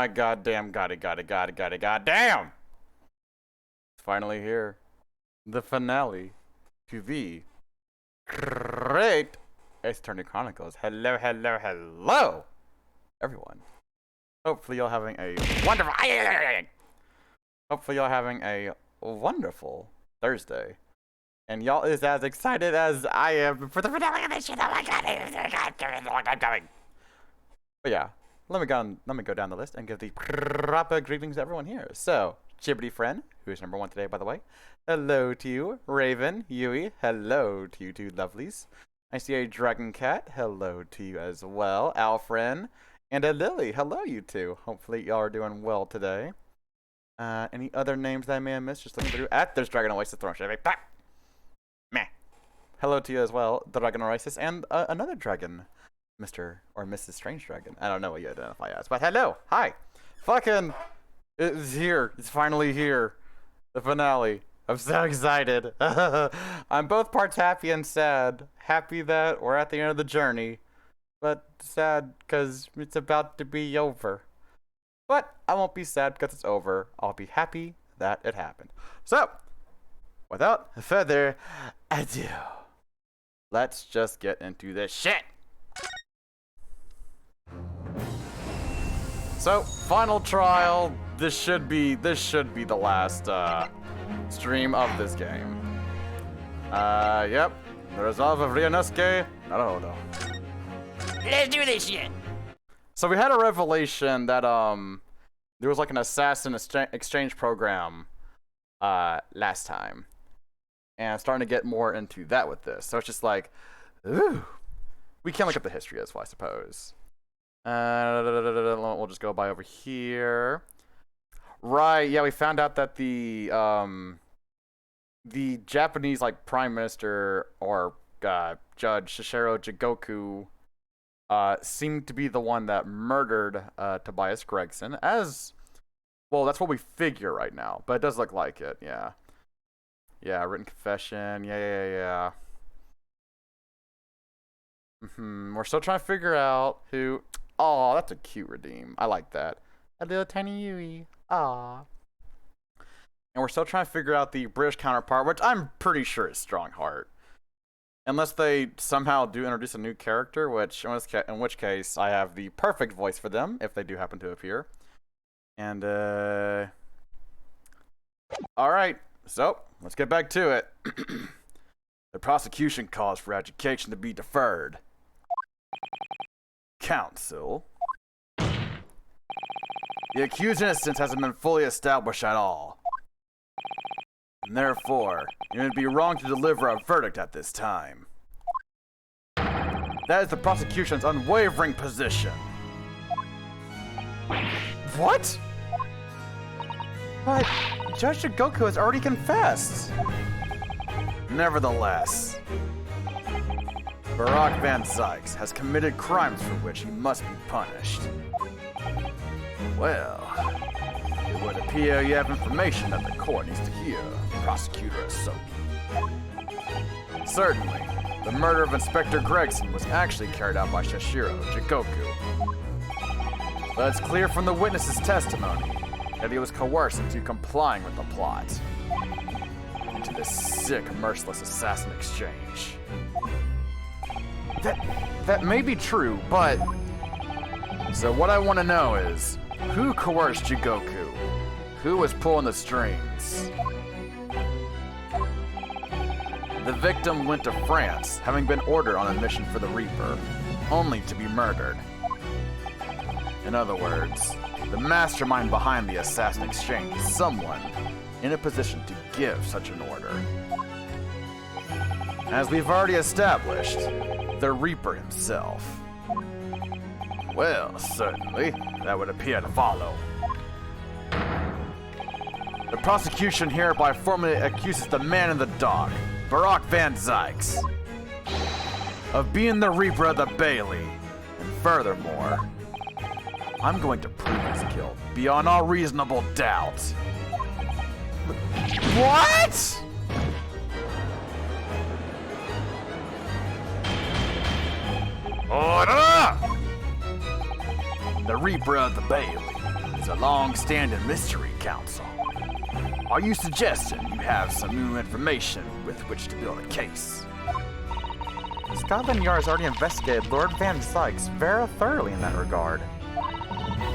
my goddamn goddamn! It's finally here. The finale to the great Ace Attorney Chronicles. Hello, hello, hello, everyone. Hopefully you're having a wonderful Thursday. And y'all is as excited as I am for the finale of this shit. Oh my god, but yeah, let me go down the list and give the proper greetings to everyone here. So, Chibbity Friend, who is number 1 today, by the way. Hello to you. Raven, Yui, hello to you two lovelies. I see a Dragon Cat, hello to you as well. Alfred, and a Lily, hello you two. Hopefully y'all are doing well today. Any other names that I may have missed? Just looking through. There's Dragon Oasis Throne Shave. Meh. Hello to you as well, Dragon Oasis, and another dragon. Mr. or Mrs. Strange Dragon. I don't know what you identify as, but hello, hi. Fucking, it's here. It's finally here. The finale. I'm so excited. I'm both parts happy and sad. Happy that we're at the end of the journey, but sad because it's about to be over. But I won't be sad because it's over. I'll be happy that it happened. So, without further ado, let's just get into this shit. So, final trial. This should be the last stream of this game. Yep. The resolve of Ryunosuke Naruhodo. Let's do this shit. So we had a revelation that there was like an assassin exchange program last time, and starting to get more into that with this. So it's just like, ooh, we can look up the history as well, I suppose. We'll just go by over here. Right, yeah, we found out that the Japanese like prime minister or Judge Shishiro Jigoku seemed to be the one that murdered Tobias Gregson. As well, that's what we figure right now, but it does look like it. Yeah, written confession. Yeah. We're still trying to figure out who. Oh, that's a cute redeem. I like that. A little tiny Yui. Aw. And we're still trying to figure out the British counterpart, which I'm pretty sure is Strongheart. Unless they somehow do introduce a new character, which in which case I have the perfect voice for them, if they do happen to appear. And, alright, so, let's get back to it. The prosecution calls for education to be deferred. Counsel. The accused's innocence hasn't been fully established at all. And therefore, it would be wrong to deliver a verdict at this time. That is the prosecution's unwavering position. What? But Judge Jigoku has already confessed. Nevertheless, Barack Van Zykes has committed crimes for which he must be punished. Well, it would appear you have information that the court needs to hear, Prosecutor Asogi. Certainly, the murder of Inspector Gregson was actually carried out by Shishiro Jigoku. But it's clear from the witness's testimony that he was coerced into complying with the plot. Into this sick, merciless assassin exchange. That may be true, but... So what I want to know is, who coerced Jigoku? Who was pulling the strings? The victim went to France, having been ordered on a mission for the Reaper, only to be murdered. In other words, the mastermind behind the assassin exchange is someone in a position to give such an order. As we've already established, the Reaper himself. Well, certainly, that would appear to follow. The prosecution hereby formally accuses the man in the dock, Barack Van Zykes, of being the Reaper of the Bailey. And furthermore, I'm going to prove his guilt beyond all reasonable doubt. What? Order! The Reaper of the Bailey a long-standing mystery, Counsel. Are you suggesting you have some new information with which to build a case? Scotland Yard has already investigated Lord Van Sykes very thoroughly in that regard.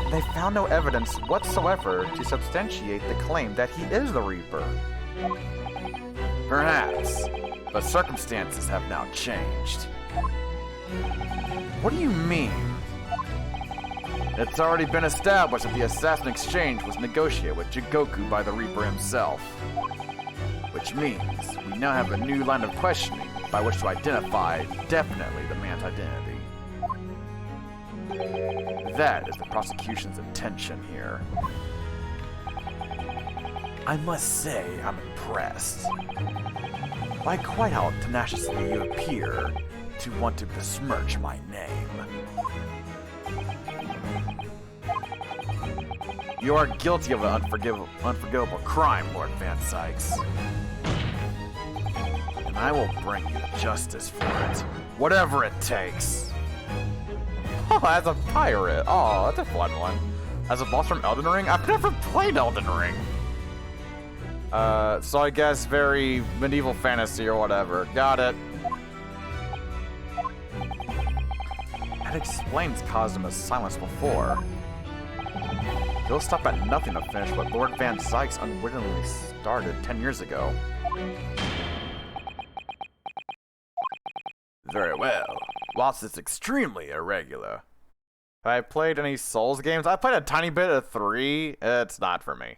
They found no evidence whatsoever to substantiate the claim that he is the Reaper. Perhaps, but circumstances have now changed. What do you mean? It's already been established that the Assassin Exchange was negotiated with Jigoku by the Reaper himself. Which means we now have a new line of questioning by which to identify definitely the man's identity. That is the prosecution's intention here. I must say I'm impressed by quite how tenaciously you appear to want to besmirch my name. You are guilty of an unforgivable crime, Lord Van Sykes. And I will bring you justice for it, whatever it takes. Oh, as a pirate. Oh, that's a fun one. As a boss from Elden Ring? I've never played Elden Ring. So I guess very medieval fantasy or whatever. Got it. That explains Kazuma's silence before. He'll stop at nothing to finish what Lord Van Sykes unwittingly started 10 years ago. Very well. Whilst it's extremely irregular. Have I played any Souls games? I played a tiny bit of 3. It's not for me.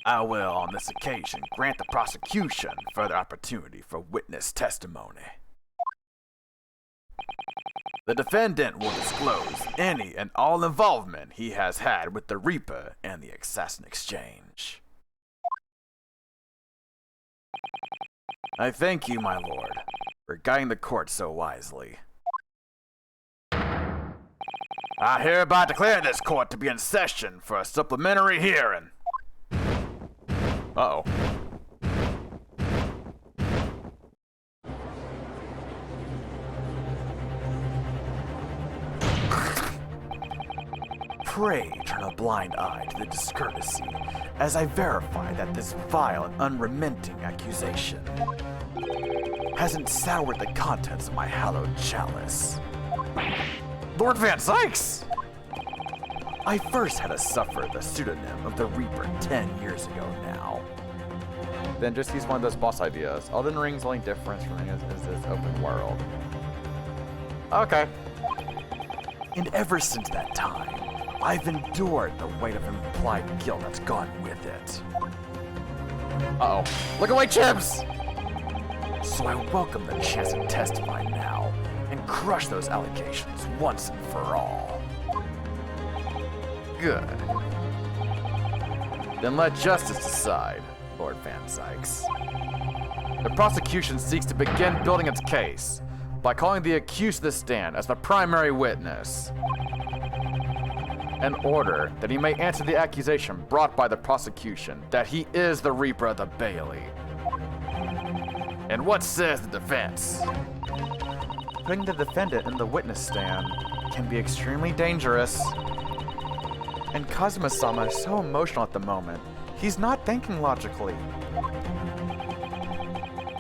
I will, on this occasion, grant the prosecution further opportunity for witness testimony. The defendant will disclose any and all involvement he has had with the Reaper and the Assassin Exchange. I thank you, my lord, for guiding the court so wisely. I hereby declare this court to be in session for a supplementary hearing. Uh-oh. Pray turn a blind eye to the discourtesy as I verify that this vile and unrelenting accusation hasn't soured the contents of my hallowed chalice. Lord Van Sykes! I first had to suffer the pseudonym of the Reaper 10 years ago now. Then just use one of those boss ideas. Elden Ring's only difference from me is this open world. Okay. And ever since that time, I've endured the weight of implied guilt that's gone with it. Uh-oh. Look away, Chips! So I welcome the chance to testify now and crush those allegations once and for all. Good. Then let justice decide, Lord Van Sykes. The prosecution seeks to begin building its case by calling the accused to the stand as the primary witness, in order that he may answer the accusation brought by the prosecution that he is the Reaper of the Bailey. And what says the defense? Putting the defendant in the witness stand can be extremely dangerous. And Kazuma-sama is so emotional at the moment. He's not thinking logically.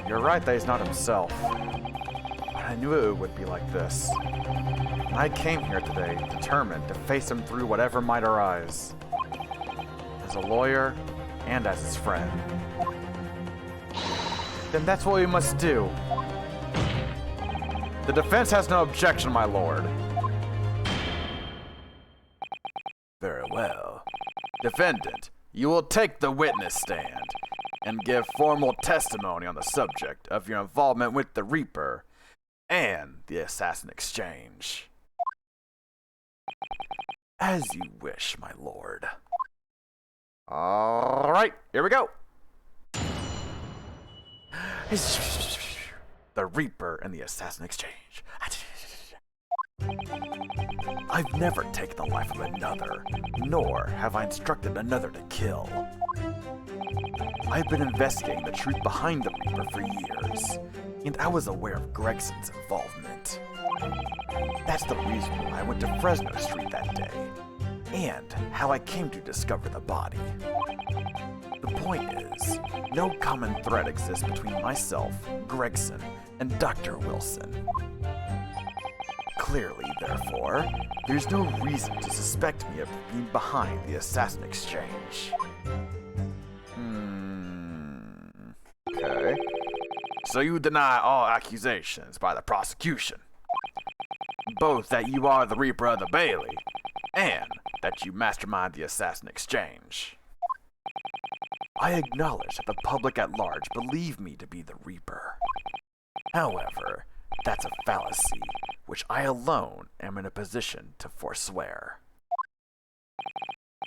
You're right that he's not himself. But I knew it would be like this. And I came here today determined to face him through whatever might arise. As a lawyer and as his friend. Then that's what we must do. The defense has no objection, my lord. Very well. Defendant, you will take the witness stand and give formal testimony on the subject of your involvement with the Reaper and the Assassin Exchange. As you wish, my lord. Alright, here we go. The Reaper and the Assassin Exchange. I've never taken the life of another, nor have I instructed another to kill. I've been investigating the truth behind the Reaper for years, and I was aware of Gregson's involvement. That's the reason why I went to Fresno Street that day, and how I came to discover the body. The point is, no common thread exists between myself, Gregson, and Dr. Wilson. Clearly, therefore, there's no reason to suspect me of being behind the assassin exchange. Okay. So you deny all accusations by the prosecution, both that you are the Reaper of the Bailey, and that you mastermind the assassin exchange. I acknowledge that the public at large believe me to be the Reaper. However, that's a fallacy, which I alone am in a position to forswear.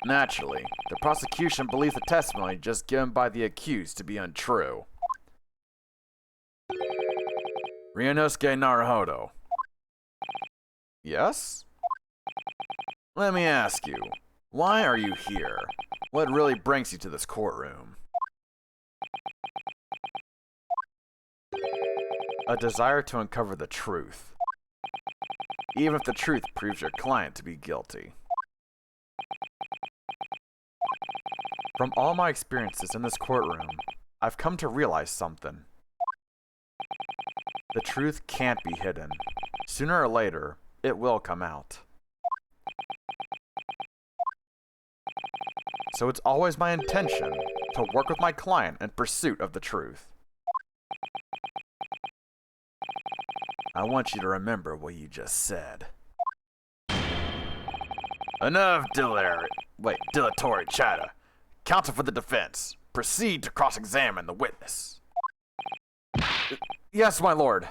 Naturally, the prosecution believes the testimony just given by the accused to be untrue. Ryunosuke Naruhodo. Yes? Let me ask you, why are you here? What really brings you to this courtroom? A desire to uncover the truth. Even if the truth proves your client to be guilty. From all my experiences in this courtroom, I've come to realize something. The truth can't be hidden. Sooner or later, it will come out. So it's always my intention to work with my client in pursuit of the truth. I want you to remember what you just said. Enough dilatory chatter. Counsel for the defense. Proceed to cross-examine the witness. Yes, my lord.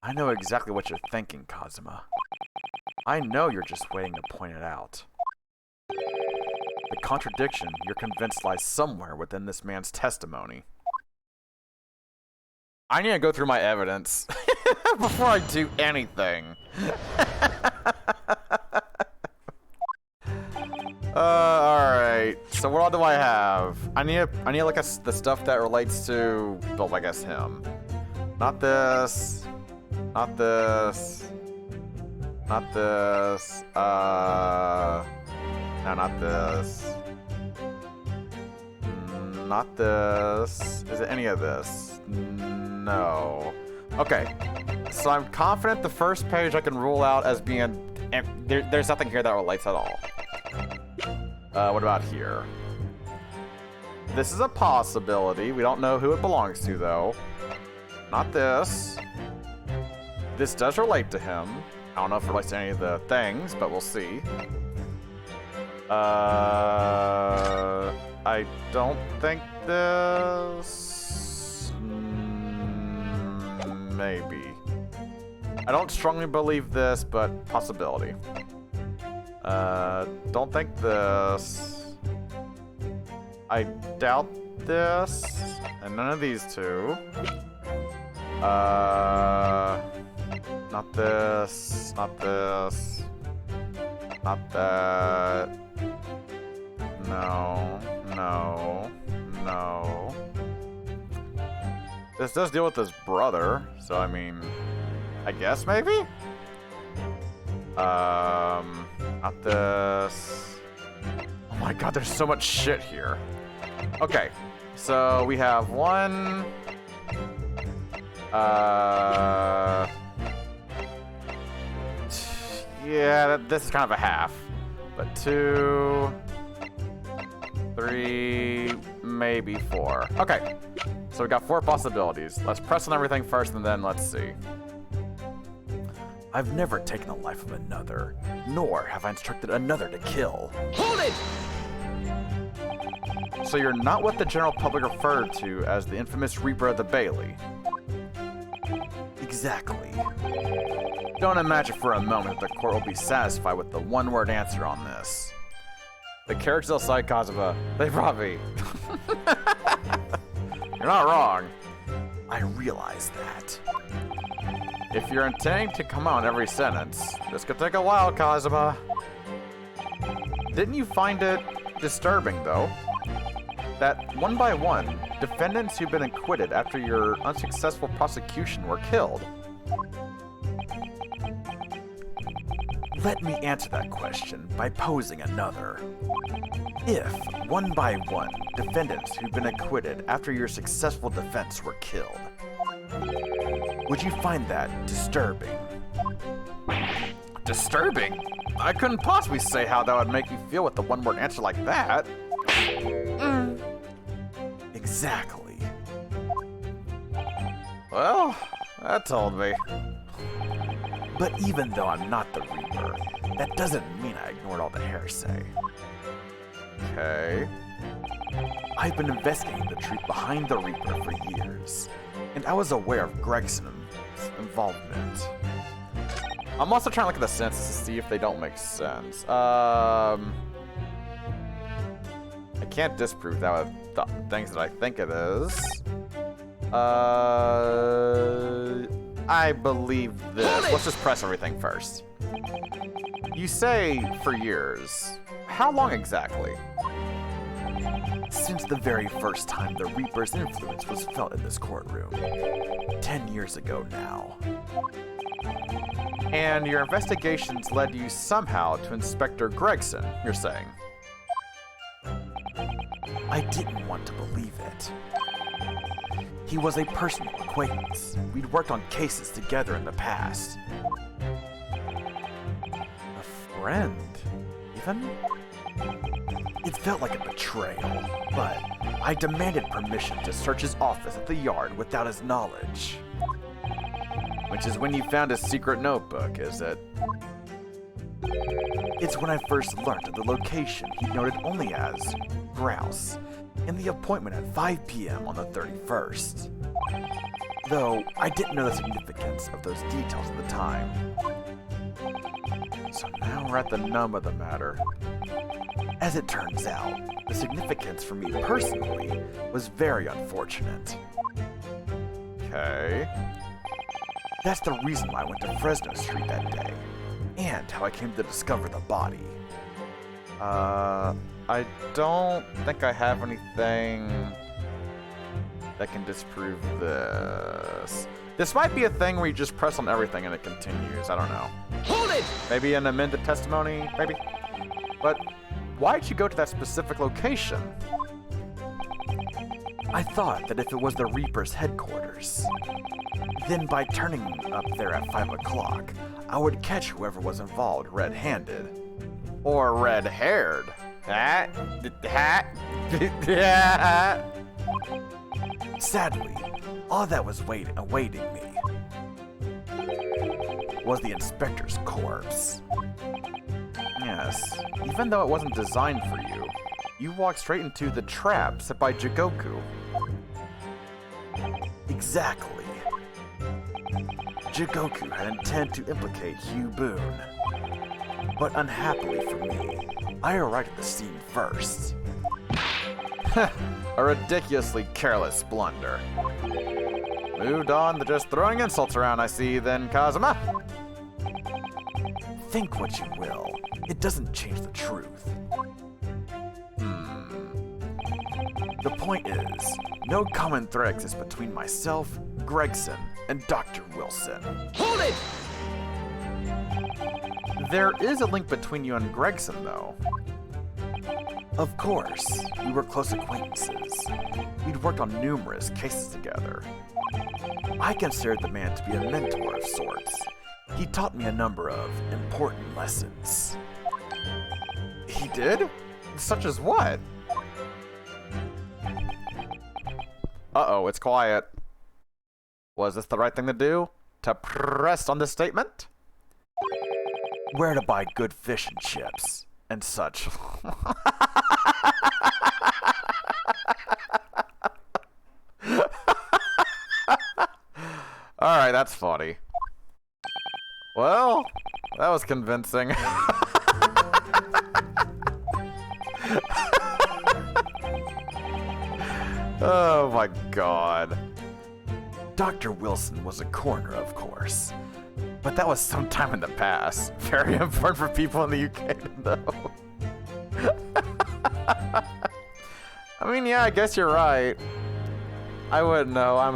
I know exactly what you're thinking, Kazuma. I know you're just waiting to point it out. The contradiction you're convinced lies somewhere within this man's testimony. I need to go through my evidence before I do anything. Alright. So what all do I have? I need like the stuff that relates to, well, I guess him. Not this. Not this. Not this. No, not this. Not this. Is it any of this? No. Okay. So I'm confident the first page I can rule out as being... There's nothing here that relates at all. What about here? This is a possibility. We don't know who it belongs to, though. Not this. This does relate to him. I don't know if it relates to any of the things, but we'll see. I don't think this... maybe. I don't strongly believe this, but possibility. Don't think this. I doubt this. And none of these two. Not this. Not this. Not that. No. No. No. This does deal with his brother, so I mean, I guess maybe? Not this. Oh my god, there's so much shit here. Okay, so we have one. Yeah, this is kind of a half. But 2, 3, maybe 4. Okay, so we got 4 possibilities. Let's press on everything first and then let's see. I've never taken the life of another, nor have I instructed another to kill. Hold it! So you're not what the general public referred to as the infamous Reaper of the Bailey. Exactly. Don't imagine for a moment that the court will be satisfied with the one-word answer on this. The characters outside Kazuma, they probably... You're not wrong. I realize that. If you're intending to come out every sentence, this could take a while, Kazuma. Didn't you find it disturbing, though, that one by one, defendants who've been acquitted after your unsuccessful prosecution were killed? Let me answer that question by posing another. If, one by one, defendants who've been acquitted after your successful defense were killed, would you find that disturbing? Disturbing? I couldn't possibly say how that would make you feel with a one-word answer like that. Exactly. Well, that told me. But even though I'm not the Reaper, that doesn't mean I ignored all the hearsay. Okay. I've been investigating the truth behind the Reaper for years, and I was aware of Gregson's involvement. I'm also trying to look at the sentences to see if they don't make sense. I can't disprove that with the things that I think it is. I believe this. Let's just press everything first. You say for years. How long exactly? Since the very first time the Reaper's influence was felt in this courtroom. 10 years ago now. And your investigations led you somehow to Inspector Gregson, you're saying? I didn't want to believe it. He was a personal acquaintance. We'd worked on cases together in the past. A friend, even? It felt like a betrayal, but I demanded permission to search his office at the yard without his knowledge. Which is when you found his secret notebook, is it? It's when I first learned of the location he noted only as Grouse, and the appointment at 5 p.m. on the 31st. Though I didn't know the significance of those details at the time. So now we're at the nub of the matter. As it turns out, the significance for me personally was very unfortunate. Okay. That's the reason why I went to Fresno Street that day, and how I came to discover the body. I don't think I have anything that can disprove this. This might be a thing where you just press on everything and it continues. I don't know. Hold it! Maybe an amended testimony, maybe? But why'd you go to that specific location? I thought that if it was the Reaper's headquarters, then by turning up there at 5 o'clock, I would catch whoever was involved red-handed. Or red-haired. Sadly, all that was awaiting me was the inspector's corpse. Yes, even though it wasn't designed for you, you walked straight into the trap set by Jigoku. Exactly. Jigoku had intent to implicate Hugh Boone. But unhappily for me, I arrived at the scene first. A ridiculously careless blunder. Moved on to just throwing insults around, I see then, Kazuma. Think what you will, it doesn't change the truth. The point is, no common thread exists between myself, Gregson, and Dr. Wilson. Hold it! There is a link between you and Gregson, though. Of course, we were close acquaintances. We'd worked on numerous cases together. I considered the man to be a mentor of sorts. He taught me a number of important lessons. He did? Such as what? Uh-oh, it's quiet. Was this the right thing to do? To press on this statement? Where to buy good fish and chips, and such. Alright, that's funny. Well, that was convincing. Oh my god. Dr. Wilson was a coroner, of course. But that was some time in the past. Very important for people in the UK to know. I mean, yeah, I guess you're right. I wouldn't know. I'm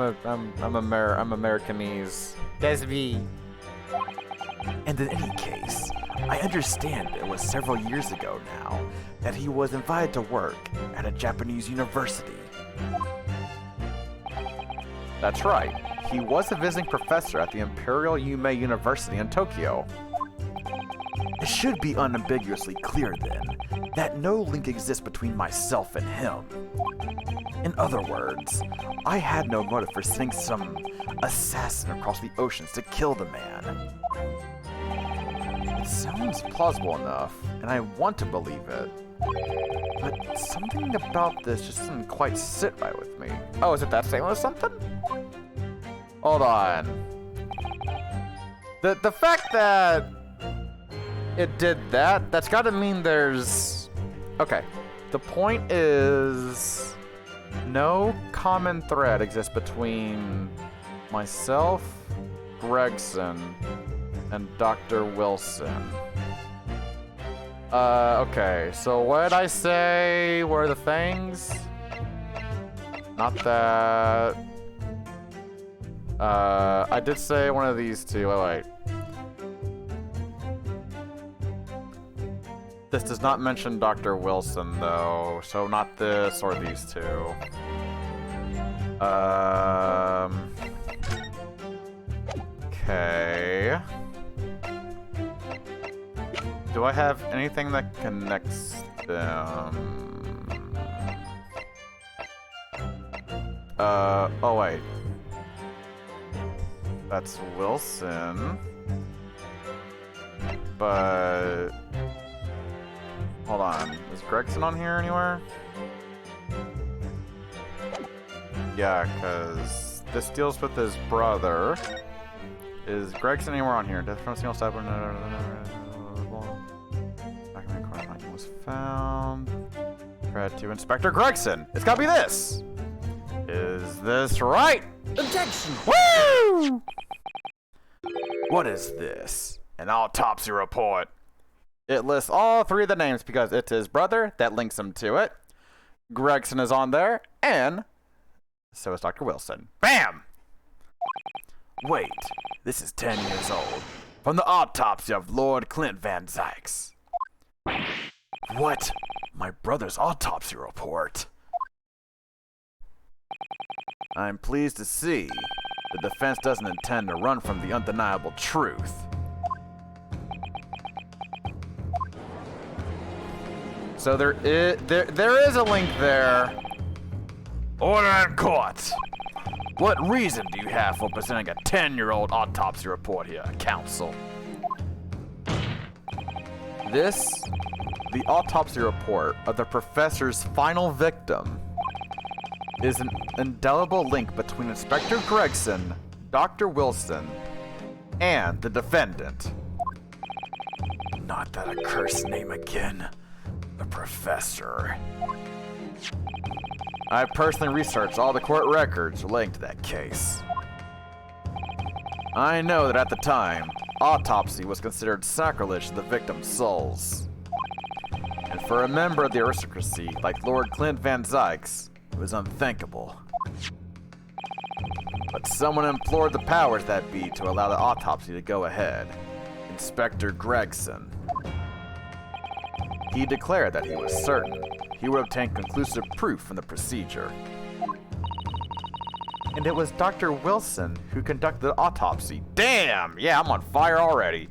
Americanese. That's me. And in any case, I understand it was several years ago now that he was invited to work at a Japanese university. That's right. He was a visiting professor at the Imperial Yume University in Tokyo. It should be unambiguously clear then that no link exists between myself and him. In other words, I had no motive for sending some assassin across the oceans to kill the man. It sounds plausible enough, and I want to believe it. But something about this just doesn't quite sit right with me. Oh, is it that same or something? Hold on. The fact that it did that, that's gotta mean there's... Okay. The point is... no common thread exists between myself, Gregson, and Dr. Wilson. Okay, so what did I say were the things? Not that. I did say one of these two. Wait. This does not mention Dr. Wilson, though, so not this or these two. Okay. Do I have anything that connects them? Oh wait. That's Wilson. But... hold on. Is Gregson on here anywhere? Yeah, because this deals with his brother. Is Gregson anywhere on here? Death from a single stab. Document card was found. Read to Inspector Gregson. It's gotta be this. Is this right? Objection! Woo! What is this? An autopsy report. It lists all three of the names because it's his brother that links him to it. Gregson is on there, and so is Dr. Wilson. Bam! Wait, this is 10 years old. From the autopsy of Lord Clint Van Zykes. What? My brother's autopsy report. I'm pleased to see the defense doesn't intend to run from the undeniable truth. So there is a link there. Order in court. What reason do you have for presenting a 10-year-old autopsy report here, counsel? The autopsy report of the professor's final victim, is an indelible link between Inspector Gregson, Dr. Wilson, and the defendant. Not that accursed name again. The professor. I personally researched all the court records relating to that case. I know that at the time, autopsy was considered sacrilege to the victim's souls. And for a member of the aristocracy like Lord Clint Van Zykes, it was unthinkable. But someone implored the powers that be to allow the autopsy to go ahead. Inspector Gregson. He declared that he was certain he would obtain conclusive proof from the procedure. And it was Dr. Wilson who conducted the autopsy. Damn! Yeah, I'm on fire already.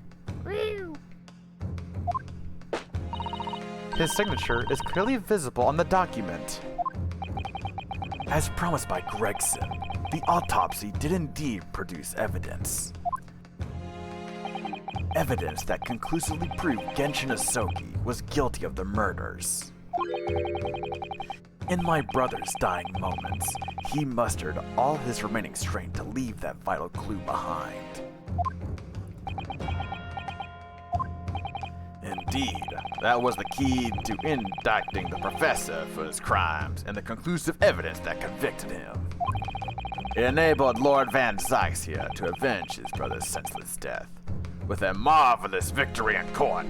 His signature is clearly visible on the document. As promised by Gregson, the autopsy did indeed produce evidence. Evidence that conclusively proved Genshin Asogi was guilty of the murders. In my brother's dying moments, he mustered all his remaining strength to leave that vital clue behind. Indeed, that was the key to indicting the professor for his crimes and the conclusive evidence that convicted him. It enabled Lord Van Zykes here to avenge his brother's senseless death with a marvelous victory in court.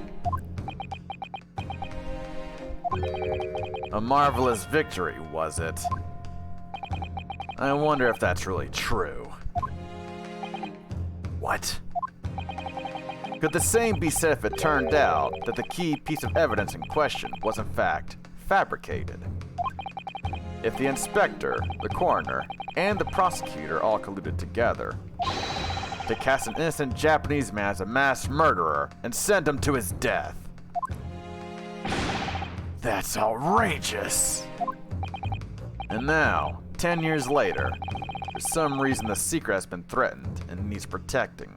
A marvelous victory, was it? I wonder if that's really true. What? Could the same be said if it turned out that the key piece of evidence in question was in fact fabricated? If the inspector, the coroner, and the prosecutor all colluded together to cast an innocent Japanese man as a mass murderer and send him to his death. That's outrageous! And now, 10 years later, for some reason the secret has been threatened and needs protecting.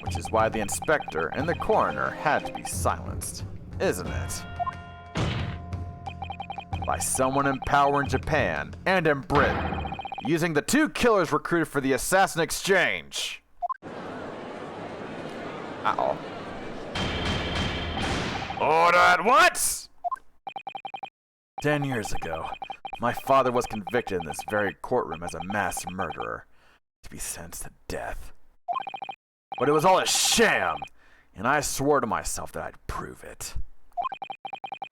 Which is why the inspector and the coroner had to be silenced, isn't it? By someone in power in Japan and in Britain, using the two killers recruited for the assassin exchange. Uh-oh. Order at once! 10 years ago, my father was convicted in this very courtroom as a mass murderer, to be sentenced to death. But it was all a sham, and I swore to myself that I'd prove it.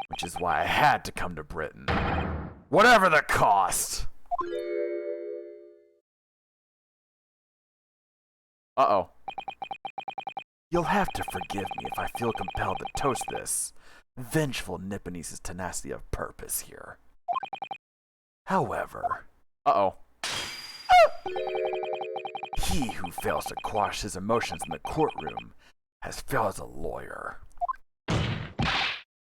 Which is why I had to come to Britain. Whatever the cost! Uh-oh. You'll have to forgive me if I feel compelled to toast this vengeful Nipponese's tenacity of purpose here. However... Uh-oh. He who fails to quash his emotions in the courtroom has failed as a lawyer.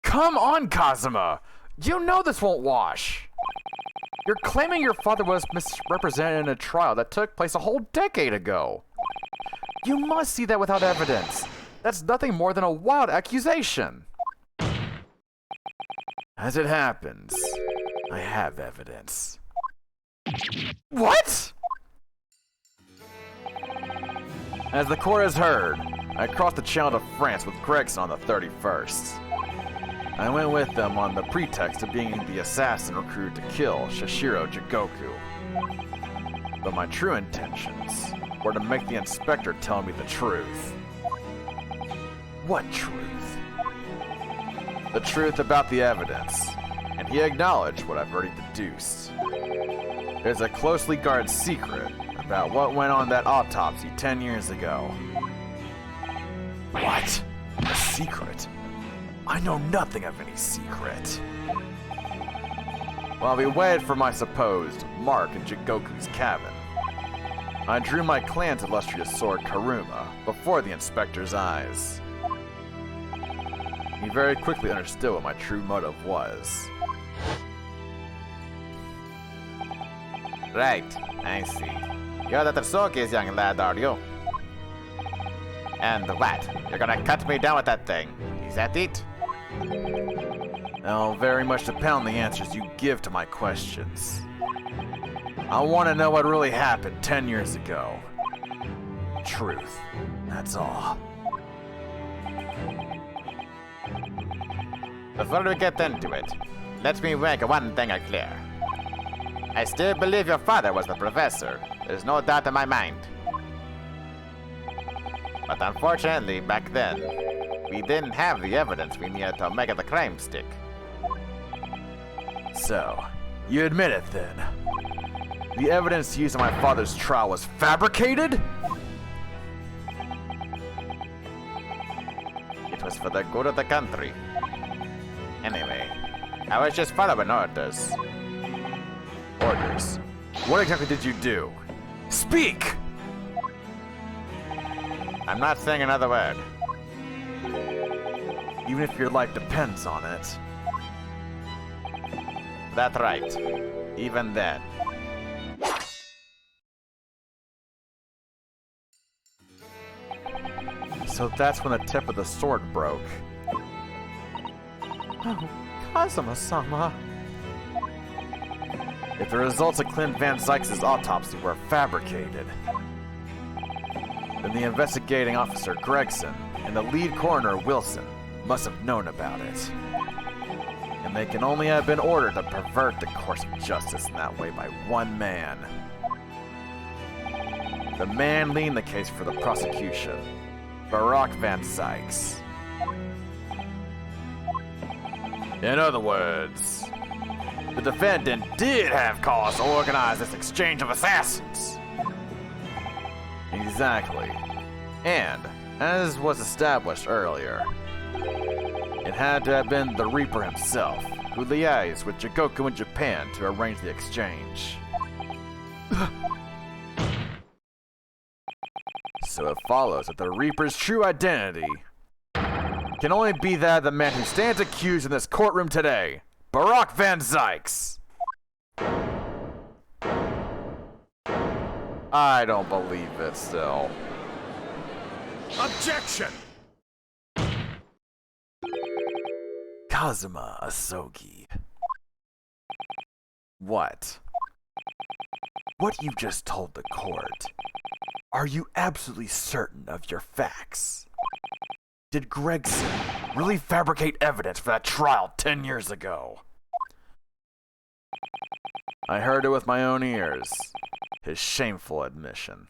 Come on, Kazuma! You know this won't wash! You're claiming your father was misrepresented in a trial that took place a whole decade ago. You must see that without evidence. That's nothing more than a wild accusation. As it happens, I have evidence. What? As the court has heard, I crossed the channel to France with Gregson on the 31st. I went with them on the pretext of being the assassin recruited to kill Shishiro Jigoku. But my true intentions were to make the inspector tell me the truth. What truth? The truth about the evidence, and he acknowledged what I've already deduced. There's a closely guarded secret about what went on that autopsy 10 years ago. What? A secret? I know nothing of any secret. While we waited for my supposed mark in Jigoku's cabin, I drew my clan's illustrious sword Karuma before the inspector's eyes. He very quickly understood what my true motive was. Right, I see. You're the Tsuki's young lad, are you? And what? You're gonna cut me down with that thing? Is that it? It'll very much depend on the answers you give to my questions. I want to know what really happened 10 years ago. Truth. That's all. Before we get into it, let me make one thing clear. I still believe your father was the professor. There's no doubt in my mind. But unfortunately, back then, we didn't have the evidence we needed to make the crime stick. So, you admit it then? The evidence used in my father's trial was fabricated? It was for the good of the country. Anyway, I was just following orders. Orders? What exactly did you do? Speak! I'm not saying another word. Even if your life depends on it. That's right. Even then. So that's when the tip of the sword broke. Oh, Kazuma-sama. If the results of Clint Van Zykes' autopsy were fabricated, then the investigating officer Gregson and the lead coroner Wilson must have known about it. And they can only have been ordered to pervert the course of justice in that way by one man. The man leading the case for the prosecution, Barack Van Zykes. In other words, the defendant did have cause to organize this exchange of assassins. Exactly. And As was established earlier, it had to have been the Reaper himself who liaised with Jigoku in Japan to arrange the exchange. So it follows that the Reaper's true identity can only be that of the man who stands accused in this courtroom today, Barack Van Zykes. I don't believe it still. Objection! Kazuma Asogi. What? What you just told the court, are you absolutely certain of your facts? Did Gregson really fabricate evidence for that trial 10 years ago? I heard it with my own ears. His shameful admission.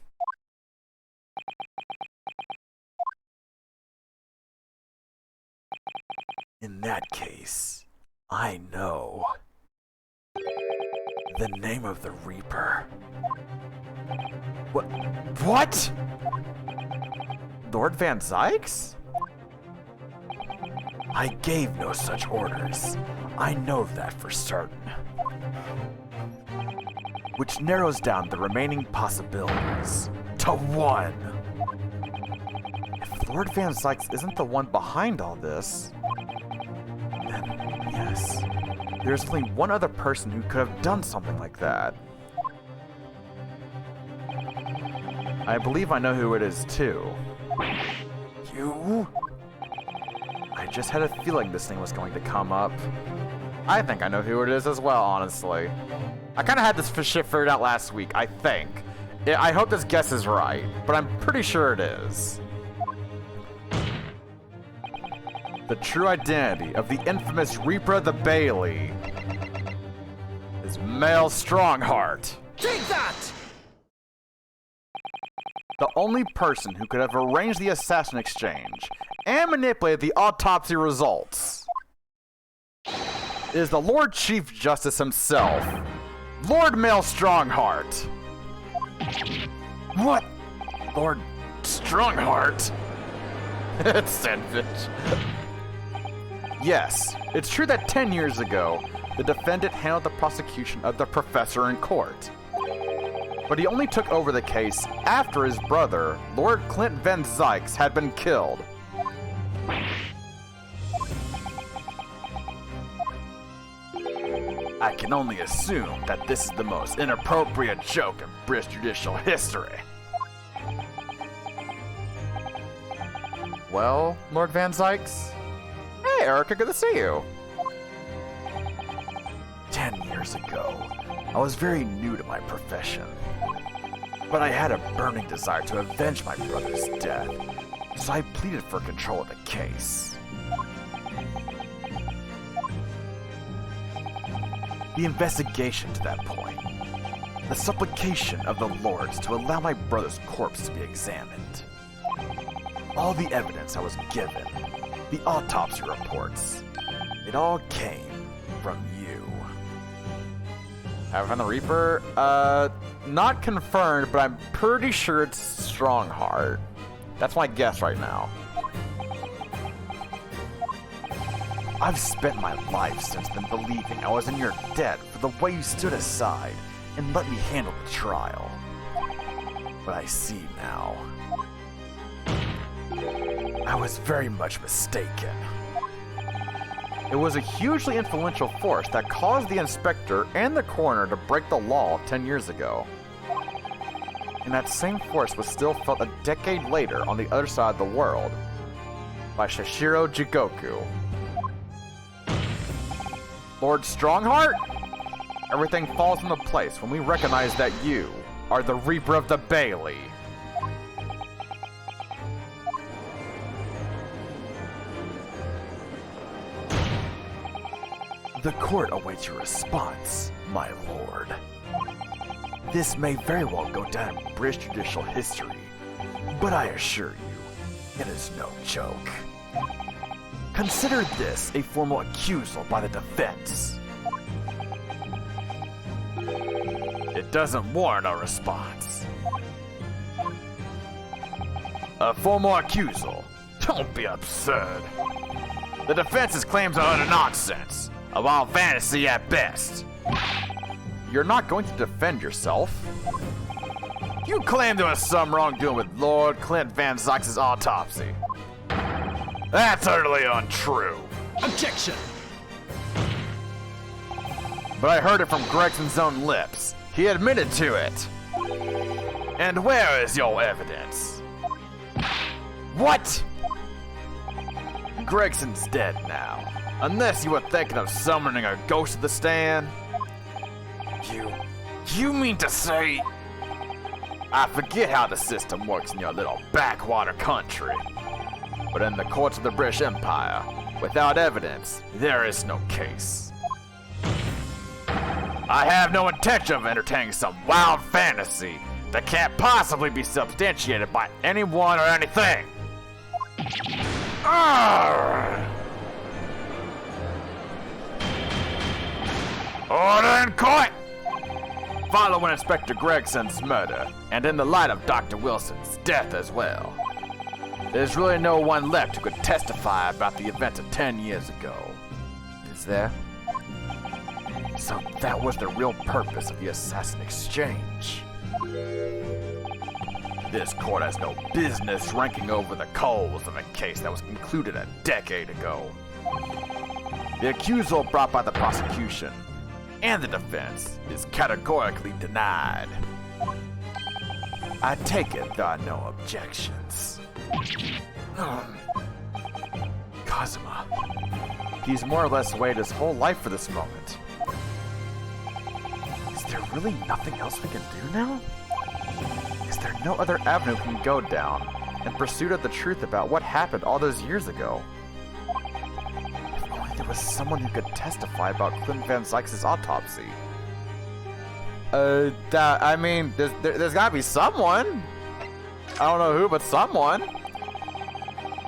In that case, I know the name of the Reaper. What? Lord Van Zykes? I gave no such orders. I know that for certain. Which narrows down the remaining possibilities to one. If Lord Van Zykes isn't the one behind all this, then yes, there's only one other person who could have done something like that. I believe I know who it is too. You? I just had a feeling this thing was going to come up. I think I know who it is as well, honestly. I kind of had this shit figured out last week, I think. I hope this guess is right, but I'm pretty sure it is. The true identity of the infamous Reaper of the Bailey is Male Strongheart. Take that! The only person who could have arranged the assassin exchange and manipulated the autopsy results is the Lord Chief Justice himself, Lord Male Strongheart. What? Lord Strongheart? It's Sandwich. Yes, it's true that 10 years ago, the defendant handled the prosecution of the professor in court. But he only took over the case after his brother, Lord Clint Van Zykes, had been killed. I can only assume that this is the most inappropriate joke in British judicial history. Well, Lord Van Zykes? Hey, Erica, good to see you. 10 years ago, I was very new to my profession. But I had a burning desire to avenge my brother's death, so I pleaded for control of the case. The investigation to that point, the supplication of the lords to allow my brother's corpse to be examined, all the evidence I was given, the autopsy reports, it all came from you. Have I found the Reaper? Not confirmed, but I'm pretty sure it's Strongheart. That's my guess right now. I've spent my life since then believing I was in your debt for the way you stood aside and let me handle the trial. But I see now. I was very much mistaken. It was a hugely influential force that caused the inspector and the coroner to break the law 10 years ago. And that same force was still felt a decade later on the other side of the world by Shishiro Jigoku. Lord Strongheart? Everything falls into place when we recognize that you are the Reaper of the Bailey. The court awaits your response, my lord. This may very well go down in British judicial history, but I assure you, it is no joke. Consider this a formal accusal by the defense. It doesn't warrant a response. A formal accusal. Don't be absurd. The defense's claims are utter nonsense. A wild fantasy at best. You're not going to defend yourself. You claim there was some wrongdoing with Lord Clint Van Zyx's autopsy. That's utterly untrue. Objection! But I heard it from Gregson's own lips. He admitted to it. And where is your evidence? What? Gregson's dead now. Unless you were thinking of summoning a ghost to the stand. You mean to say... I forget how the system works in your little backwater country. But in the courts of the British Empire, without evidence, there is no case. I have no intention of entertaining some wild fantasy that can't possibly be substantiated by anyone or anything. Arrgh! Order in court! Following Inspector Gregson's murder, and in the light of Dr. Wilson's death as well, there's really no one left who could testify about the events of 10 years ago. Is there? So that was the real purpose of the assassin exchange. This court has no business ranking over the coals of a case that was concluded a decade ago. The accusal brought by the prosecution and the defense is categorically denied. I take it there are no objections. Kazuma. He's more or less waited his whole life for this moment. Is there really nothing else we can do now? Is there no other avenue we can go down in pursuit of the truth about what happened all those years ago? If only there was someone who could testify about Clint Van Zyx's autopsy. I mean, there's gotta be someone. I don't know who, but someone.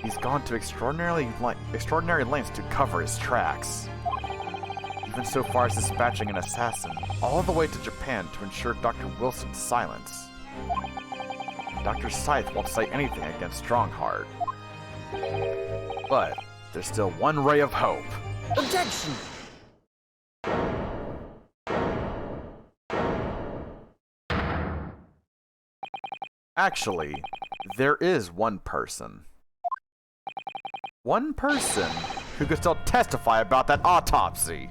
He's gone to extraordinary lengths to cover his tracks. Even so far as dispatching an assassin all the way to Japan to ensure Dr. Wilson's silence. Dr. Scythe won't say anything against Strongheart. But there's still one ray of hope. Objection! Actually, there is one person. One person who could still testify about that autopsy.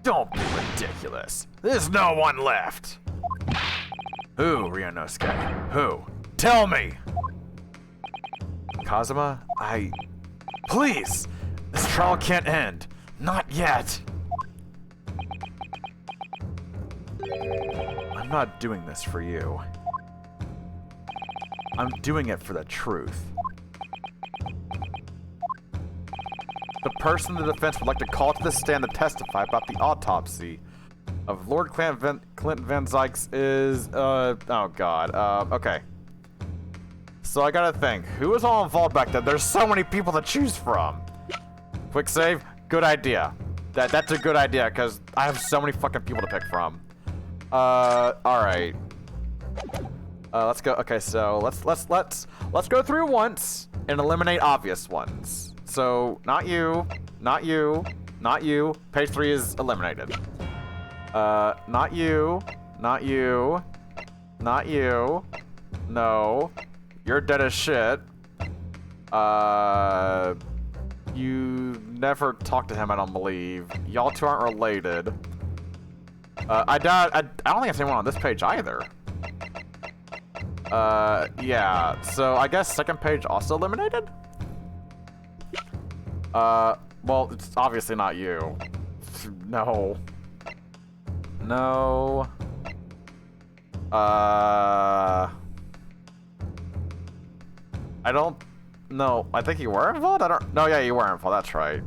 Don't be ridiculous. There's no one left. Who, Ryunosuke? Who? Tell me! Kazuma, Please! This trial can't end. Not yet. I'm not doing this for you. I'm doing it for the truth. The person the defense would like to call to the stand to testify about the autopsy of Lord Clint Van Zyx is, oh god, okay. So I gotta think, who was all involved back then? There's so many people to choose from. Quick save, good idea. That's a good idea, because I have so many fucking people to pick from. Alright. Let's go, okay, so let's go through once and eliminate obvious ones. So, not you, not you, not you. Page 3 is eliminated. Not you, not you, not you. No. You're dead as shit. You never talked to him, I don't believe. Y'all two aren't related. I don't think I've seen one on this page either. Yeah, so I guess second page also eliminated? Well, it's obviously not you. No. No. I don't... No, I think you were involved? No, yeah, you were involved, that's right.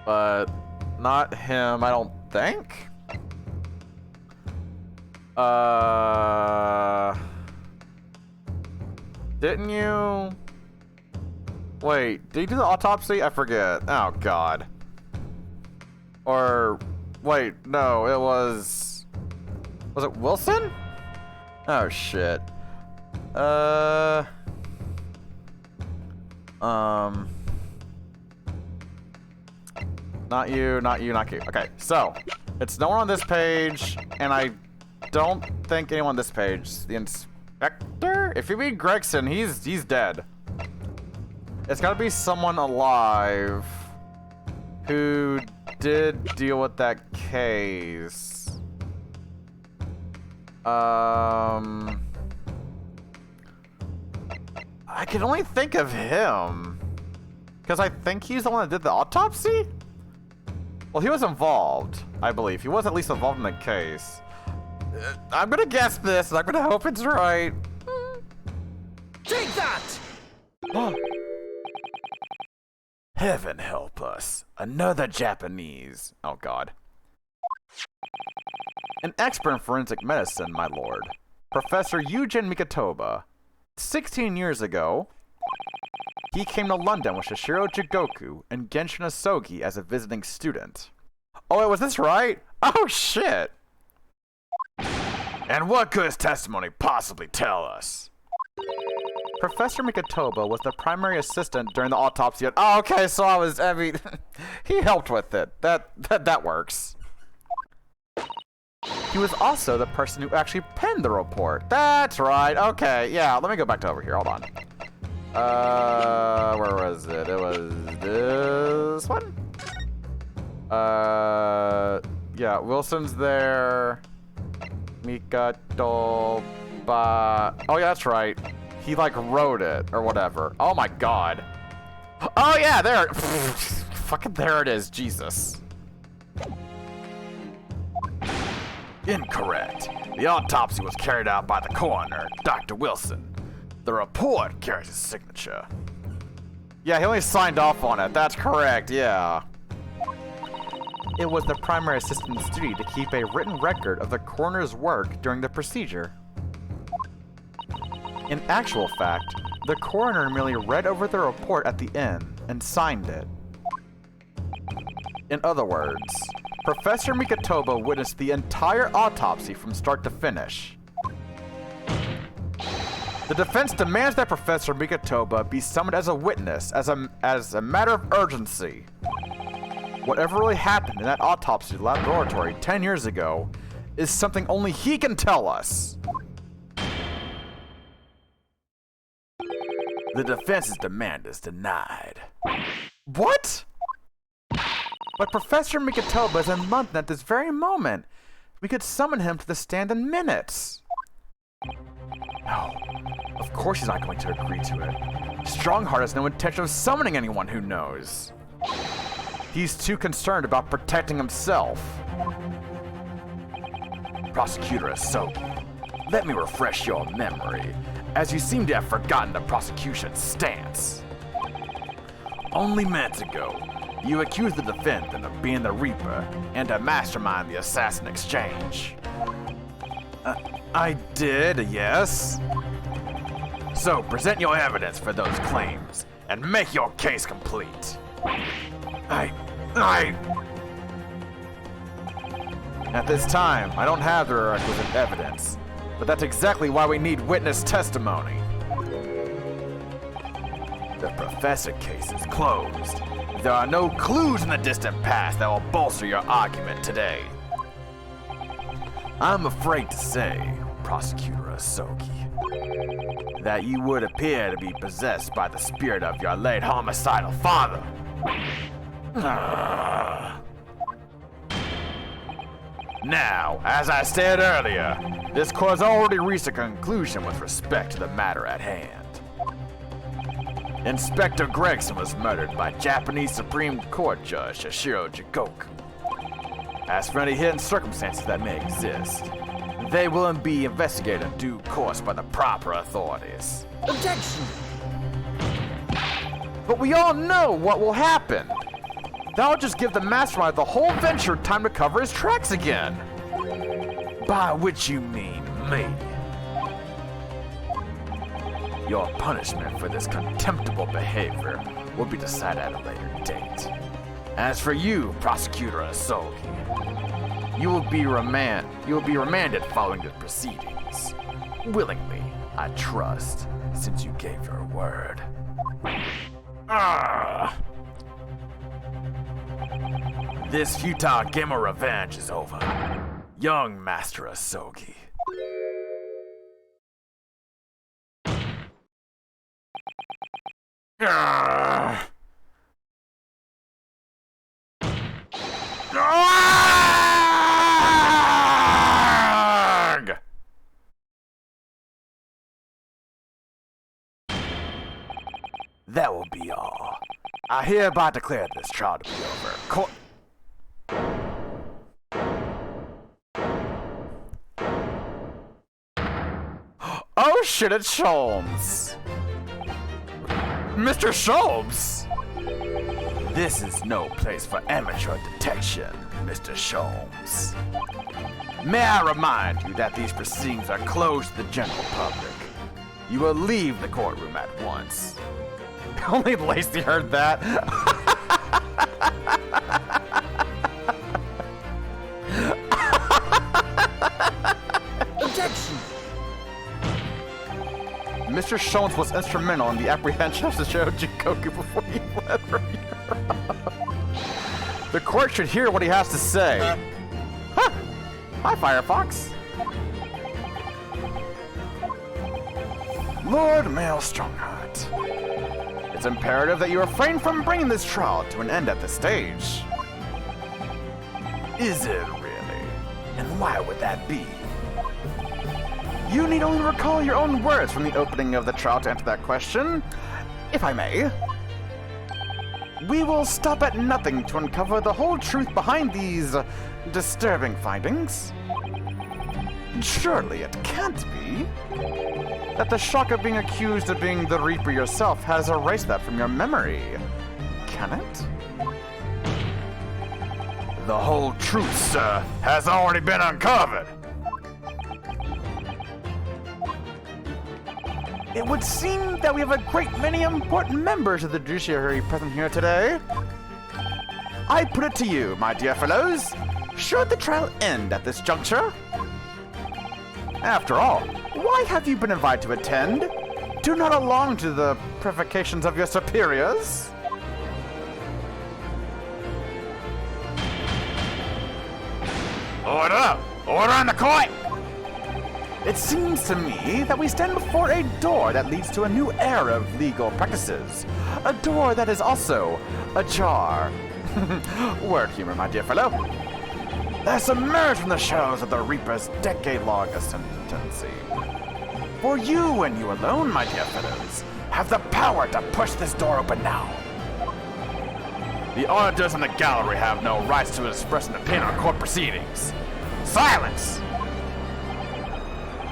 But not him, I don't think? Didn't you... Wait, did you do the autopsy? I forget. Oh, God. Or... Wait, no, it was... Was it Wilson? Oh, shit. Not you, not you, not you. Okay, so it's no one on this page, and I don't think anyone on this page. The inspector? If you mean Gregson, he's dead. It's gotta be someone alive who did deal with that case. I can only think of him. Because I think he's the one that did the autopsy? Well, he was involved, I believe. He was at least involved in the case. I'm gonna guess this, and I'm gonna hope it's right. Take that! Heaven help us. Another Japanese. Oh, God. An expert in forensic medicine, my lord. Professor Eugen Mikitoba. 16 years ago, he came to London with Shishiro Jigoku and Genshin Asogi as a visiting student. Oh, wait, was this right? Oh, shit! And what could his testimony possibly tell us? Professor Mikitoba was the primary assistant during the autopsy. Oh, okay, so I mean, he helped with it. That works. He was also the person who actually penned the report. That's right. Okay, yeah, let me go back to over here. Hold on. Where was it? It was this one? Yeah, Wilson's there. Mikatoba. Oh, yeah, that's right. He, like, wrote it, or whatever. Oh, my God. Oh, yeah, there. Fucking there it is. Jesus. Incorrect. The autopsy was carried out by the coroner, Dr. Wilson. The report carries his signature. Yeah, he only signed off on it. That's correct, yeah. It was the primary assistant's duty to keep a written record of the coroner's work during the procedure. In actual fact, the coroner merely read over the report at the end and signed it. In other words, Professor Mikitoba witnessed the entire autopsy from start to finish. The defense demands that Professor Mikitoba be summoned as a witness as a matter of urgency. Whatever really happened in that autopsy laboratory 10 years ago is something only he can tell us. The defense's demand is denied. What? But Professor Mikitoba is in London at this very moment. We could summon him to the stand in minutes. No, of course he's not going to agree to it. Strongheart has no intention of summoning anyone who knows. He's too concerned about protecting himself. Prosecutor Asogi, let me refresh your memory, as you seem to have forgotten the prosecution's stance. Only minutes ago, you accused the defendant of being the Reaper and to mastermind the assassin exchange. I did, yes. So present your evidence for those claims and make your case complete. At this time, I don't have the requisite evidence, but that's exactly why we need witness testimony. The professor case is closed. There are no clues in the distant past that will bolster your argument today. I'm afraid to say, Prosecutor Asogi, that you would appear to be possessed by the spirit of your late homicidal father. Now, as I said earlier, this court has already reached a conclusion with respect to the matter at hand. Inspector Gregson was murdered by Japanese Supreme Court Judge Shishiro Jigoku. As for any hidden circumstances that may exist, they will be investigated in due course by the proper authorities. Objection! But we all know what will happen. That'll just give the mastermind the whole venture time to cover his tracks again. By which you mean me. Your punishment for this contemptible behavior will be decided at a later date. As for you, Prosecutor Asogi, you will be remanded following the proceedings. Willingly, I trust, since you gave your word. Ah! This futile game of revenge is over. Young Master Asogi. Ah! Arrgh! That will be all. I hereby declare this trial to be over. Oh shit, it's Sholmes! Mr. Sholmes! This is no place for amateur detection, Mr. Sholmes. May I remind you that these proceedings are closed to the general public. You will leave the courtroom at once. Only Lacey heard that. Objection! Mr. Sholmes was instrumental in the apprehension of Shiro Jikoku before he left for Europe. The court should hear what he has to say. Huh. Hi, Firefox. Lord Maelstromheart, it's imperative that you refrain from bringing this trial to an end at this stage. Is it really? And why would that be? You need only recall your own words from the opening of the trial to answer that question, if I may. We will stop at nothing to uncover the whole truth behind these disturbing findings. Surely it can't be that the shock of being accused of being the Reaper yourself has erased that from your memory, can it? The whole truth, sir, has already been uncovered. It would seem that we have a great many important members of the judiciary present here today. I put it to you, my dear fellows, should the trial end at this juncture? After all, why have you been invited to attend? Do not along to the provocations of your superiors? Order up! Order on the court! It seems to me that we stand before a door that leads to a new era of legal practices. A door that is also ajar. Word humor, my dear fellow. That emerged from the shadows of the Reaper's decade-long ascendancy. For you and you alone, my dear fellows, have the power to push this door open now. The auditors in the gallery have no rights to express an opinion on court proceedings. Silence!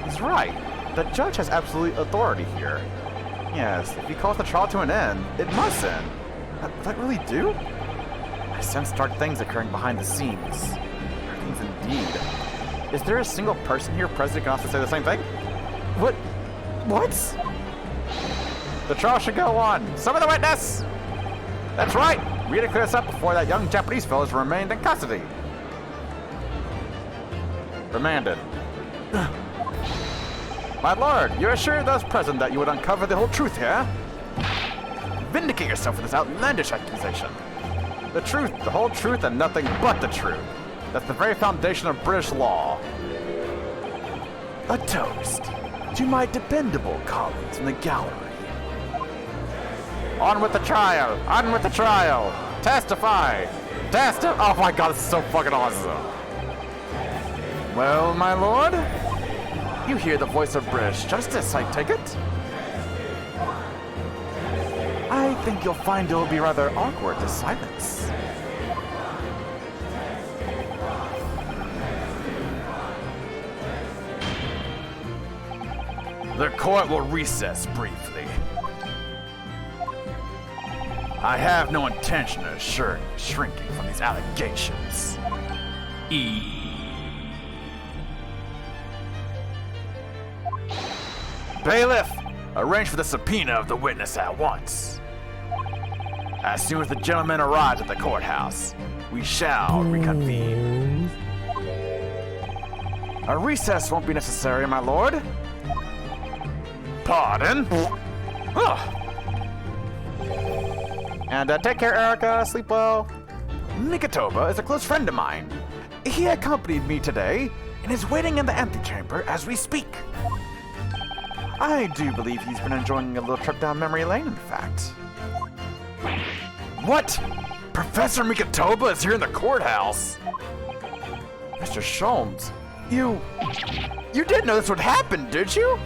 He's right. The judge has absolute authority here. Yes, if he calls the trial to an end, it must end. Will that really do? I sense dark things occurring behind the scenes. Dark things indeed. Is there a single person here present who can also say the same thing? What? The trial should go on. Summon the witness! That's right! We had to clear this up before that young Japanese fellow remained in custody. Remanded. My lord, you assured those present that you would uncover the whole truth here? Vindicate yourself for this outlandish accusation. The truth, the whole truth, and nothing but the truth. That's the very foundation of British law. A toast to my dependable colleagues in the gallery. On with the trial! On with the trial! Testify! Oh my god, this is so fucking awesome. Well, my lord? You hear the voice of British justice, I take it? I think you'll find it will be rather awkward to silence. The court will recess briefly. I have no intention of shrinking from these allegations. Bailiff, arrange for the subpoena of the witness at once. As soon as the gentleman arrives at the courthouse, we shall reconvene. A recess won't be necessary, my lord. Pardon? Oh, And take care, Erica. Sleep well. Mikotoba is a close friend of mine. He accompanied me today and is waiting in the antechamber as we speak. I do believe he's been enjoying a little trip down memory lane, in fact. What? Professor Mikotoba is here in the courthouse? Mr. Sholmes, you didn't know this would happen, did you?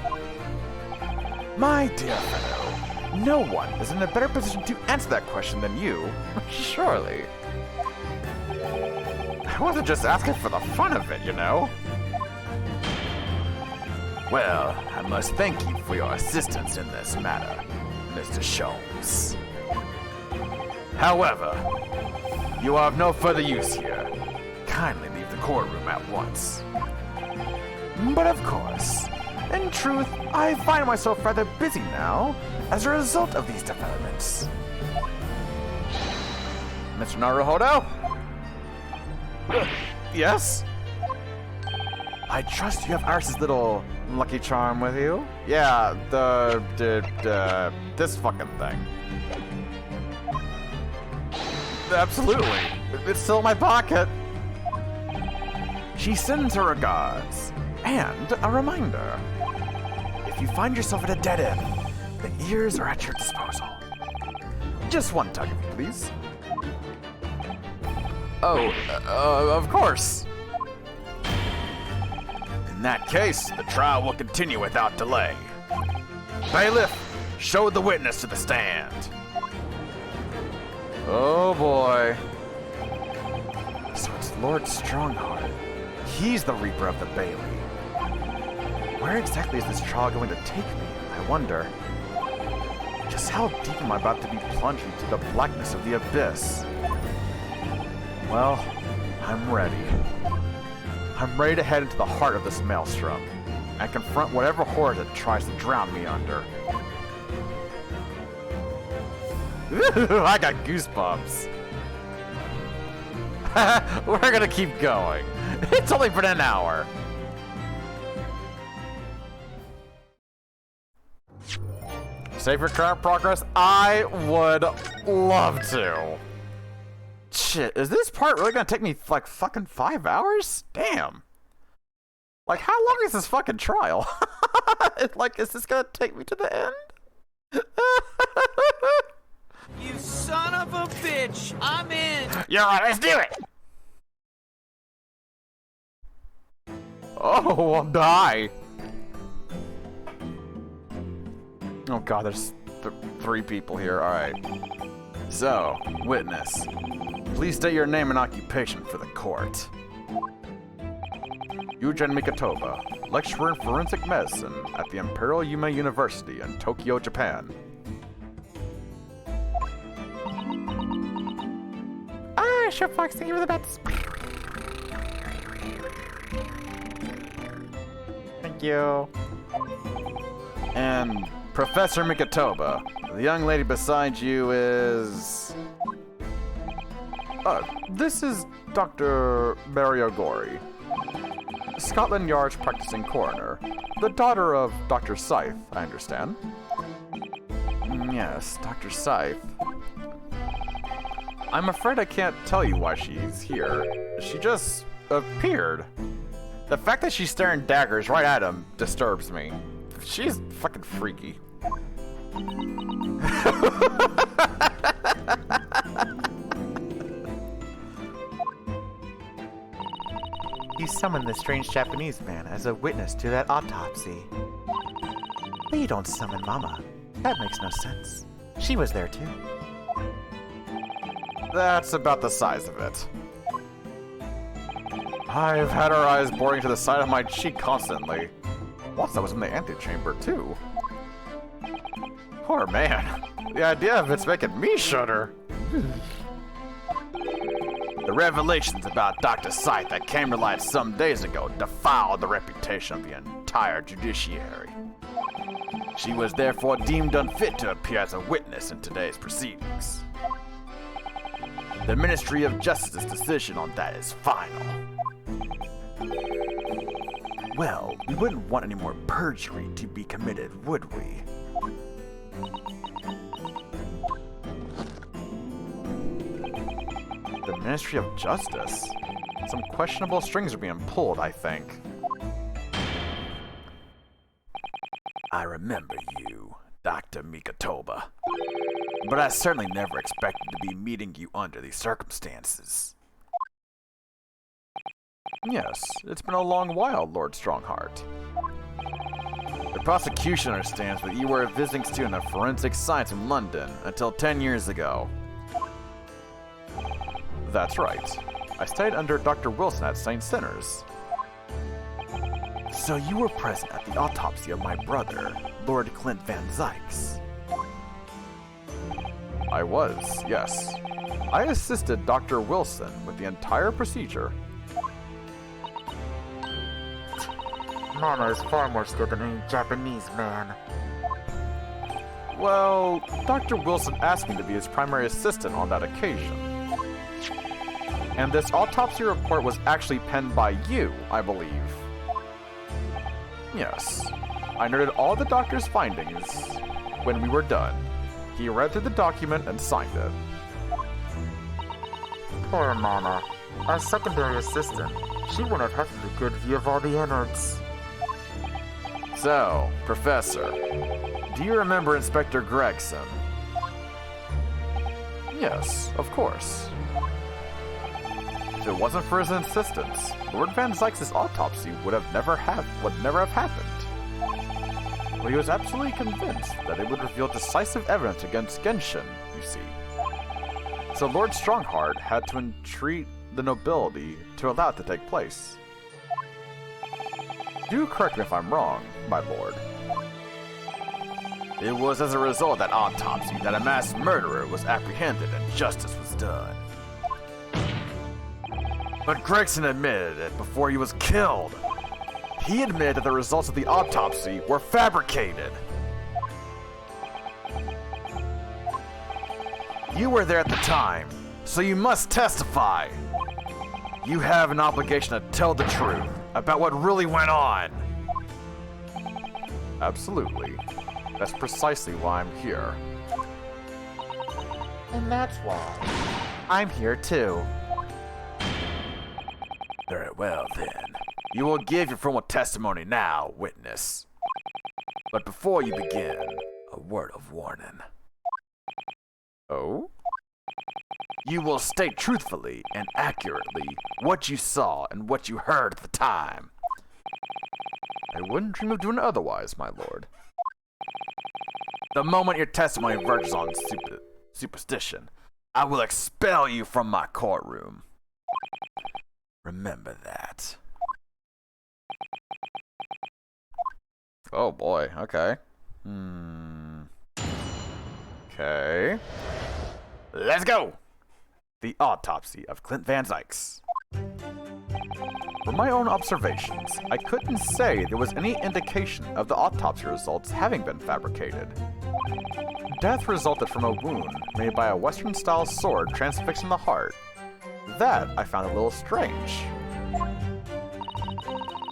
My dear fellow, no one is in a better position to answer that question than you. Surely. I wasn't just asking for the fun of it, you know? Well, I must thank you for your assistance in this matter, Mr. Sholmes. However, you are of no further use here. Kindly leave the courtroom at once. But of course, in truth, I find myself rather busy now as a result of these developments. Mr. Naruhodo? Yes? I trust you have Aris's little lucky charm with you? Yeah, this fucking thing. Absolutely. It's still in my pocket. She sends her regards. And a reminder. If you find yourself at a dead end, the ears are at your disposal. Just one tug of you, please. Oh, of course. In that case, the trial will continue without delay. Bailiff, show the witness to the stand. Oh boy. So it's Lord Strongheart. He's the Reaper of the Bailey. Where exactly is this trial going to take me, I wonder? Just how deep am I about to be plunged into the blackness of the abyss? Well, I'm ready. I'm ready to head into the heart of this maelstrom and confront whatever horror that tries to drown me under. I got goosebumps. We're gonna keep going. It's only been an hour. Save your current progress? I would love to. Shit, is this part really gonna take me like fucking 5 hours? Damn. Like, how long is this fucking trial? Like, is this gonna take me to the end? You son of a bitch! I'm in! Yeah, right, let's do it! Oh, I'll die. Oh god, there's 3 people here. Alright. So, witness. Please state your name and occupation for the court. Eugen Mikotoba, lecturer in forensic medicine at the Imperial Yume University in Tokyo, Japan. Ah, sure, Fox, thank you for the bets. Thank you. And Professor Mikotoba, the young lady beside you is... this is Dr. Mario Gori, Scotland Yard's practicing coroner, the daughter of Dr. Scythe, I understand. Yes, Dr. Scythe. I'm afraid I can't tell you why she's here. She just appeared. The fact that she's staring daggers right at him disturbs me. She's fucking freaky. You summoned the strange Japanese man as a witness to that autopsy. But you don't summon Mama. That makes no sense. She was there too. That's about the size of it. I've had her eyes boring to the side of my cheek constantly. Once I was in the antechamber too. Poor man. The idea of it's making me shudder. The revelations about Dr. Scythe that came to light some days ago defiled the reputation of the entire judiciary. She was therefore deemed unfit to appear as a witness in today's proceedings. The Ministry of Justice's decision on that is final. Well, we wouldn't want any more perjury to be committed, would we? The Ministry of Justice? Some questionable strings are being pulled, I think. I remember you, Dr. Mikatoba. But I certainly never expected to be meeting you under these circumstances. Yes, it's been a long while, Lord Strongheart. The prosecution understands that you were a visiting student of forensic science in London until 10 years ago. That's right. I studied under Dr. Wilson at St. Sinners. So you were present at the autopsy of my brother, Lord Clint Van Zykes. I was, yes. I assisted Dr. Wilson with the entire procedure. Mama is far more skilled than any Japanese man. Well, Dr. Wilson asked me to be his primary assistant on that occasion. And this autopsy report was actually penned by you, I believe. Yes. I noted all the doctor's findings when we were done. He read through the document and signed it. Poor Mama. As secondary assistant, she wouldn't have had a good view of all the innards. So, Professor, do you remember Inspector Gregson? Yes, of course. If it wasn't for his insistence, Lord Van Zykes' autopsy would never have happened. But he was absolutely convinced that it would reveal decisive evidence against Genshin, you see. So Lord Strongheart had to entreat the nobility to allow it to take place. Do correct me if I'm wrong, my lord. It was as a result of that autopsy that a mass murderer was apprehended and justice was done. But Gregson admitted it before he was killed. He admitted that the results of the autopsy were fabricated. You were there at the time, so you must testify. You have an obligation to tell the truth about what really went on. Absolutely. That's precisely why I'm here. And that's why I'm here too. Very well then. You will give your formal testimony now, witness. But before you begin, a word of warning. Oh? You will state truthfully and accurately what you saw and what you heard at the time. I wouldn't dream of doing otherwise, my lord. The moment your testimony verges on superstition, I will expel you from my courtroom. Remember that. Oh boy, okay. Okay. Let's go! The autopsy of Clint Van Zykes. From my own observations, I couldn't say there was any indication of the autopsy results having been fabricated. Death resulted from a wound made by a Western-style sword transfixing the heart. That I found a little strange.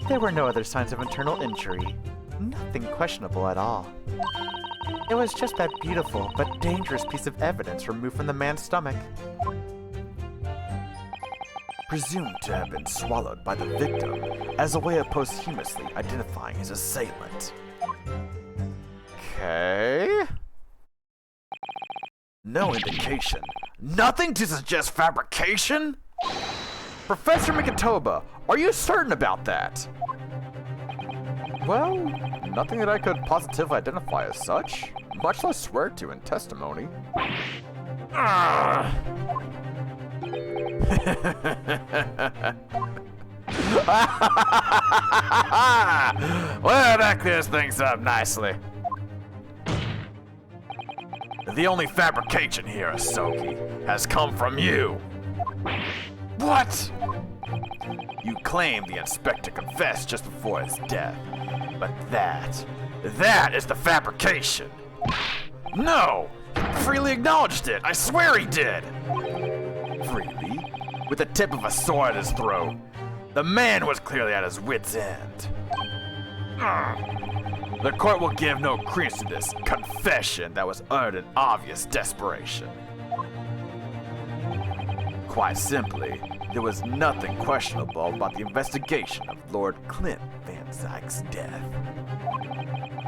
There were no other signs of internal injury. Nothing questionable at all. It was just that beautiful but dangerous piece of evidence removed from the man's stomach. Presumed to have been swallowed by the victim as a way of posthumously identifying his assailant. Okay. No indication. Nothing to suggest fabrication? Professor Mikatoba, are you certain about that? Well, nothing that I could positively identify as such, much less swear to in testimony. Well, that clears things up nicely. The only fabrication here, Asoki, has come from you. What? You claim the inspector confessed just before his death, but that is the fabrication. No! He freely acknowledged it. I swear he did. Freely? With the tip of a sword at his throat. The man was clearly at his wit's end. The court will give no credence to this confession that was uttered in obvious desperation. Quite simply, there was nothing questionable about the investigation of Lord Clint Van Zyke's death.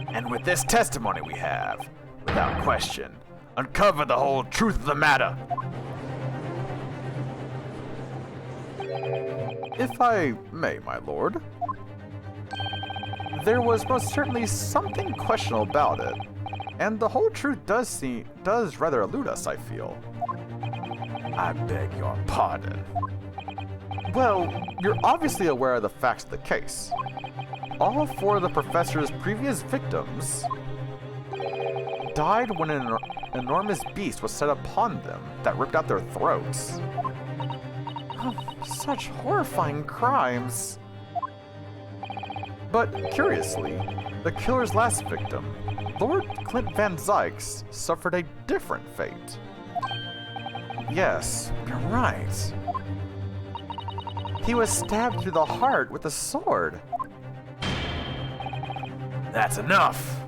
And with this testimony we have, without question, uncovered the whole truth of the matter. If I may, my lord. There was most certainly something questionable about it, and the whole truth does rather elude us, I feel. I beg your pardon. Well, you're obviously aware of the facts of the case. All four of the professor's previous victims died when an enormous beast was set upon them that ripped out their throats. Such horrifying crimes. But curiously, the killer's last victim, Lord Clint Van Zyke's, suffered a different fate. Yes, you're right. He was stabbed through the heart with a sword. That's enough.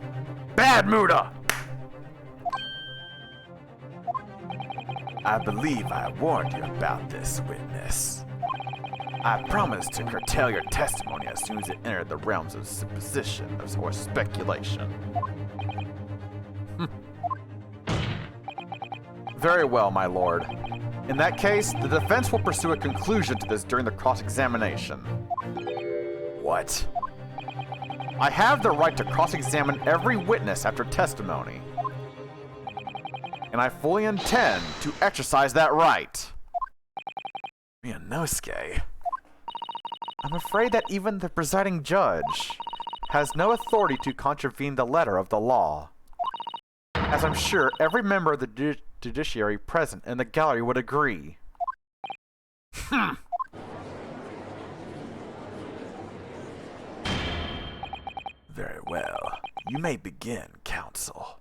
Bad Muda! I believe I warned you about this, witness. I promised to curtail your testimony as soon as it entered the realms of supposition or speculation. Very well, my lord. In that case, the defense will pursue a conclusion to this during the cross-examination. What? I have the right to cross-examine every witness after testimony. And I fully intend to exercise that right. Mianosuke. I'm afraid that even the presiding judge has no authority to contravene the letter of the law. As I'm sure every member of the judiciary present in the gallery would agree. Very well. You may begin, counsel.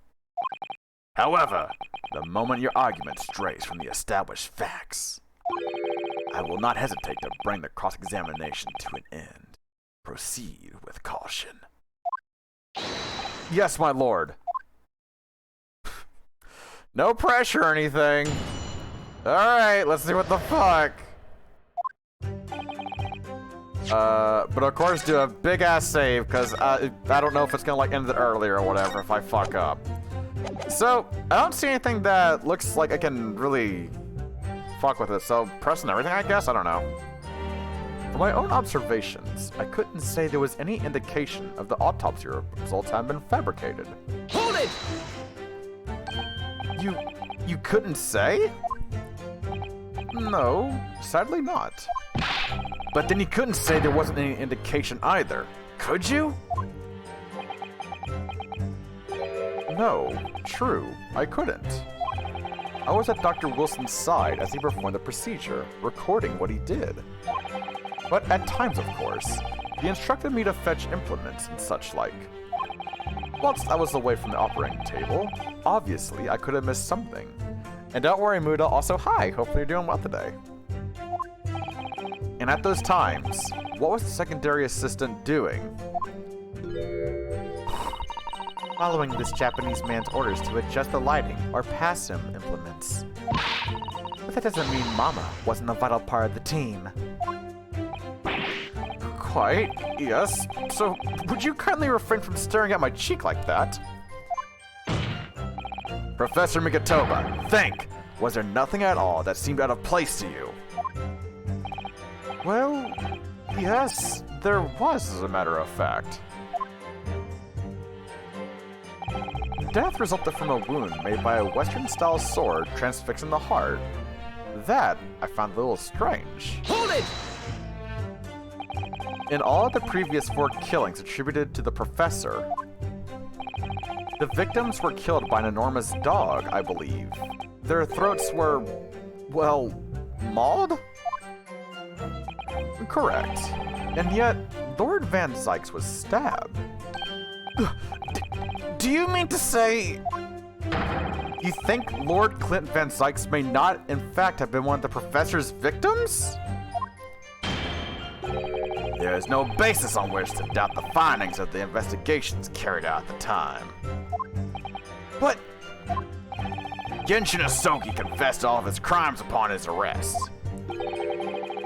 However, the moment your argument strays from the established facts, I will not hesitate to bring the cross-examination to an end. Proceed with caution. Yes, my lord. No pressure or anything. Alright, let's see what the fuck. But of course do a big ass save, because I don't know if it's gonna like end it early or whatever if I fuck up. So, I don't see anything that looks like I can really fuck with it, so pressing everything, I guess? I don't know. From my own observations, I couldn't say there was any indication of the autopsy results having been fabricated. Hold it! You couldn't say? No, sadly not. But then you couldn't say there wasn't any indication either, could you? No, true, I couldn't. I was at Dr. Wilson's side as he performed the procedure, recording what he did. But at times, of course, he instructed me to fetch implements and such like. Whilst I was away from the operating table, obviously I could have missed something. And don't worry, Muda, also hi, hopefully you're doing well today. And at those times, what was the secondary assistant doing? Following this Japanese man's orders to adjust the lighting or pass him implements. But that doesn't mean Mama wasn't a vital part of the team. Quite, yes. So, would you kindly refrain from staring at my cheek like that? Professor Migatoba, think! Was there nothing at all that seemed out of place to you? Well, yes, there was, as a matter of fact. Death resulted from a wound made by a Western-style sword transfixing the heart. That I found a little strange. Hold it! In all of the previous 4 killings attributed to the professor, the victims were killed by an enormous dog, I believe. Their throats were, well, mauled? Correct. And yet, Lord Van Zyke's was stabbed. Do you mean to say... You think Lord Clint Van Zyke's may not, in fact, have been one of the professor's victims? there is no basis on which to doubt the findings of the investigations carried out at the time. But Genshin Asogi confessed all of his crimes upon his arrest.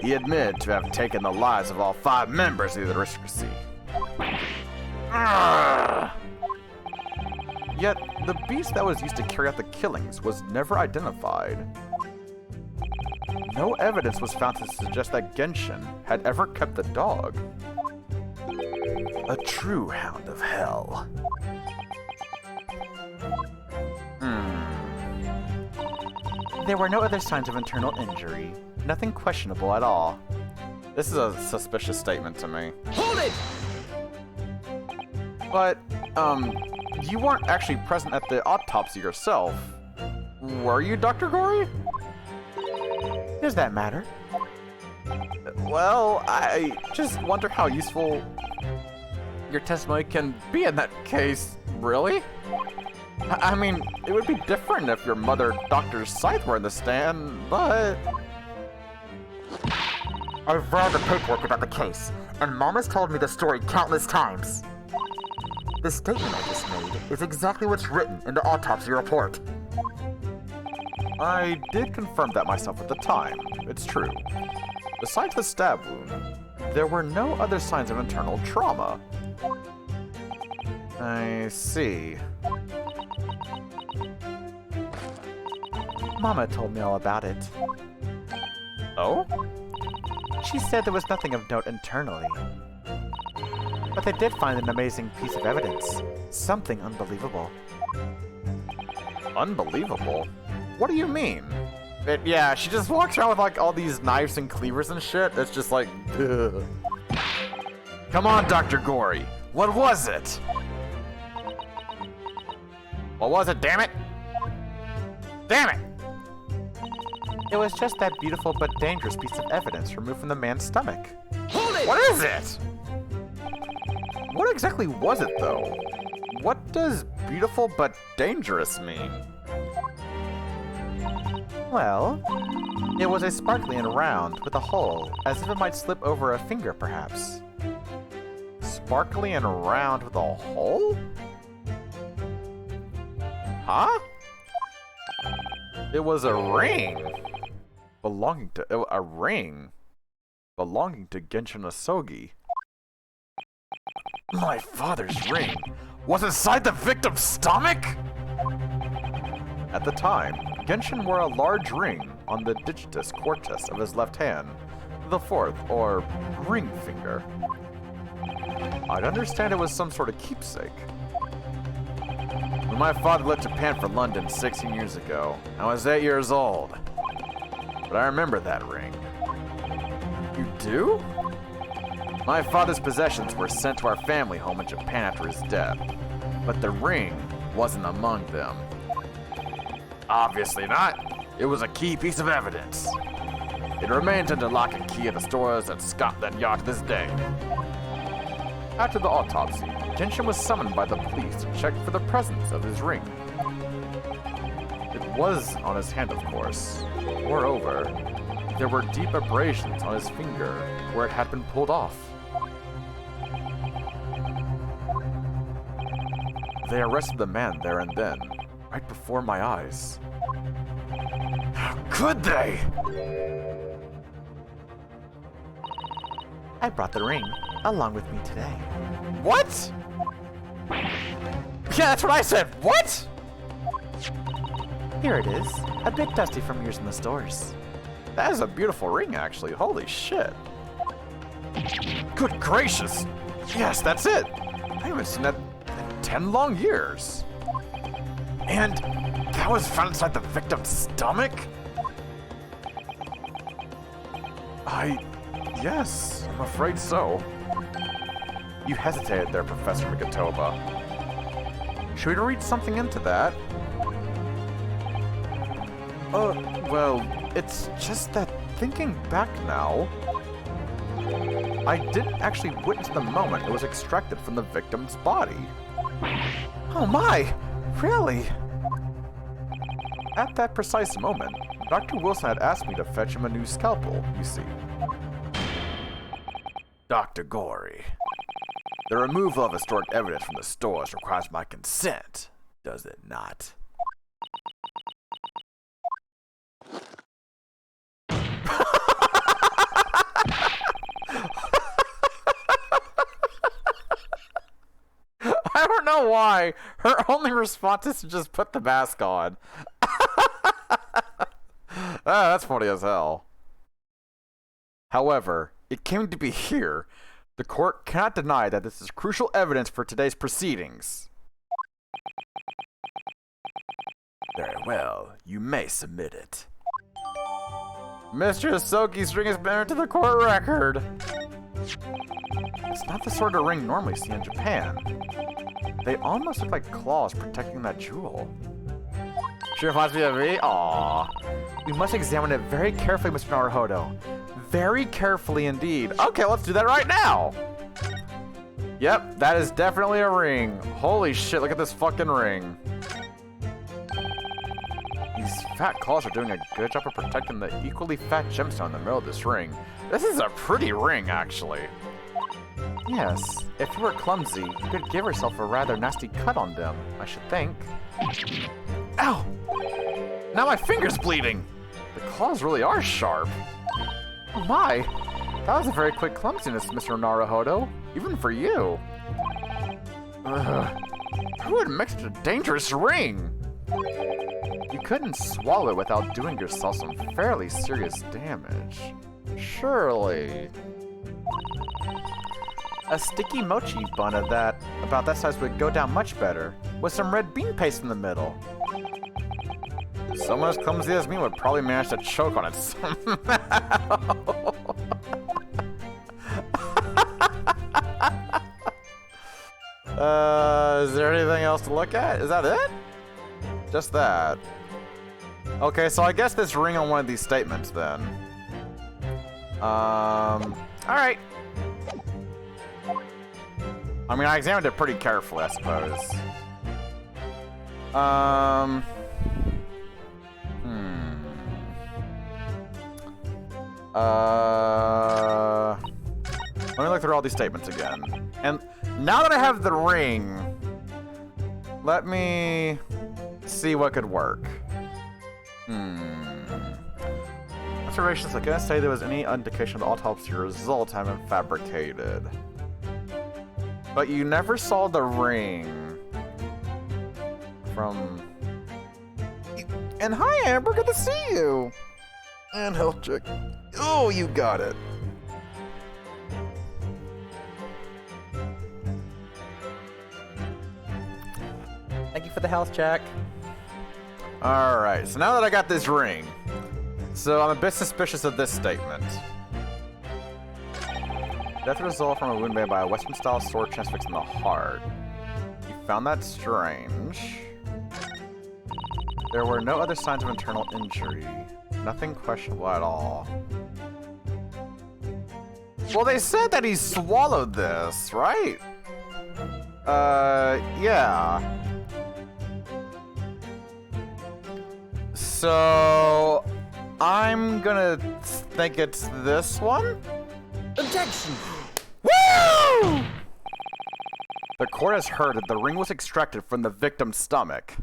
He admitted to have taken the lives of all 5 members of the aristocracy. Yet, the beast that was used to carry out the killings was never identified. No evidence was found to suggest that Genshin had ever kept the dog. A true hound of hell. There were no other signs of internal injury. Nothing questionable at all. This is a suspicious statement to me. Hold it! But, you weren't actually present at the autopsy yourself. Were you, Dr. Gory? Does that matter? Well, I just wonder how useful your testimony can be in that case, really? I mean, it would be different if your mother, Dr. Scythe, were in the stand, but... I've read the paperwork about the case, and Mom has told me the story countless times. The statement I just made is exactly what's written in the autopsy report. I did confirm that myself at the time. It's true. Besides the stab wound, there were no other signs of internal trauma. I see. Mama told me all about it. Oh? She said there was nothing of note internally. But they did find an amazing piece of evidence. Something unbelievable. Unbelievable? What do you mean? Yeah, she just walks around with like all these knives and cleavers and shit. It's just like, ugh. Come on, Dr. Gory. What was it? What was it, damn it? Damn it! It was just that beautiful but dangerous piece of evidence removed from the man's stomach. Hold it! What is it? What exactly was it, though? What does beautiful but dangerous mean? Well, it was a sparkly and round with a hole, as if it might slip over a finger, perhaps. Sparkly and round with a hole? Huh? It was a ring belonging to Genshin Asogi. My father's ring was inside the victim's stomach? At the time, Genshin wore a large ring on the digitus quartus of his left hand, the 4th, or ring finger. I'd understand it was some sort of keepsake. When my father left Japan for London 16 years ago, I was 8 years old. But I remember that ring. You do? My father's possessions were sent to our family home in Japan after his death, but the ring wasn't among them. Obviously not. It was a key piece of evidence. It remains under lock and key at the stores at Scotland Yard to this day. After the autopsy, Genshin was summoned by the police to check for the presence of his ring. It was on his hand, of course. Moreover, there were deep abrasions on his finger where it had been pulled off. They arrested the man there and then, right before my eyes. How could they? I brought the ring along with me today. What? Yeah, that's what I said. What? Here it is. A bit dusty from years in the stores. That is a beautiful ring, actually. Holy shit. Good gracious. Yes, that's it. I haven't seen that in 10 long years. And that was found inside the victim's stomach? Yes, I'm afraid so. You hesitated there, Professor Migatoba. Should we read something into that? Well, it's just that thinking back now, I didn't actually witness the moment it was extracted from the victim's body. Oh my! Really? At that precise moment, Dr. Wilson had asked me to fetch him a new scalpel, you see. Dr. Gory, the removal of historic evidence from the stores requires my consent, does it not? I don't know why. Her only response is to just put the mask on. That's funny as hell. However, it came to be here. The court cannot deny that this is crucial evidence for today's proceedings. Very well, you may submit it. Mr. Asoki's ring has been entered to the court record. It's not the sort of ring normally seen in Japan. They almost look like claws protecting that jewel. Sure reminds me of me? Aww. We must examine it very carefully, Mr. Naruhodo. Very carefully indeed. Okay, let's do that right now. Yep, that is definitely a ring. Holy shit, look at this fucking ring. These fat claws are doing a good job of protecting the equally fat gemstone in the middle of this ring. This is a pretty ring, actually. Yes, if you were clumsy, you could give yourself a rather nasty cut on them, I should think. Ow! Now my finger's bleeding! The claws really are sharp. Oh my! That was a very quick clumsiness, Mr. Naruhodo. Even for you. Ugh. Who would make such a dangerous ring? You couldn't swallow it without doing yourself some fairly serious damage. Surely. A sticky mochi bun of about that size would go down much better, with some red bean paste in the middle. Someone as clumsy as me would probably manage to choke on it somehow. Is there anything else to look at? Is that it? Just that. Okay, so I guess this ring on one of these statements then. Alright. I mean, I examined it pretty carefully, I suppose. Let me look through all these statements again. And now that I have the ring, let me see what could work. Observations again say there was any indication of the autopsy results have been fabricated. But you never saw the ring from... And hi, Amber, good to see you! And health check. Oh, you got it. Thank you for the health check. Alright, so now that I got this ring, so I'm a bit suspicious of this statement. Death result from a wound made by a Western-style sword transfix in the heart. You found that strange. There were no other signs of internal injury. Nothing questionable at all. Well, they said that he swallowed this, right? Yeah. So, I'm gonna think it's this one? Objection! Woo! The court has heard that the ring was extracted from the victim's stomach.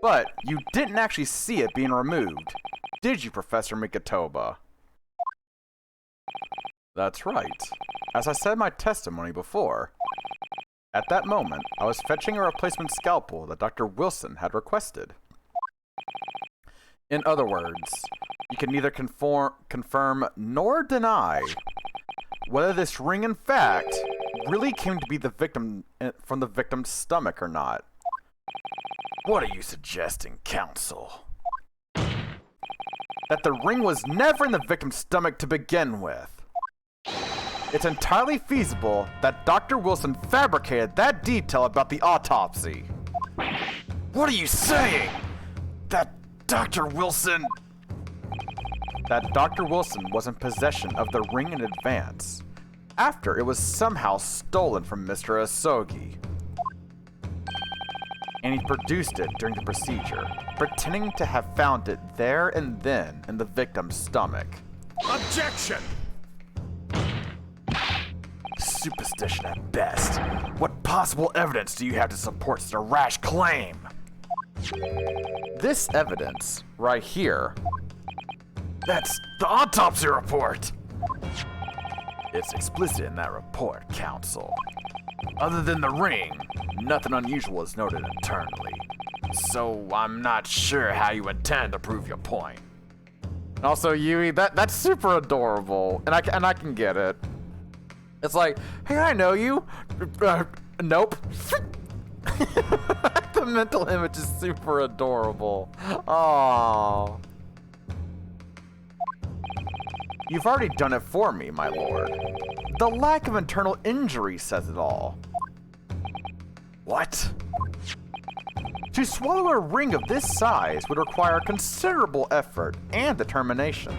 But you didn't actually see it being removed, did you, Professor Mikitoba? That's right. As I said in my testimony before, at that moment, I was fetching a replacement scalpel that Dr. Wilson had requested. In other words, you can neither confirm nor deny whether this ring, in fact, really came to be the victim from the victim's stomach or not. What are you suggesting, counsel? That the ring was never in the victim's stomach to begin with. It's entirely feasible that Dr. Wilson fabricated that detail about the autopsy. What are you saying? That Dr. Wilson... That Dr. Wilson was in possession of the ring in advance, after it was somehow stolen from Mr. Asogi. And he produced it during the procedure, pretending to have found it there and then in the victim's stomach. Objection! superstition at best. What possible evidence do you have to support such a rash claim? This evidence, right here. That's the autopsy report! It's explicit in that report, Counsel. Other than the ring, nothing unusual is noted internally. So I'm not sure how you intend to prove your point. Also, Yui, that's super adorable, and I can get it. It's like, hey, I know you. Nope. The mental image is super adorable. Aww. You've already done it for me, my lord. The lack of internal injury says it all. What? To swallow a ring of this size would require considerable effort and determination.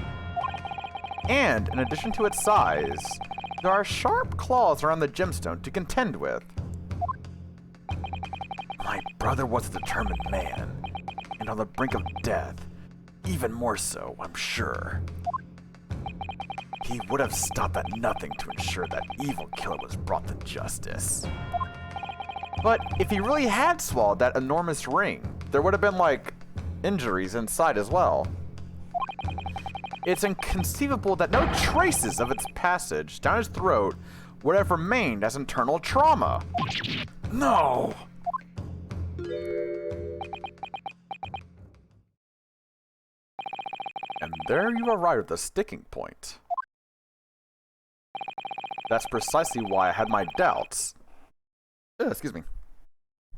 And, in addition to its size, there are sharp claws around the gemstone to contend with. My brother was a determined man, and on the brink of death, even more so, I'm sure. He would have stopped at nothing to ensure that evil killer was brought to justice. But if he really had swallowed that enormous ring, there would have been, like, injuries inside as well. It's inconceivable that no traces of its passage down his throat would have remained as internal trauma. No! And there you arrive at the sticking point. That's precisely why I had my doubts. Excuse me.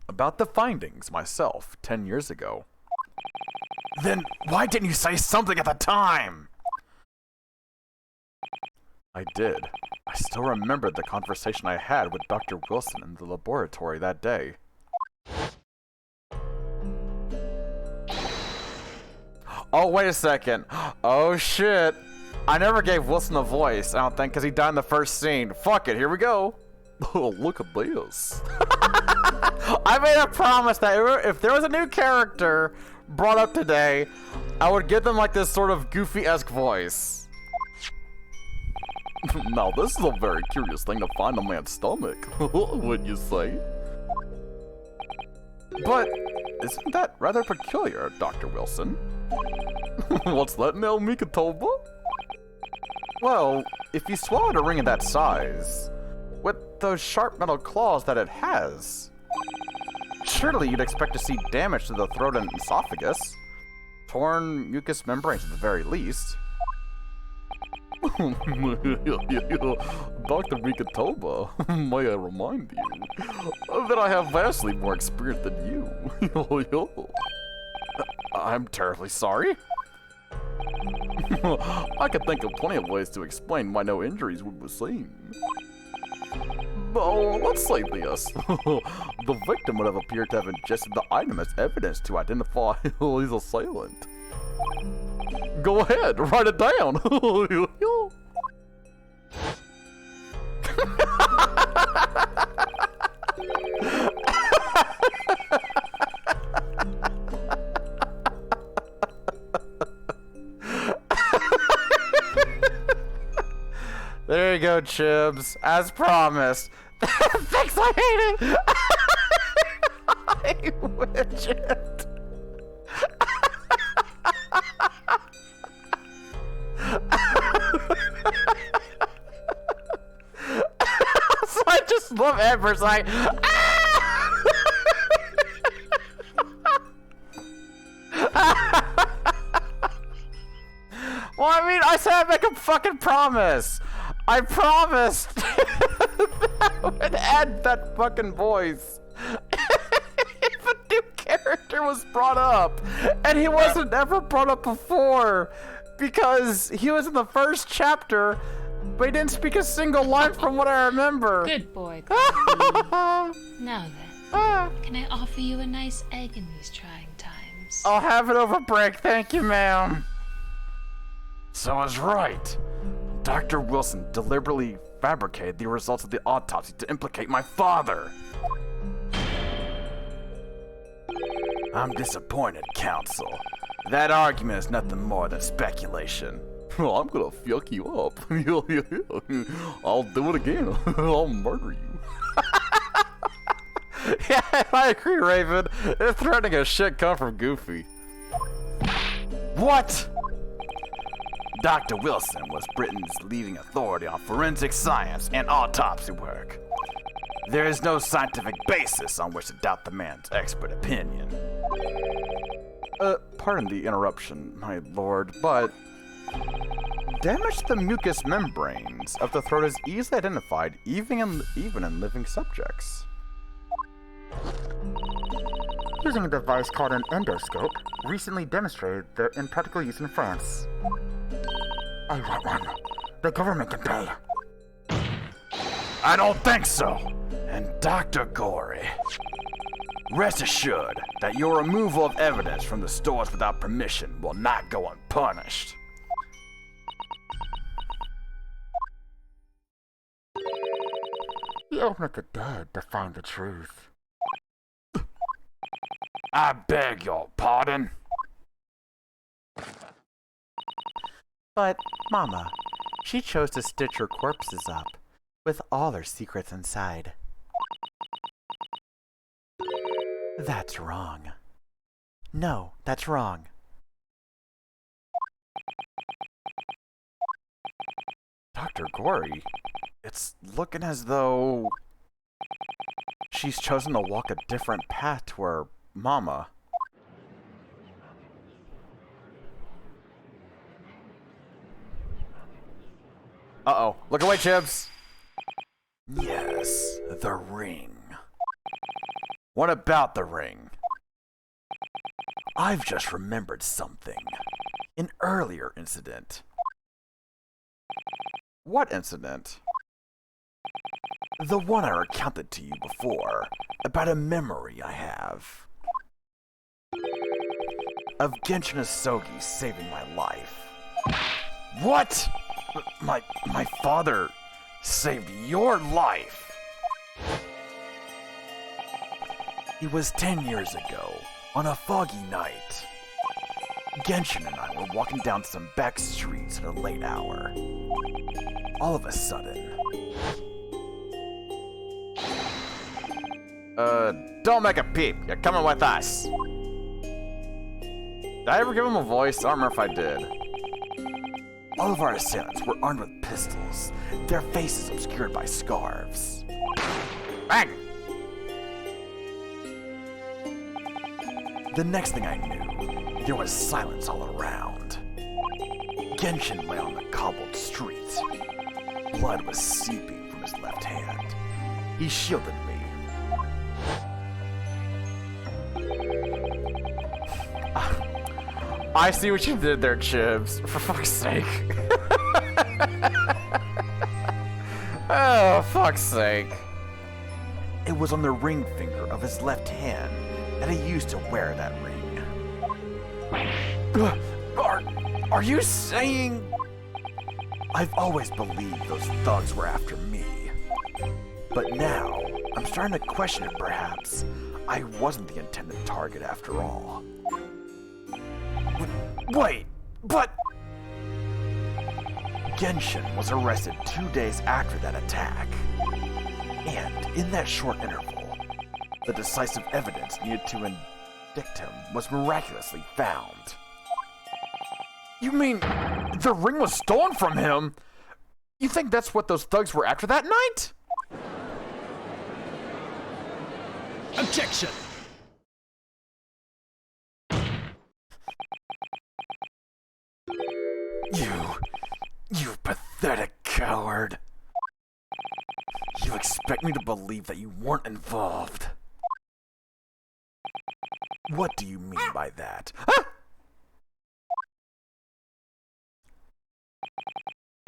About the findings myself 10 years ago. Then why didn't you say something at the time? I did. I still remembered the conversation I had with Dr. Wilson in the laboratory that day. Oh, wait a second. Oh, shit. I never gave Wilson a voice, I don't think, because he died in the first scene. Fuck it, here we go. Oh, look at this. I made a promise that if there was a new character brought up today, I would give them like this sort of goofy-esque voice. Now, this is a very curious thing to find in a man's stomach, wouldn't you say? But isn't that rather peculiar, Dr. Wilson? What's that now, Mikatoba? Well, if you swallowed a ring of that size, with those sharp metal claws that it has, surely you'd expect to see damage to the throat and esophagus. Torn mucous membranes at the very least. Dr. Mikatoba, may I remind you that I have vastly more experience than you. I'm terribly sorry. I could think of plenty of ways to explain why no injuries would be seen. But let's say this. The victim would have appeared to have ingested the item as evidence to identify his assailant. Go ahead, write it down. There you go, Chibs. As promised. Thanks, I hate it. I widget. So I just love Ember's like, well, I mean, I said I'd make a fucking promise. I promised that I would add that fucking voice if a new character was brought up. And he wasn't ever brought up before because he was in the first chapter, but he didn't speak a single line from what I remember. Good boy, Coffee. Now then, can I offer you a nice egg in these trying times? I'll have it over break. Thank you, ma'am. So I was right. Dr. Wilson deliberately fabricated the results of the autopsy to implicate my father. I'm disappointed, Counsel. That argument is nothing more than speculation. I'm gonna fuck you up. I'll do it again. I'll murder you. Yeah, I agree, Raven. It's threatening as shit come from Goofy. What? Dr. Wilson was Britain's leading authority on forensic science and autopsy work. There is no scientific basis on which to doubt the man's expert opinion. Pardon the interruption, my lord, but damage to the mucous membranes of the throat is easily identified even in living subjects. Using a device called an endoscope, recently demonstrated in practical use in France. I want one. The government can pay. I don't think so. And Dr. Gory, rest assured that your removal of evidence from the stores without permission will not go unpunished. We open up the dead to find the truth. I beg your pardon. But, Mama, she chose to stitch her corpses up with all her secrets inside. That's wrong. No, that's wrong. Dr. Gory, it's looking as though she's chosen to walk a different path to her Mama. Uh-oh. Look away, Chibs. Yes, the ring. What about the ring? I've just remembered something. An earlier incident. What incident? The one I recounted to you before, about a memory I have. Of Genshin Asogi saving my life. What? My father saved your life? It was 10 years ago, on a foggy night. Genshin and I were walking down some back streets at a late hour. All of a sudden... Don't make a peep. You're coming with us. Did I ever give him a voice? I don't remember if I did. All of our assailants were armed with pistols, their faces obscured by scarves. Bang! The next thing I knew, there was silence all around. Genshin lay on the cobbled street. Blood was seeping from his left hand. He shielded me. I see what you did there, Chibs. For fuck's sake. Oh, fuck's sake. It was on the ring finger of his left hand that he used to wear that ring. Are you saying... I've always believed those thugs were after me. But now, I'm starting to question if perhaps I wasn't the intended target after all. Wait, but... Genshin was arrested 2 days after that attack. And in that short interval, the decisive evidence needed to indict him was miraculously found. You mean the ring was stolen from him? You think that's what those thugs were after that night? Objection! You pathetic coward. You expect me to believe that you weren't involved. What do you mean by that? Ah!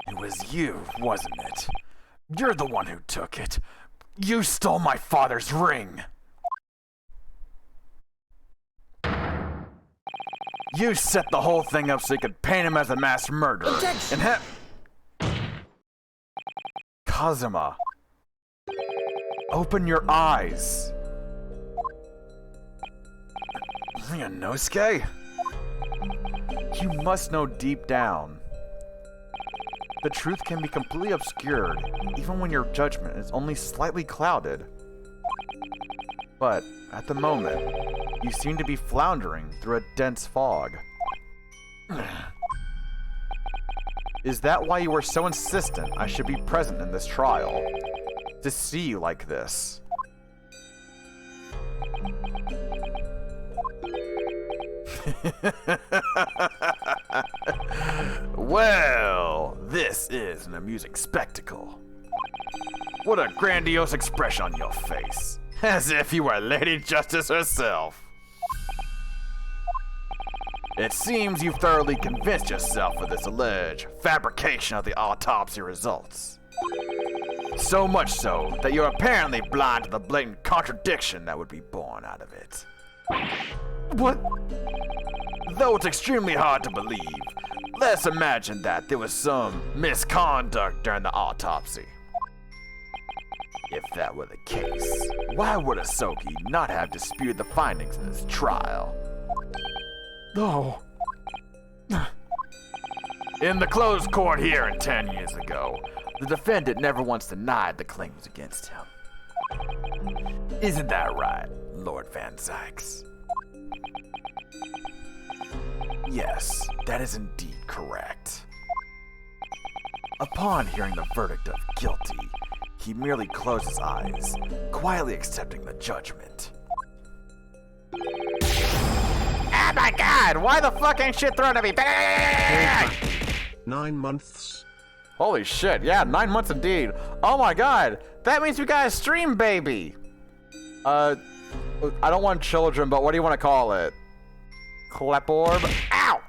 It was you, wasn't it? You're the one who took it. You stole my father's ring. You set the whole thing up so you could paint him as a mass murderer. Objection! And Kazuma, open your eyes. Ryunosuke? You must know deep down the truth can be completely obscured, even when your judgment is only slightly clouded. But, at the moment, you seem to be floundering through a dense fog. Is that why you were so insistent I should be present in this trial? To see you like this? Well, this is an amusing spectacle. What a grandiose expression on your face. As if you were Lady Justice herself. It seems you've thoroughly convinced yourself of this alleged fabrication of the autopsy results. So much so that you're apparently blind to the blatant contradiction that would be born out of it. What? Though it's extremely hard to believe, let's imagine that there was some misconduct during the autopsy. If that were the case, why would Asogi not have disputed the findings in this trial? No. In the closed court hearing 10 years ago, the defendant never once denied the claims against him. Isn't that right, Lord Van Zykes? Yes, that is indeed correct. Upon hearing the verdict of guilty, he merely closed his eyes, quietly accepting the judgment. Oh my god, why the fuck ain't shit thrown at me? 9 months. Holy shit, yeah, 9 months indeed. Oh my god, that means we got a stream baby. I don't want children, but what do you want to call it? Kleporb? Ow!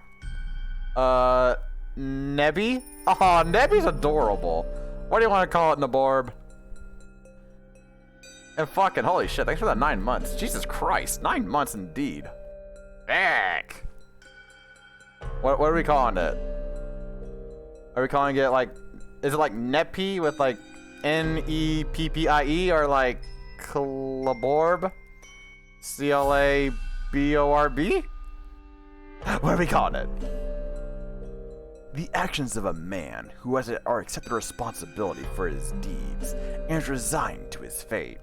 Nebby? Oh, Nebby's adorable. What do you want to call it, Naborb? And fucking holy shit, thanks for that 9 months. Jesus Christ, 9 months indeed. Heck. What are we calling it? Are we calling it like, is it like Neppy with like Neppie or like Claborb? Claborb? What are we calling it? The actions of a man who has accepted responsibility for his deeds and is resigned to his fate.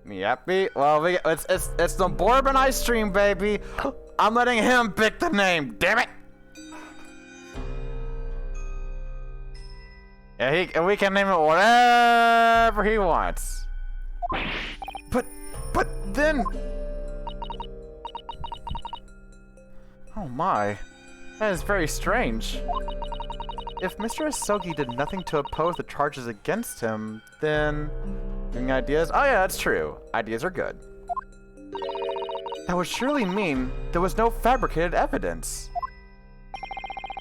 Yappy. Well, it's the Bourbon Ice Stream, baby. I'm letting him pick the name. Damn it. Yeah, we can name it whatever he wants. But then... Oh my. That is very strange. If Mr. Asogi did nothing to oppose the charges against him, then... Giving ideas? Oh yeah, that's true. Ideas are good. That would surely mean there was no fabricated evidence.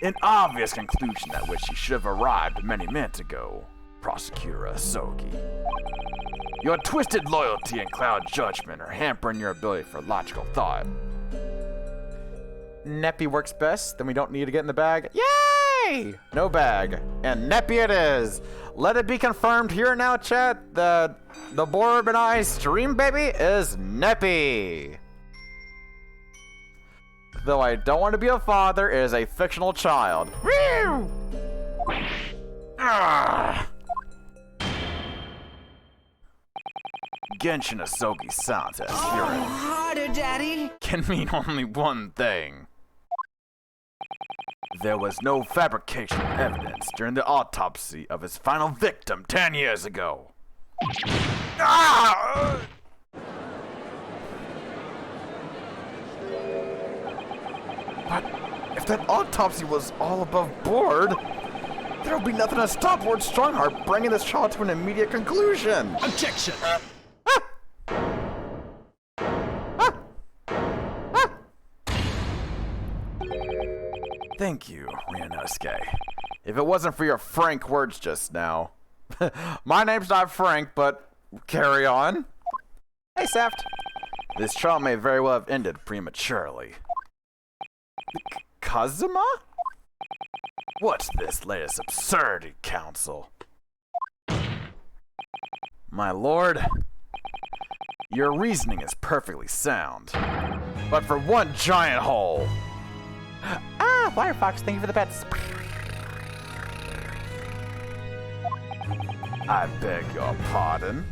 An obvious conclusion at which you should have arrived many minutes ago, Prosecutor Asogi. Your twisted loyalty and cloud judgment are hampering your ability for logical thought. Neppy works best, then we don't need to get in the bag. Yay! No bag. And Neppy it is. Let it be confirmed here now, chat, that the Borb and I stream baby is Neppy. Though I don't want to be a father, it is a fictional child. Woo! Ah! Genshin Asogi's silence as hearing Harder, Daddy. can mean only one thing. There was no fabrication of evidence during the autopsy of his final victim 10 years ago. Ah! But if that autopsy was all above board, there would be nothing to stop Lord Strongheart bringing this trial to an immediate conclusion. Objection. Thank you, Ryunosuke. If it wasn't for your frank words just now. My name's not Frank, but carry on. Hey, Saft. This trial may very well have ended prematurely. Kazuma? What's this latest absurdity, Council? My lord, your reasoning is perfectly sound. But for one giant hole. Ah, Firefox, thank you for the pets. I beg your pardon.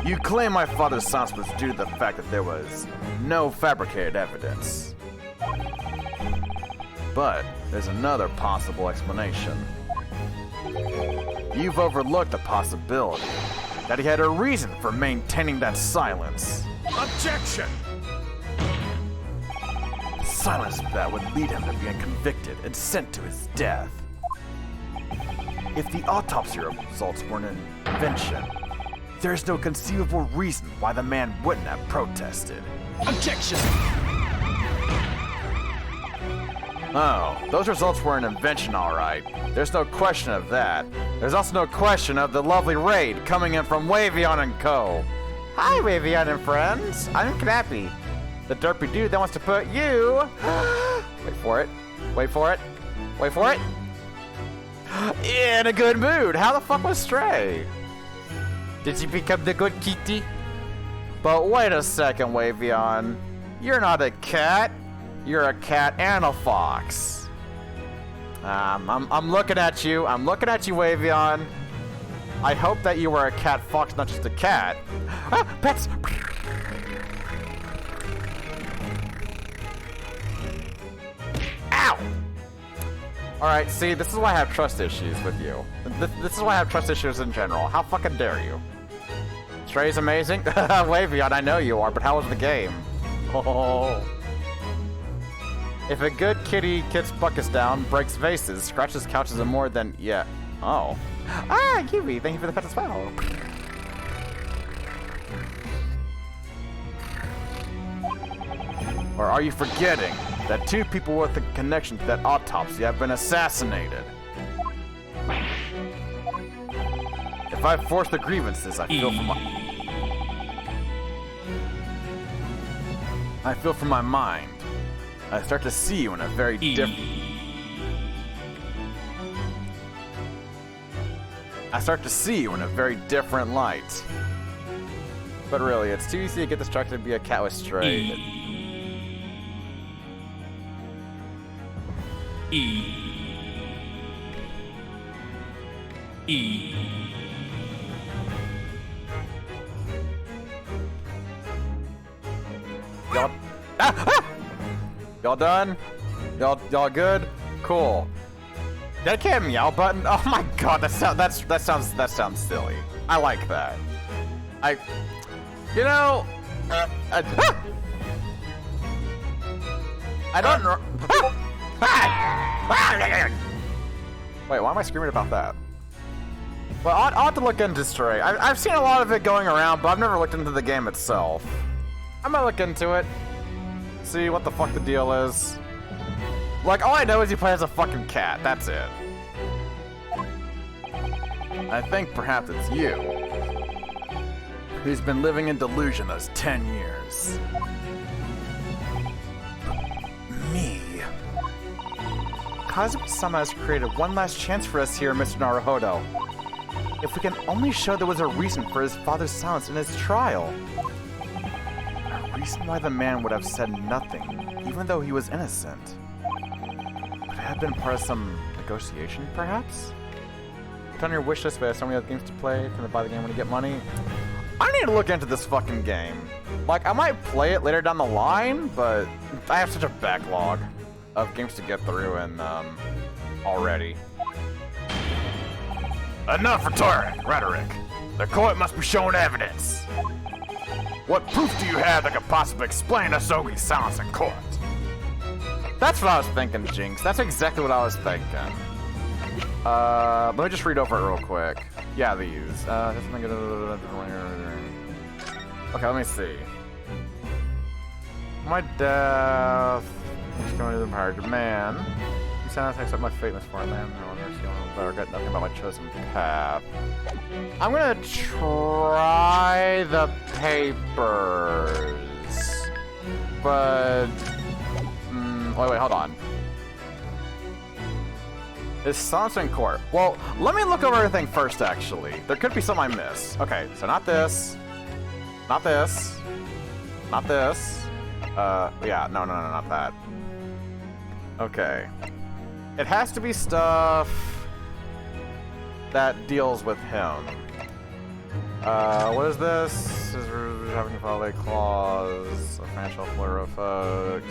You claim my father's silence was due to the fact that there was no fabricated evidence. But there's another possible explanation. You've overlooked the possibility that he had a reason for maintaining that silence. Objection! Silence that would lead him to being convicted and sent to his death. If the autopsy results were an invention, there's no conceivable reason why the man wouldn't have protested. Objection! Oh, those results were an invention, all right. There's no question of that. There's also no question of the lovely raid coming in from Wavion and Co. Hi, Wavion and friends. I'm Knappy, the derpy dude that wants to put you... Wait for it. Wait for it. Wait for it. In a good mood. How the fuck was Stray? Did you become the good kitty? But wait a second, Wavion. You're not a cat. You're a cat and a fox. I'm looking at you. I'm looking at you, Wavion. I hope that you were a cat fox, not just a cat. Ah, pets! Ow! Alright, see, this is why I have trust issues with you. This is why I have trust issues in general. How fucking dare you? Stray's amazing? Wavion, I know you are, but how was the game? Oh. If a good kitty kicks buckets down, breaks vases, scratches couches, and more than... Yeah. Oh. Ah, Yubi, thank you for the pet as well. Or are you forgetting that two people with a connection to that autopsy have been assassinated? If I force the grievances, I feel from my mind. I start to see you in a very different... I start to see you in a very different light. But really, it's too easy to get distracted and be a cat with Stray. Y'all... Y'all done? Y'all good? Cool. That can't meow button. Oh my god, that sounds silly. I like that. You know, I don't know. Wait, why am I screaming about that? Well, I'll have to look into Stray. I've seen a lot of it going around, but I've never looked into the game itself. I'm gonna look into it. See what the fuck the deal is. Like, all I know is he plays a fucking cat. That's it. I think perhaps it's you who's been living in delusion those 10 years. Me. Kazuma-sama has created one last chance for us here, Mr. Naruhodo. If we can only show there was a reason for his father's silence in his trial. A reason why the man would have said nothing, even though he was innocent. Could it have been part of some negotiation, perhaps? Put on your wish list, but have so many other games to play. Can I buy the game when you get money? I need to look into this fucking game. Like, I might play it later down the line, but I have such a backlog of games to get through and, already. Enough rhetoric. The court must be shown evidence. What proof do you have that could possibly explain Asogi's silence in court? That's what I was thinking, Jinx. That's exactly what I was thinking. Let me just read over it real quick. Yeah, these. Okay, let me see. My death. He's going to the hired man. You sound like accept my fate in this foreign land. I regret nothing about my chosen path. I'm gonna try the papers. But... wait, hold on. Is silence in court? Well, let me look over everything first, actually. There could be something I missed. Okay, so not this. Not this. Not this. Yeah, no, not that. Okay. It has to be stuff... that deals with him. What is this? Is having to file a clause, a financial flare effect.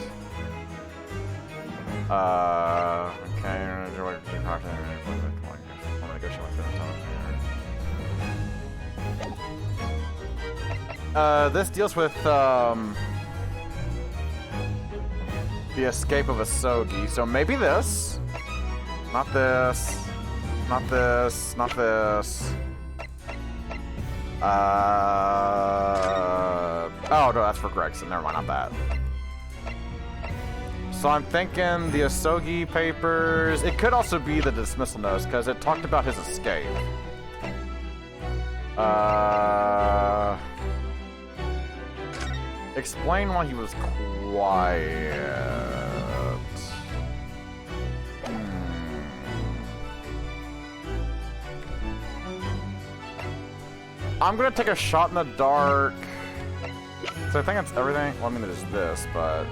Okay. This deals with, the escape of Asogi. So maybe this. Not this. Not this. Not this. Oh, no, that's for Gregson. Never mind, not that. So I'm thinking the Asogi papers. It could also be the dismissal notice, because it talked about his escape. Explain why he was quiet. I'm gonna take a shot in the dark. So I think it's everything. Well, I mean, there's this, but.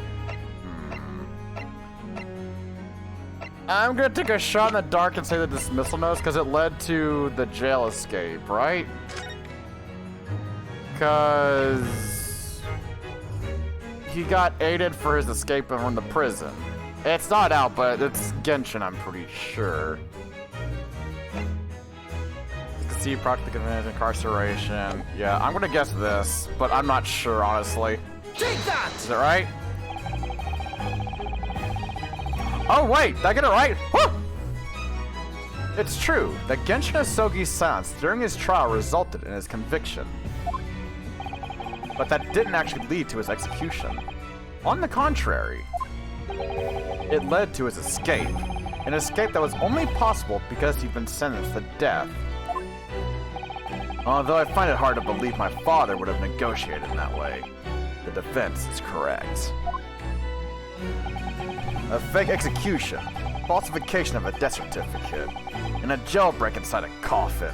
I'm gonna take a shot in the dark and say the dismissal notice because it led to the jail escape, right? Because he got aided for his escape from the prison. It's not out, but it's Genshin, I'm pretty sure. See, practical convenience, incarceration. Yeah, I'm gonna guess this, but I'm not sure, honestly. Take that! Is it right? Oh, wait, did I get it right? Woo! It's true that Genshin Asogi's silence during his trial resulted in his conviction. But that didn't actually lead to his execution. On the contrary, it led to his escape. An escape that was only possible because he'd been sentenced to death. Although I find it hard to believe my father would have negotiated in that way. The defense is correct. A fake execution, falsification of a death certificate, and a jailbreak inside a coffin.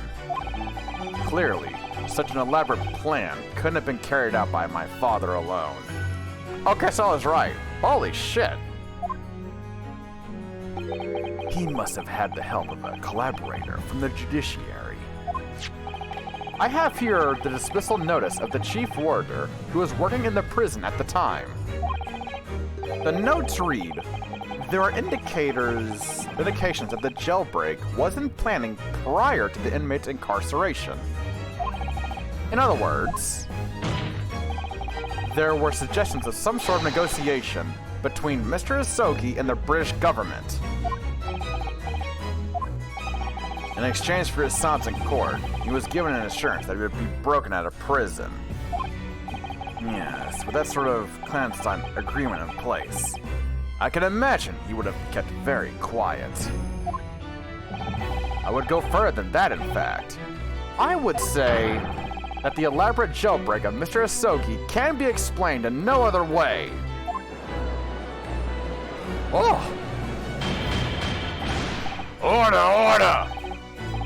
Clearly, such an elaborate plan couldn't have been carried out by my father alone. Okay, so I was right. Holy shit. He must have had the help of a collaborator from the judiciary. I have here the dismissal notice of the chief warder who was working in the prison at the time. The notes read, there are indications that the jailbreak was in planning prior to the inmate's incarceration. In other words, there were suggestions of some sort of negotiation between Mr. Asogi and the British government. In exchange for his silence in court, he was given an assurance that he would be broken out of prison. Yes, with that sort of clandestine agreement in place, I can imagine he would have kept very quiet. I would go further than that, in fact. I would say that the elaborate jailbreak of Mr. Asogi can be explained in no other way. Oh! Order, order!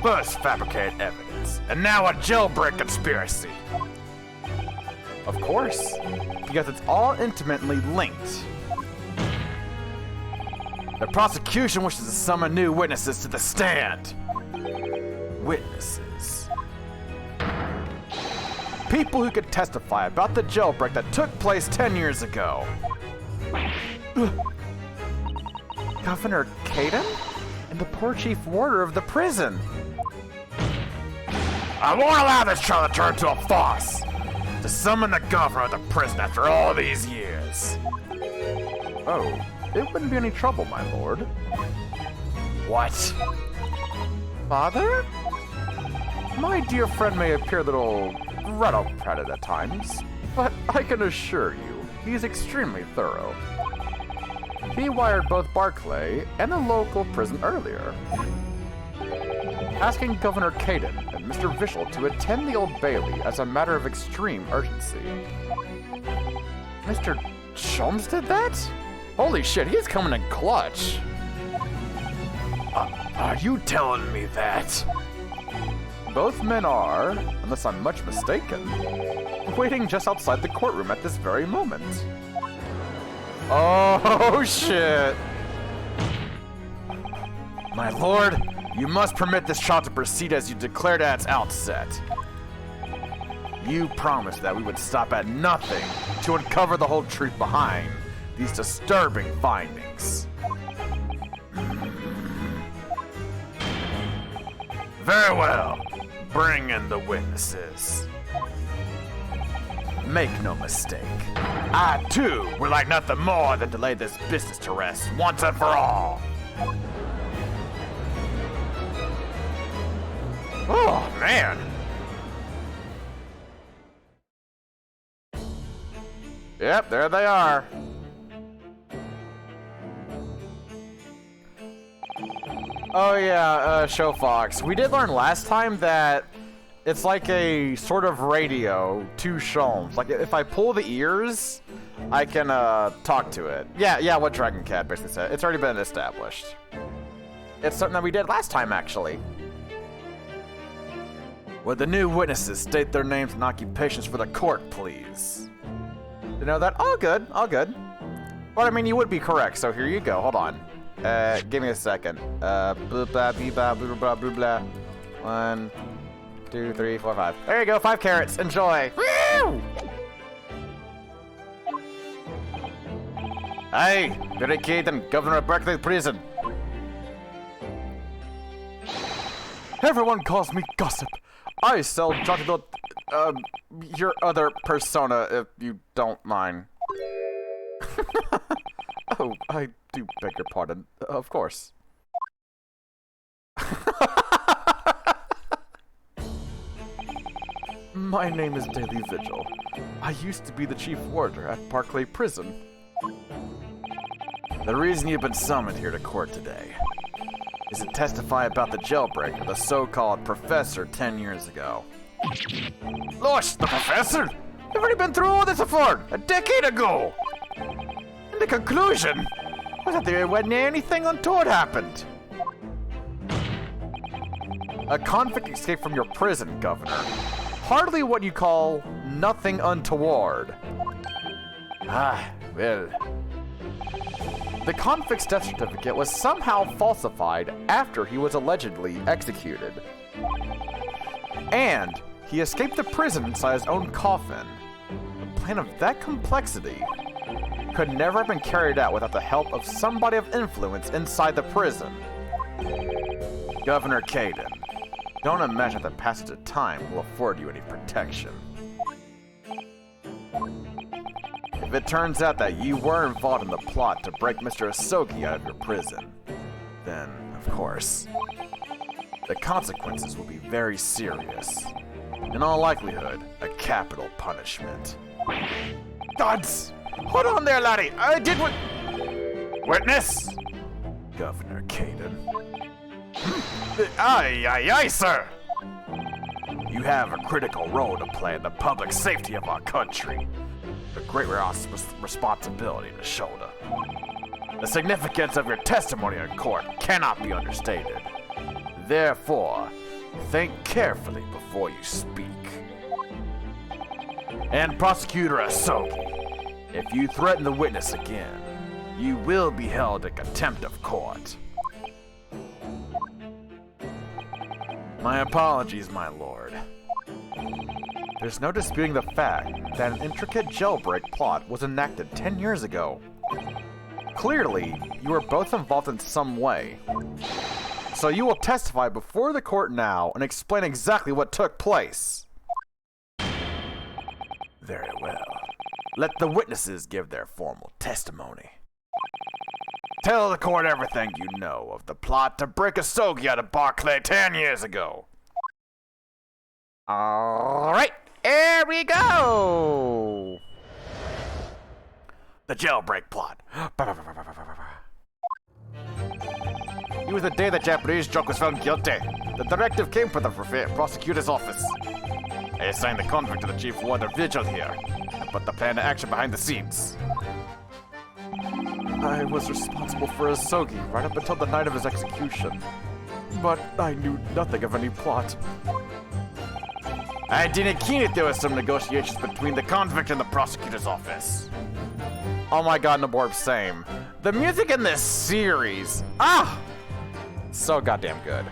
First fabricated evidence, and now a jailbreak conspiracy. Of course, because it's all intimately linked. The prosecution wishes to summon new witnesses to the stand. Witnesses. People who could testify about the jailbreak that took place 10 years ago. Governor Caden? And the poor chief warder of the prison. I won't allow this trial to turn into a farce. To summon the governor of the prison after all these years. Oh, it wouldn't be any trouble, my lord. What? Father? My dear friend may appear a little rattle-prated at times, but I can assure you, he's extremely thorough. He wired both Barclay and the local prison earlier, asking Governor Caden and Mr. Vishal to attend the Old Bailey as a matter of extreme urgency. Mr. Cholmes did that? Holy shit, he's coming in clutch. Are you telling me that? Both men are, unless I'm much mistaken, waiting just outside the courtroom at this very moment. Oh, shit. My lord, You must permit this trial to proceed as you declared at its outset. You promised that we would stop at nothing to uncover the whole truth behind these disturbing findings. Very well. Bring in the witnesses. Make no mistake. I, too, would like nothing more than to lay this business to rest once and for all. Oh, man. Yep, there they are. Oh yeah, Show Fox. We did learn last time that it's like a sort of radio to Sholmes. Like if I pull the ears, I can talk to it. Yeah, what Dragon Cat basically said. It's already been established. It's something that we did last time, actually. Would the new witnesses state their names and occupations for the court, please? You know that? All good, all good. But I mean, you would be correct, so here you go. Hold on. Give me a second. Blah, blah, blah, blah, blah, blah, blah, blah. 1, 2, 3, 4, 5. There you go, 5 carrots. Enjoy. Woo! Hey, Billy Keaton, Governor of Berkeley Prison. Everyone calls me Gossip. I sell Johnny your other persona, if you don't mind. Oh, I do beg your pardon. Of course. My name is Daily Vigil. I used to be the chief warder at Barclay Prison. The reason you've been summoned here to court today is to testify about the jailbreak of the so-called professor 10 years ago. Losh, the professor? You've already been through all this before, a decade ago. And the conclusion was that there wasn't anything untoward happened. A convict escaped from your prison, Governor. Hardly what you call nothing untoward. Ah, well. The convict's death certificate was somehow falsified after he was allegedly executed. And he escaped the prison inside his own coffin. A plan of that complexity could never have been carried out without the help of somebody of influence inside the prison. Governor Caden, don't imagine the passage of time will afford you any protection. If it turns out that you were involved in the plot to break Mr. Asogi out of your prison, then, of course, the consequences will be very serious. In all likelihood, a capital punishment. Gods! Hold on there, laddie! I did what... Witness? Governor Caden. Aye, sir! You have a critical role to play in the public safety of our country. A great responsibility to shoulder. The significance of your testimony in court cannot be understated. Therefore, think carefully before you speak. And Prosecutor Asogi, if you threaten the witness again, you will be held in contempt of court. My apologies, my lord. There's no disputing the fact that an intricate jailbreak plot was enacted 10 years ago. Clearly, you were both involved in some way. So you will testify before the court now and explain exactly what took place. Very well. Let the witnesses give their formal testimony. Tell the court everything you know of the plot to break Asogi out of Barclay 10 years ago. Alright, here we go! The jailbreak plot. It was the day the Japanese joke was found guilty. The directive came from the prosecutor's office. I assigned the convict to the chief warder Vigil here, and put the plan to action behind the scenes. I was responsible for Asogi right up until the night of his execution, but I knew nothing of any plot. I didn't keen if there was some negotiations between the convict and the prosecutor's office. Oh my god, Naborb, same. The music in this series, so goddamn good.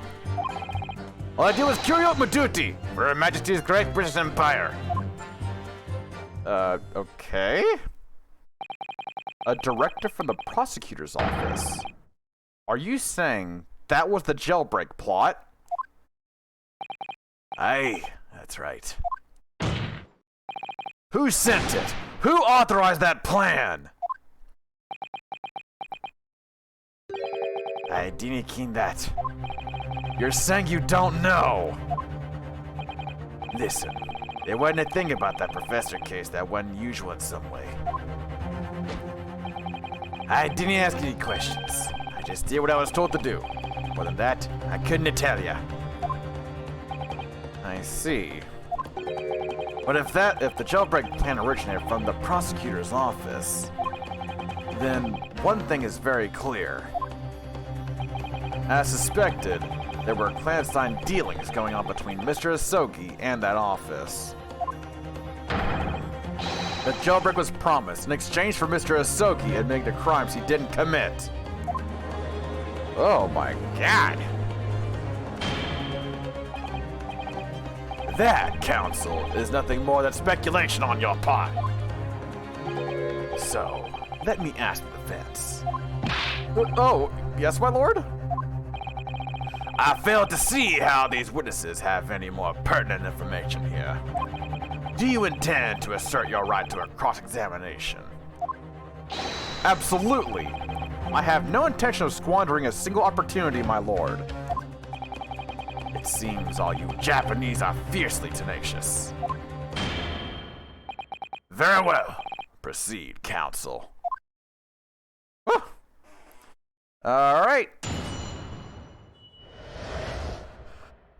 All I did was carry out my duty for Her Majesty's Great British Empire. Okay. A directive from the prosecutor's office. Are you saying that was the jailbreak plot? Aye, that's right. Who sent it? Who authorized that plan? I didn't ken that. You're saying you don't know? Listen, there wasn't a thing about that professor case that wasn't usual in some way. I didn't ask any questions. I just did what I was told to do. More than that, I couldn't tell ya. I see. But if the jailbreak plan originated from the prosecutor's office, then one thing is very clear. As suspected, there were clandestine dealings going on between Mr. Asogi and that office. The jailbreak was promised in exchange for Mr. Asogi admitting to crimes he didn't commit. Oh my god! That, Counsel, is nothing more than speculation on your part. So, let me ask the defense. Oh, yes, my lord? I fail to see how these witnesses have any more pertinent information here. Do you intend to assert your right to a cross-examination? Absolutely. I have no intention of squandering a single opportunity, my lord. It seems all you Japanese are fiercely tenacious. Very well. Proceed, Counsel. All right.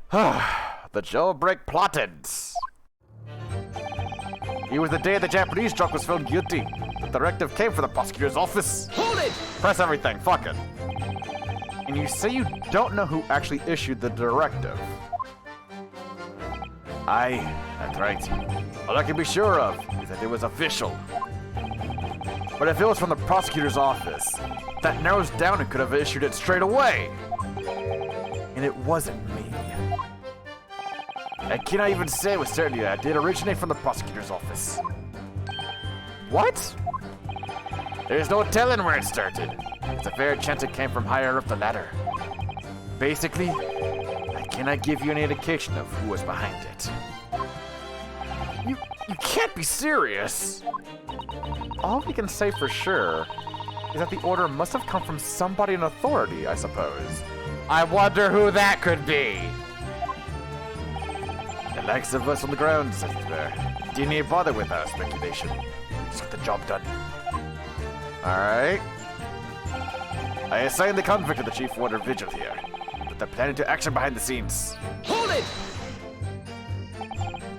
The jailbreak plotted. It was the day the Japanese drunk was found guilty. The directive came from the prosecutor's office. Hold it! Press everything, fuck it. And you say you don't know who actually issued the directive. Aye, that's right. All I can be sure of is that it was official. But if it was from the prosecutor's office, that narrows down and could have issued it straight away. And it wasn't me. I cannot even say with certainty that it did originate from the prosecutor's office. What? There's no telling where it started. It's a fair chance it came from higher up the ladder. Basically, I cannot give you any indication of who was behind it. You can't be serious. All we can say for sure is that the order must have come from somebody in authority, I suppose. I wonder who that could be. The likes of us on the ground, as it were, didn't even bother with our speculation. Just get the job done. Alright. I assigned the convict to the chief warder vigil here. Put the plan into action behind the scenes. Hold it!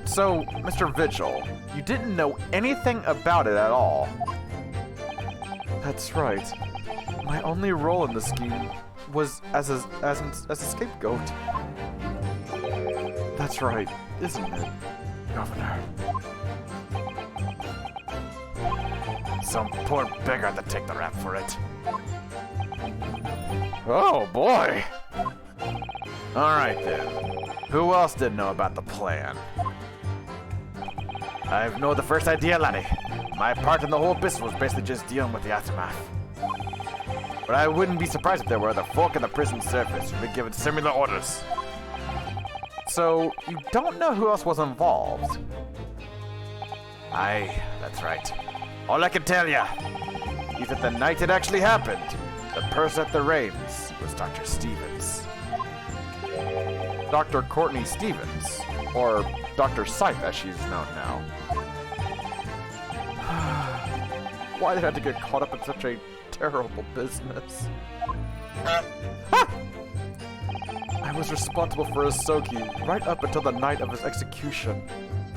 So, Mr. Vigil, you didn't know anything about it at all. That's right. My only role in the scheme was as a scapegoat. That's right, isn't it, Governor? Some poor beggar had to take the rap for it. Oh boy! Alright then. Who else did know about the plan? I've no the first idea, laddie. My part in the whole business was basically just dealing with the aftermath. But I wouldn't be surprised if there were other folk in the prison service who'd been given similar orders. So, you don't know who else was involved? Aye, that's right. All I can tell ya is that the night it actually happened, the person at the reins was Dr. Stevens. Dr. Courtney Stevens, or Dr. Scythe as she's known now. Why did I have to get caught up in such a terrible business? I was responsible for Asogi right up until the night of his execution,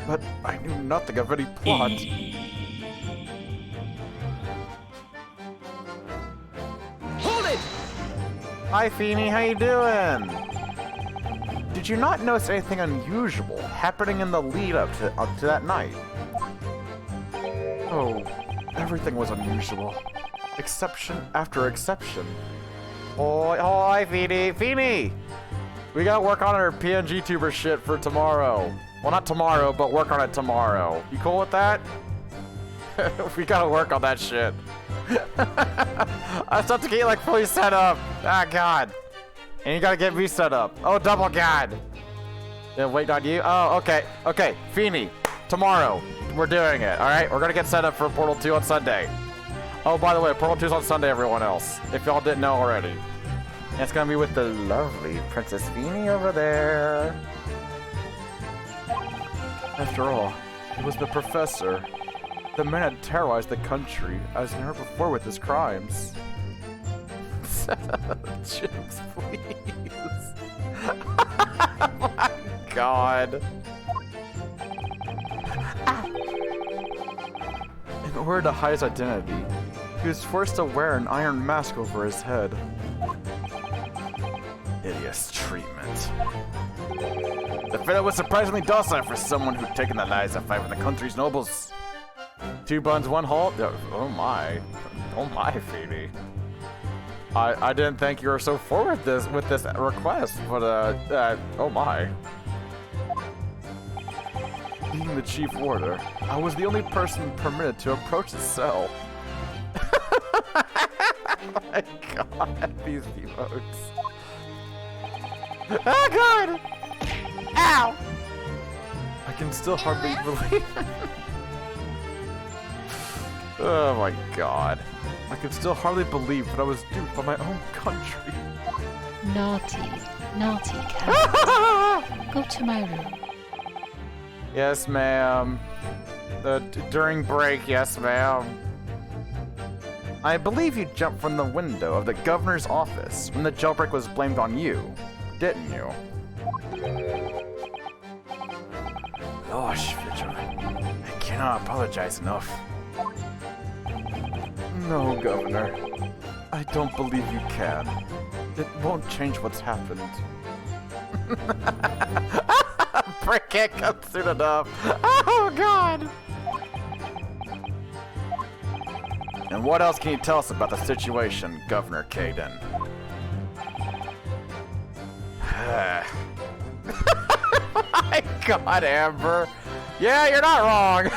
but I knew nothing of any plot. Hold it! Hi, Feeny, how you doing? Did you not notice anything unusual happening in the lead up to that night? Oh, everything was unusual. Exception after exception. Hi, Feeny. Feeny! We gotta work on our PNG tuber shit for tomorrow. Well, not tomorrow, but work on it tomorrow. You cool with that? We gotta work on that shit. I still have to get you, like, fully set up. Ah, God. And you gotta get me set up. Oh, double God. Yeah, wait on you? Oh, okay. Okay, Feeny, tomorrow, we're doing it, alright? We're gonna get set up for Portal 2 on Sunday. Oh, by the way, Portal 2's on Sunday, everyone else, if y'all didn't know already. And it's gonna be with the lovely Princess Feeny over there. After all, it was the professor. The man had terrorized the country as never before with his crimes. Jokes, please. Oh my God. In order to hide his identity, he was forced to wear an iron mask over his head. Hideous treatment. The fellow was surprisingly docile for someone who'd taken the lives of 5 of the country's nobles. 2 buns, 1 halt? Oh my. Oh my, Phoebe. I didn't think you were so forward with this request, but oh my. Being the chief warder, I was the only person permitted to approach the cell. Oh my God, these emotes. Oh God! Ow! I can still hardly believe it. Oh my God. I can still hardly believe that I was duped by my own country. Naughty, naughty cat. Go to my room. Yes, ma'am. During break, yes, ma'am. I believe you jumped from the window of the governor's office when the jailbreak was blamed on you, didn't you? Gosh, Vigil. I cannot apologize enough. No, Governor. I don't believe you can. It won't change what's happened. Brick can't come soon enough. Oh, God! And what else can you tell us about the situation, Governor Caden? Oh my God, Amber. Yeah, you're not wrong.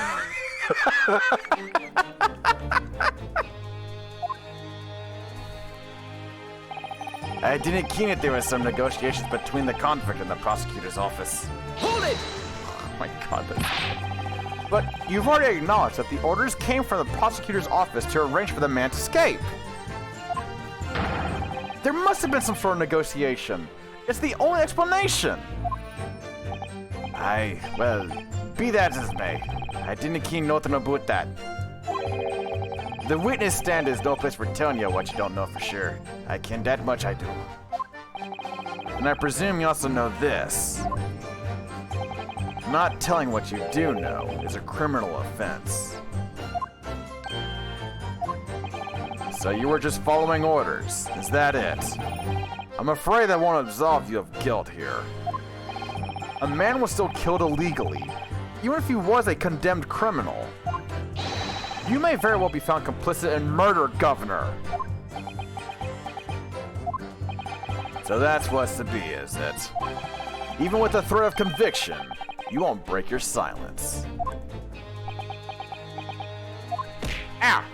I didn't keen that there was some negotiations between the convict and the prosecutor's office. Hold it! Oh my God. But you've already acknowledged that the orders came from the prosecutor's office to arrange for the man to escape. There must have been some sort of negotiation. It's the only explanation. Well, be that as may, I didn't keen nothing about that. The witness stand is no place for telling you what you don't know for sure. I ken that much I do. And I presume you also know this. Not telling what you do know is a criminal offense. So you were just following orders, is that it? I'm afraid that won't absolve you of guilt here. A man was still killed illegally, even if he was a condemned criminal. You may very well be found complicit in murder, Governor. So that's what's to be, is it? Even with the threat of conviction, you won't break your silence. Ow!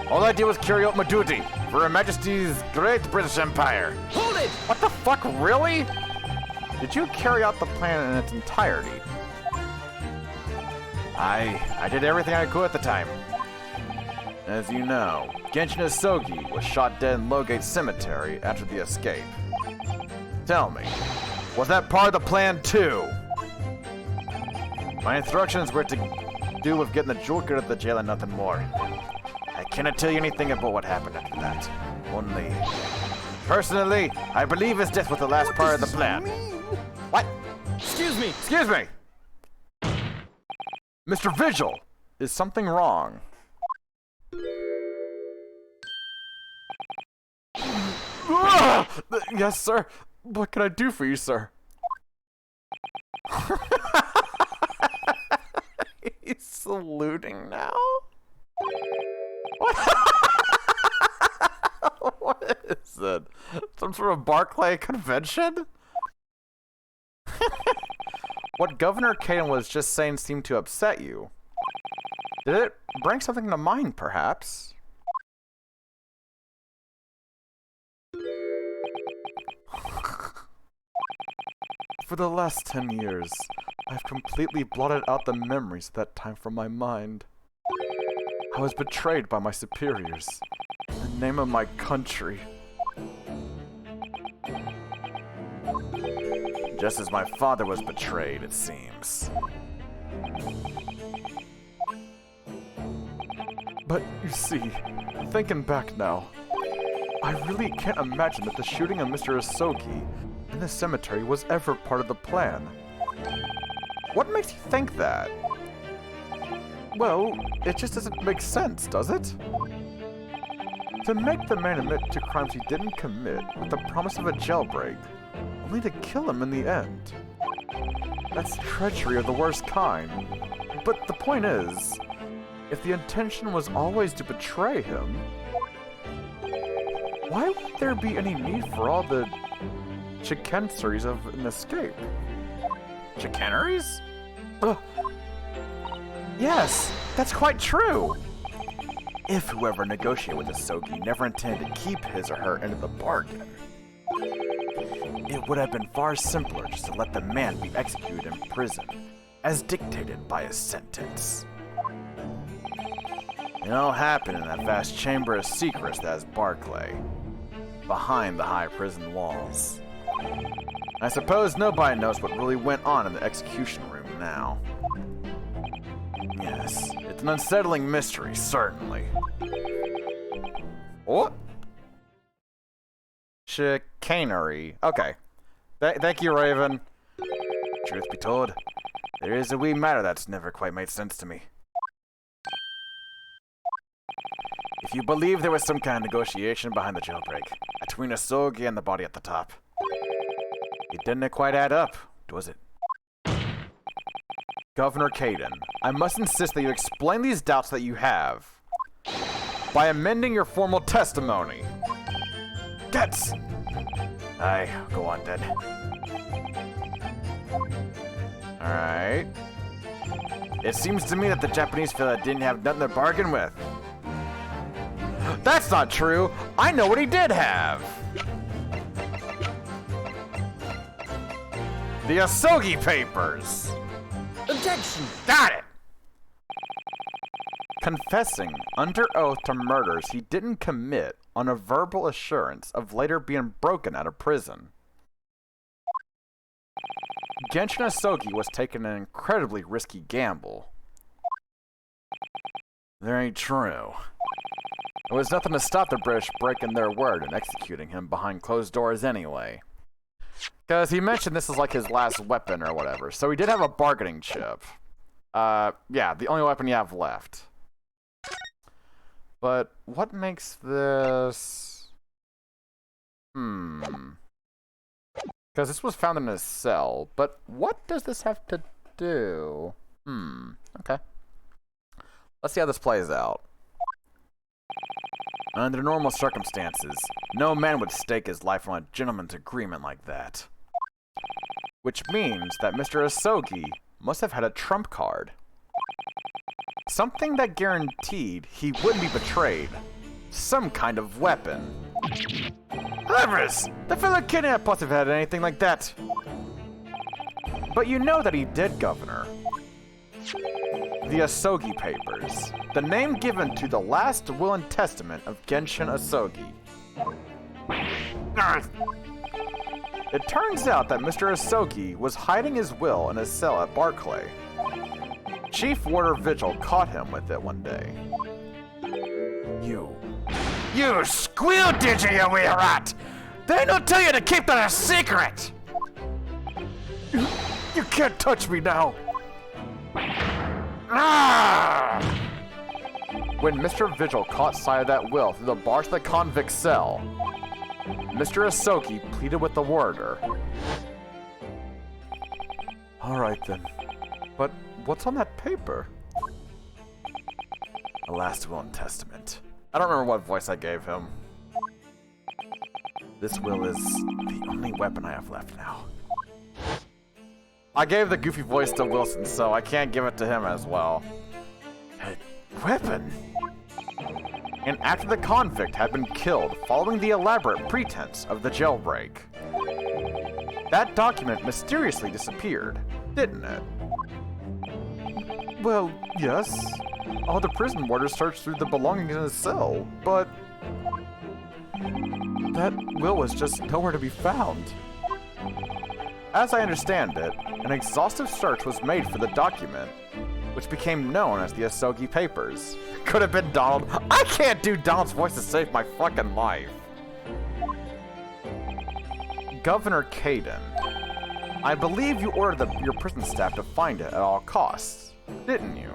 All I did was carry out my duty for Her Majesty's Great British Empire. Hold it! What the fuck, really? Did you carry out the plan in its entirety? I did everything I could at the time. As you know, Genshin Isogi was shot dead in Logate Cemetery after the escape. Tell me, was that part of the plan too? My instructions were to do with getting the jewel out of the jail and nothing more. I cannot tell you anything about what happened after that. Only, personally, I believe his death was the last part of the plan. What? Excuse me! Excuse me! Mr. Vigil! Is something wrong? Yes, sir. What can I do for you, sir? He's saluting now? What? Oh is it? Some sort of Barclay convention? What Governor Caden was just saying seemed to upset you. Did it bring something to mind, perhaps? For the last 10 years, I've completely blotted out the memories of that time from my mind. I was betrayed by my superiors, in the name of my country. Just as my father was betrayed, it seems. But you see, thinking back now, I really can't imagine that the shooting of Mr. Asogi in the cemetery was ever part of the plan. What makes you think that? Well, it just doesn't make sense, does it? To make the man admit to crimes he didn't commit with the promise of a jailbreak, only to kill him in the end. That's treachery of the worst kind. But the point is, if the intention was always to betray him, why would there be any need for all the chicaneries of an escape? Chicaneries? Yes, that's quite true. If whoever negotiated with Asogi never intended to keep his or her end of the bargain, it would have been far simpler just to let the man be executed in prison, as dictated by his sentence. It all happened in that vast chamber of secrets that is Barclay, behind the high prison walls. I suppose nobody knows what really went on in the execution room now. Yes, it's an unsettling mystery, certainly. What? Chicanery. Okay. Thank you, Raven. Truth be told, there is a wee matter that's never quite made sense to me. If you believe there was some kind of negotiation behind the jailbreak, between Asogi and the body at the top, it didn't quite add up, does it? Governor Caden, I must insist that you explain these doubts that you have by amending your formal testimony. Gets! Aye, go on then. Alright. It seems to me that the Japanese fella didn't have nothing to bargain with. That's not true! I know what he did have! The Asogi Papers! Objection! Got it! Confessing under oath to murders he didn't commit on a verbal assurance of later being broken out of prison. Genshin Asogi was taking an incredibly risky gamble. Very true. There was nothing to stop the British breaking their word and executing him behind closed doors anyway. Because he mentioned this is like his last weapon or whatever, so he did have a bargaining chip. Yeah, the only weapon you have left. But what makes this... Because this was found in his cell, but what does this have to do? Okay. Let's see how this plays out. Under normal circumstances, no man would stake his life on a gentleman's agreement like that. Which means that Mr. Asogi must have had a trump card. Something that guaranteed he wouldn't be betrayed. Some kind of weapon. Leverus! The fellow kidnapped must have had anything like that. But you know that he did, Governor. The Asogi Papers. The name given to the last will and testament of Genshin Asogi. It turns out that Mr. Asogi was hiding his will in his cell at Barclay. Chief Warder Vigil caught him with it one day. You squeal, did you wee rat? They don't tell you to keep that a secret! You can't touch me now! When Mr. Vigil caught sight of that will through the bars of the convict cell, Mr. Asogi pleaded with the warder. Alright then, but what's on that paper? A last will and testament. I don't remember what voice I gave him. This will is the only weapon I have left now. I gave the goofy voice to Wilson, so I can't give it to him as well. A weapon? And after the convict had been killed following the elaborate pretense of the jailbreak, that document mysteriously disappeared, didn't it? Well, yes. All the prison warders searched through the belongings in his cell, but that will was just nowhere to be found. As I understand it, an exhaustive search was made for the document, which became known as the Asogi Papers. Could have been Donald. I can't do Donald's voice to save my fucking life. Governor Caden, I believe you ordered your prison staff to find it at all costs, didn't you?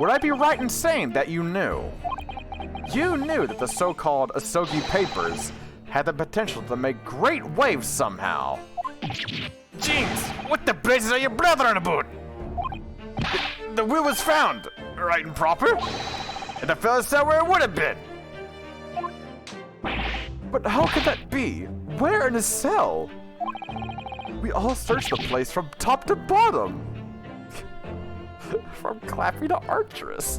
Would I be right in saying that you knew? You knew that the so-called Asogi Papers had the potential to make great waves somehow. Jeez, what the blazes are you blathering about? The will was found, right and proper. And the fella said where it would have been. But how could that be? Where in his cell? We all searched the place from top to bottom. From Clappy to Archerous.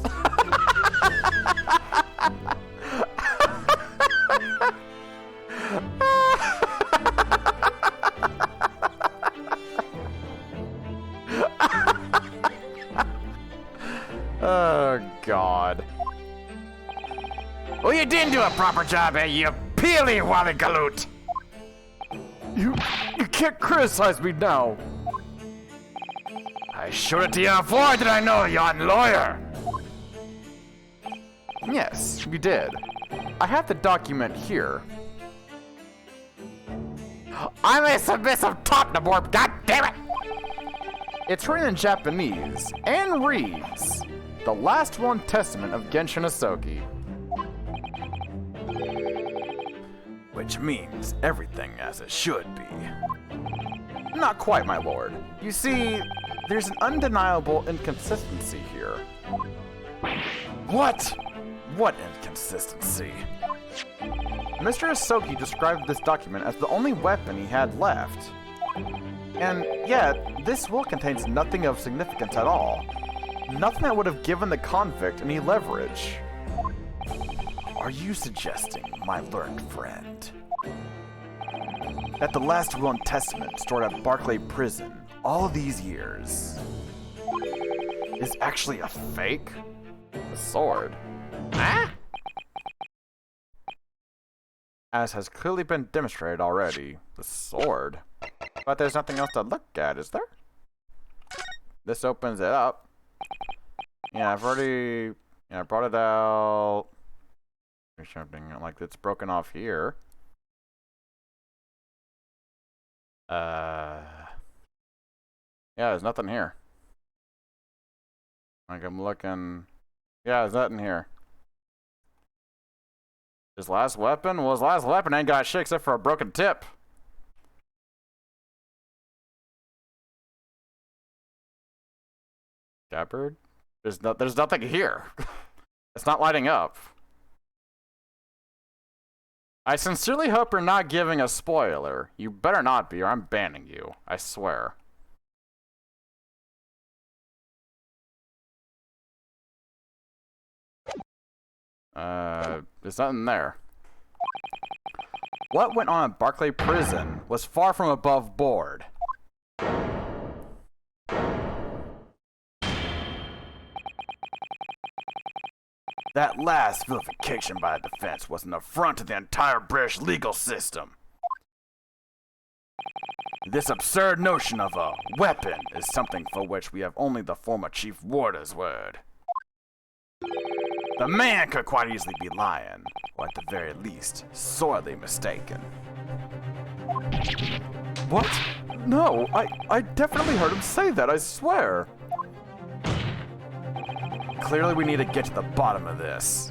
Oh, God. Well, you didn't do a proper job, eh, you peely wally galoot. You can't criticize me now. I showed it to you before, did I know, yon lawyer? Yes, you did. I have the document here. I'm a submissive top the board, god damn it! It's written in Japanese and reads, "The Last One Testament of Genshin Asogi." Which means everything as it should be. Not quite, my lord. You see, there's an undeniable inconsistency here. What? What inconsistency? Mr. Asogi described this document as the only weapon he had left. And yet, this will contains nothing of significance at all. Nothing that would have given the convict any leverage. Are you suggesting, my learned friend, that the last will and testament stored at Barclay Prison all these years is actually a fake? The sword. Huh? As has clearly been demonstrated already, the sword. But there's nothing else to look at, is there? This opens it up. Yeah, I brought it out. There's something like it's broken off here. Yeah, there's nothing here. Like I'm looking. Yeah, there's nothing here. His last weapon? Well, his last weapon ain't got shit except for a broken tip. Scabbard? There's nothing here. It's not lighting up. I sincerely hope you're not giving a spoiler. You better not be, or I'm banning you. I swear. There's nothing there. What went on at Barclay Prison was far from above board. That last vilification by the defense was an affront to the entire British legal system. This absurd notion of a weapon is something for which we have only the former Chief Warder's word. The man could quite easily be lying, or at the very least, sorely mistaken. What? No, I definitely heard him say that, I swear. Clearly we need to get to the bottom of this.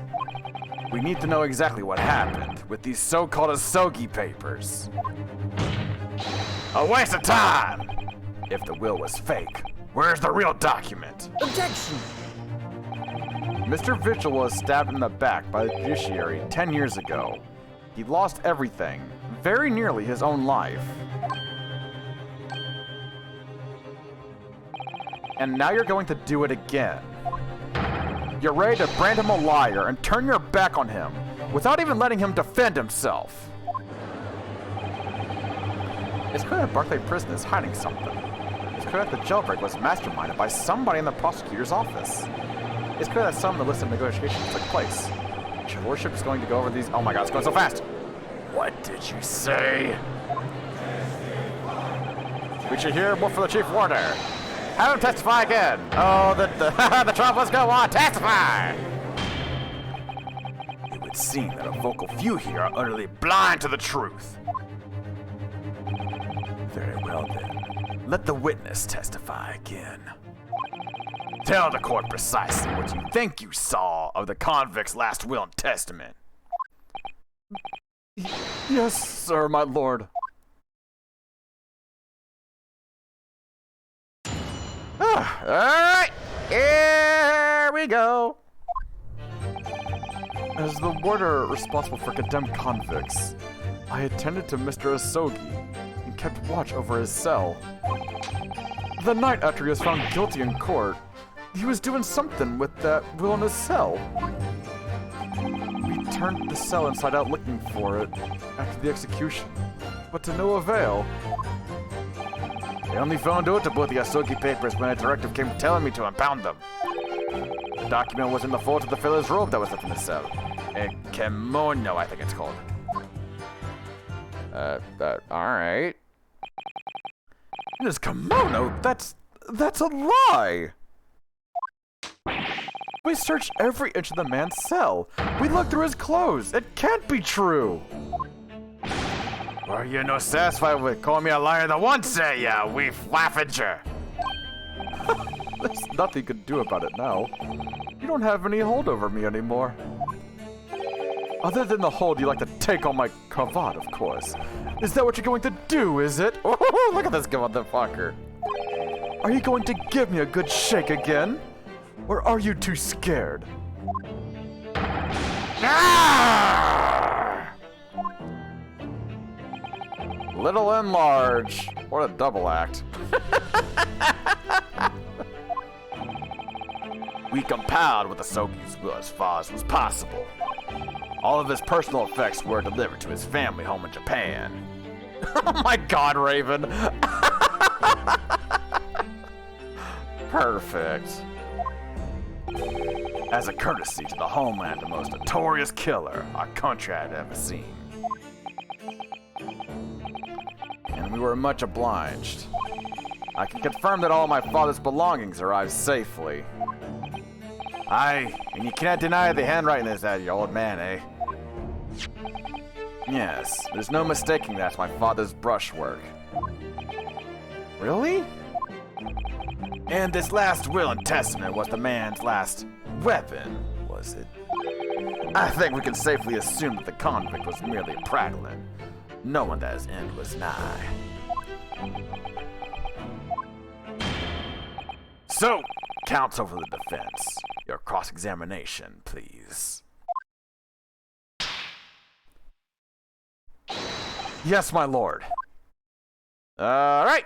We need to know exactly what happened with these so-called Asogi papers. A waste of time! If the will was fake, where's the real document? Objection! Mr. Vigil was stabbed in the back by the judiciary 10 years ago. He lost everything, very nearly his own life. And now you're going to do it again. You're ready to brand him a liar and turn your back on him without even letting him defend himself. It's clear that Barclay Prison is hiding something. It's clear that the jailbreak was masterminded by somebody in the prosecutor's office. It's clear that some illicit negotiations took place. Your Lordship is going to go over these. Oh my god, it's going so fast! What did you say? We should hear more from the Chief Warder. Have him testify again. Oh, the trial must go on. Testify! It would seem that a vocal few here are utterly blind to the truth. Very well then. Let the witness testify again. Tell the court precisely what you think you saw of the convict's last will and testament. Yes, sir, my lord. Alright, here we go. As the warder responsible for condemned convicts, I attended to Mr. Asogi and kept watch over his cell. The night after he was found guilty in court, he was doing something with that will in his cell. We turned the cell inside out looking for it after the execution, but to no avail. They only found out about the Asogi papers when a directive came telling me to impound them. The document was in the fold of the fellow's robe that was left in the cell. A kimono, I think it's called. Alright. In his kimono? That's a lie! We searched every inch of the man's cell. We looked through his clothes. It can't be true. Were you no satisfied with calling me a liar the once, say ya, wee waffinger? There's nothing you can do about it now. You don't have any hold over me anymore. Other than the hold you like to take on my cravat, of course. Is that what you're going to do, is it? Oh, look at this motherfucker. Are you going to give me a good shake again? Or are you too scared? Little and large. What a double act. We compiled with Asogi's will as far as was possible. All of his personal effects were delivered to his family home in Japan. Oh my god, Raven. Perfect. As a courtesy to the homeland, the most notorious killer our country had ever seen. And we were much obliged. I can confirm that all my father's belongings arrived safely. Aye, and you cannot deny the handwriting is that, you old man, eh? Yes, there's no mistaking that's my father's brushwork. Really? And this last will and testament was the man's last weapon, was it? I think we can safely assume that the convict was merely prattling, knowing that his end was nigh. So, counsel for the defense, your cross-examination, please. Yes, my lord. Alright.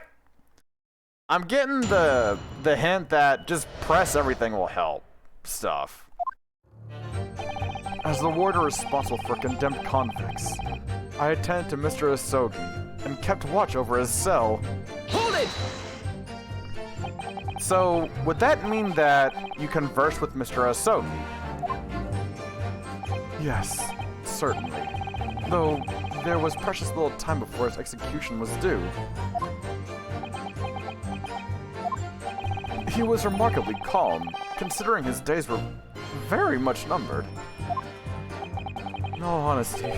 I'm getting the hint that just press everything will help stuff. As the warder responsible for condemned convicts, I attended to Mr. Asogi and kept watch over his cell. Hold it! So, would that mean that you conversed with Mr. Asogi? Yes, certainly. Though, there was precious little time before his execution was due. He was remarkably calm, considering his days were very much numbered. In all honesty,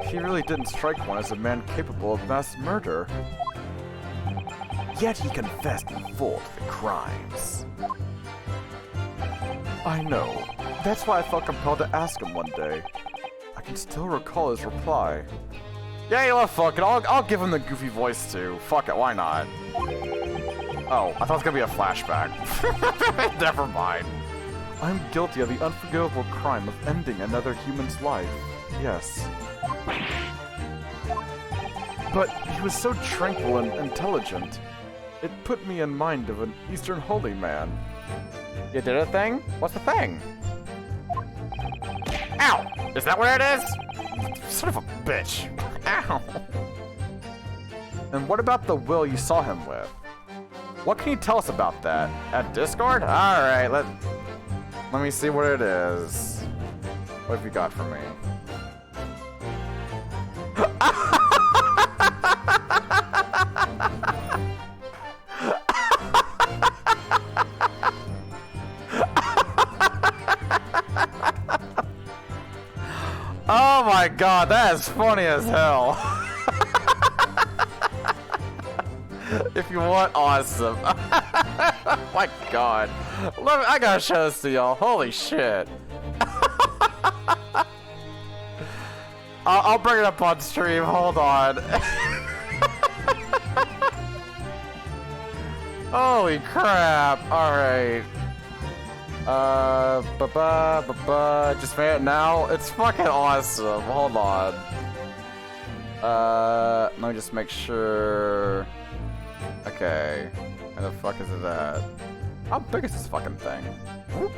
he really didn't strike one as a man capable of mass murder. Yet he confessed in full to the crimes. I know. That's why I felt compelled to ask him one day. I can still recall his reply. Yeah, you know, fuck it. I'll give him the goofy voice too. Fuck it, why not? Oh, I thought it was gonna be a flashback. Never mind. I'm guilty of the unforgivable crime of ending another human's life. Yes. But he was so tranquil and intelligent. It put me in mind of an Eastern holy man. You did a thing? What's the thing? Ow! Is that what it is? Son of a bitch. Ow! And what about the will you saw him with? What can you tell us about that? At Discord? Alright, let me see what it is. What have you got for me? Oh my god, that is funny as hell. If you want, awesome. Oh my god. I gotta show this to y'all. Holy shit. I'll bring it up on stream. Hold on. Holy crap. Alright. Just fan it now. It's fucking awesome. Hold on. Let me just make sure. Okay. Where the fuck is it at? How big is this fucking thing? Whoop.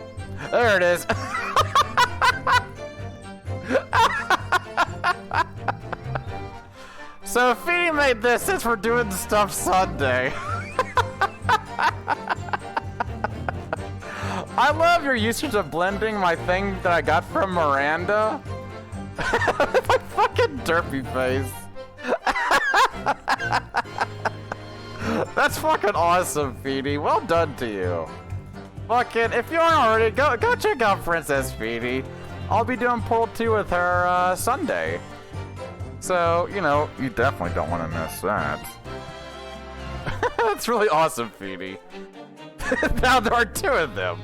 There it is. So if he made this since we're doing stuff Sunday. I love your usage of blending my thing that I got from Miranda. With my fucking derpy face. That's fucking awesome, Feedy. Well done to you. Fucking, if you aren't already, go check out Princess Feedy. I'll be doing Portal 2 with her Sunday. So, you know, you definitely don't want to miss that. That's really awesome, Feedy. Now there are 2 of them.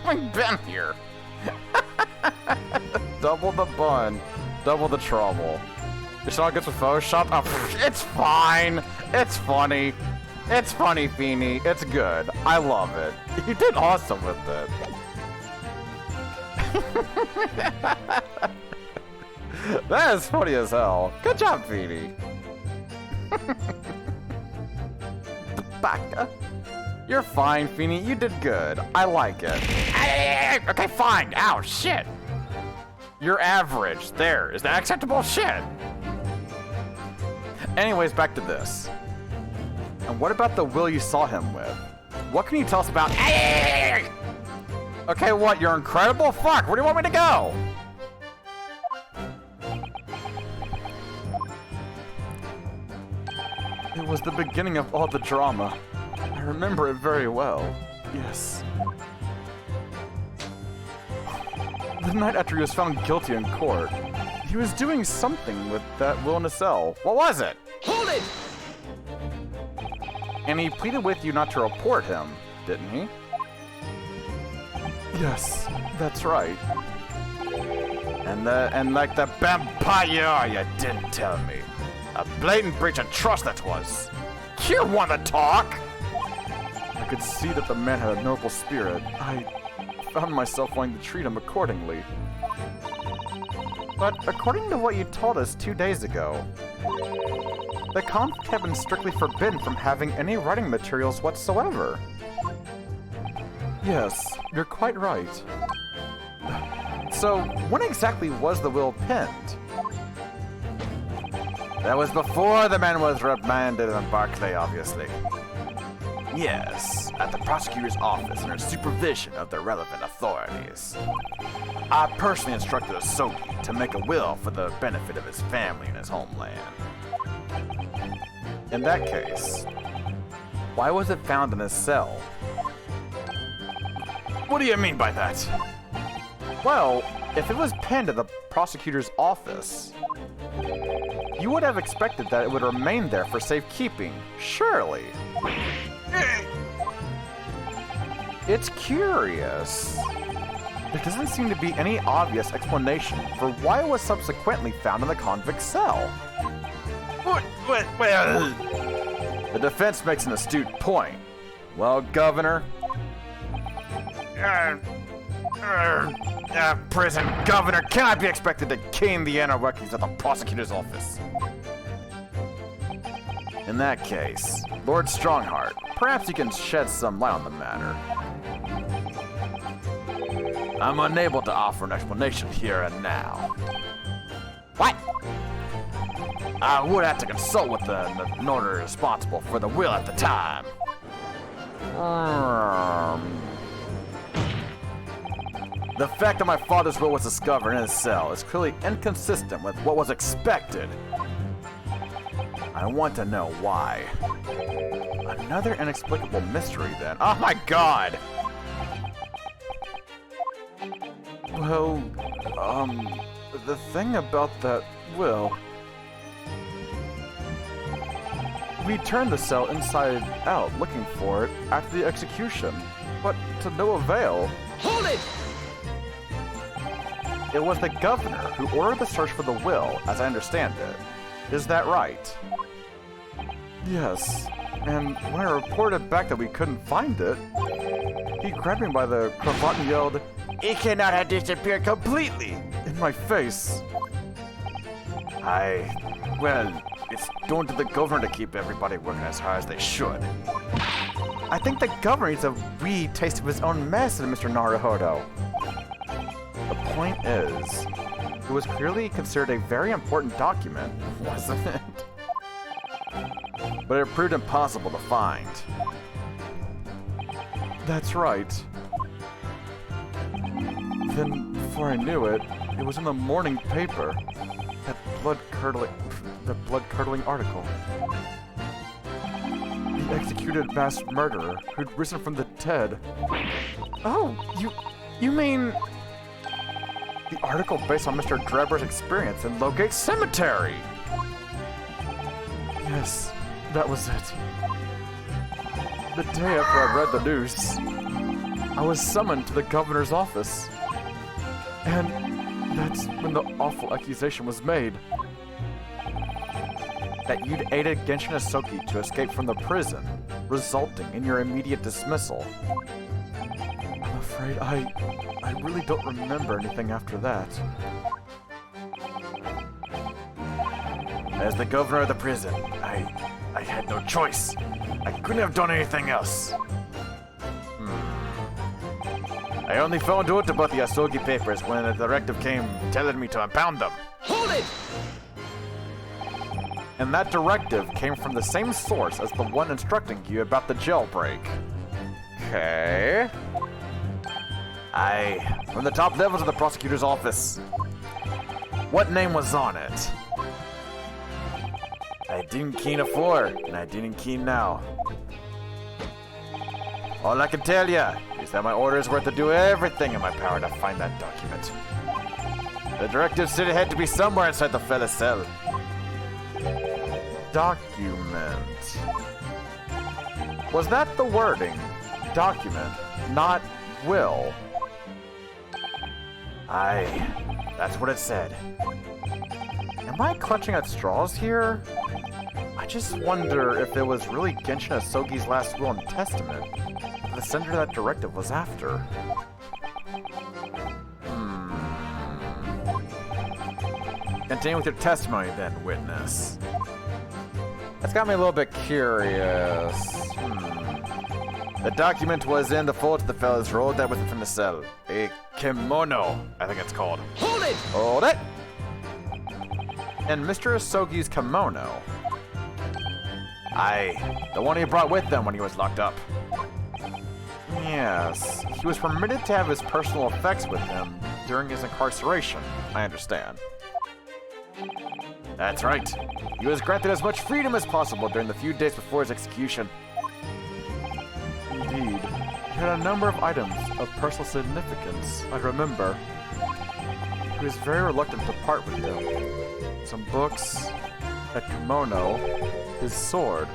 We've been here. Double the bun, double the trouble. Your song gets with Photoshop? Oh, it's fine. It's funny. It's funny, Feeny. It's good. I love it. You did awesome with it. That is funny as hell. Good job, Feeny. Baka. You're fine, Feeny. You did good. I like it. Okay, fine. Ow, shit. You're average. There. Is that acceptable? Shit. Anyways, back to this. And what about the will you saw him with? What can you tell us about? Okay, what? You're incredible? Fuck, where do you want me to go? It was the beginning of all the drama. I remember it very well. Yes. The night after he was found guilty in court, he was doing something with that will in a cell. What was it? Hold it! And he pleaded with you not to report him, didn't he? Yes, that's right. And like the vampire, you didn't tell me. A blatant breach of trust that was. You want to talk? I could see that the man had a noble spirit. I found myself wanting to treat him accordingly. But according to what you told us 2 days ago, the convict had been strictly forbidden from having any writing materials whatsoever. Yes, you're quite right. So, when exactly was the will penned? That was before the man was remanded in Barclay, obviously. Yes, at the prosecutor's office under supervision of the relevant authorities. I personally instructed Asogi to make a will for the benefit of his family and his homeland. In that case, why was it found in his cell? What do you mean by that? Well, if it was penned at the prosecutor's office, you would have expected that it would remain there for safekeeping, surely. It's curious. There doesn't seem to be any obvious explanation for why it was subsequently found in the convict's cell. The defense makes an astute point. Well, Governor, Prison governor cannot be expected to cane the Anarwekis at the prosecutor's office. In that case, Lord Strongheart, perhaps you can shed some light on the matter. I'm unable to offer an explanation here and now. What? I would have to consult with the notary responsible for the will at the time. The fact that my father's will was discovered in his cell is clearly inconsistent with what was expected. I want to know why. Another inexplicable mystery then. Oh my god! Well, the thing about that will... We turned the cell inside out looking for it after the execution, but to no avail. Hold it! It was the governor who ordered the search for the will, as I understand it. Is that right? Yes, and when I reported back that we couldn't find it, he grabbed me by the cravat and yelled, It cannot have disappeared completely! in my face. Well, it's down to the governor to keep everybody working as hard as they should. I think the governor needs a wee taste of his own medicine, Mr. Naruhodo. The point is, it was clearly considered a very important document, wasn't it? But it proved impossible to find. That's right. Then, before I knew it, it was in the morning paper. That blood-curdling article. The executed mass murderer who'd risen from the dead. Oh, you mean... The article based on Mr. Drebber's experience in Lowgate Cemetery! Yes, that was it. The day after I read the news, I was summoned to the governor's office. And that's when the awful accusation was made. That you'd aided Genshin Asoki to escape from the prison, resulting in your immediate dismissal. I'm afraid I really don't remember anything after that. As the governor of the prison, I had no choice. I couldn't have done anything else. I only found out about the Asogi papers when a directive came telling me to impound them. Hold it! And that directive came from the same source as the one instructing you about the jailbreak. Okay. From the top levels of the prosecutor's office. What name was on it? I didn't keen afore, and I didn't keen now. All I can tell ya is that my orders were to do everything in my power to find that document. The directive said it had to be somewhere inside the fella's cell. Document. Was that the wording? Document, not will. That's what it said. Am I clutching at straws here? I just wonder if it was really Genshin Asogi's last will and testament that the sender of that directive was after. Continue with your testimony then, witness. That's got me a little bit curious. The document was in the folds of the fella's rolled that was from the cell. A kimono, I think it's called. Hold it! Hold it! And Mr. Asogi's kimono. The one he brought with him when he was locked up. Yes, he was permitted to have his personal effects with him during his incarceration, I understand. That's right. He was granted as much freedom as possible during the few days before his execution. Indeed, he had a number of items of personal significance, I remember. He was very reluctant to part with them. Some books, a kimono, his sword.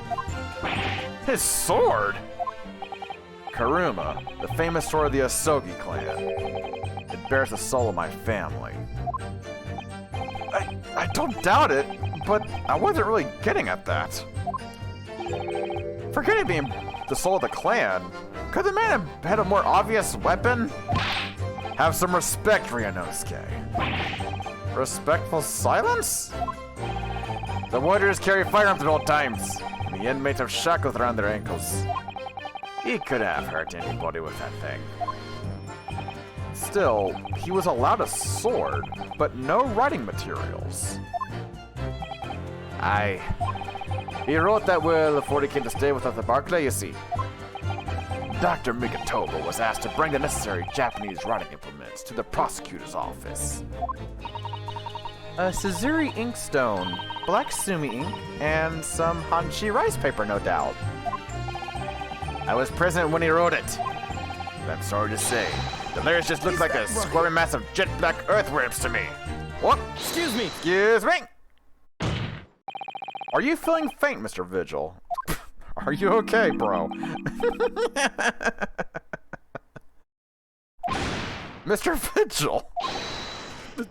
His sword? Karuma, the famous sword of the Asogi clan. It bears the soul of my family. I don't doubt it, but I wasn't really getting at that. Forget it being the soul of the clan. Could the man have had a more obvious weapon? Have some respect, Ryunosuke. Respectful silence? The warriors carry firearms at all times, and the inmates have shackles around their ankles. He could have hurt anybody with that thing. Still, he was allowed a sword, but no writing materials. Aye. He wrote that will before he came to stay with us at Barclay, you see. Dr. Migatoba was asked to bring the necessary Japanese writing implements to the prosecutor's office. Suzuri inkstone, black sumi ink, and some hanshi rice paper, no doubt. I was present when he wrote it. But I'm sorry to say, the letters just look like a squirmy mass of jet black earthworms to me. What? Excuse me. Excuse me! Are you feeling faint, Mr. Vigil? Are you okay, bro? Mr. Vigil!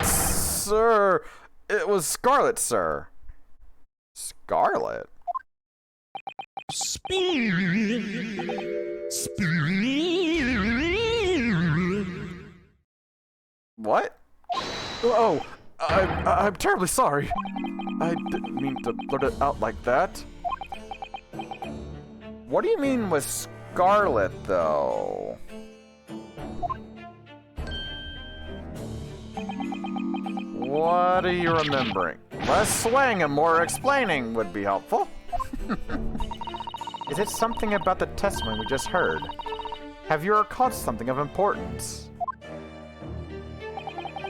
Sir, it was Scarlet, sir. Scarlet? What? Oh, I'm terribly sorry. I didn't mean to blurt it out like that. What do you mean with Scarlet, though? What are you remembering? Less swaying and more explaining would be helpful. Is it something about the testimony we just heard? Have you recalled something of importance?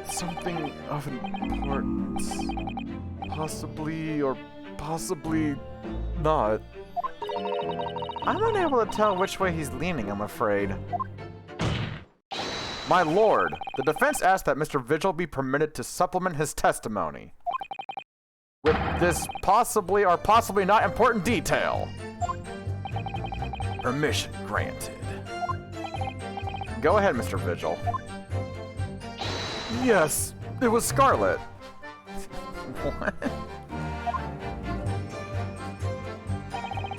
Something of importance. Possibly or possibly not. I'm unable to tell which way he's leaning, I'm afraid. My lord, the defense asked that Mr. Vigil be permitted to supplement his testimony with this possibly or possibly not important detail. Permission granted. Go ahead, Mr. Vigil. Yes, it was Scarlet. What?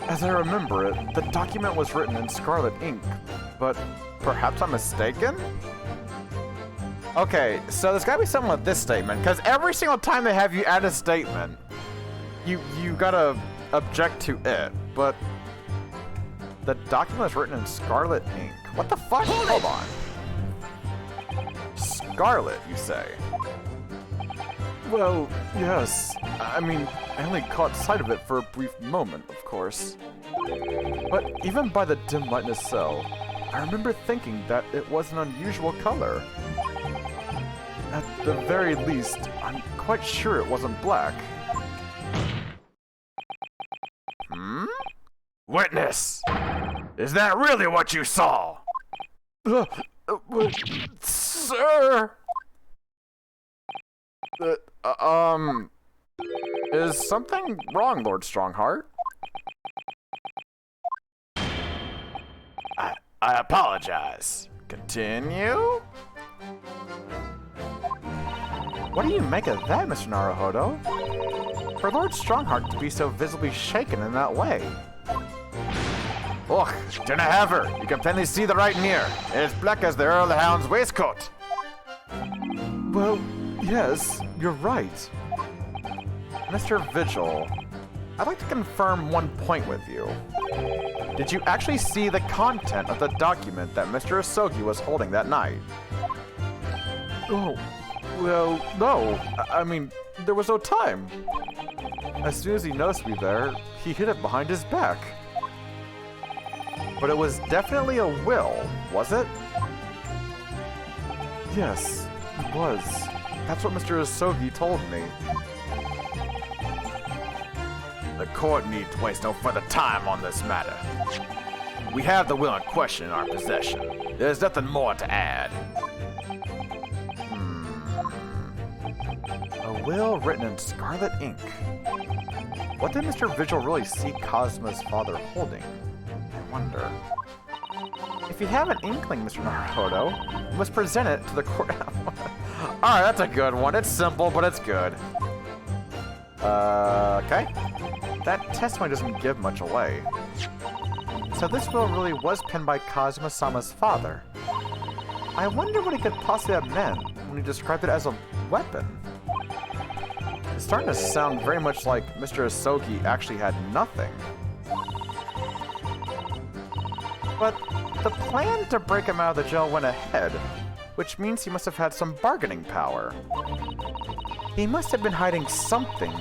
As I remember it, the document was written in scarlet ink, but perhaps I'm mistaken? Okay, so there's gotta be something with this statement, because every single time they have you add a statement, you gotta object to it, but the document was written in scarlet ink. What the fuck? Hold on. Scarlet, you say? Well, yes. I mean, I only caught sight of it for a brief moment, of course. But even by the dim light in his cell, I remember thinking that it was an unusual color. At the very least, I'm quite sure it wasn't black. Hmm? Witness! Is that really what you saw? Sir! Is something wrong, Lord Strongheart? I apologize. Continue? What do you make of that, Mr. Naruhodo? For Lord Strongheart to be so visibly shaken in that way. Look, dinna have her. You can plainly see the writing here. It's black as the Earl of the Hound's waistcoat. Well, yes, you're right. Mr. Vigil, I'd like to confirm one point with you. Did you actually see the content of the document that Mr. Asogi was holding that night? Oh, well, no. I mean, there was no time. As soon as he noticed me there, he hid it behind his back. But it was definitely a will, was it? Yes, it was. That's what Mr. Asogi told me. The court need to waste no further time on this matter. We have the will in question in our possession. There's nothing more to add. A will written in scarlet ink. What did Mr. Vigil really see Cosmo's father holding? I wonder. If you have an inkling, Mr. Naruhodo, you must present it to the court. Alright, that's a good one. It's simple, but it's good. Okay. That testimony doesn't give much away. So this will really was penned by Kazuma-sama's father. I wonder what he could possibly have meant when he described it as a weapon. It's starting to sound very much like Mr. Asogi actually had nothing. But the plan to break him out of the jail went ahead, which means he must have had some bargaining power. He must have been hiding something.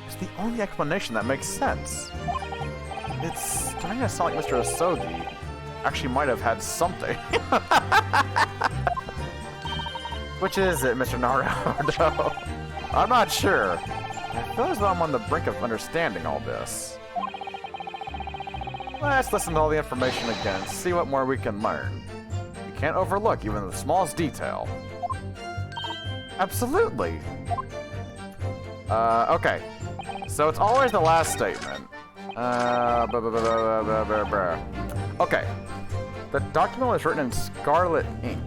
It's the only explanation that makes sense. It's starting to sound like Mr. Asogi actually might have had something. Which is it, Mr. Naruto? I'm not sure. I feel as though I'm on the brink of understanding all this. Let's listen to all the information again, see what more we can learn. We can't overlook even the smallest detail. Absolutely. Okay. So it's always the last statement. Okay. The document was written in scarlet ink.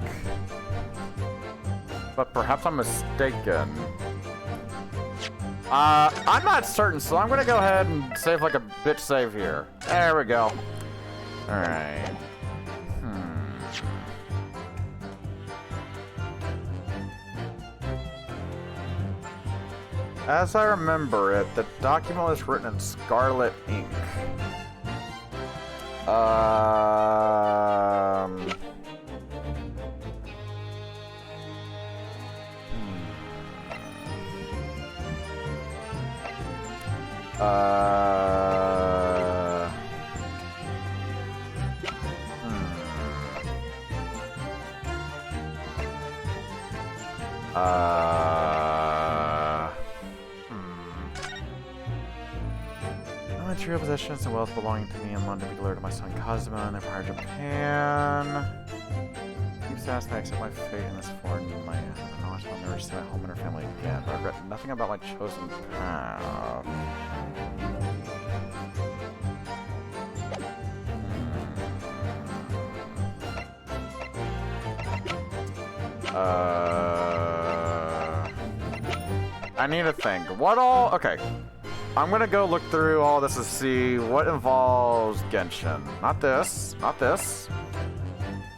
But perhaps I'm mistaken. I'm not certain, so I'm gonna go ahead and save like a bitch save here. There we go. Alright. As I remember it, the document was written in scarlet ink. Material possessions and wealth belonging to me in London be delivered to my son Kazuma in Empire Japan. Keep satisfied I accept my fate in this foreign land. I know I'll never see my home and her family again, but I regret nothing about my chosen path. I need to think. What all? Okay. I'm gonna go look through all this to see what involves Genshin. Not this. Not this.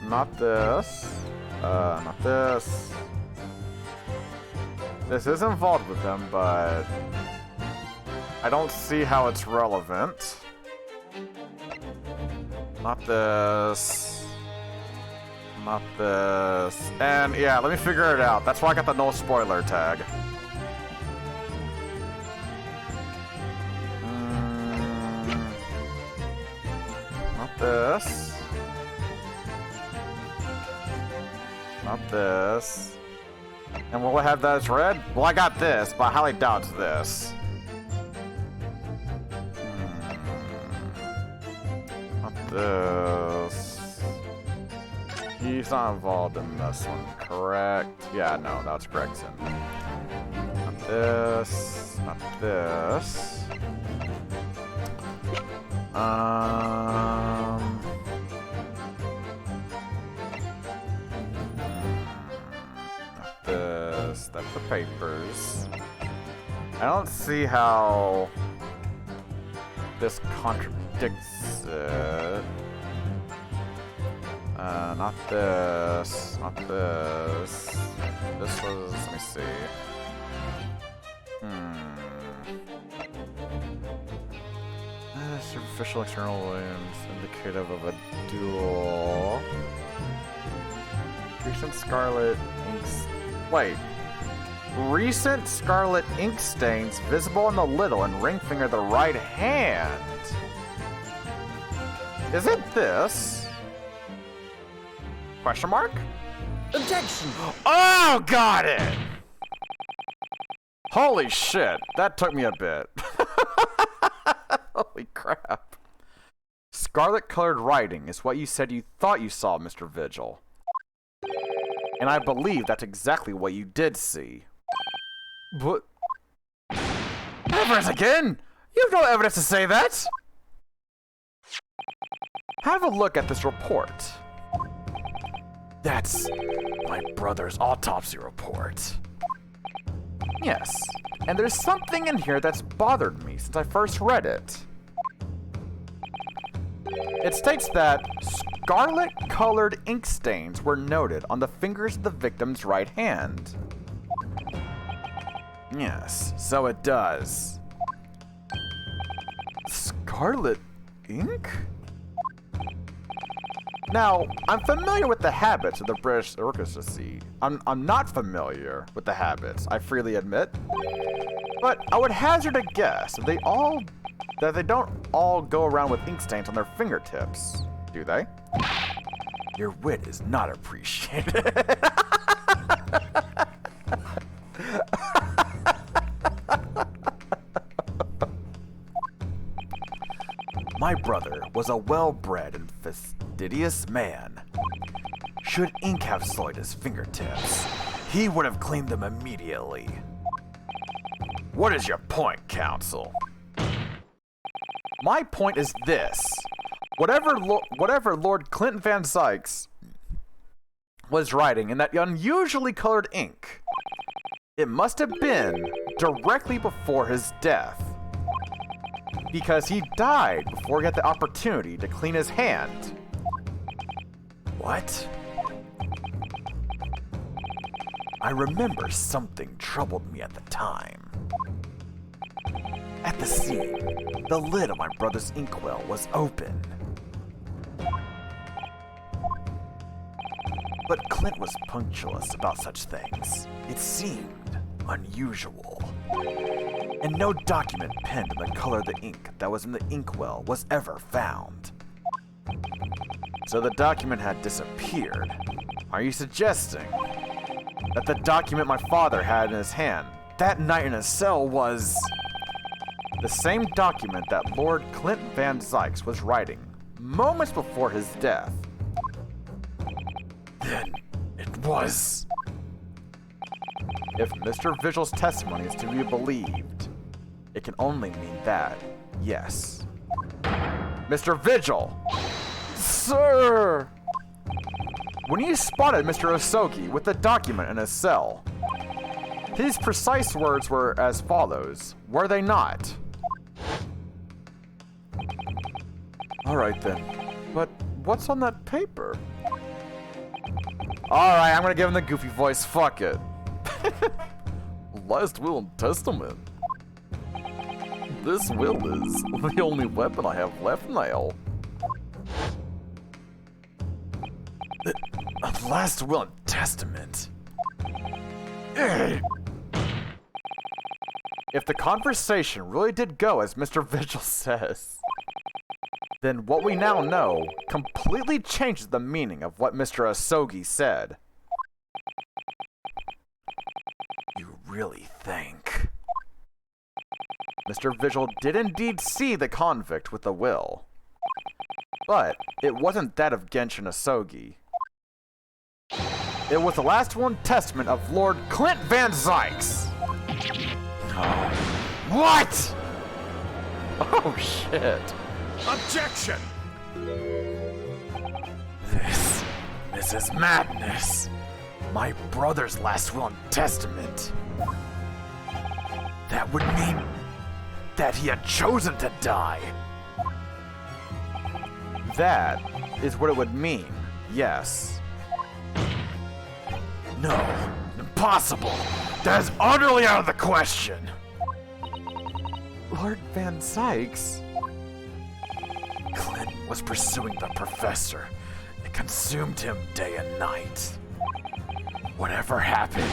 Not this. Not this. This is involved with them, but I don't see how it's relevant. Not this. Not this. And yeah, let me figure it out. That's why I got the no spoiler tag. Not this. Not this. And will I have that as red? Well, I got this, but I highly doubt it's this. Not this. He's not involved in this one, correct? Yeah, no, that's Gregson. Not this. Not this. Not this. That's the papers. I don't see how this contradicts it. Not this. Not this. This was, let me see. Superficial external wounds indicative of a duel. Recent scarlet ink. Wait. Recent scarlet ink stains visible on the little and ring finger of the right hand. Is it this? Question mark? Objection! Oh, got it! Holy shit, that took me a bit. Holy crap. Scarlet-colored writing is what you said you thought you saw, Mr. Vigil. And I believe that's exactly what you did see. What? Evidence again? You have no evidence to say that! Have a look at this report. That's my brother's autopsy report. Yes, and there's something in here that's bothered me since I first read it. It states that scarlet-colored ink stains were noted on the fingers of the victim's right hand. Yes, so it does. Scarlet ink? Now, I'm familiar with the habits of the British aristocracy. I'm not familiar with the habits, I freely admit. But I would hazard a guess that they don't all go around with ink stains on their fingertips, do they? Your wit is not appreciated. My brother was a well-bred and fastidious man. Should ink have soiled his fingertips, he would have cleaned them immediately. What is your point, counsel? My point is this. Whatever Lord Clint Van Sykes was writing in that unusually colored ink, it must have been directly before his death. Because he died before he had the opportunity to clean his hand. What? I remember something troubled me at the time. At the scene, the lid of my brother's inkwell was open. But Clint was punctilious about such things. It seemed unusual. And no document penned in the color of the ink that was in the inkwell was ever found. So the document had disappeared. Are you suggesting that the document my father had in his hand that night in his cell was the same document that Lord Clint Van Sykes was writing moments before his death? Then it was. If Mr. Vigil's testimony is to be believed, it can only mean that, yes. Mr. Vigil! Sir! When you spotted Mr. Osoki with the document in his cell, his precise words were as follows, were they not? Alright then, but what's on that paper? Alright, I'm gonna give him the goofy voice, fuck it. Last will and testament. This will is the only weapon I have left now. A last will and testament. If the conversation really did go as Mr. Vigil says, then what we now know completely changes the meaning of what Mr. Asogi said. You really think? Mr. Vigil did indeed see the convict with the will, but it wasn't that of Genshin Asogi. It was the last will and testament of Lord Clint Van Sykes. Oh. What? Oh shit. Objection! This is madness. My brother's last will and testament. That would mean that he had chosen to die. That is what it would mean, yes. No, impossible. That is utterly out of the question. Lord Van Sykes? Clint was pursuing the professor. It consumed him day and night. Whatever happened,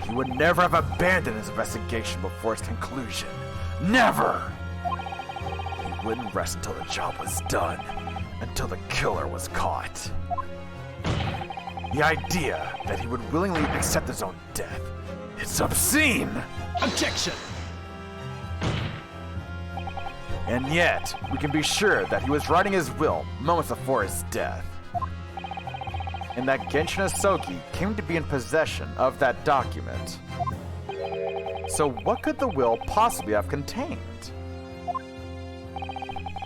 he would never have abandoned his investigation before its conclusion. Never! He wouldn't rest until the job was done, until the killer was caught. The idea that he would willingly accept his own death, it's obscene! Objection! And yet, we can be sure that he was writing his will moments before his death. And that Genshin Asogi came to be in possession of that document. So what could the will possibly have contained?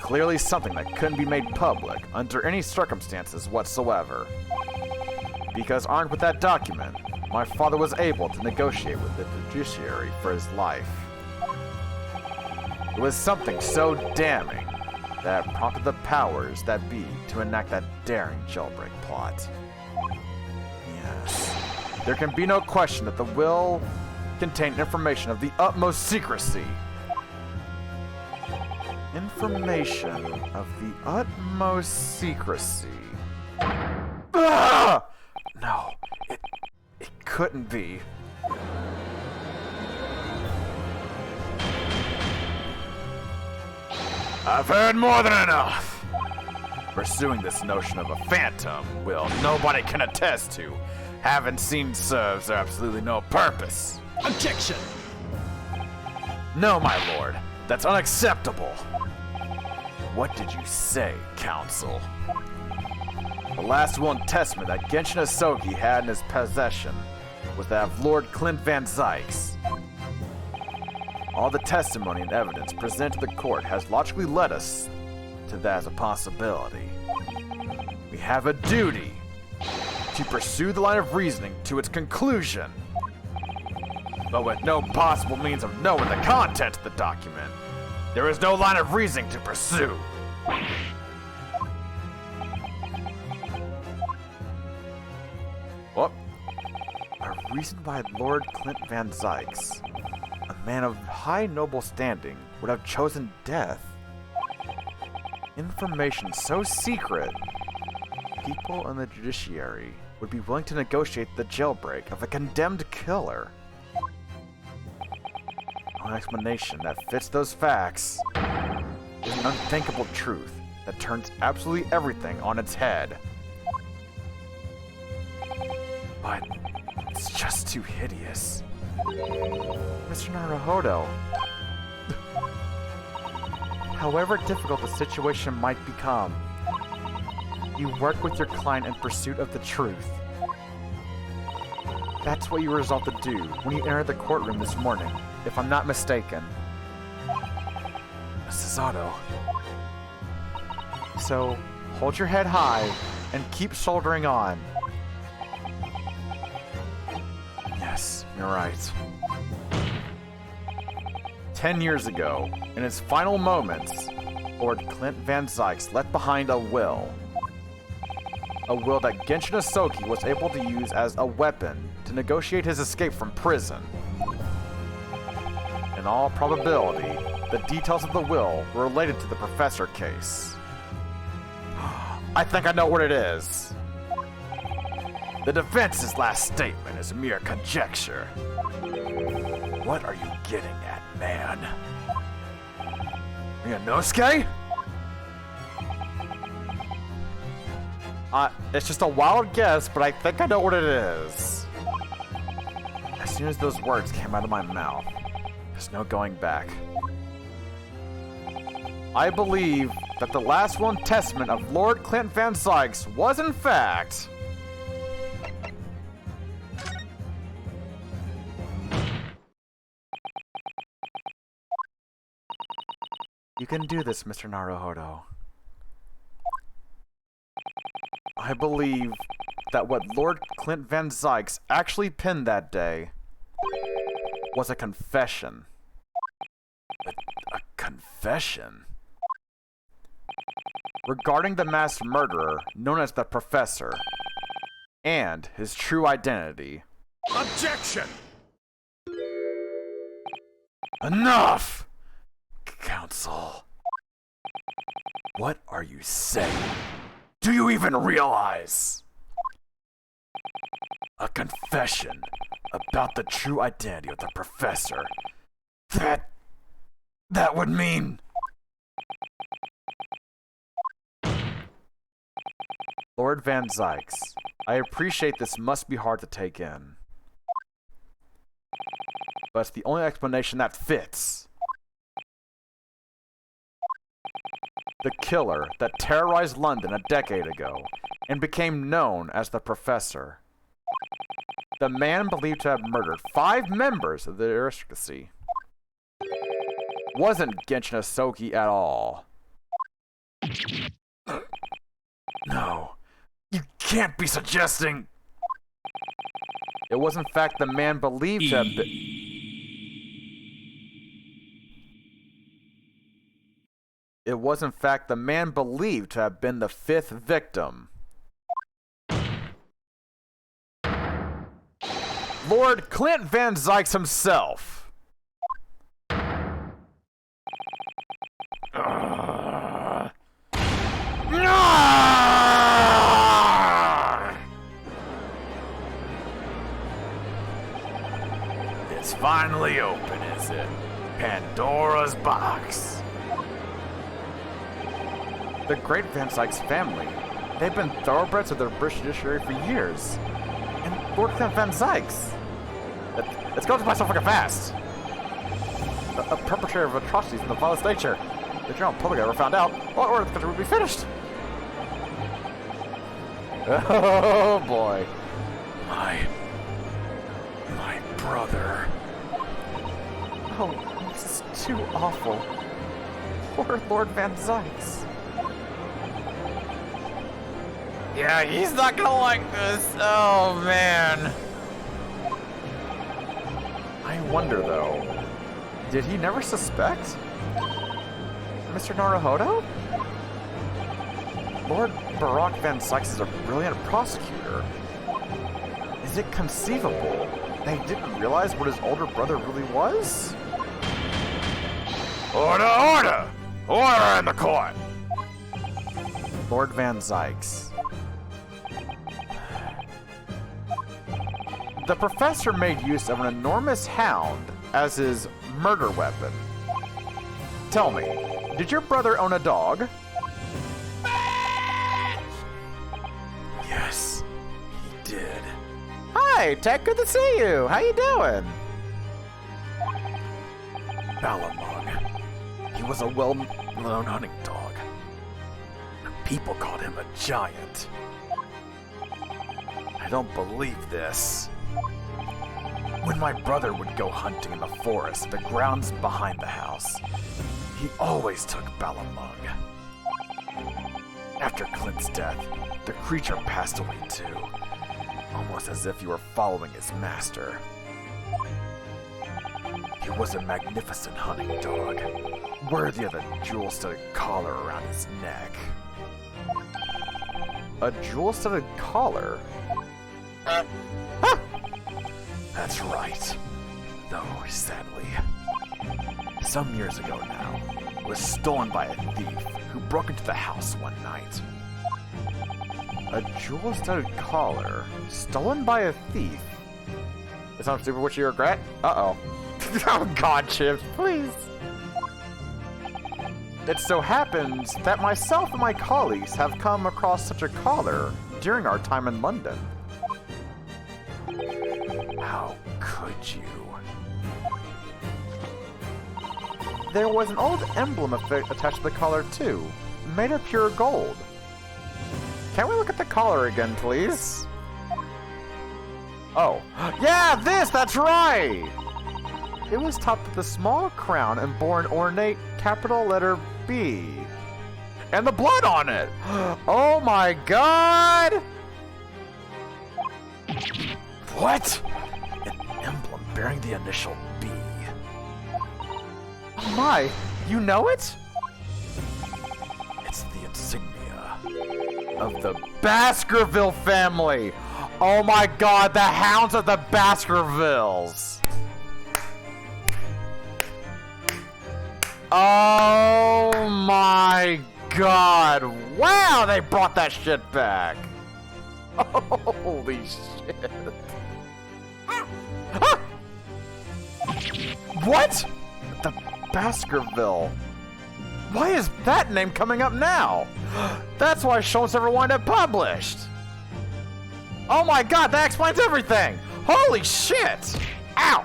Clearly something that couldn't be made public under any circumstances whatsoever. Because armed with that document, my father was able to negotiate with the judiciary for his life. It was something so damning that prompted the powers that be to enact that daring jailbreak plot. Yes. There can be no question that the will contained information of the utmost secrecy. Information of the utmost secrecy. Ah! No, it couldn't be. I've heard more than enough. Pursuing this notion of a phantom will nobody can attest to. Having seen serves absolutely no purpose. Objection! No, my lord. That's unacceptable. What did you say, counsel? The last will and testament that Genshin Asogi had in his possession was that of Lord Clint Van Zykes. All the testimony and evidence presented to the court has logically led us to that as a possibility. We have a duty to pursue the line of reasoning to its conclusion, but with no possible means of knowing the content of the document, there is no line of reasoning to pursue. What? A reason why Lord Clint Van Zykes, a man of high noble standing, would have chosen death? Information so secret, people in the judiciary would be willing to negotiate the jailbreak of a condemned killer. An explanation that fits those facts is an unthinkable truth that turns absolutely everything on its head. But it's just too hideous. Mr. Naruhodo, however difficult the situation might become, you work with your client in pursuit of the truth. That's what you resolved to do when you entered the courtroom this morning, if I'm not mistaken. Mrs. Otto. So, hold your head high and keep shouldering on. Yes, you're right. 10 years ago, in his final moments, Lord Clint Van Zykes left behind a will. A will that Genshin Asogi was able to use as a weapon to negotiate his escape from prison. In all probability, the details of the will were related to the professor case. I think I know what it is. The defense's last statement is mere conjecture. What are you getting at, man? Ryunosuke? It's just a wild guess, but I think I know what it is. As soon as those words came out of my mouth, there's no going back. I believe that the last will and testament of Lord Clint Van Zykes was, in fact, You can do this, Mr. Naruhodo. I believe that what Lord Clint Van Zykes actually penned that day was a confession. A confession? Regarding the mass murderer known as the Professor and his true identity. Objection! Enough! Counsel. What are you saying? Do you even realize? A confession about the true identity of the Professor. That would mean... Lord Van Zykes, I appreciate this must be hard to take in. But it's the only explanation that fits. The killer that terrorized London a decade ago and became known as the Professor. The man believed to have murdered 5 members of the aristocracy. Wasn't Genshin Asogi at all. No. You can't be suggesting... It was in fact the man believed to have been... It was in fact the man believed to have been the 5th victim. Lord Clint Van Zykes himself. It's finally open, is it? Pandora's box. The great Van Zykes family, they've been thoroughbreds of the British judiciary for years. And Lord Clint Van Zykes, it's going to by so fucking fast. A perpetrator of atrocities in the vilest nature. If the general public ever found out, what order the country would be finished? Oh boy. My brother. Oh, this is too awful. Poor Lord Van Zykes. Yeah, he's not gonna like this. Oh, man. I wonder, though, did he never suspect? Mr. Naruhodo? Lord Barack Van Zykes is a brilliant prosecutor. Is it conceivable they didn't realize what his older brother really was? Order, order! Order in the court! Lord Van Zykes. The professor made use of an enormous hound as his murder weapon. Tell me, did your brother own a dog? Yes, he did. Hi, Tech, good to see you. How you doing? Balamog. He was a well-known hunting dog. People called him a giant. I don't believe this. When my brother would go hunting in the forest, the grounds behind the house, he always took Balamug. After Clint's death, the creature passed away too, almost as if he were following his master. He was a magnificent hunting dog, worthy of a jewel-studded collar around his neck. A jewel-studded collar? That's right. Though, sadly, some years ago now, it was stolen by a thief who broke into the house one night. A jewel-studded collar stolen by a thief? Is something stupid which you regret? Uh-oh. Oh god, Chips, please. It so happens that myself and my colleagues have come across such a collar during our time in London. How could you? There was an old emblem attached to the collar too, made of pure gold. Can we look at the collar again, please? Oh, yeah, that's right! It was topped with a small crown and bore an ornate capital letter B. And the blood on it! Oh my god! What? An emblem bearing the initial B. Oh my, you know it? It's the insignia Of the Baskerville family! Oh my god, the hounds of the Baskervilles! Oh my god! Wow, they brought that shit back! Holy shit. Ah! What? The Baskerville. Why is that name coming up now? That's why Shows never wanted it published. Oh my god, that explains everything! Holy shit! Ow!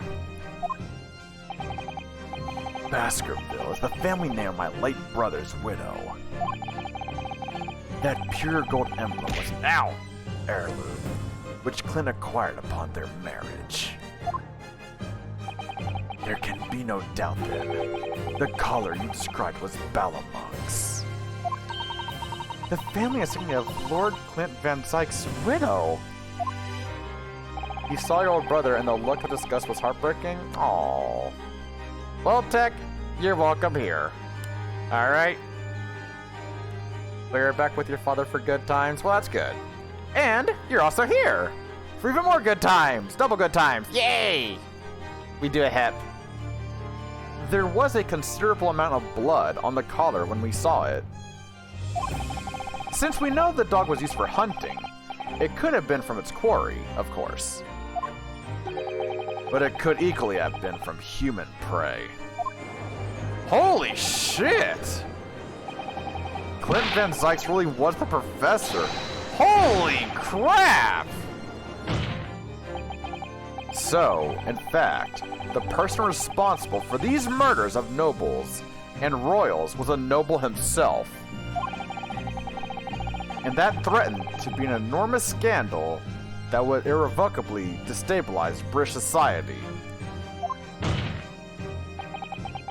Baskerville is the family name of my late brother's widow. That pure gold emblem was an heirloom, which Clint acquired upon their marriage. There can be no doubt then, the collar you described was Balamug's. The family insignia of Lord Clint Van Zykes' widow. You saw your old brother and the look of disgust was heartbreaking? Aww. Well, Tech, you're welcome here. Alright? So you're back with your father for good times? Well, that's good. And you're also here for even more good times. Double good times. Yay! We do a hip. There was a considerable amount of blood on the collar when we saw it. Since we know the dog was used for hunting, it could have been from its quarry, of course. But it could equally have been from human prey. Holy shit! Clint Van Zykes really was the professor. Holy crap! So, in fact, the person responsible for these murders of nobles and royals was a noble himself. And that threatened to be an enormous scandal that would irrevocably destabilize British society.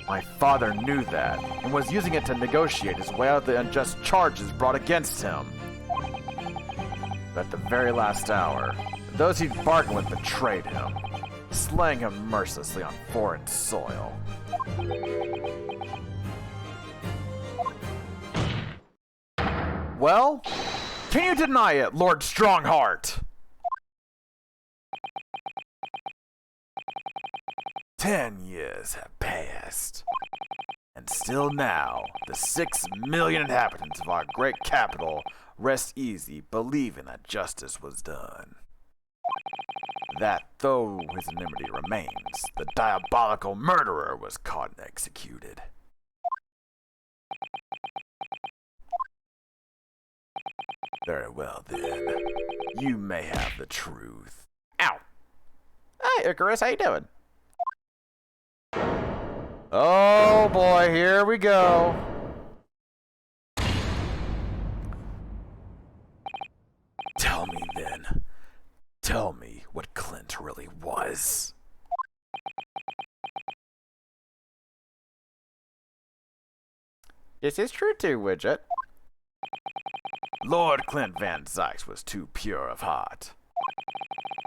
My father knew that, and was using it to negotiate his way out of the unjust charges brought against him. But at the very last hour, those he'd bargained with betrayed him, slaying him mercilessly on foreign soil. Well, can you deny it, Lord Strongheart? 10 years have passed, and still now, the 6 million inhabitants of our great capital rest easy, believing that justice was done. That though his enmity remains, the diabolical murderer was caught and executed. Very well then, you may have the truth. Ow. Hey, Icarus, how you doing? Oh boy, here we go. Tell me then. Tell me what Clint really was. This is true too, Widget. Lord Clint Van Zykes was too pure of heart.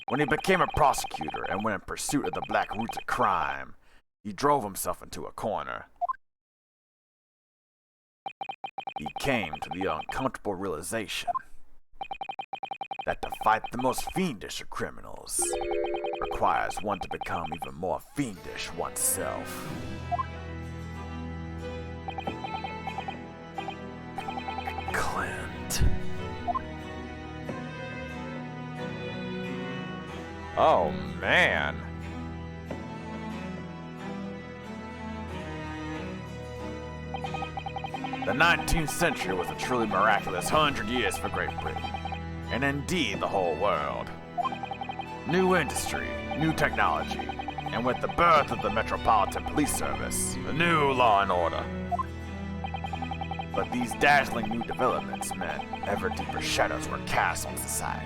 When he became a prosecutor and went in pursuit of the black roots of crime, he drove himself into a corner. He came to the uncomfortable realization that to fight the most fiendish of criminals requires one to become even more fiendish oneself. Clint. Oh man. The 19th century was a truly miraculous 100 years for Great Britain, and indeed the whole world. New industry, new technology, and with the birth of the Metropolitan Police Service, a new law and order. But these dazzling new developments meant ever deeper shadows were cast on society.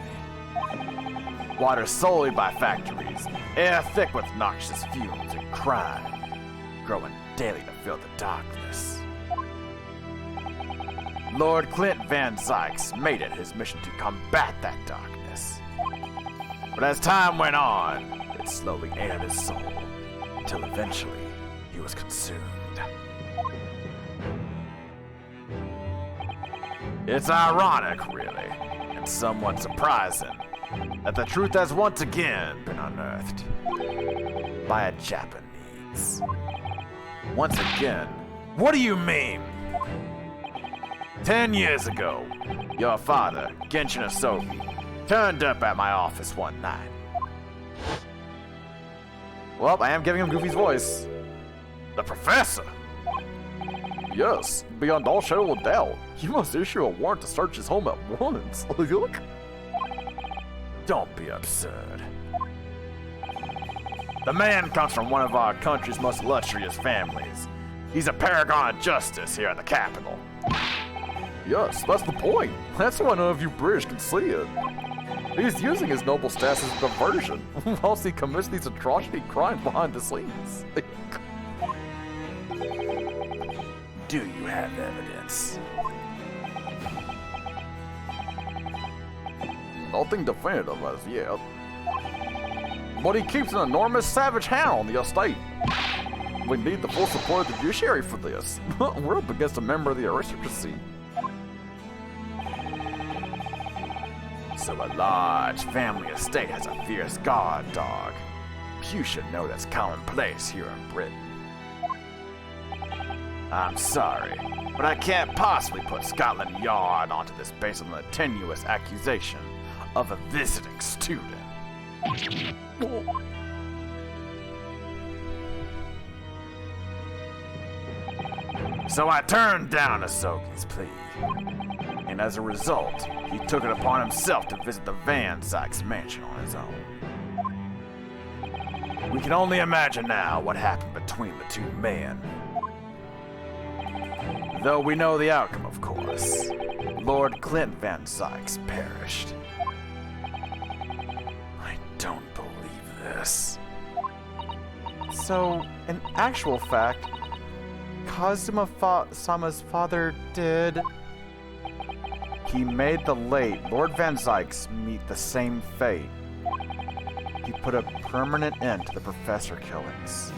Water sullied by factories, air thick with noxious fumes and crime, growing daily to fill the darkness. Lord Clint Van Zykes made it his mission to combat that darkness. But as time went on, it slowly ate at his soul, until eventually he was consumed. It's ironic, really, and somewhat surprising, that the truth has once again been unearthed by a Japanese. Once again, what do you mean? 10 years ago, your father, Genshin Asogi, turned up at my office one night. Well, I am giving him Goofy's voice. The professor? Yes, beyond all shadow of doubt. You must issue a warrant to search his home at once. Look. Don't be absurd. The man comes from one of our country's most illustrious families. He's a paragon of justice here in the capital. Yes, that's the point. That's why none of you British can see it. He's using his noble status as a diversion, whilst he commits these atrocity crimes behind the scenes. Do you have evidence? Nothing definitive as yet. But he keeps an enormous savage hound on the estate. We need the full support of the judiciary for this. We're up against a member of the aristocracy. So a large family estate has a fierce guard dog. You should know that's commonplace here in Britain. I'm sorry, but I can't possibly put Scotland Yard onto this based on the tenuous accusation of a visiting student. So I turned down Asoki's plea, and as a result, he took it upon himself to visit the Van Sykes mansion on his own. We can only imagine now what happened between the two men. Though we know the outcome, of course. Lord Clint Van Sykes perished. I don't believe this. So, in actual fact, Kazuma-sama's father did... He made the late Lord Van Sykes meet the same fate. He put a permanent end to the professor killings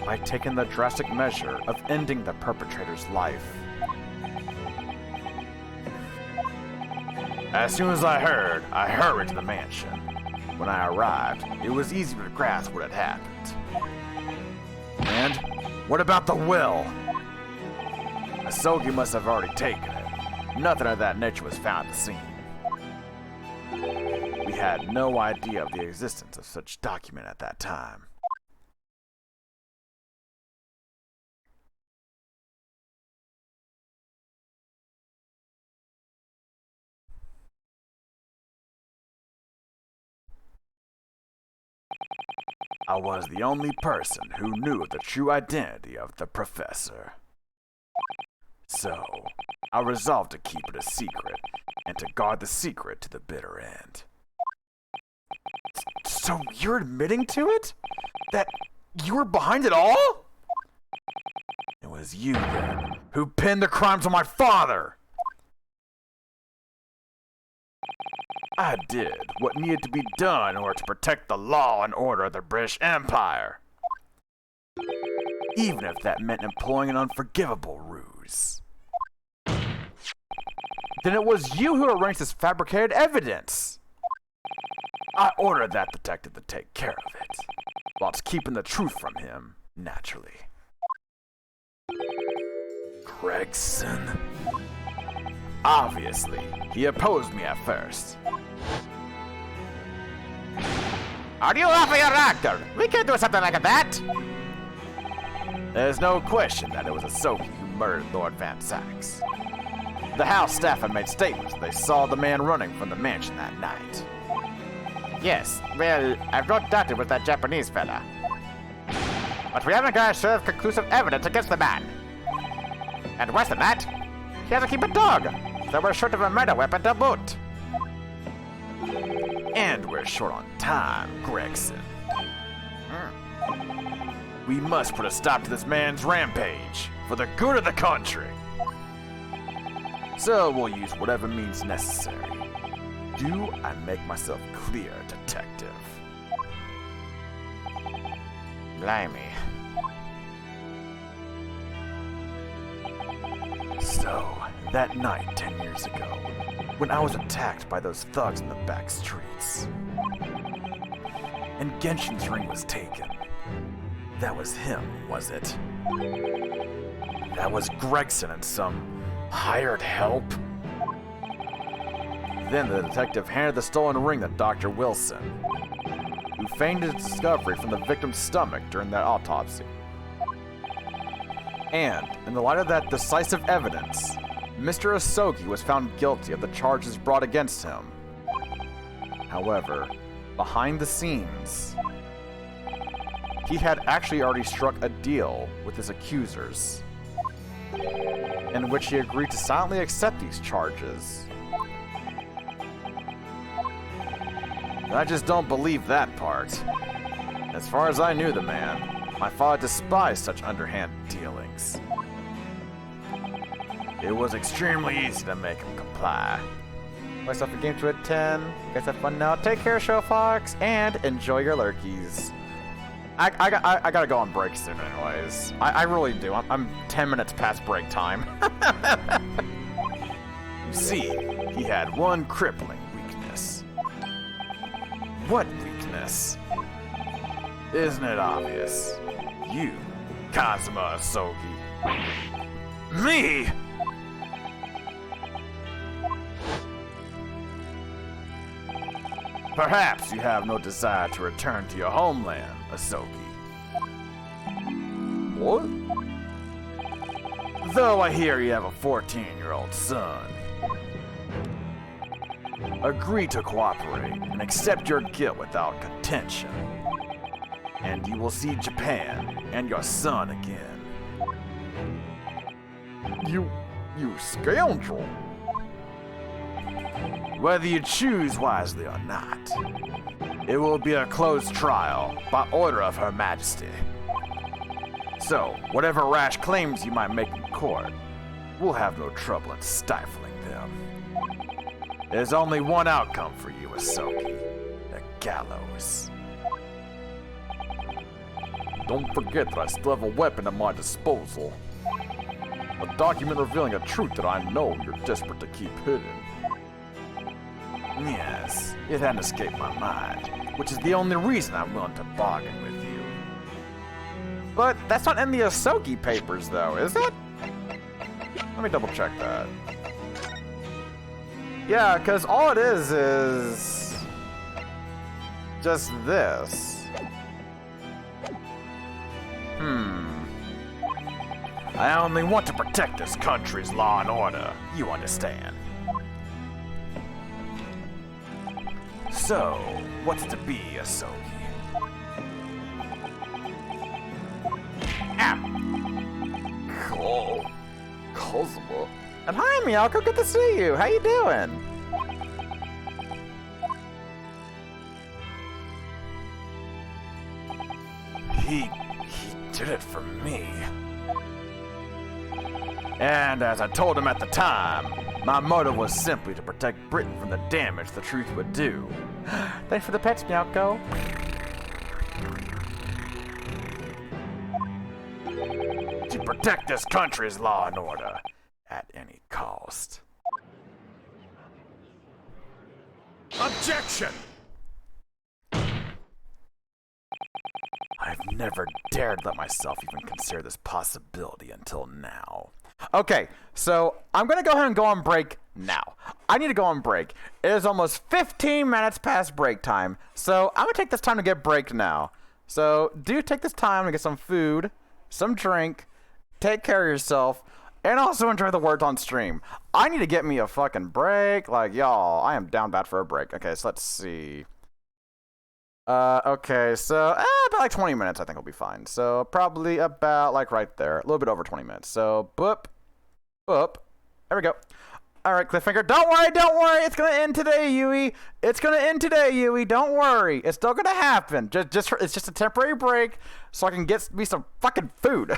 by taking the drastic measure of ending the perpetrator's life. As soon as I heard, I hurried to the mansion. When I arrived, it was easy to grasp what had happened. And what about the will? Asogi must have already taken it. Nothing of that nature was found at the scene. We had no idea of the existence of such document at that time. I was the only person who knew the true identity of the professor. So, I resolved to keep it a secret, and to guard the secret to the bitter end. So you're admitting to it? That you were behind it all? It was you, then, who pinned the crimes on my father! I did what needed to be done in order to protect the law and order of the British Empire. Even if that meant employing an unforgivable ruse. Then it was you who arranged this fabricated evidence. I ordered that detective to take care of it, whilst keeping the truth from him, naturally. Gregson. Obviously, he opposed me at first. Are you off your rocker? We can't do something like that. There's no question that it was Asoki who murdered Lord Van Sykes. The house staff had made statements that they saw the man running from the mansion that night. Yes, well, I've no doubt it was that Japanese fella. But we haven't got to serve conclusive evidence against the man. And worse than that, he has to keep a dog, so we're short of a murder weapon to boot. And we're short on time, Gregson. We must put a stop to this man's rampage, for the good of the country. So we'll use whatever means necessary. Do I make myself clear, detective? Blimey. So, that night 10 years ago, when I was attacked by those thugs in the back streets, and Genshin's ring was taken, that was him, was it? That was Gregson and some hired help? Then the detective handed the stolen ring to Dr. Wilson, who feigned its discovery from the victim's stomach during that autopsy. And, in the light of that decisive evidence, Mr. Asogi was found guilty of the charges brought against him. However, behind the scenes, he had actually already struck a deal with his accusers, in which he agreed to silently accept these charges. I just don't believe that part. As far as I knew the man, my father despised such underhand dealings. It was extremely easy to make him comply. Myself a game to a 10. You guys have fun now. Take care, Show Fox, and enjoy your lurkies. I gotta go on break soon anyways. I really do. I'm 10 minutes past break time. You see, he had one crippling weakness. What weakness? Isn't it obvious? You, Kazuma Asogi. Me? Perhaps you have no desire to return to your homeland, Asogi. What? Though I hear you have a 14-year-old son. Agree to cooperate and accept your guilt without contention. And you will see Japan and your son again. You scoundrel. Whether you choose wisely or not, it will be a closed trial by order of Her Majesty. So, whatever rash claims you might make in court, we'll have no trouble in stifling them. There's only one outcome for you, Asogi. The gallows. Don't forget that I still have a weapon at my disposal. A document revealing a truth that I know you're desperate to keep hidden. Yes, it hadn't escaped my mind, which is the only reason I'm willing to bargain with you. But that's not in the Asogi papers, though, is it? Let me double check that. Yeah, because all it is just this. I only want to protect this country's law and order, you understand. So, what's to be, Asogi? Oh, Kazuma. And hi, Miyako, good to see you. How you doing? He did it for me. And as I told him at the time, my motive was simply to protect Britain from the damage the truth would do. Thanks for the pets, Miyako. To protect this country's law and order at any cost. Objection! I've never dared let myself even consider this possibility until now. Okay, so I'm gonna go ahead and go on break now. I need to go on break. It is almost 15 minutes past break time, so I'm gonna take this time to get break now. So do take this time to get some food, some drink, take care of yourself, and also enjoy the words on stream. I need to get me a fucking break. Like, y'all, I am down bad for a break. Okay, so let's see. Okay, so about like 20 minutes I think will be fine. So probably about like right there, a little bit over 20 minutes. So boop, boop, there we go. All right, cliffhanger. Don't worry. It's gonna end today, Yui. It's gonna end today, Yui. Don't worry. It's still gonna happen. It's just a temporary break so I can get me some fucking food.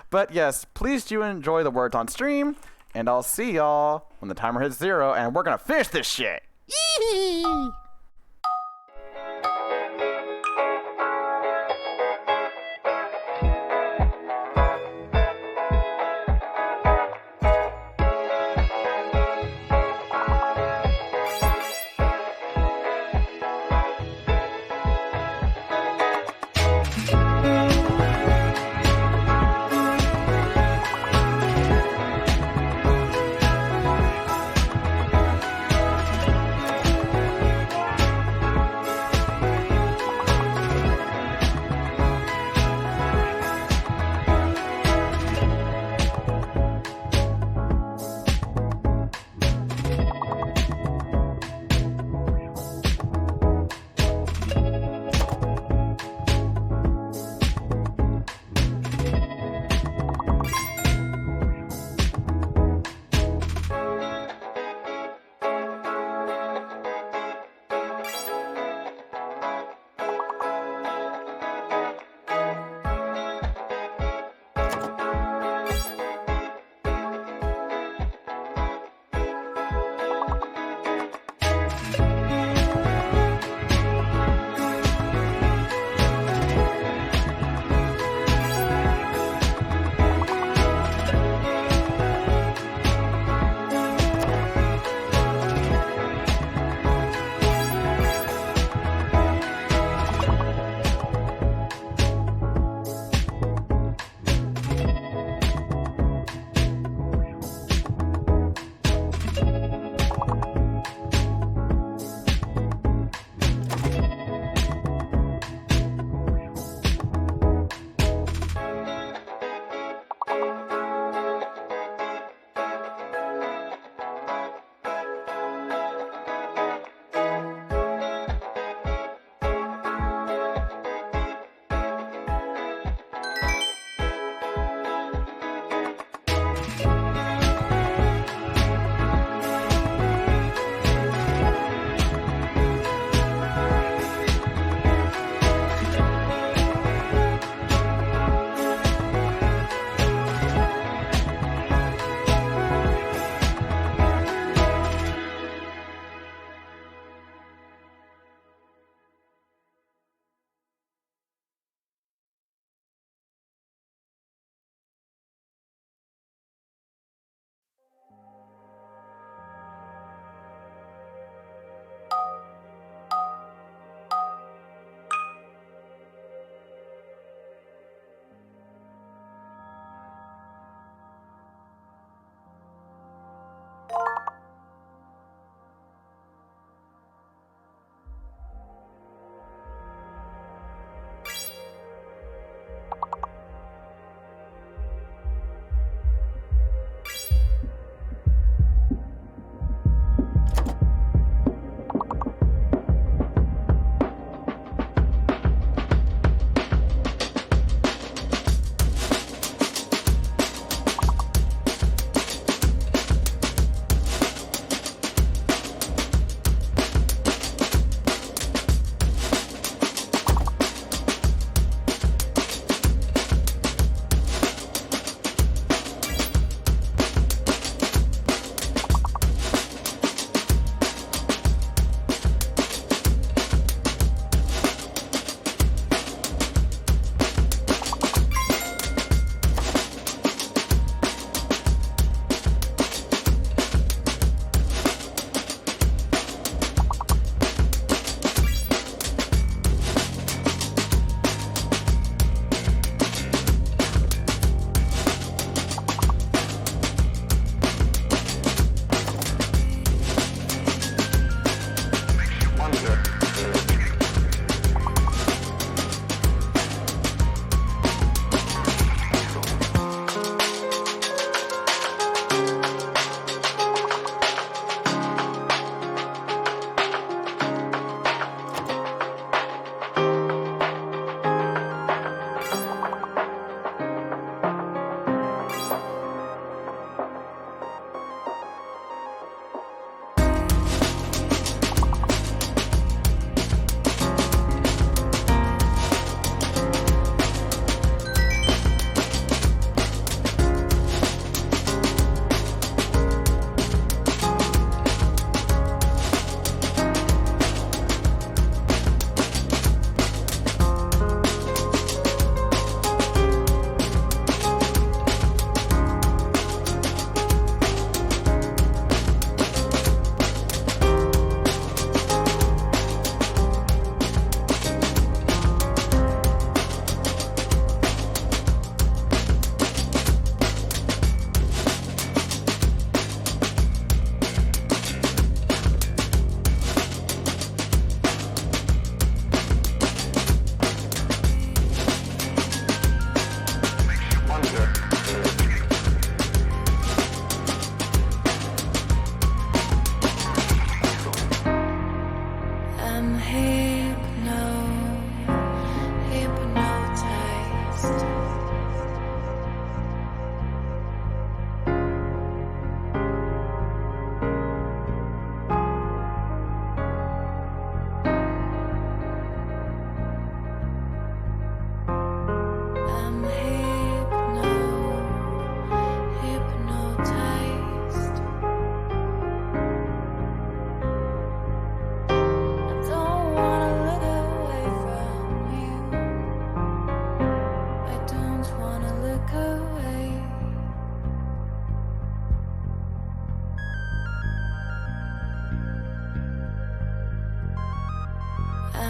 But yes, please do enjoy the words on stream, and I'll see y'all when the timer hits 0, and we're gonna finish this shit. Yee!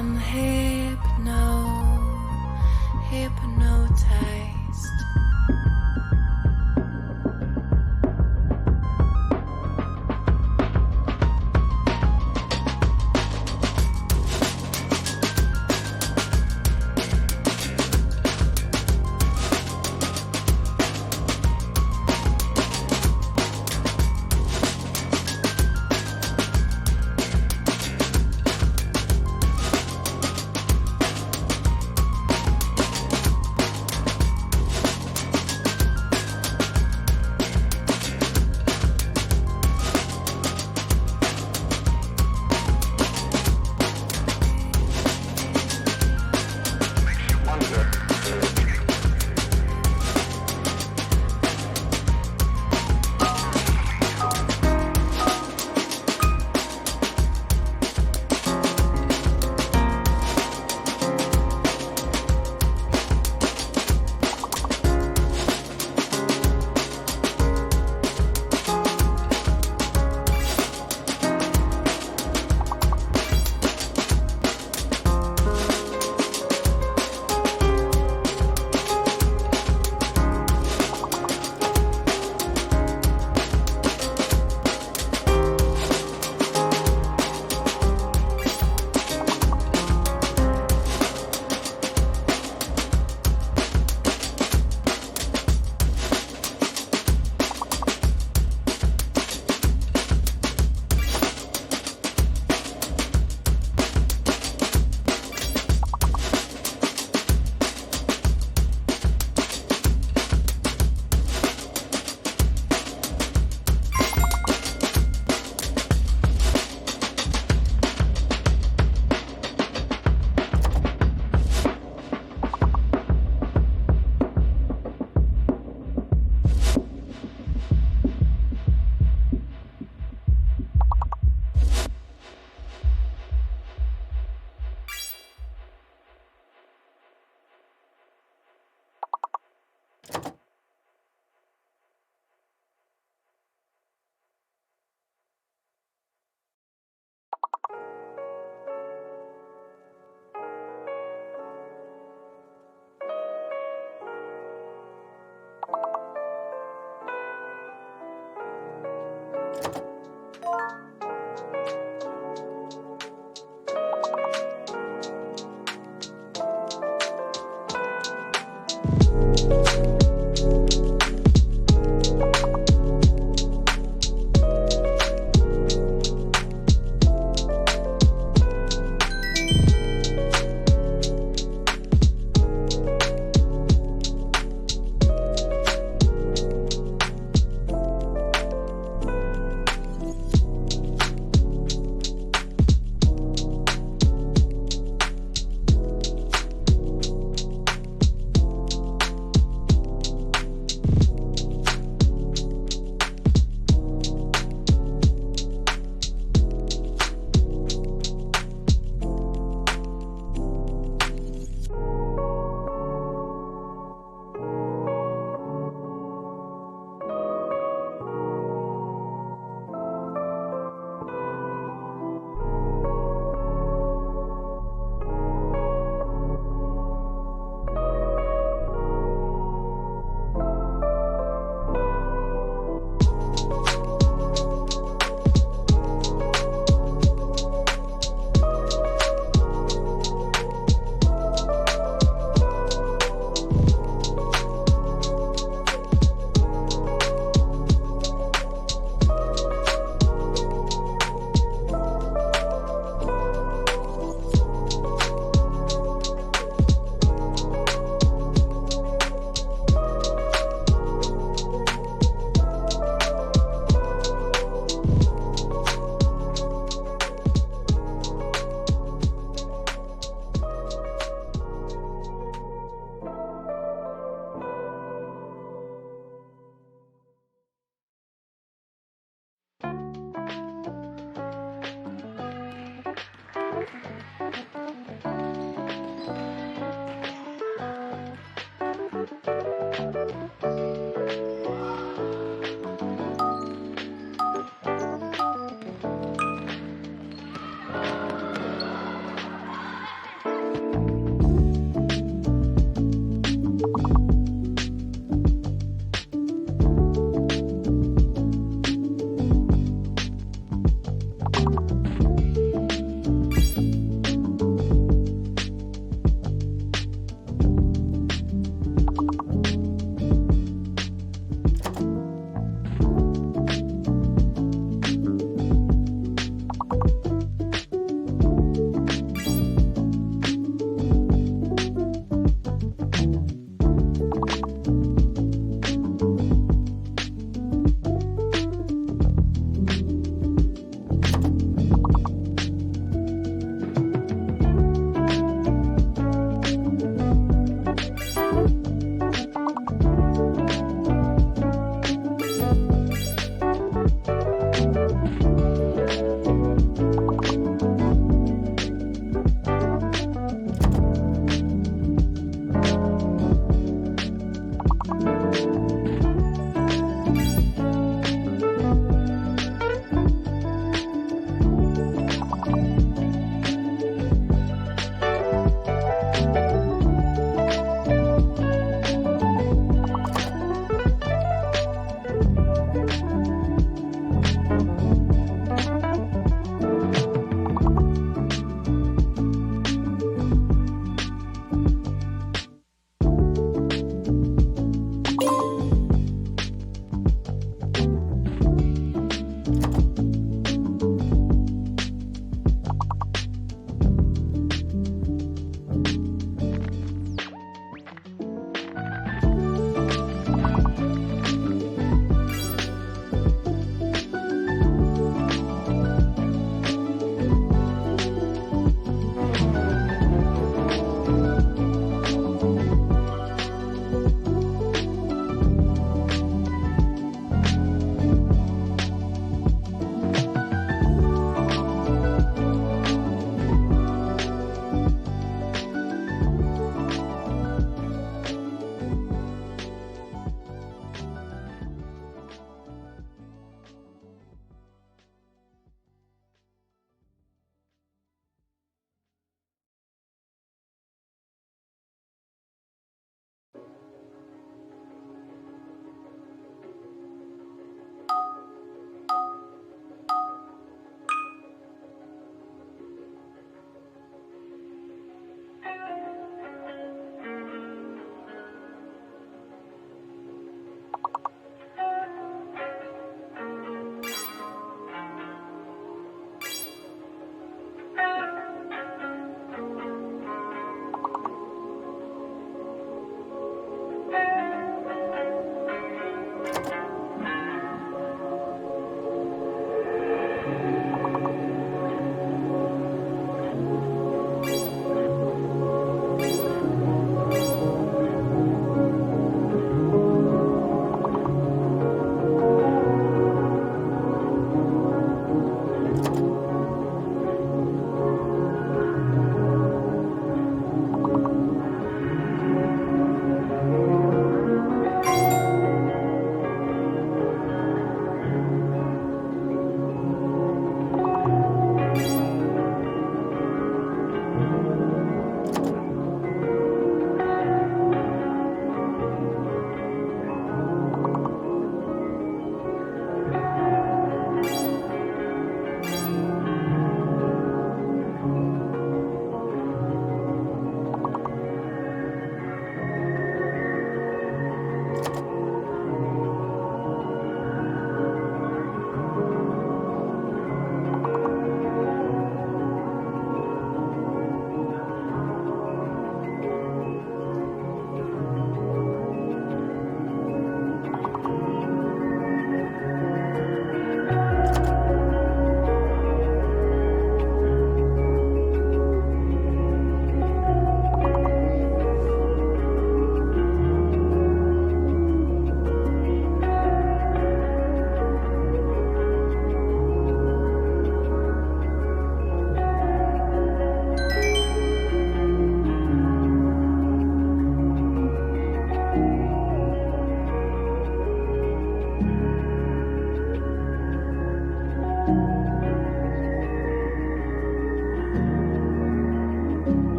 I'm hypnotized.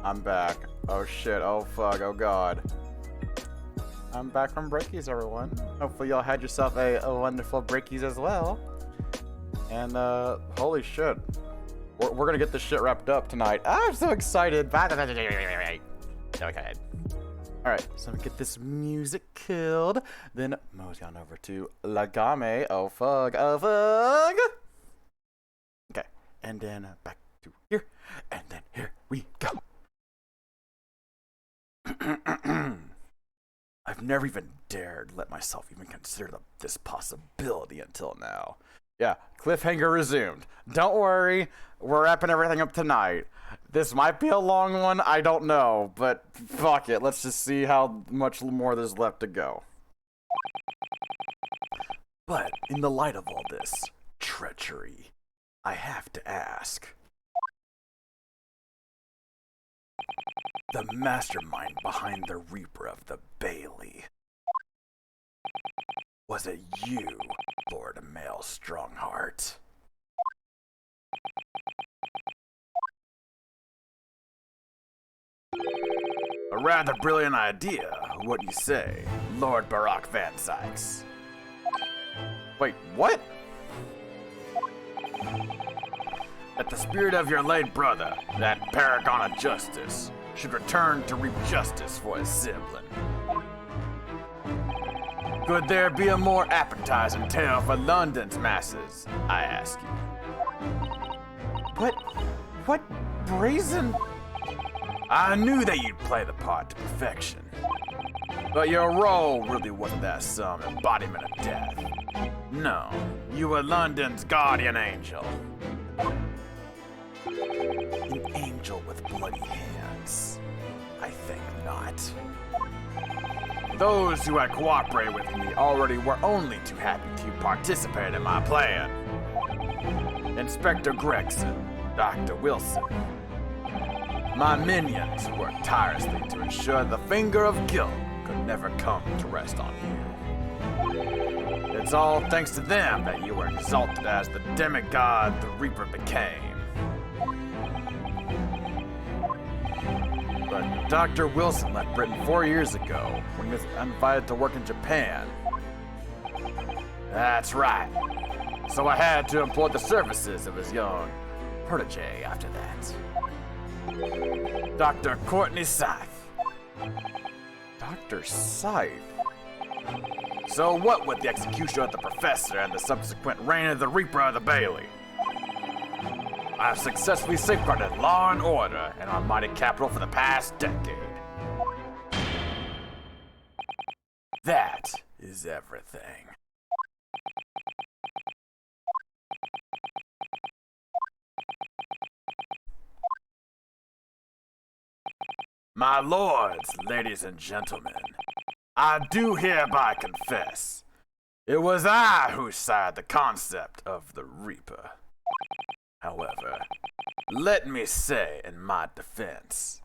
I'm back. Oh shit, oh fuck, oh god. I'm back from breakies, everyone. Hopefully y'all had yourself a wonderful breakies as well. And holy shit. We're gonna get this shit wrapped up tonight. I'm so excited. So excited. Alright, so I'm gonna get this music killed. Then mosey on over to Lagame. Oh fuck, oh fuck. Okay, and then back to here. And then here we go. I've never even dared let myself even consider this possibility until now. Yeah, cliffhanger resumed. Don't worry, we're wrapping everything up tonight. This might be a long one, I don't know, but fuck it. Let's just see how much more there's left to go. But in the light of all this treachery, I have to ask. The mastermind behind the Reaper of the Bailey. Was it you, Lord Male Strongheart? A rather brilliant idea, wouldn't you say, Lord Barack Van Sykes? Wait, what? That the spirit of your late brother, that paragon of justice, should return to reap justice for his sibling. Could there be a more appetizing tale for London's masses, I ask you? What brazen... I knew that you'd play the part to perfection. But your role really wasn't that some embodiment of death. No, you were London's guardian angel. An angel with bloody hands? I think not. Those who had cooperated with me already were only too happy to participate in my plan. Inspector Gregson, Dr. Wilson. My minions who worked tirelessly to ensure the finger of guilt could never come to rest on you. It's all thanks to them that you were exalted as the demigod the Reaper became. But Dr. Wilson left Britain 4 years ago when he was invited to work in Japan. That's right. So I had to employ the services of his young protege after that. Dr. Courtney Scythe. Dr. Scythe? So what with the execution of the professor and the subsequent reign of the Reaper of the Bailey? I've successfully safeguarded law and order in our mighty capital for the past decade. That is everything. My lords, ladies and gentlemen, I do hereby confess, it was I who sired the concept of the Reaper. However, let me say in my defense,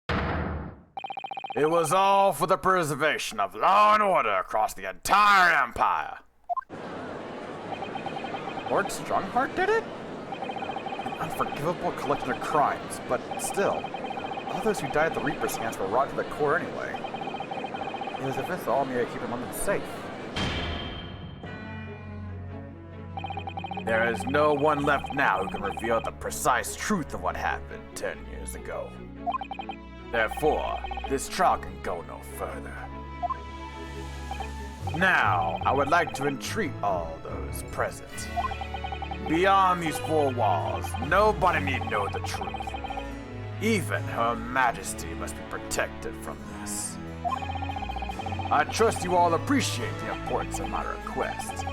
it was all for the preservation of law and order across the entire empire. Lord Strongheart did it? An unforgivable collection of crimes, but still, all those who died at the Reaper's hands were rotten to the core anyway. It was as if all needed to keep them London safe. There is no one left now who can reveal the precise truth of what happened 10 years ago. Therefore, this trial can go no further. Now, I would like to entreat all those present. Beyond these four walls, nobody need know the truth. Even Her Majesty must be protected from this. I trust you all appreciate the importance of my request.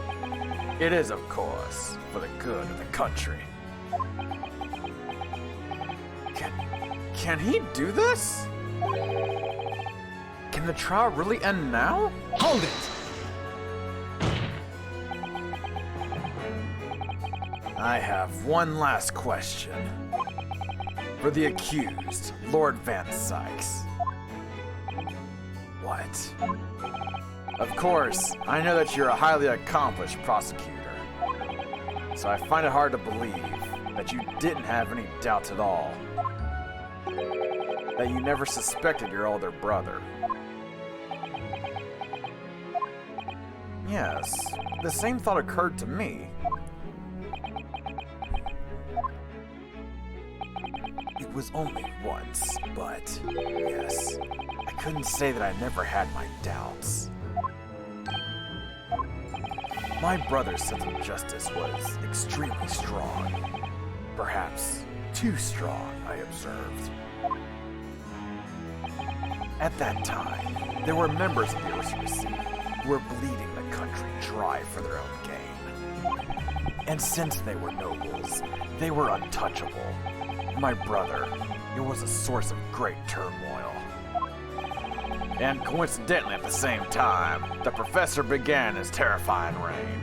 It is, of course, for the good of the country. Can he do this? Can the trial really end now? Hold it! I have one last question. For the accused, Lord Van Sykes. What? Of course, I know that you're a highly accomplished prosecutor. So I find it hard to believe that you didn't have any doubts at all. that you never suspected your older brother. Yes, the same thought occurred to me. It was only once, but yes, I couldn't say that I never had my doubts. My brother's sense of justice was extremely strong. Perhaps too strong, I observed. At that time, there were members of the aristocracy who were bleeding the country dry for their own gain. And since they were nobles, they were untouchable. My brother, it was a source of great turmoil. And coincidentally, at the same time, the professor began his terrifying reign.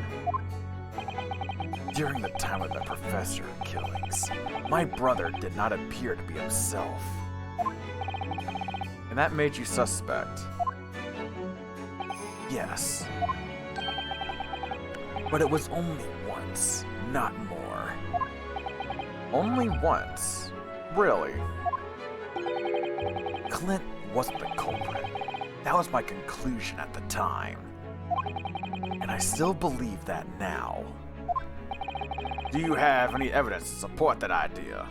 During the time of the professor killings, my brother did not appear to be himself. And that made you suspect. Yes. But it was only once, not more. Only once? Really? Clint wasn't the culprit. That was my conclusion at the time. And I still believe that now. Do you have any evidence to support that idea?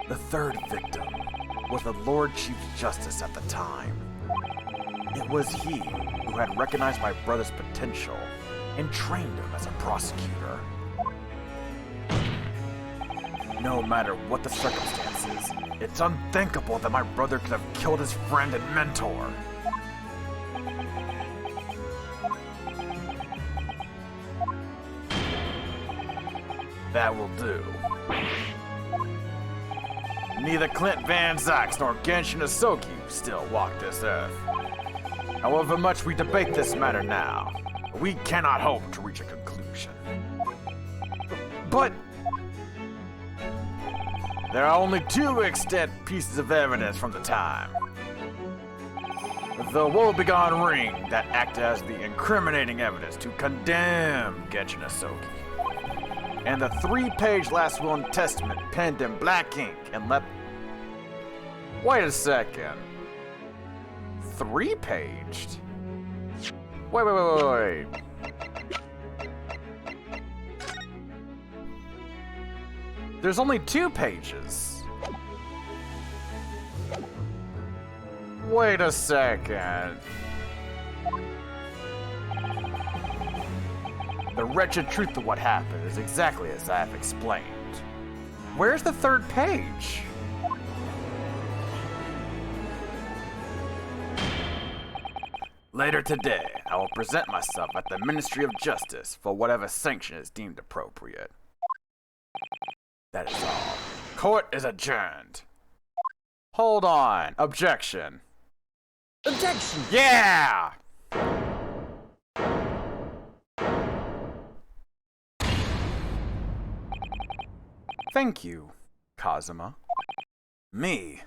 The third victim was the Lord Chief Justice at the time. It was he who had recognized my brother's potential and trained him as a prosecutor. No matter what the circumstances, it's unthinkable that my brother could have killed his friend and mentor. That will do. Neither Clint Van Zyx nor Genshin Asoki still walk this earth. However much we debate this matter now, we cannot hope to reach a conclusion. But there are only two extant pieces of evidence from the time. The woebegone ring that acted as the incriminating evidence to condemn Genshin Asoki. And the 3-page last will and testament penned in black ink and left... Wait a second. 3-paged? Wait. There's only 2 pages. Wait a second. The wretched truth of what happened is exactly as I have explained. Where's the 3rd page? Later today, I will present myself at the Ministry of Justice for whatever sanction is deemed appropriate. That is all. Court is adjourned. Hold on. Objection. Objection! Yeah! Thank you, Kazuma. Me?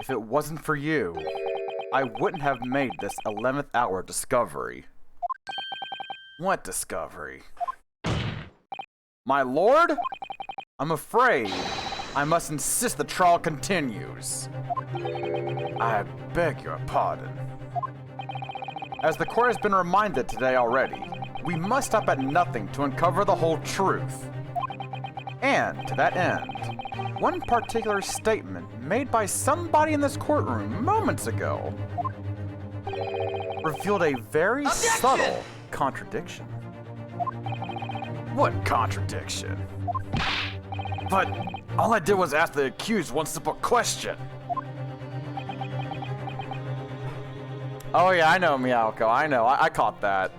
If it wasn't for you, I wouldn't have made this 11th hour discovery. What discovery? My lord? I'm afraid I must insist the trial continues. I beg your pardon. As the court has been reminded today already, we must stop at nothing to uncover the whole truth. And to that end, one particular statement made by somebody in this courtroom moments ago revealed a very subtle contradiction. What contradiction? But all I did was ask the accused one simple question. Oh yeah, I know, Miyako, I know, I caught that.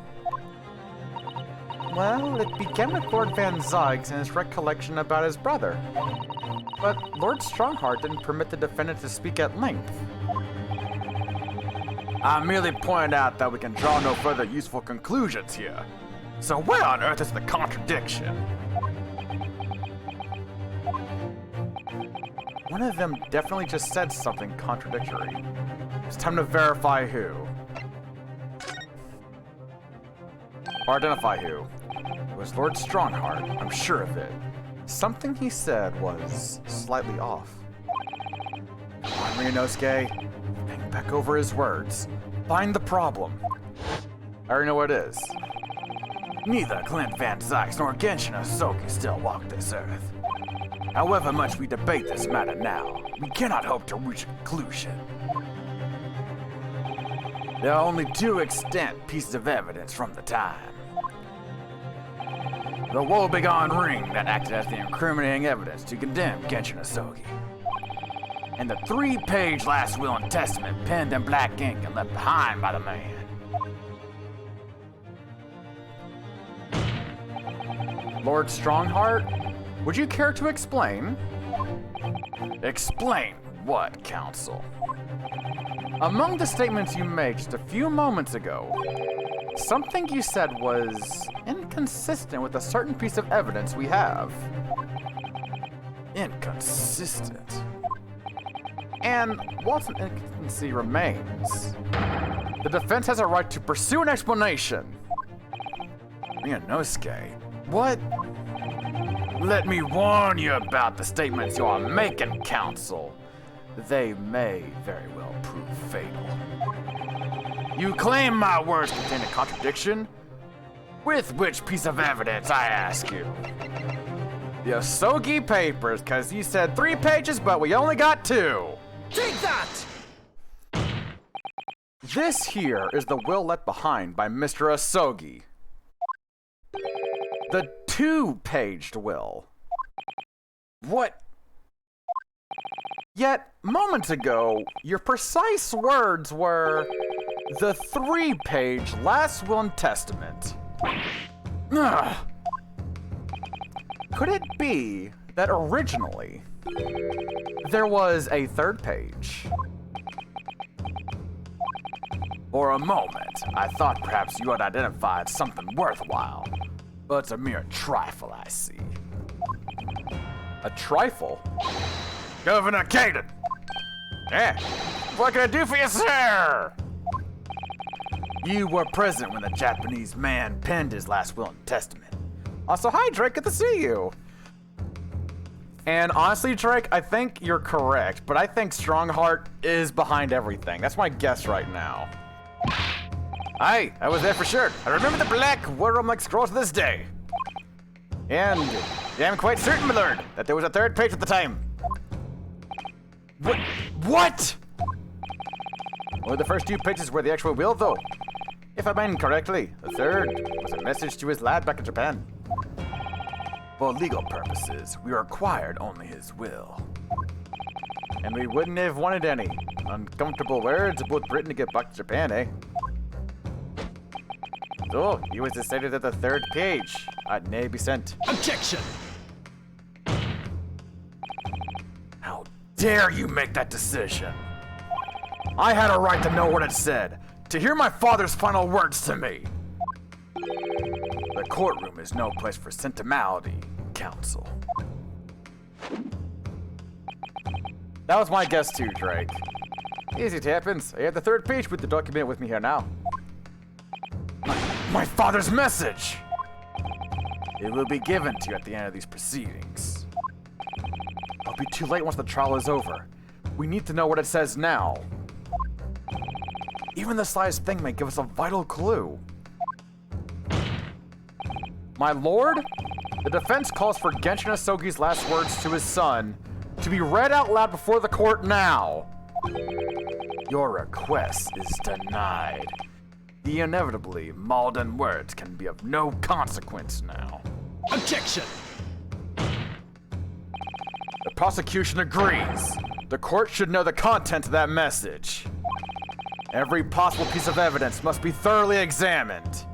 Well, it began with Lord Van Zyx and his recollection about his brother. But Lord Strongheart didn't permit the defendant to speak at length. I merely pointed out that we can draw no further useful conclusions here. So where on earth is the contradiction? One of them definitely just said something contradictory. It's time to verify who. Or identify who. It was Lord Strongheart, I'm sure of it. something he said was slightly off. Come on, Ryunosuke. Think back over his words. Find the problem. I already know what it is. Neither Clint Van Zyx nor Genshin Asoki still walk this earth. However much we debate this matter now, we cannot hope to reach a conclusion. There are only two extant pieces of evidence from the time. The woebegone ring that acted as the incriminating evidence to condemn Genshin Asoki. And the 3-page last will and testament penned in black ink and left behind by the man. Lord Strongheart, would you care to explain? Explain what, Counsel? Among the statements you made just a few moments ago, something you said was inconsistent with a certain piece of evidence we have. Inconsistent? And whilst an inconsistency remains, the defense has a right to pursue an explanation. Ryunosuke, what? Let me warn you about the statements you are making, Counsel. They may very well prove fatal. You claim my words contain a contradiction? With which piece of evidence, I ask you? The Asogi papers, because you said 3 pages, but we only got 2. Take that! This here is the will left behind by Mr. Asogi. The 2-paged will. What? Yet, moments ago, your precise words were the 3-page last will and testament. Ugh. Could it be that originally there was a 3rd page? For a moment, I thought perhaps you had identified something worthwhile. But it's a mere trifle, I see. A trifle? Governor Caden! Eh, what can I do for you, sir? You were present when the Japanese man penned his last will and testament. Also, hi Drake, good to see you. And honestly, Drake, I think you're correct, but I think Strongheart is behind everything. That's my guess right now. Aye, I was there for sure. I remember the black worm like scrolls to this day. And I am quite certain, my lord, that there was a 3rd page at the time. What? Well, the first 2 pages were the actual will, though. If I mind correctly, the 3rd was a message to his lad back in Japan. For legal purposes, we required only his will. And we wouldn't have wanted any uncomfortable words about Britain to get back to Japan, eh? So, it was decided that the 3rd page nay be sent. Objection! How dare you make that decision? I had a right to know what it said, to hear my father's final words to me. The courtroom is no place for sentimentality, Counsel. That was my guess too, Drake. Easy it happens. I have the 3rd page with the document with me here now. My father's message! It will be given to you at the end of these proceedings. It'll be too late once the trial is over. We need to know what it says now. Even the slightest thing may give us a vital clue. My lord, the defense calls for Genshin Asogi's last words to his son to be read out loud before the court now. Your request is denied. The inevitably maudlin words can be of no consequence now. Objection! The prosecution agrees. The court should know the content of that message. Every possible piece of evidence must be thoroughly examined.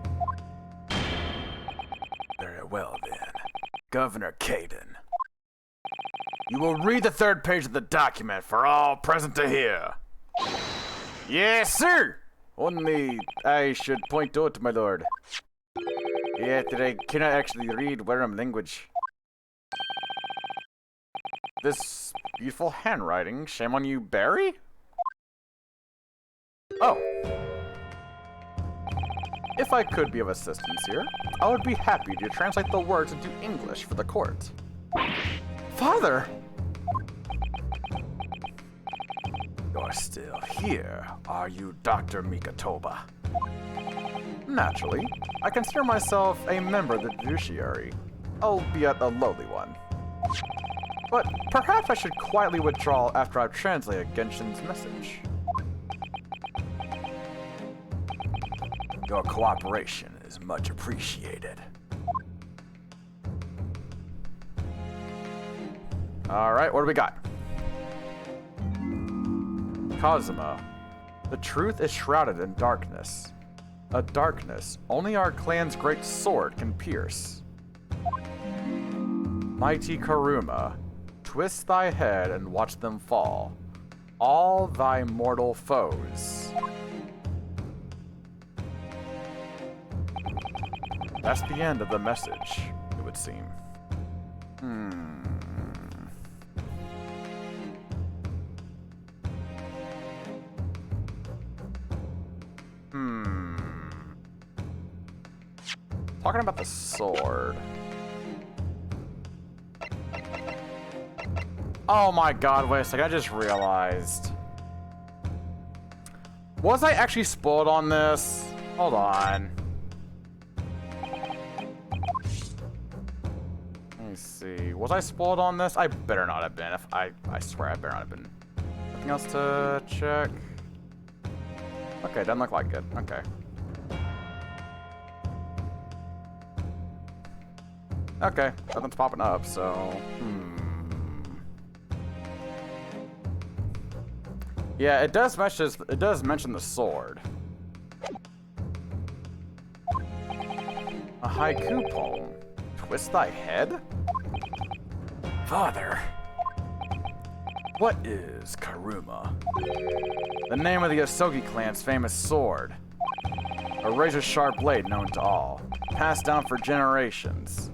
Very well then, Governor Caden. You will read the 3rd page of the document for all present to hear. Yes, sir! Only I should point out, my lord, that I cannot actually read worm language. This beautiful handwriting, shame on you, Barry? Oh. If I could be of assistance here, I would be happy to translate the words into English for the court. Father! You're still here, are you, Dr. Mikatoba? Naturally, I consider myself a member of the judiciary, albeit a lowly one. But perhaps I should quietly withdraw after I've translated Genshin's message. Your cooperation is much appreciated. Alright, what do we got? Kazuma. The truth is shrouded in darkness. A darkness only our clan's great sword can pierce. Mighty Karuma, twist thy head and watch them fall. All thy mortal foes. That's the end of the message, it would seem. Talking about the sword. Oh my god, wait a second, I just realized. Was I actually spoiled on this? Hold on. Let me see. Was I spoiled on this? I better not have been. I swear I better not have been. Nothing else to check? Okay, doesn't look like it. Okay. Okay, nothing's popping up, so... Yeah, it does mention the sword. A haiku poem. Twist thy head? Father, what is Karuma? The name of the Asogi clan's famous sword. A razor-sharp blade known to all, passed down for generations.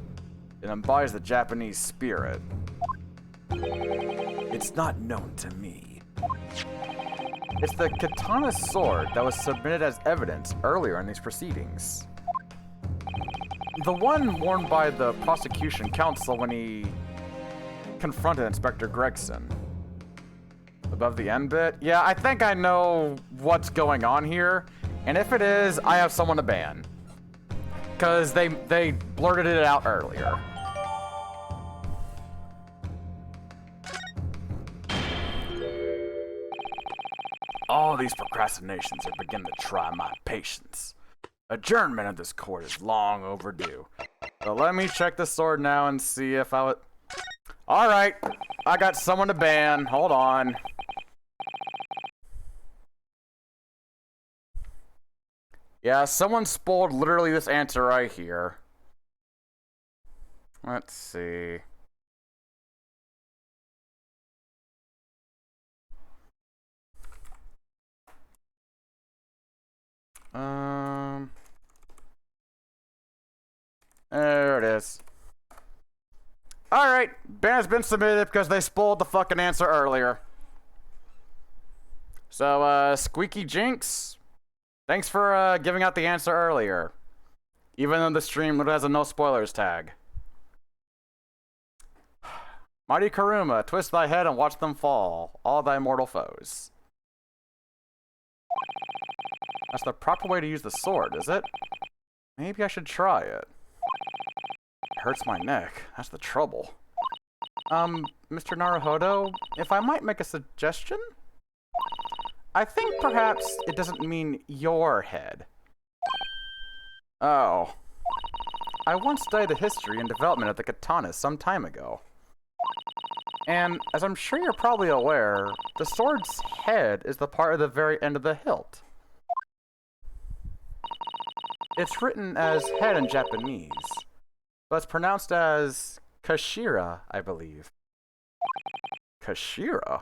It embodies the Japanese spirit. It's not known to me. It's the katana sword that was submitted as evidence earlier in these proceedings. The one worn by the prosecution counsel when he confronted Inspector Gregson. Above the end bit? Yeah, I think I know what's going on here. And if it is, I have someone to ban. Because they blurted it out earlier. All these procrastinations are beginning to try my patience. Adjournment of this court is long overdue. So let me check the sword now and see if I would... Alright, I got someone to ban. Hold on. Yeah, someone spoiled literally this answer right here. Let's see. There it is. Alright, ban has been submitted because they spoiled the fucking answer earlier. So, Squeaky Jinx, thanks for giving out the answer earlier. Even though the stream literally has a no spoilers tag. Mighty Karuma, twist thy head and watch them fall, all thy mortal foes. That's the proper way to use the sword, is it? Maybe I should try it. It hurts my neck. That's the trouble. Mr. Naruhodo, if I might make a suggestion? I think perhaps it doesn't mean your head. Oh. I once studied the history and development of the katana some time ago. And, as I'm sure you're probably aware, the sword's head is the part of the very end of the hilt. It's written as head in Japanese, but it's pronounced as Kashira, I believe. Kashira?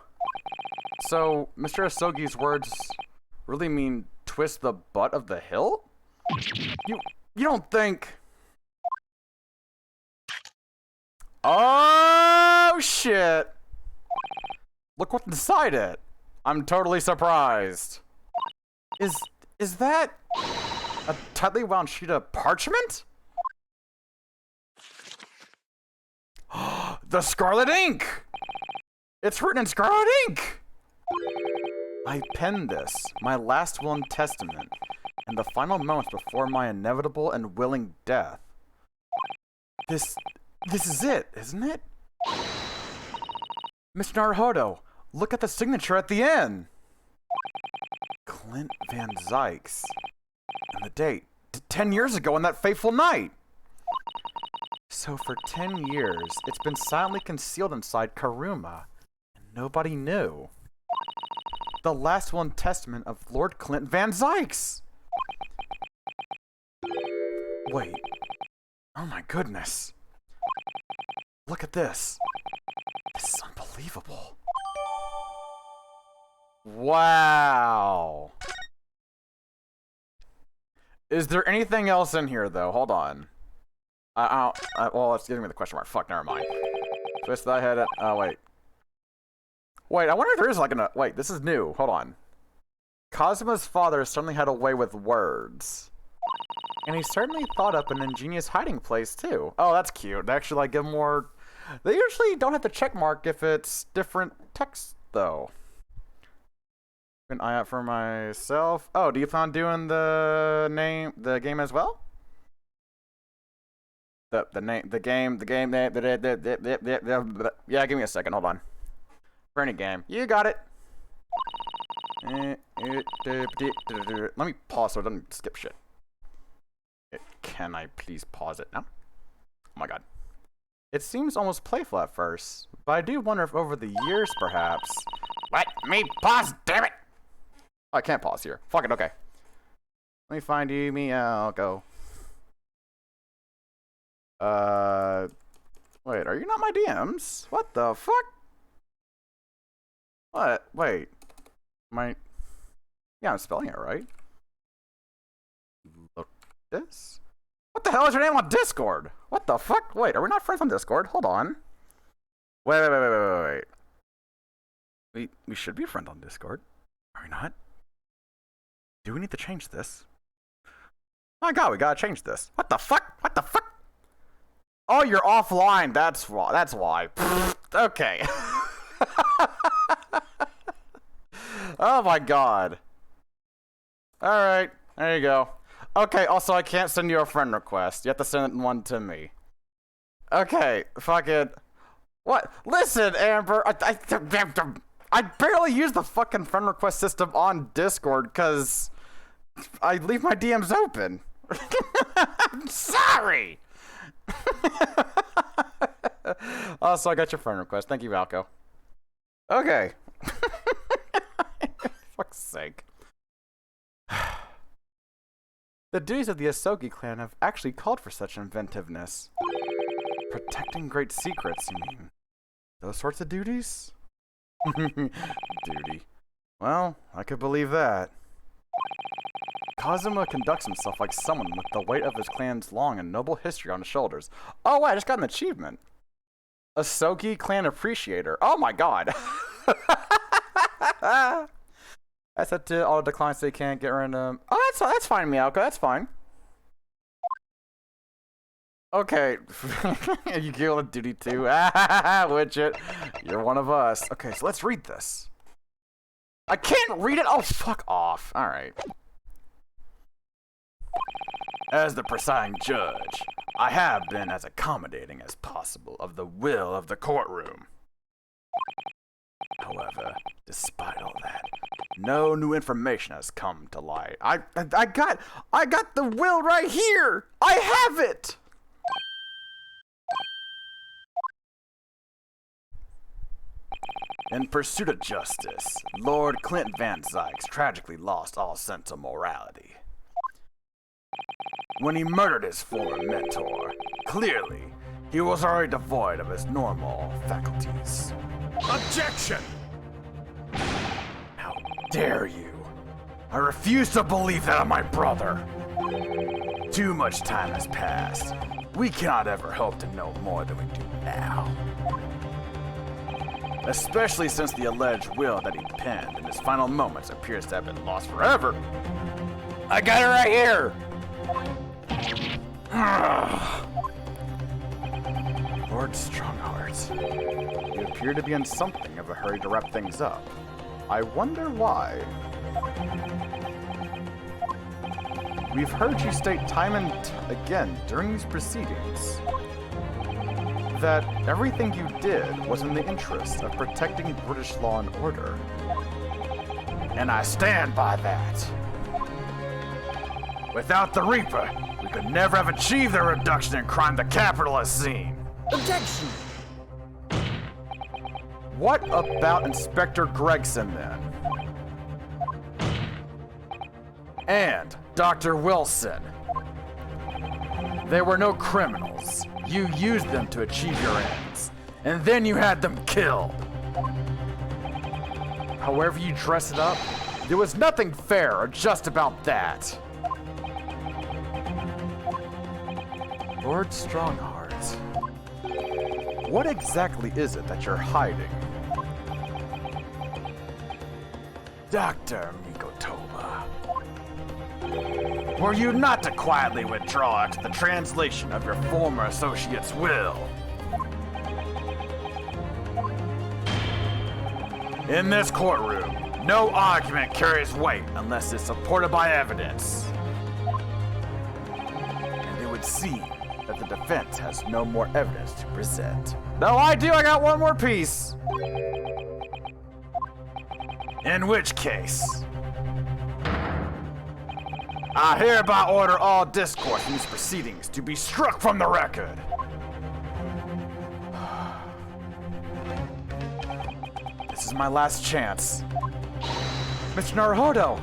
So, Mr. Asogi's words really mean twist the butt of the hilt? You don't think... Oh, shit! Look what's inside it. I'm totally surprised. Is that a tightly wound sheet of parchment? The Scarlet Ink! It's written in scarlet ink! I penned this, my last will and testament, in the final moments before my inevitable and willing death. This is it, isn't it? Mr. Naruhodo, look at the signature at the end! Clint Van Zykes. And the date, 10 years ago on that fateful night! So for 10 years, it's been silently concealed inside Karuma, and nobody knew. The last will and testament of Lord Clint Van Zykes! Wait. Oh my goodness. Look at this. This is unbelievable. Wow. Is there anything else in here, though? Hold on. Well, it's giving me the question mark. Fuck, never mind. Twist that head. Oh, wait. Wait, I wonder if there is like an. Wait, this is new. Hold on. Kazuma's father certainly had a way with words. And he certainly thought up an ingenious hiding place, too. Oh, that's cute. They actually, like, give more. They usually don't have to check mark if it's different text, though. Keep an eye out for myself. Oh, do you plan on doing the game as well? The game name. Yeah, give me a second. Hold on. For any game. You got it. Let me pause so it doesn't skip shit. Can I please pause it now? Oh my god. It seems almost playful at first, but I do wonder if over the years, perhaps. Let me pause, damn it! Oh, I can't pause here. Fuck it, okay. Let me find you, meow, go. Wait, are you not my DMs? What the fuck? What? Wait. Yeah, I'm spelling it right. Look this? What the hell is your name on Discord? What the fuck? Wait, are we not friends on Discord? Hold on. Wait. We should be friends on Discord. Are we not? Do we need to change this? My god, we gotta change this. What the fuck? What the fuck? Oh, you're offline. That's why. Okay. Oh my god. Alright, there you go. Okay, also I can't send you a friend request. You have to send one to me. Okay, fuck it. What? Listen, Amber, I barely use the fucking friend request system on Discord because I leave my DMs open. I'm sorry! Also, I got your friend request. Thank you, Valko. Okay. Fuck's sake. The duties of the Asogi clan have actually called for such inventiveness. Protecting great secrets, you mean? Those sorts of duties? Duty. Well, I could believe that. Kazuma conducts himself like someone with the weight of his clan's long and noble history on his shoulders. Oh, wait, I just got an achievement. Asogi Clan Appreciator. Oh my god. I said to all the clients they can't get random. Oh, that's fine, Miyako. That's fine. Okay. You kill a duty too. Widget. You're one of us. Okay, so let's read this. I can't read it. Oh, fuck off. All right. As the presiding judge, I have been as accommodating as possible of the will of the courtroom. However, despite all that, no new information has come to light. I got the will right here. I have it. In pursuit of justice, Lord Clint Van Zykes tragically lost all sense of morality. When he murdered his former mentor, clearly, he was already devoid of his normal faculties. Objection! How dare you? I refuse to believe that of my brother. Too much time has passed. We cannot ever hope to know more than we do now. Especially since the alleged will that he penned in his final moments appears to have been lost forever. I got it right here! Lord Strongheart. words. You appear to be in something of a hurry to wrap things up. I wonder why. We've heard you state time and again during these proceedings that everything you did was in the interest of protecting British law and order. And I stand by that. Without the Reaper, we could never have achieved the reduction in crime the capital has seen. Objection! What about Inspector Gregson then? And Dr. Wilson. They were no criminals. You used them to achieve your ends, and then you had them killed. However you dress it up, there was nothing fair or just about that. Lord Strongheart, what exactly is it that you're hiding? Dr. Mikotoba, were you not to quietly withdraw to the translation of your former associate's will? In this courtroom, no argument carries weight unless it's supported by evidence. And it would seem that the defense has no more evidence to present. No, I do. I got one more piece. In which case, I hereby order all discourse in these proceedings to be struck from the record. This is my last chance. Mr. Naruhodo!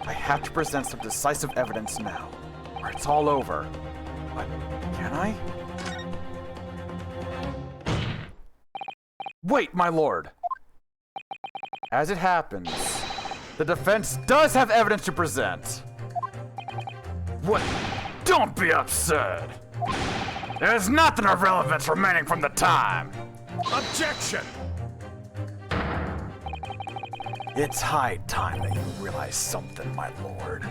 I have to present some decisive evidence now, or it's all over. But can I? Wait, my lord! As it happens, the defense does have evidence to present. What? Don't be absurd. There's nothing of relevance remaining from the time. Objection! It's high time that you realize something, my lord.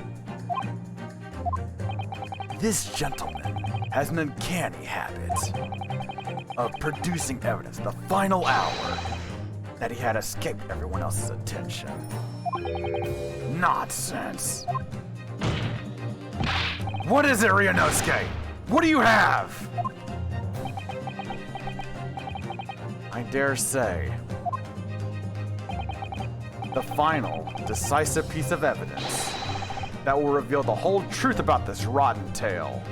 This gentleman has an uncanny habit of producing evidence at the final hour that he had escaped everyone else's attention. Nonsense. What is it, Ryunosuke? What do you have? I dare say, the final, decisive piece of evidence that will reveal the whole truth about this rotten tale.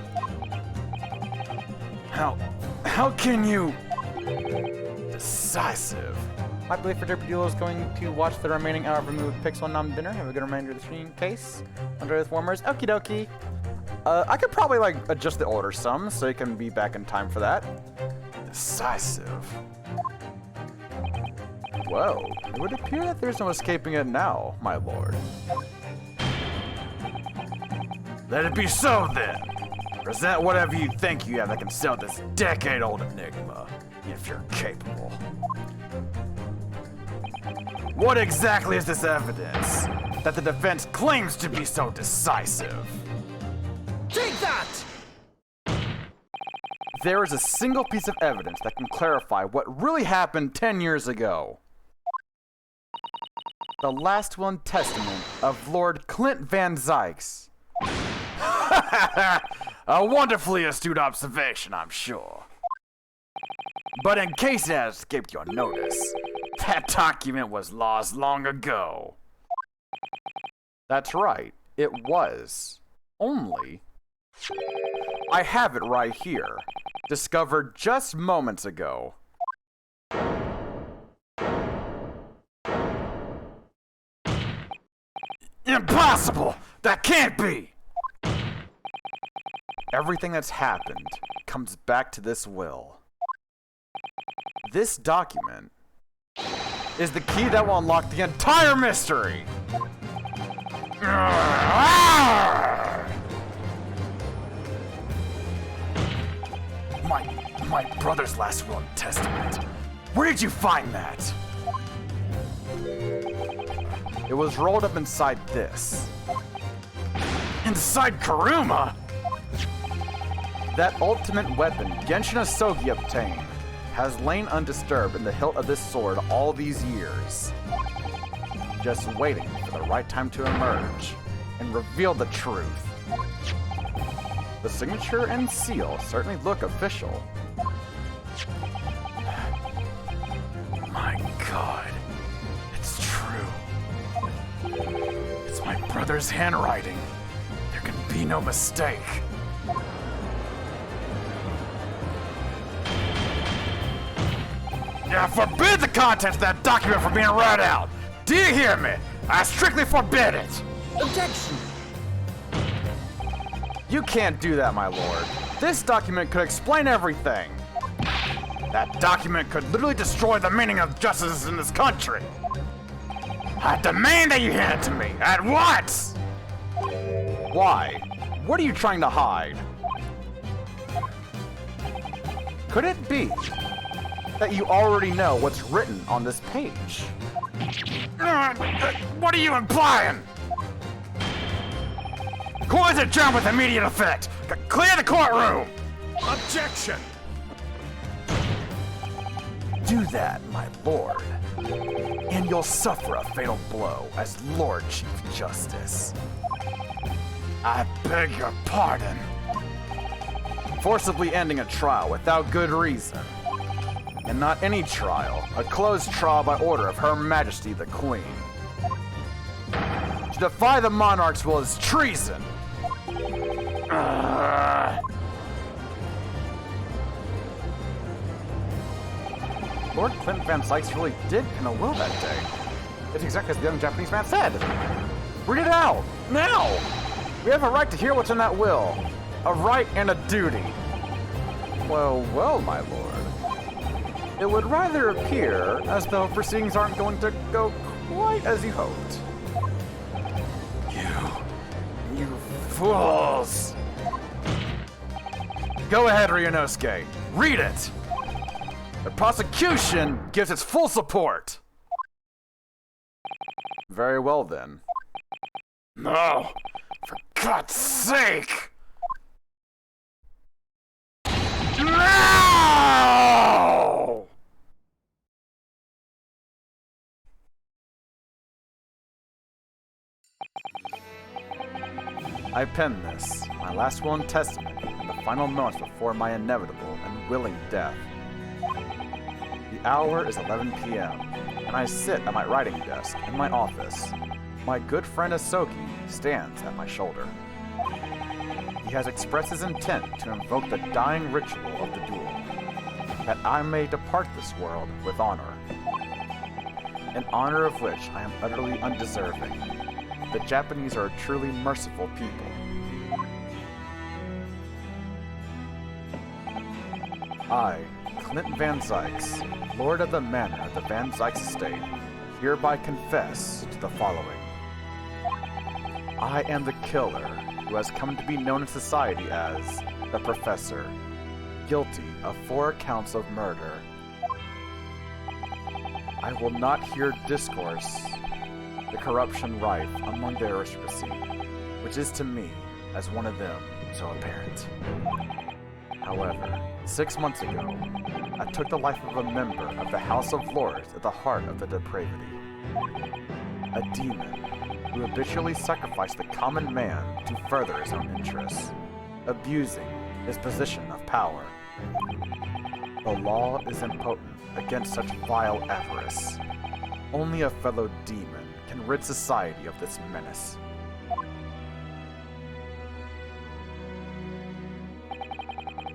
How can you... Decisive. I believe for Derpy Duo is going to watch the remaining hour of removed Pixel Nom dinner. Have a good remainder of the stream case. Under the warmers. Okie dokie. I could probably adjust the order some so you can be back in time for that. Decisive. Well, it would appear that there's no escaping it now, my lord. Let it be so then. Present whatever you think you have that can sell this decade-old enigma, if you're capable. What exactly is this evidence that the defense claims to be so decisive? Take that! There is a single piece of evidence that can clarify what really happened 10 years ago. The last will and testament of Lord Clint Van Zykes. A wonderfully astute observation, I'm sure. But in case it has escaped your notice, that document was lost long ago. That's right, it was. Only, I have it right here, discovered just moments ago. Impossible! That can't be! Everything that's happened comes back to this will. This document is the key that will unlock the entire mystery! My brother's last will and testament. Where did you find that? It was rolled up inside this. Inside Karuma? That ultimate weapon Genshin Asogi obtained has lain undisturbed in the hilt of this sword all these years, just waiting for the right time to emerge and reveal the truth. The signature and seal certainly look official. My God, it's true. It's my brother's handwriting. There can be no mistake. I forbid the contents of that document from being read out. Do you hear me? I strictly forbid it. Objection! You can't do that, my lord. This document could explain everything. That document could literally destroy the meaning of justice in this country. I demand that you hand it to me at once. Why? What are you trying to hide? Could it be that you already know what's written on this page? What are you implying? Court is adjourned with immediate effect. Clear the courtroom. Objection. Do that, my lord, and you'll suffer a fatal blow as Lord Chief Justice. I beg your pardon. Forcibly ending a trial without good reason. And not any trial, a closed trial by order of Her Majesty the Queen. To defy the monarch's will is treason. Lord Clint Van Sykes really did pen a will that day. It's exactly as the young Japanese man said. Read it out, now! We have a right to hear what's in that will. A right and a duty. Well, well, my lord. It would rather appear as though proceedings aren't going to go quite as you hoped. You fools! Go ahead, Ryunosuke. Read it! The prosecution gives its full support! Very well, then. No! For God's sake! No! I pen this, my last will and testament, in the final moments before my inevitable and willing death. The hour is 11 p.m., and I sit at my writing desk in my office. My good friend Asoki stands at my shoulder. He has expressed his intent to invoke the dying ritual of the duel, that I may depart this world with honor. An honor of which I am utterly undeserving. The Japanese are a truly merciful people. I, Clint Van Sykes, Lord of the Manor of the Van Sykes Estate, hereby confess to the following. I am the killer who has come to be known in society as the Professor, guilty of 4 counts of murder. I will not hear discourse, the corruption rife among the aristocracy, which is to me, as one of them, so apparent. However, 6 months ago, I took the life of a member of the House of Lords at the heart of the depravity. A demon who habitually sacrificed the common man to further his own interests, abusing his position of power. The law is impotent against such vile avarice. Only a fellow demon can rid society of this menace.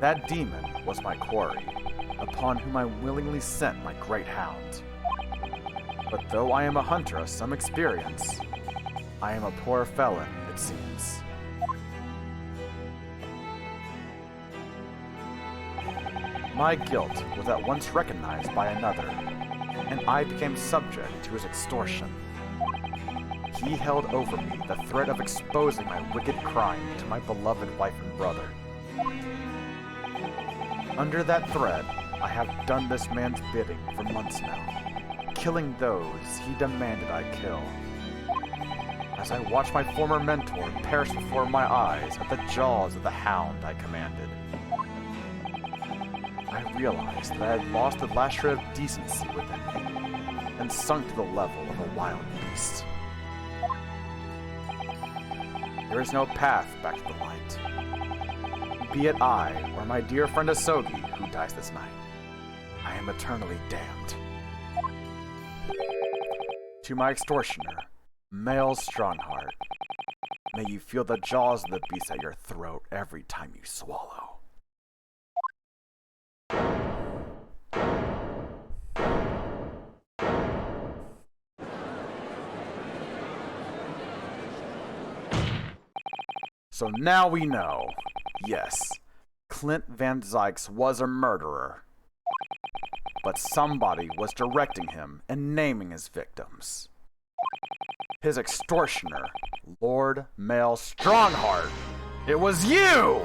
That demon was my quarry, upon whom I willingly sent my great hound. But though I am a hunter of some experience, I am a poor felon, it seems. My guilt was at once recognized by another, and I became subject to his extortion. He held over me the threat of exposing my wicked crime to my beloved wife and brother. Under that threat, I have done this man's bidding for months now, killing those he demanded I kill. As I watch my former mentor perish before my eyes at the jaws of the hound I commanded. I I realized that I had lost the last shred of decency within me, and sunk to the level of a wild beast. There is no path back to the light. Be it I or my dear friend Asogi who dies this night, I am eternally damned. To my extortioner, male Strongheart, may you feel the jaws of the beast at your throat every time you swallow. So now we know, yes, Clint Van Zykes was a murderer, but somebody was directing him and naming his victims. His extortioner, Lord Male Strongheart. It was you!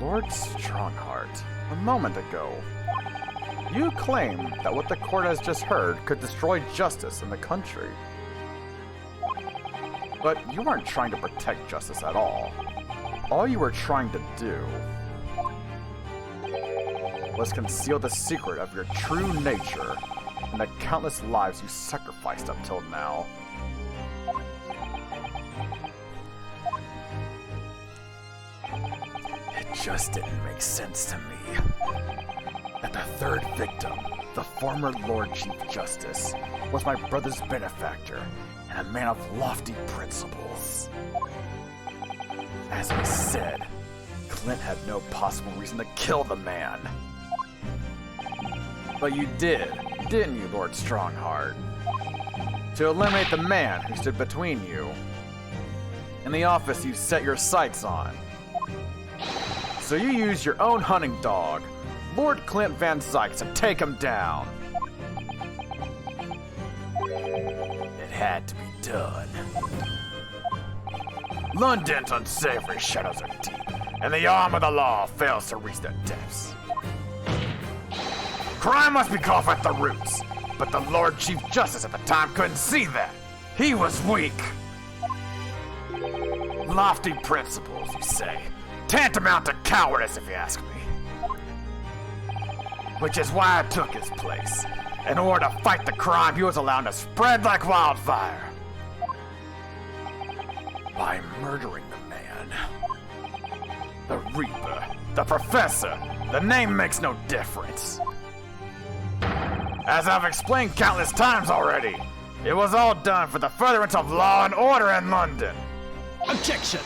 Lord Strongheart, a moment ago, you claimed that what the court has just heard could destroy justice in the country. But you weren't trying to protect justice at all. All you were trying to do was conceal the secret of your true nature and the countless lives you sacrificed up till now. It just didn't make sense to me that the third victim, the former Lord Chief Justice, was my brother's benefactor and a man of lofty principles. As I said, Clint had no possible reason to kill the man. But you did, didn't you, Lord Strongheart? To eliminate the man who stood between you and the office you set your sights on. So you used your own hunting dog, Lord Clint Van Zykes, to take him down. It had to be done. London's unsavory shadows are deep, and the arm of the law fails to reach their depths. Crime must be caught at the roots, but the Lord Chief Justice at the time couldn't see that. He was weak. Lofty principles, you say. Tantamount to cowardice, if you ask me. Which is why I took his place, in order to fight the crime he was allowed to spread like wildfire. By murdering the man. The Reaper, the Professor, the name makes no difference. As I've explained countless times already, it was all done for the furtherance of law and order in London. Objection!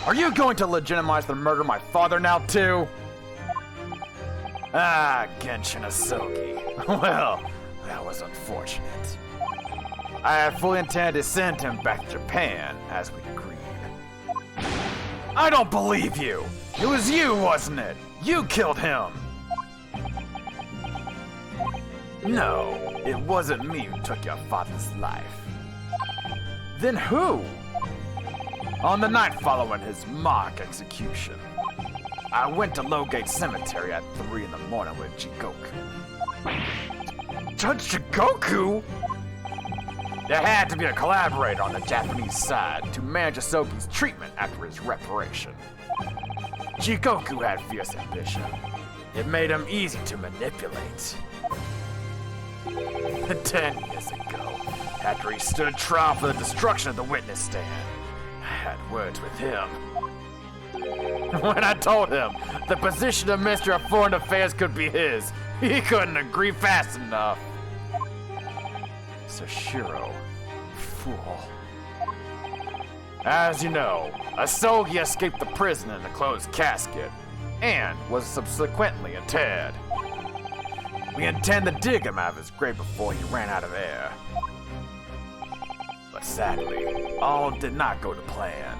Are you going to legitimize the murder of my father now, too? Ah, Genshin Asogi. Well, that was unfortunate. I had fully intended to send him back to Japan, as we agreed. I don't believe you! It was you, wasn't it? You killed him! No, it wasn't me who took your father's life. Then who? On the night following his mock execution, I went to Lowgate Cemetery at 3 in the morning with Jigoku. Judge Jigoku? There had to be a collaborator on the Japanese side to manage Asogi's treatment after his reparation. Jigoku had fierce ambition. It made him easy to manipulate. 10 years ago, after he stood trial for the destruction of the witness stand, I had words with him. When I told him the position of Minister of Foreign Affairs could be his, he couldn't agree fast enough. Sashiro, fool. As you know, Asogi escaped the prison in a closed casket, and was subsequently interred. We intend to dig him out of his grave before he ran out of air. But sadly, all did not go to plan.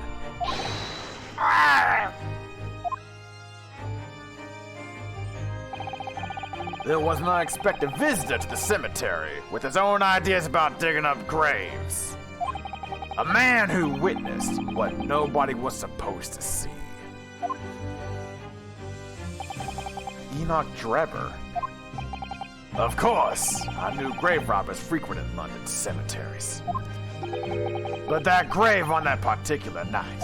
There was an unexpected visitor to the cemetery with his own ideas about digging up graves. A man who witnessed what nobody was supposed to see. Enoch Drebber. Of course, I knew grave robbers frequented London's cemeteries. But that grave on that particular night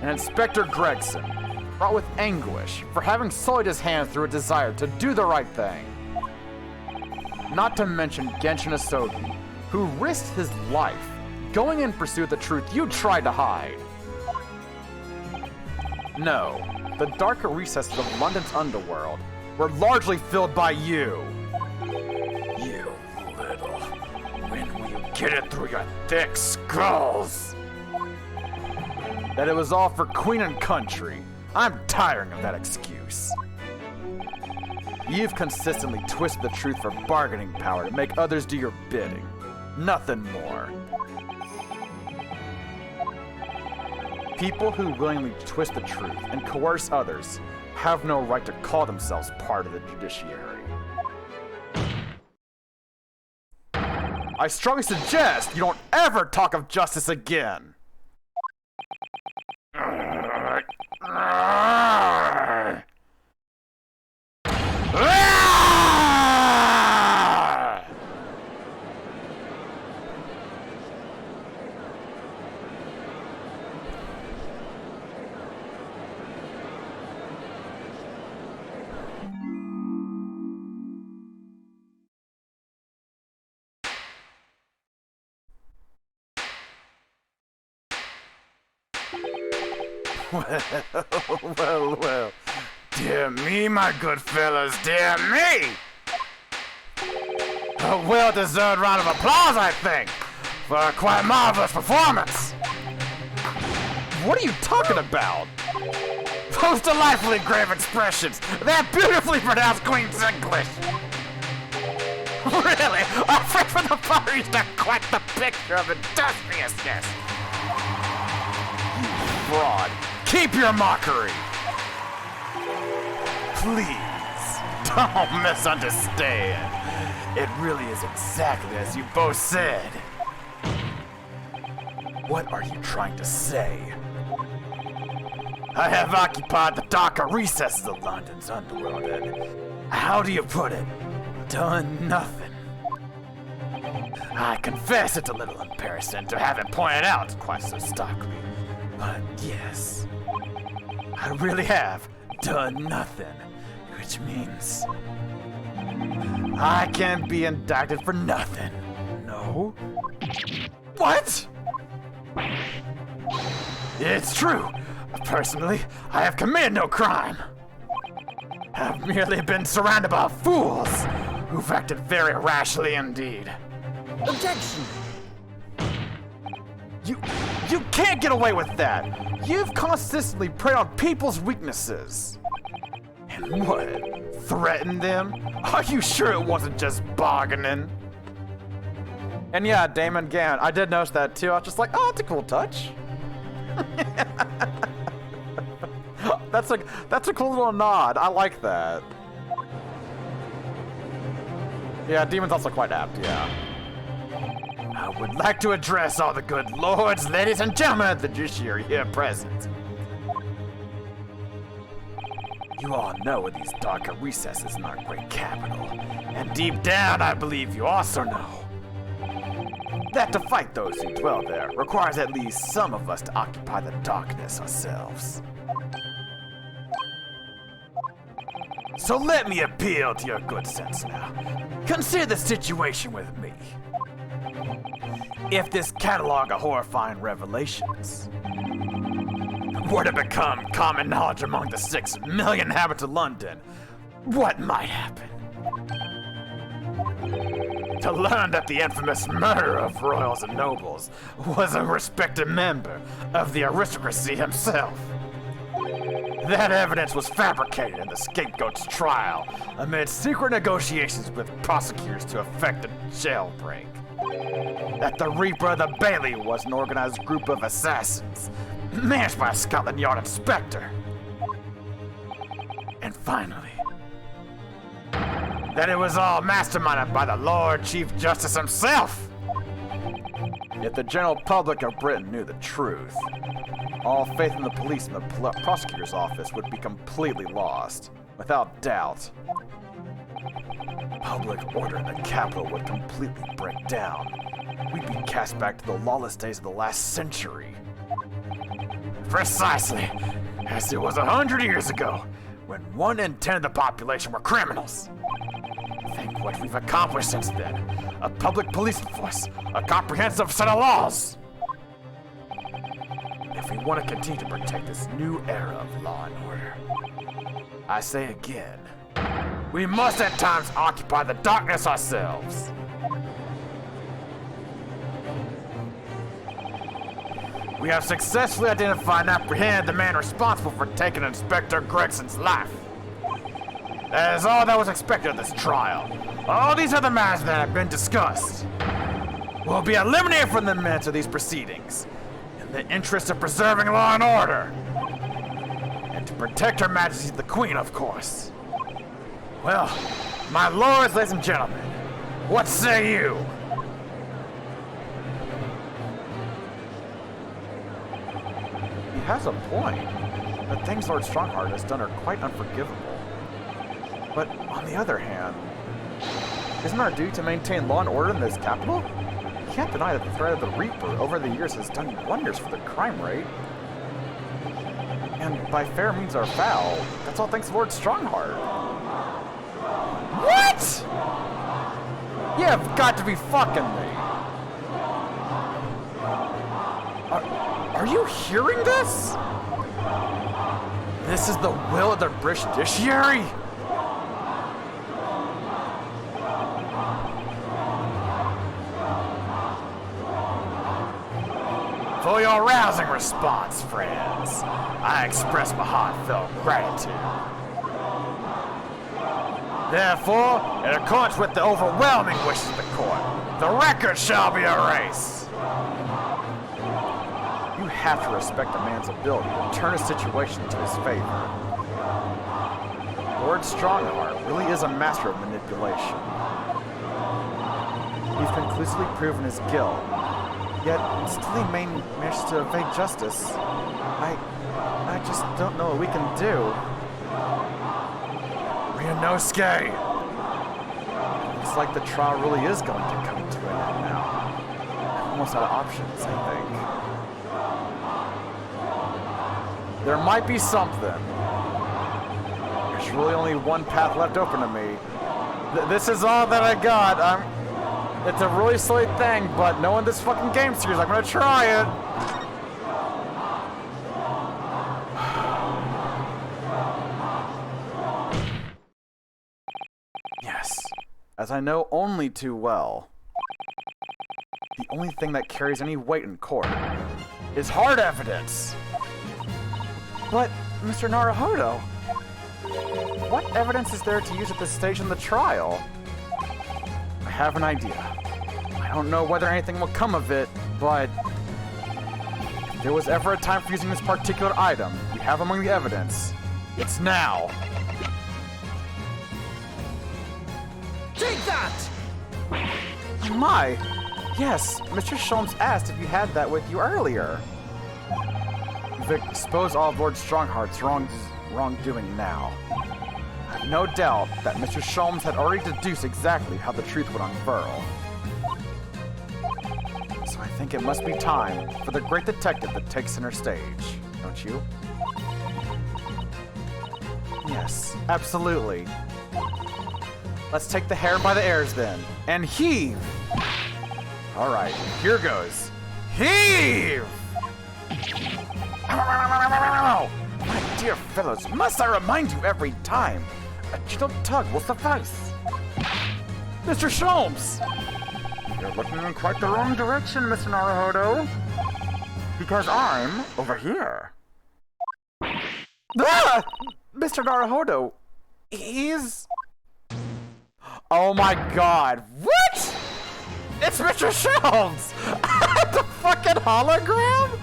and Inspector Gregson, fraught with anguish for having sullied his hands through a desire to do the right thing. Not to mention Genshin Asogi, who risked his life going in pursuit of the truth you tried to hide. No, the darker recesses of London's underworld were largely filled by you. You little. When will you get it through your thick skulls? That it was all for Queen and country. I'm tiring of that excuse. You've consistently twisted the truth for bargaining power to make others do your bidding. Nothing more. People who willingly twist the truth and coerce others have no right to call themselves part of the judiciary. I strongly suggest you don't ever talk of justice again. Well. Dear me, my good fellas, dear me! A well-deserved round of applause, I think, for a quite marvelous performance. What are you talking about? Those delightfully grave expressions, that beautifully pronounced Queen's English. Really, I think for the parties are quite the picture of industriousness. Fraud. Keep your mockery. Please, don't misunderstand. It really is exactly as you both said. What are you trying to say? I have occupied the darker recesses of London's underworld and, how do you put it, done nothing. I confess it's a little embarrassing to have it pointed out quite so starkly, but yes, I really have done nothing, which means I can be indicted for nothing. No? What? It's true. Personally, I have committed no crime. I've merely been surrounded by fools who've acted very rashly indeed. Objection! You can't get away with that. You've consistently preyed on people's weaknesses. And what? Threatened them? Are you sure it wasn't just bargaining? And yeah, Damon Gann, I did notice that too. I was just like, oh, that's a cool touch. That's a cool little nod. I like that. Yeah, Demon's also quite apt, yeah. I would like to address all the good lords, ladies, and gentlemen of the judiciary here present. You all know of these darker recesses in our great capital, and deep down I believe you also know that to fight those who dwell there requires at least some of us to occupy the darkness ourselves. So let me appeal to your good sense now. Consider the situation with me. If this catalog of horrifying revelations were to become common knowledge among the 6 million inhabitants of London, what might happen? To learn that the infamous murderer of royals and nobles was a respected member of the aristocracy himself. That evidence was fabricated in the scapegoat's trial amid secret negotiations with prosecutors to effect a jailbreak. That the Reaper of the Bailey was an organized group of assassins managed by a Scotland Yard inspector. And finally, that it was all masterminded by the Lord Chief Justice himself. If the general public of Britain knew the truth, all faith in the police and the prosecutor's office would be completely lost, without doubt. Public order in the capital would completely break down. We'd be cast back to the lawless days of the last century. Precisely, as it was 100 years ago, when 1 in 10 of the population were criminals. Think what we've accomplished since then. A public police force, a comprehensive set of laws. If we want to continue to protect this new era of law and order, I say again, we must at times occupy the darkness ourselves. We have successfully identified and apprehended the man responsible for taking Inspector Gregson's life. That is all that was expected of this trial. All these other matters that have been discussed will be eliminated from the minutes of these proceedings in the interest of preserving law and order. And to protect Her Majesty the Queen, of course. Well, my lords, ladies and gentlemen, what say you? He has a point. The things Lord Strongheart has done are quite unforgivable. But on the other hand, isn't our duty to maintain law and order in this capital? You can't deny that the threat of the Reaper over the years has done wonders for the crime rate. And by fair means or foul, that's all thanks to Lord Strongheart. What? You have got to be fucking me. Are you hearing this? This is the will of the British judiciary? For your rousing response, friends, I express my heartfelt gratitude. Therefore, in accordance with the overwhelming wishes of the court, the record shall be erased. You have to respect a man's ability to turn a situation to his favor. Lord Strongheart really is a master of manipulation. He's conclusively proven his guilt, yet still he managed to evade justice. I just don't know what we can do. Ryunosuke! Looks like the trial really is going to come to an end now. I'm almost out of options, I think. There might be something. There's really only one path left open to me. This is all that I got. It's a really silly thing, but knowing this fucking game series, I'm gonna try it. Yes, as I know only too well. The only thing that carries any weight in court is hard evidence. But, Mr. Naruhodo, what evidence is there to use at this stage in the trial? I have an idea. I don't know whether anything will come of it, but if there was ever a time for using this particular item we have among the evidence, it's now. Take that! My! Yes, Mr. Sholmes asked if you had that with you earlier. You've exposed all of Lord Strongheart's wrongdoing now. I have no doubt that Mr. Sholmes had already deduced exactly how the truth would unfurl. So I think it must be time for the great detective to take center stage, don't you? Yes, absolutely. Let's take the hare by the ears then, and heave! Alright, here goes. Heave! My dear fellows, must I remind you every time? A gentle tug will suffice. Mr. Sholmes! You're looking in quite the wrong direction, Mr. Naruhodo. Because I'm over here. Ah! Mr. Naruhodo, he's... Oh my god, what? It's Mr. Sholmes! The fucking hologram?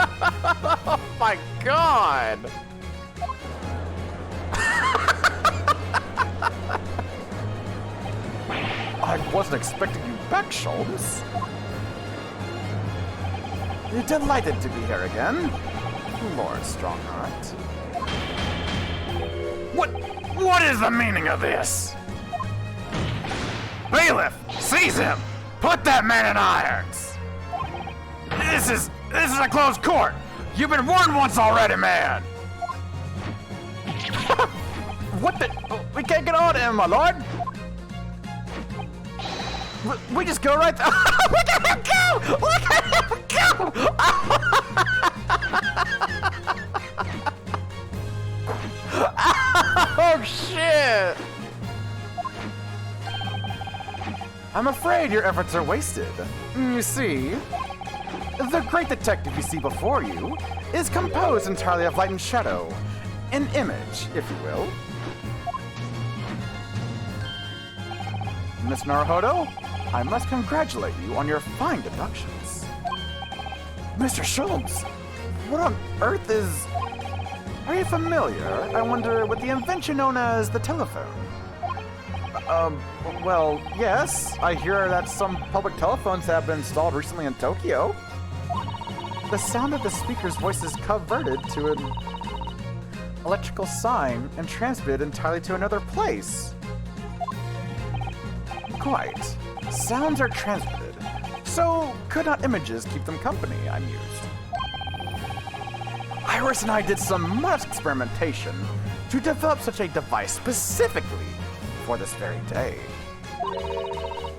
Oh my god! I wasn't expecting you back, Sholmes. You're delighted to be here again, Lord Strongheart. What is the meaning of this? Bailiff, seize him! Put that man in irons! This is a closed court! You've been warned once already, man! What the? We can't get on to him, my lord! We just go right there. Look at him go! Look at him go! Oh, shit! I'm afraid your efforts are wasted. You see, the great detective you see before you is composed entirely of light and shadow. An image, if you will. Miss Naruhodo, I must congratulate you on your fine deductions. Mr. Schultz, what on earth is... Are you familiar, I wonder, with the invention known as the telephone? Well, yes. I hear that some public telephones have been installed recently in Tokyo. The sound of the speaker's voice is converted to an electrical sign and transmitted entirely to another place. Quite. Sounds are transmitted. So, could not images keep them company, I mused. Iris and I did some modest experimentation to develop such a device specifically for this very day.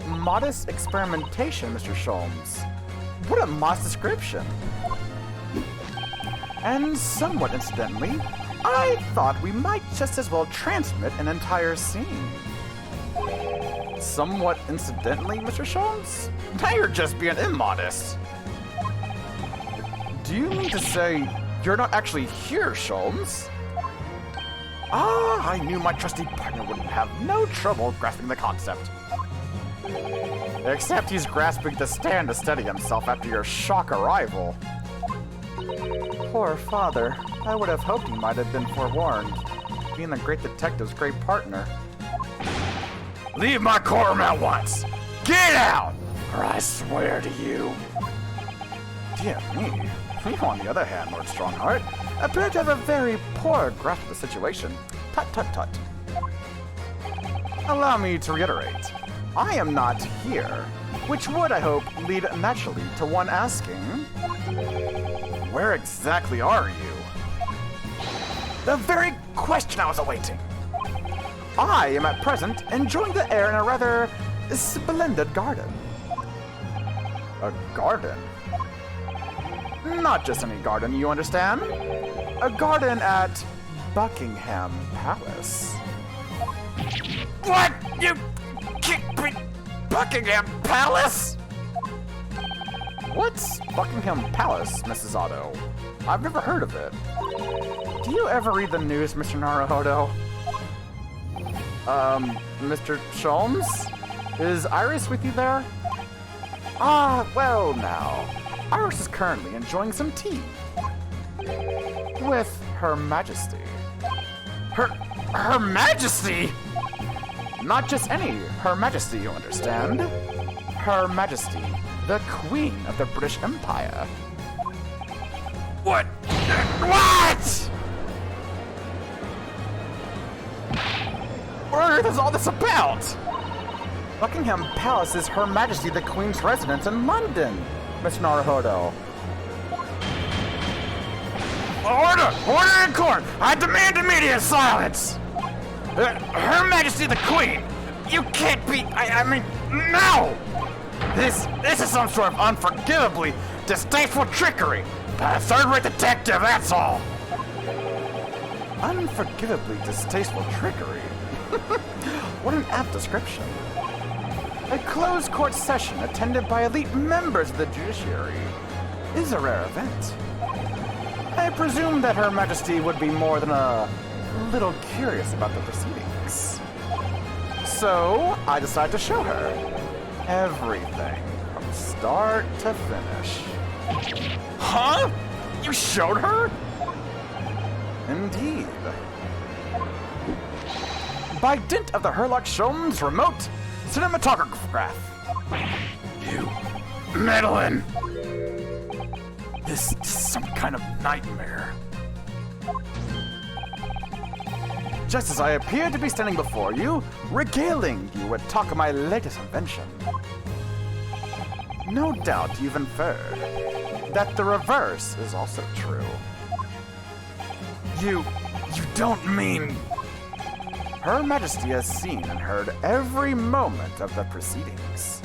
Modest experimentation, Mr. Sholmes. What a modest description. And somewhat incidentally, I thought we might just as well transmit an entire scene. Somewhat incidentally, Mr. Sholmes? Now you're just being immodest. Do you mean to say you're not actually here, Sholmes? Ah, I knew my trusty partner would have no trouble grasping the concept. Except he's grasping the stand to steady himself after your shock arrival. Poor father. I would have hoped he might have been forewarned, being the great detective's great partner. Leave my courtroom at once! Get out! Or I swear to you. Dear me. You, on the other hand, Lord Strongheart, appear to have a very poor grasp of the situation. Tut tut tut. Allow me to reiterate. I am not here, which would, I hope, lead naturally to one asking, where exactly are you? The very question I was awaiting. I am at present enjoying the air in a rather splendid garden. A garden? Not just any garden, you understand? A garden at Buckingham Palace. What? You kicked me? Buckingham Palace? What's Buckingham Palace, Mrs. Otto? I've never heard of it. Do you ever read the news, Mr. Naruhodo? Mr. Sholmes? Is Iris with you there? Ah, well now. Iris is currently enjoying some tea. With Her Majesty. Her Majesty? Not just any Her Majesty, you understand. Her Majesty, the Queen of the British Empire. What? What? What on earth is all this about? Buckingham Palace is Her Majesty the Queen's residence in London, Miss Naruhodo. Order! Order in court! I demand immediate silence! Her Majesty the Queen! You can't be... I mean, no! This is some sort of unforgivably distasteful trickery by a third-rate detective, that's all! Unforgivably distasteful trickery? What an apt description. A closed court session attended by elite members of the judiciary is a rare event. I presume that Her Majesty would be more than a little curious about the proceedings. So, I decided to show her everything from start to finish. Huh? You showed her? Indeed. By dint of the Herlock Sholmes remote cinematograph. You meddling! This is some kind of nightmare. Just as I appear to be standing before you, regaling you with talk of my latest invention. no doubt you've inferred that the reverse is also true. You don't mean... Her Majesty has seen and heard every moment of the proceedings.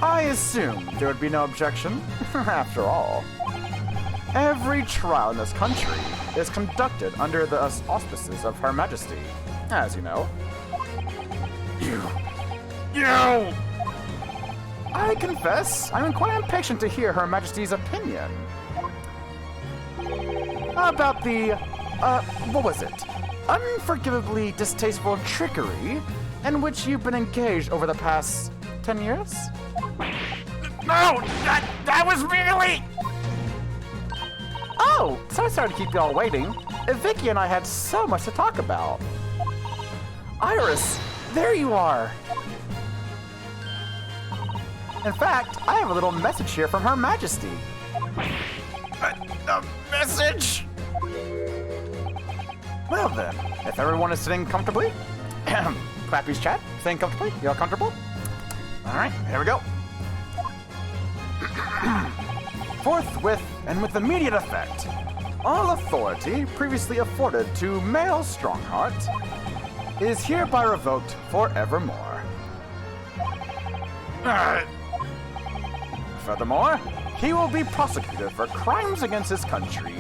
I assumed there would be no objection. After all, every trial in this country is conducted under the auspices of Her Majesty, as you know. You... I confess, I'm quite impatient to hear Her Majesty's opinion. About the, what was it? Unforgivably distasteful trickery in which you've been engaged over the past 10 years? No! That was merely... Oh, so sorry to keep y'all waiting. Vicky and I had so much to talk about. Iris, there you are. In fact, I have a little message here from Her Majesty. A message? Well then, if everyone is sitting comfortably, Clappy's chat, sitting comfortably, you all comfortable? Alright, here we go. Forthwith and with immediate effect, all authority previously afforded to male Strongheart is hereby revoked forevermore. Furthermore, he will be prosecuted for crimes against his country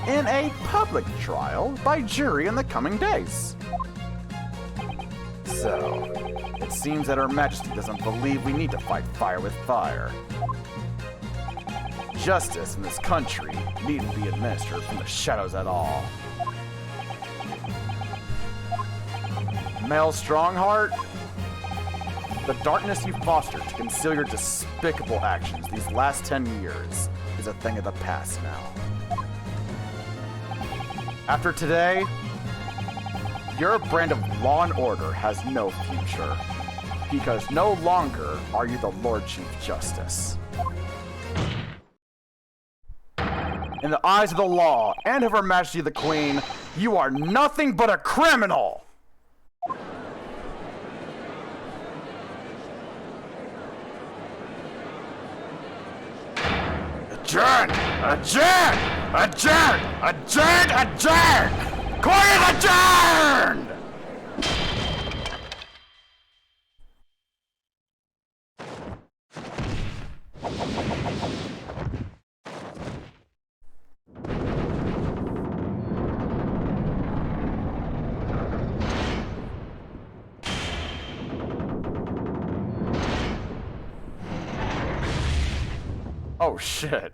in a public trial by jury in the coming days. So, it seems that Her Majesty doesn't believe we need to fight fire with fire. Justice in this country needn't be administered from the shadows at all. Male Strongheart, the darkness you fostered to conceal your despicable actions these last 10 years is a thing of the past now. After today, your brand of law and order has no future, because no longer are you the Lord Chief Justice. In the eyes of the law and of Her Majesty the Queen, you are nothing but a criminal! Adjourn! Adjourn! Adjourn! Adjourn! Adjourn! Court is adjourned! Oh shit.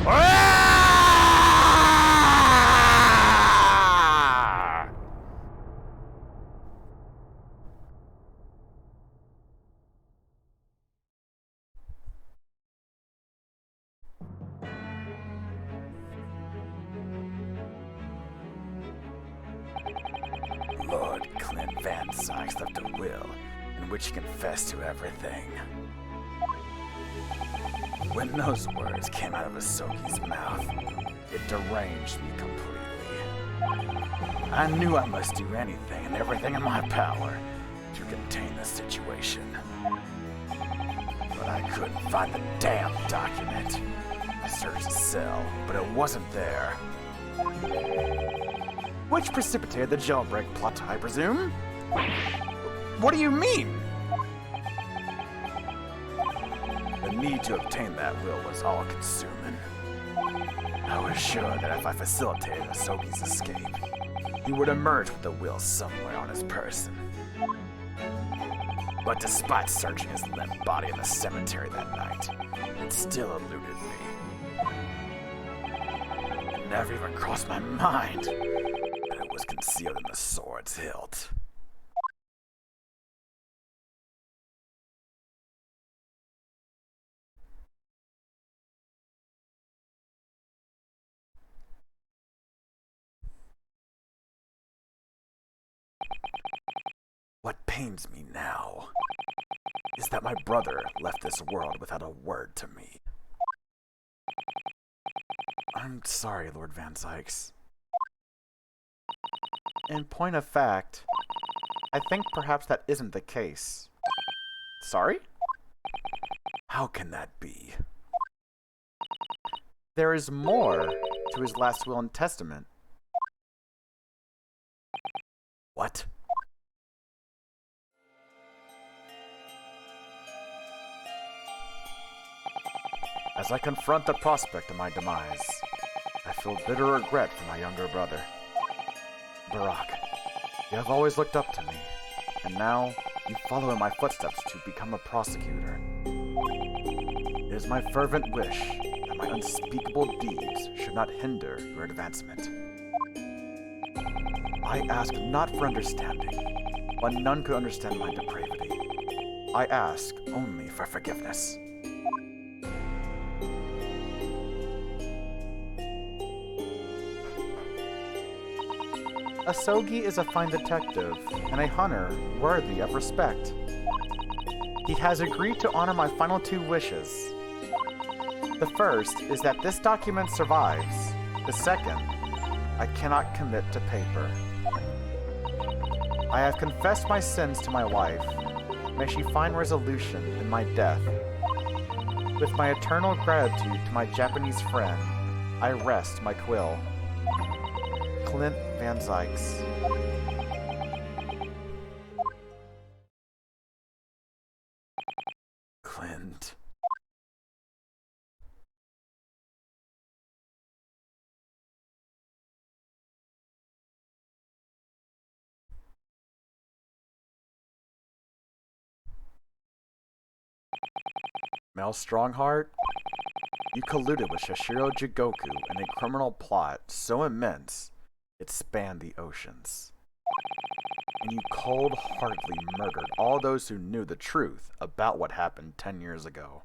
Ah! Lord Clint Van Sykes left a will in which he confessed to everything. When those words came out of Asoki's mouth, it deranged me completely. I knew I must do anything and everything in my power to contain the situation. But I couldn't find the damn document. I searched the cell, but it wasn't there. Which precipitated the jailbreak plot, I presume? What do you mean? The need to obtain that will was all-consuming. I was sure that if I facilitated Asoki's escape, he would emerge with the will somewhere on his person. But despite searching his limp body in the cemetery that night, it still eluded me. It never even crossed my mind that it was concealed in the sword's hilt. What pains me now is that my brother left this world without a word to me. I'm sorry, Lord Van Zykes. In point of fact, I think perhaps that isn't the case. Sorry? How can that be? There is more to his last will and testament. What? As I confront the prospect of my demise, I feel bitter regret for my younger brother. Barack, you have always looked up to me, and now you follow in my footsteps to become a prosecutor. It is my fervent wish that my unspeakable deeds should not hinder your advancement. I ask not for understanding, but none could understand my depravity. I ask only for forgiveness. Asogi is a fine detective and a hunter worthy of respect. He has agreed to honor my final two wishes. The first is that this document survives. The second, I cannot commit to paper. I have confessed my sins to my wife. May she find resolution in my death. With my eternal gratitude to my Japanese friend, I rest my quill. Clint Van Zykes. Clint. Mel Strongheart, you colluded with Shishiro Jigoku in a criminal plot so immense it spanned the oceans. And you cold-heartedly murdered all those who knew the truth about what happened 10 years ago.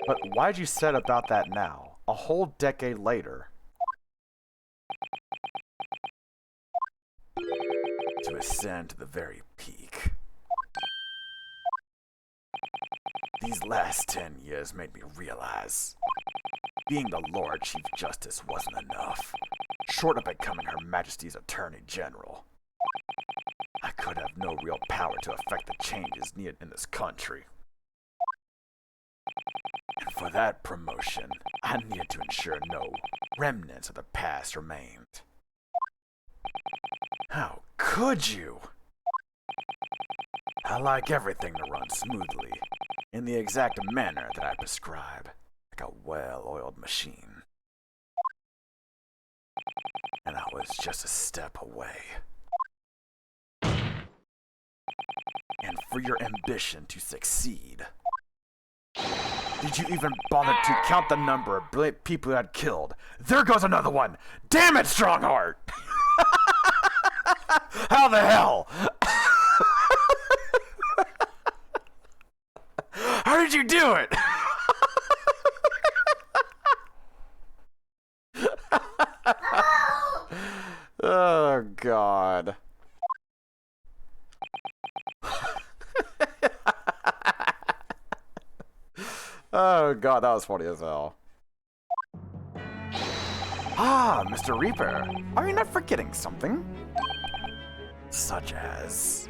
But why'd you set about that now, a whole decade later? To ascend to the very peak. These last 10 years made me realize being the Lord Chief Justice wasn't enough. Short of becoming Her Majesty's Attorney General, I could have no real power to affect the changes needed in this country. And for that promotion, I needed to ensure no remnants of the past remained. How could you? I like everything to run smoothly, in the exact manner that I prescribe, like a well-oiled machine. And I was just a step away. And for your ambition to succeed, did you even bother to count the number of people you had killed? There goes another one! Damn it, Strongheart! How the hell? How did you do it? Oh, God. Oh, God, that was funny as hell. Ah, Mr. Reaper, are you not forgetting something? Such as...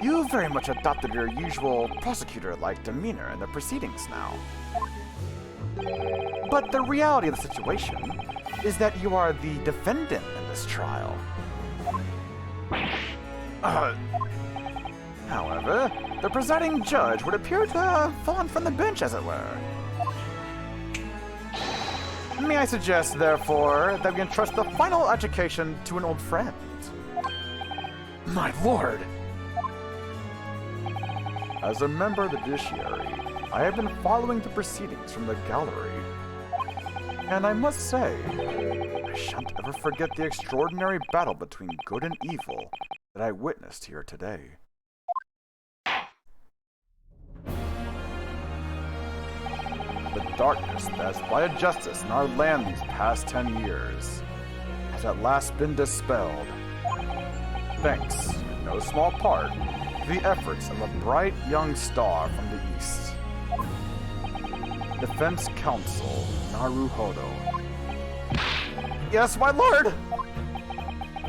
You very much adopted your usual prosecutor-like demeanor in the proceedings now. But the reality of the situation is that you are the defendant in this trial. However, the presiding judge would appear to have fallen from the bench, as it were. May I suggest, therefore, that we entrust the final education to an old friend? My lord! As a member of the judiciary, I have been following the proceedings from the gallery. And I must say, I shan't ever forget the extraordinary battle between good and evil that I witnessed here today. The darkness that has blighted justice in our land these past 10 years has at last been dispelled. Thanks, in no small part, to the efforts of a bright young star from the east. Defense Counsel, Naruhodo. Yes, my lord!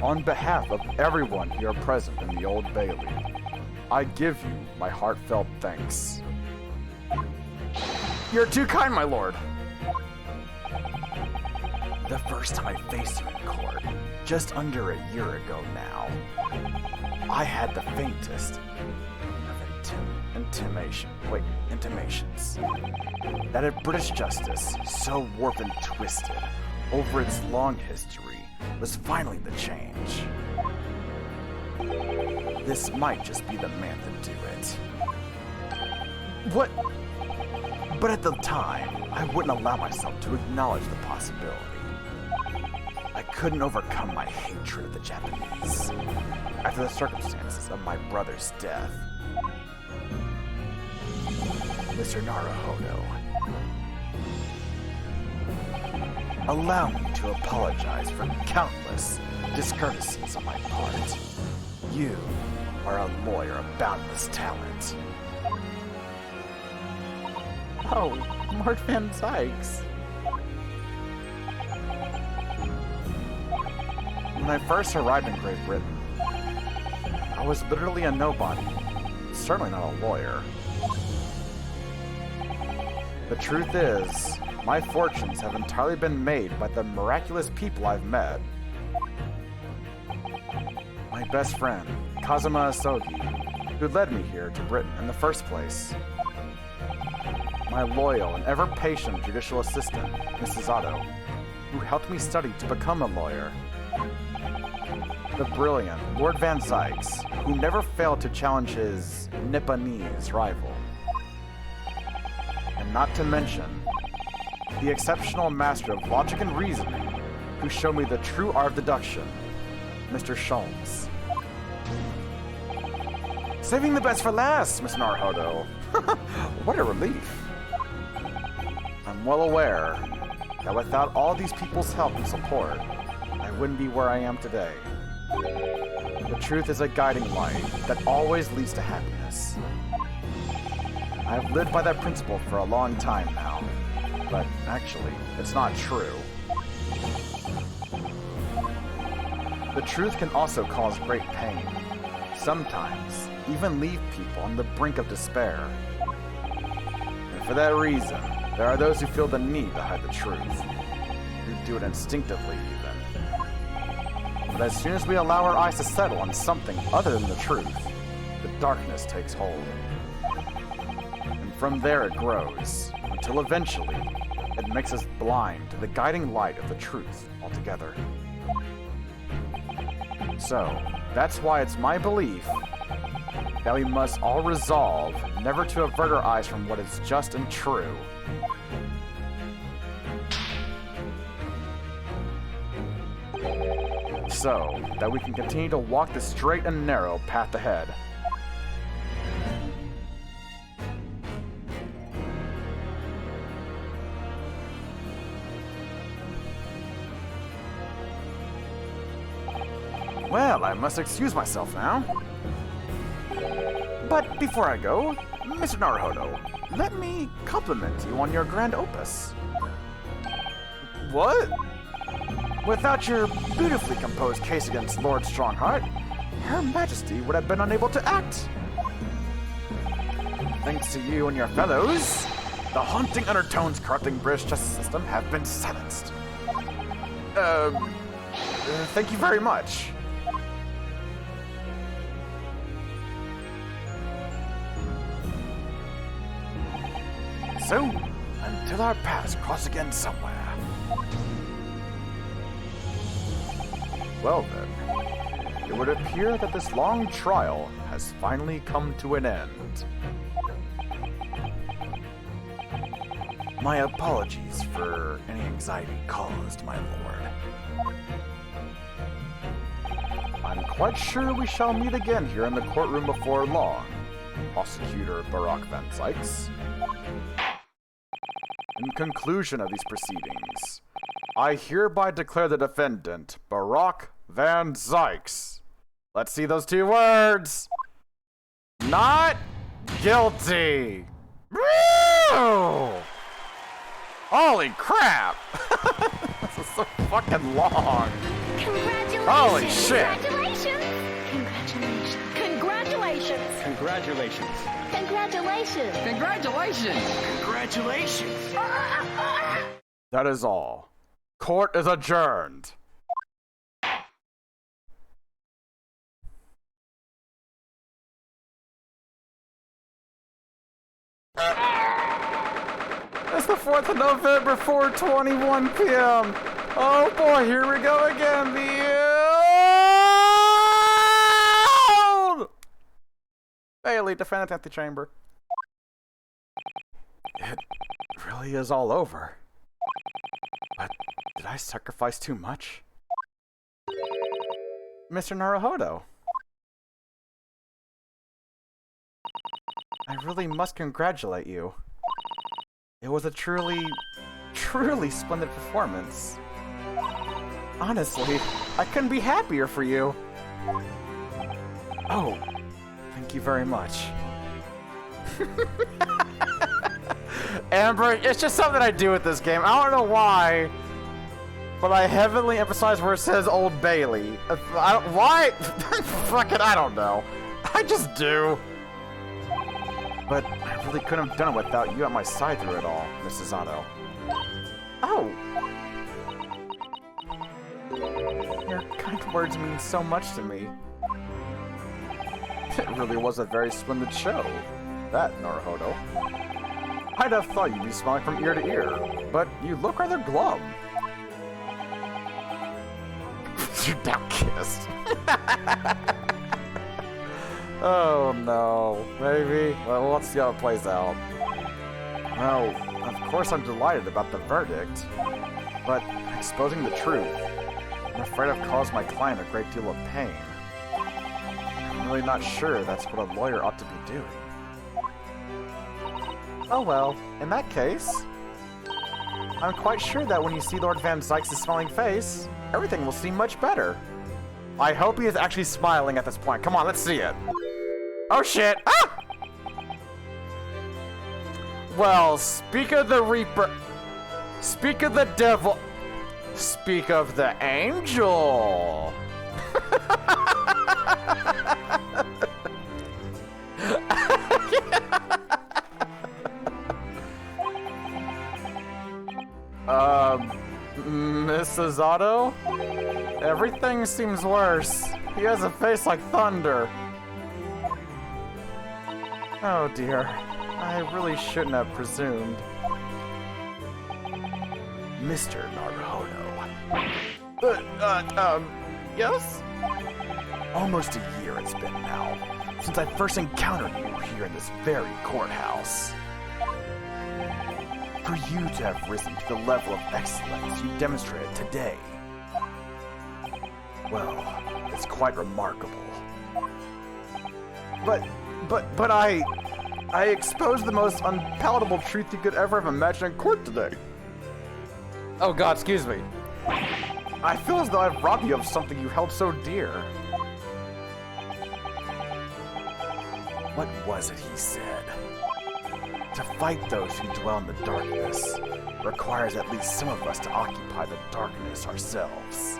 On behalf of everyone here present in the Old Bailey, I give you my heartfelt thanks. You're too kind, my lord! The first time I faced you in court, just under a year ago now, I had the faintest of intimations that a British justice so warped and twisted over its long history was finally the change. This might just be the man to do it. What? But at the time, I wouldn't allow myself to acknowledge the possibility. I couldn't overcome my hatred of the Japanese after the circumstances of my brother's death. Mr. Naruhodo, allow me to apologize for countless discourtesies on my part. You are a lawyer of boundless talent. Oh, Lord Van Sykes. When I first arrived in Great Britain, I was literally a nobody, certainly not a lawyer. The truth is, my fortunes have entirely been made by the miraculous people I've met. My best friend, Kazuma Asogi, who led me here to Britain in the first place. My loyal and ever-patient judicial assistant, Mrs. Otto, who helped me study to become a lawyer. The brilliant Lord Van Sykes, who never failed to challenge his Nipponese rival. And not to mention, the exceptional master of logic and reasoning, who showed me the true art of deduction, Mr. Sholmes. Saving the best for last, Miss Naruhodo. What a relief. I'm well aware that without all these people's help and support, I wouldn't be where I am today. The truth is a guiding light that always leads to happiness. I've lived by that principle for a long time now, but actually, it's not true. The truth can also cause great pain, sometimes even leave people on the brink of despair. And for that reason, there are those who feel the need to hide the truth, who do it instinctively even. But as soon as we allow our eyes to settle on something other than the truth, the darkness takes hold. And from there it grows, until eventually, it makes us blind to the guiding light of the truth altogether. So, that's why it's my belief that we must all resolve never to avert our eyes from what is just and true. So that we can continue to walk the straight and narrow path ahead. Well, I must excuse myself now. But before I go, Mr. Naruhodo, let me compliment you on your grand opus. What? Without your beautifully composed case against Lord Strongheart, Her Majesty would have been unable to act. Thanks to you and your fellows, the haunting undertones corrupting British justice system have been silenced. Thank you very much. So, until our paths cross again somewhere. Well then, it would appear that this long trial has finally come to an end. My apologies for any anxiety caused, my lord. I'm quite sure we shall meet again here in the courtroom before long, Prosecutor Barak Van Sykes. In conclusion of these proceedings, I hereby declare the defendant, Barak Van Sykes. Let's see those two words. Not guilty. Woo! Holy crap! This is so fucking long. Congratulations! Holy shit! Congratulations! Congratulations! Congratulations. Congratulations! Congratulations. Congratulations. That is all. Court is adjourned. It's the 4th of November, 4:21 p.m. Oh boy, here we go again. The Bailey, defendant at the chamber. It really is all over. But did I sacrifice too much? Mr. Naruhodo. I really must congratulate you. It was a truly splendid performance. Honestly, I couldn't be happier for you. Oh, thank you very much. Amber, it's just something I do with this game. I don't know why, but I heavily emphasize where it says Old Bailey. Why? Fuck it, I don't know. I just do. But I really couldn't have done it without you at my side through it all, Mrs. Otto. Oh! Your kind words mean so much to me. It really was a very splendid show, that, Naruhodo. I'd have thought you'd be smiling from ear to ear, but you look rather glum. You're now kissed. Oh no, maybe. Well, let's see how it plays out. Well, of course I'm delighted about the verdict, but exposing the truth, I'm afraid I've caused my client a great deal of pain. I'm really not sure that's what a lawyer ought to be doing. Oh well, in that case, I'm quite sure that when you see Lord Van Zykes' smiling face, everything will seem much better. I hope he is actually smiling at this point. Come on, let's see it. Oh shit! Ah! Well, speak of the Reaper. Speak of the devil. Speak of the angel. Mrs. Otto? Everything seems worse. He has a face like thunder. Oh dear, I really shouldn't have presumed. Mr. Naruhodo. Yes? Almost a year it's been now, since I first encountered you here in this very courthouse. For you to have risen to the level of excellence you demonstrated today, well, it's quite remarkable. But I exposed the most unpalatable truth you could ever have imagined in court today. Oh God, excuse me. I feel as though I've robbed you of something you held so dear. What was it he said? To fight those who dwell in the darkness requires at least some of us to occupy the darkness ourselves.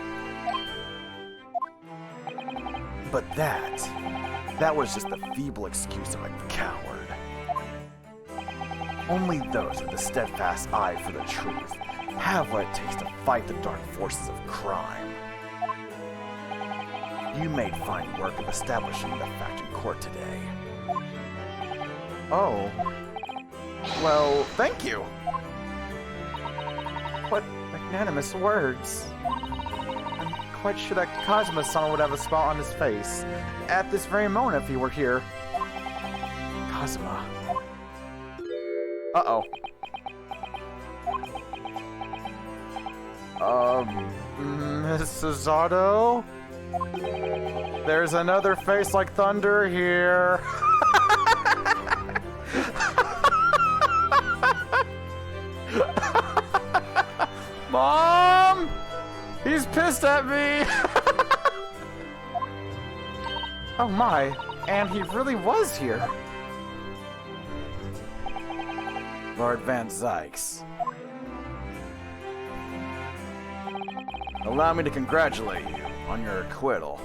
But that was just the feeble excuse of a coward. Only those with a steadfast eye for the truth have what it takes to fight the dark forces of crime. You made fine work of establishing the fact in court today. Oh. Well, thank you. What magnanimous words. I'm quite sure that Kazuma-san would have a smile on his face at this very moment if he were here. Kazuma. Uh-oh. Mrs. Otto? There's another face like thunder here. Mom! He's pissed at me! Oh my, and he really was here. Lord Van Zykes. Allow me to congratulate you on your acquittal.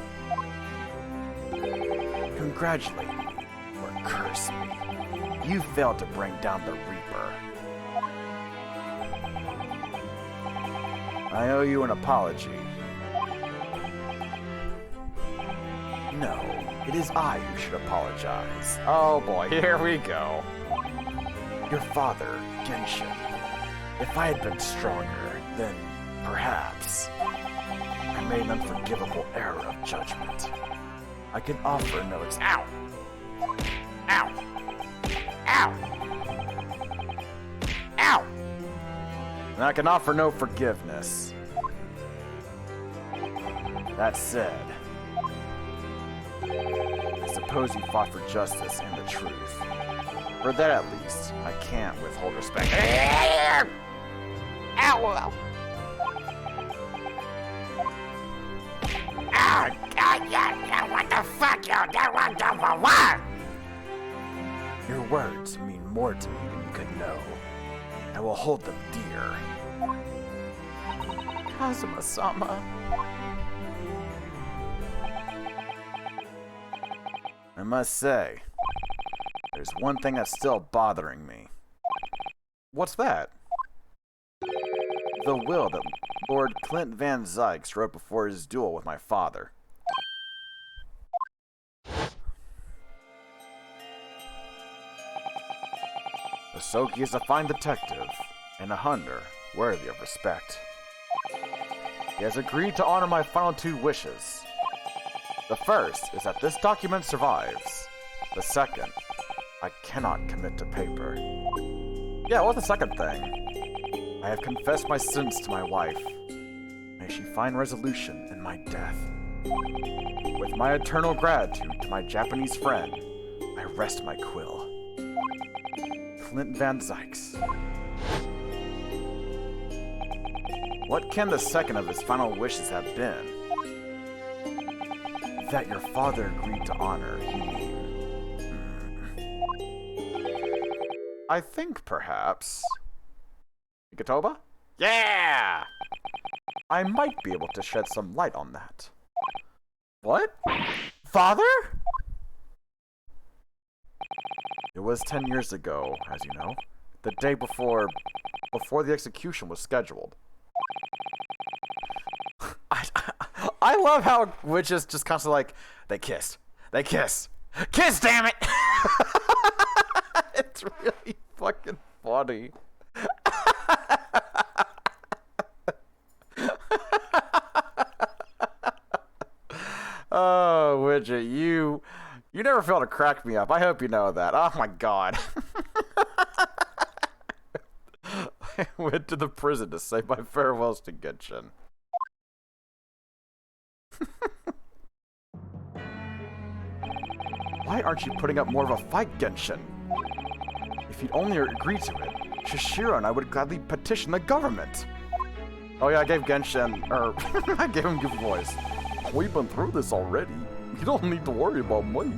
Congratulate me, or curse me. You failed to bring down the Reaper. I owe you an apology. No, it is I who should apologize. Oh boy, here we go. Your father, Genshin. If I had been stronger, then perhaps I made an unforgivable error of judgment. I can offer no Ow! Ow! Ow! Ow! and I can offer no forgiveness. That said, I suppose you fought for justice and the truth. For that at least, I can't withhold respect. Ow! Ow! What the fuck, yo? What? Your words mean more to me than you could know. I will hold them dear. Kazuma-sama. I must say, there's one thing that's still bothering me. What's that? The will that Lord Clint Van Zykes wrote before his duel with my father. Asoki is a fine detective and a hunter worthy of respect. He has agreed to honor my final two wishes. The first is that this document survives. The second, I cannot commit to paper. Yeah, what's the second thing? I have confessed my sins to my wife. May she find resolution in my death. With my eternal gratitude to my Japanese friend, I rest my quill. Clint Van Zykes. What can the second of his final wishes have been? That your father agreed to honor, you mean? I think perhaps. Ikatoba? Yeah! I might be able to shed some light on that. What? Father? It was 10 years ago, as you know. The day before the execution was scheduled. I love how witches just constantly like, they kissed. They kiss. Kiss, damn it! It's really fucking funny. Oh, Widget, you never fail to crack me up. I hope you know that. Oh my god. I went to the prison to say my farewells to Genshin. Why aren't you putting up more of a fight, Genshin? If you'd only agree to it, Shishiro and I would gladly petition the government. Oh yeah, I gave Genshin, I gave him good voice. We've been through this already. You don't need to worry about me.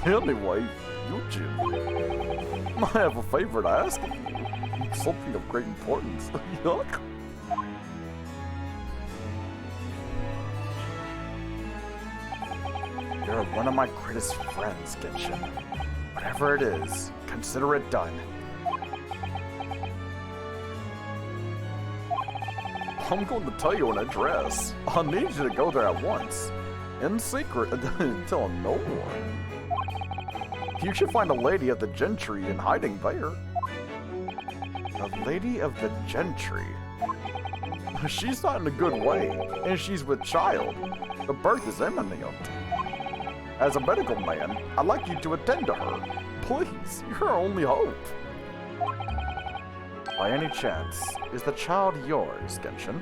Anyway, Eugene, I have a favor to ask of you. Something of great importance. Yuck. You're one of my greatest friends, Genshin. Whatever it is, consider it done. I'm going to tell you an address. I need you to go there at once. In secret, tell no one. You should find a lady of the gentry in hiding there. A lady of the gentry? She's not in a good way, and she's with child. The birth is imminent. As a medical man, I'd like you to attend to her. Please, you're our only hope. By any chance, is the child yours, Genshin?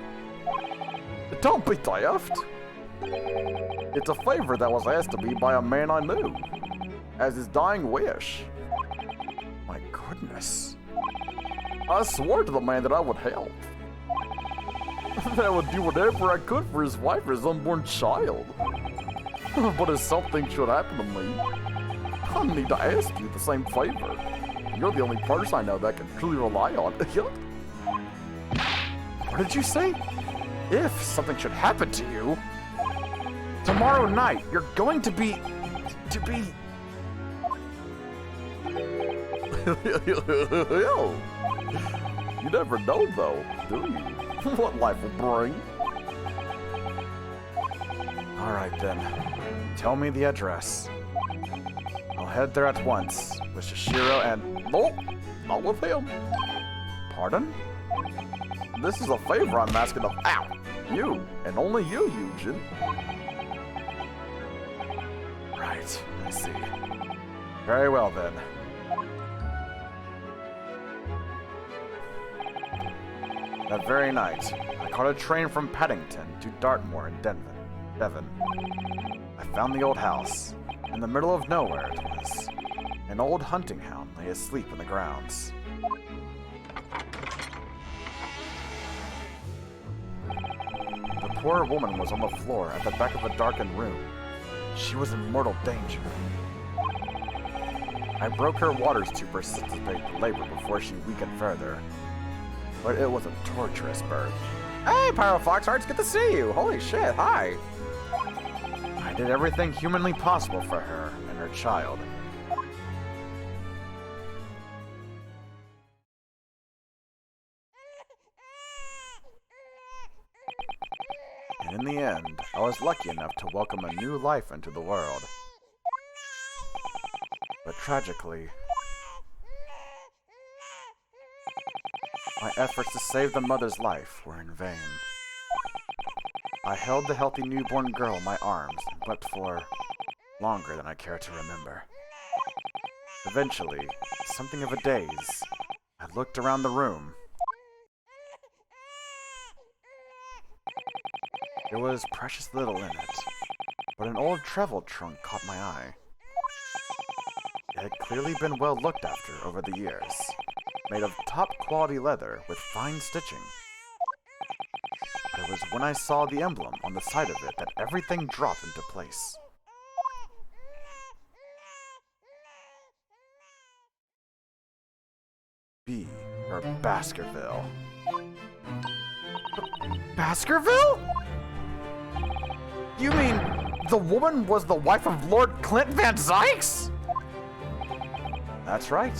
Don't be daft. It's a favor that was asked of me by a man I knew, as his dying wish. My goodness. I swore to the man that I would help. That I would do whatever I could for his wife or his unborn child. But if something should happen to me, I need to ask you the same favor. You're the only person I know that can truly rely on. What did you say? If something should happen to you, tomorrow night you're going to be... You never know, though, do you? What life will bring. Alright then. Tell me the address. I'll head there at once with Shishiro and... Nope, not with him. Pardon? This is a favor I'm asking of... Ow! You, and only you, Eugen. Right, I see. Very well then. That very night, I caught a train from Paddington to Dartmoor in Devon. I found the old house. In the middle of nowhere it was. An old hunting hound lay asleep in the grounds. The poor woman was on the floor at the back of a darkened room. She was in mortal danger. I broke her waters to precipitate the labor before she weakened further. But it was a torturous birth. Hey, Pyro Foxheart, it's good to see you! Holy shit, hi! I did everything humanly possible for her and her child. And in the end, I was lucky enough to welcome a new life into the world. But tragically, my efforts to save the mother's life were in vain. I held the healthy newborn girl in my arms and wept for longer than I care to remember. Eventually, something of a daze, I looked around the room. There was precious little in it, but an old travel trunk caught my eye. It had clearly been well looked after over the years, made of top-quality leather with fine stitching. But it was when I saw the emblem on the side of it that everything dropped into place. B, or Baskerville. Baskerville? You mean the woman was the wife of Lord Clint Van Zykes? That's right.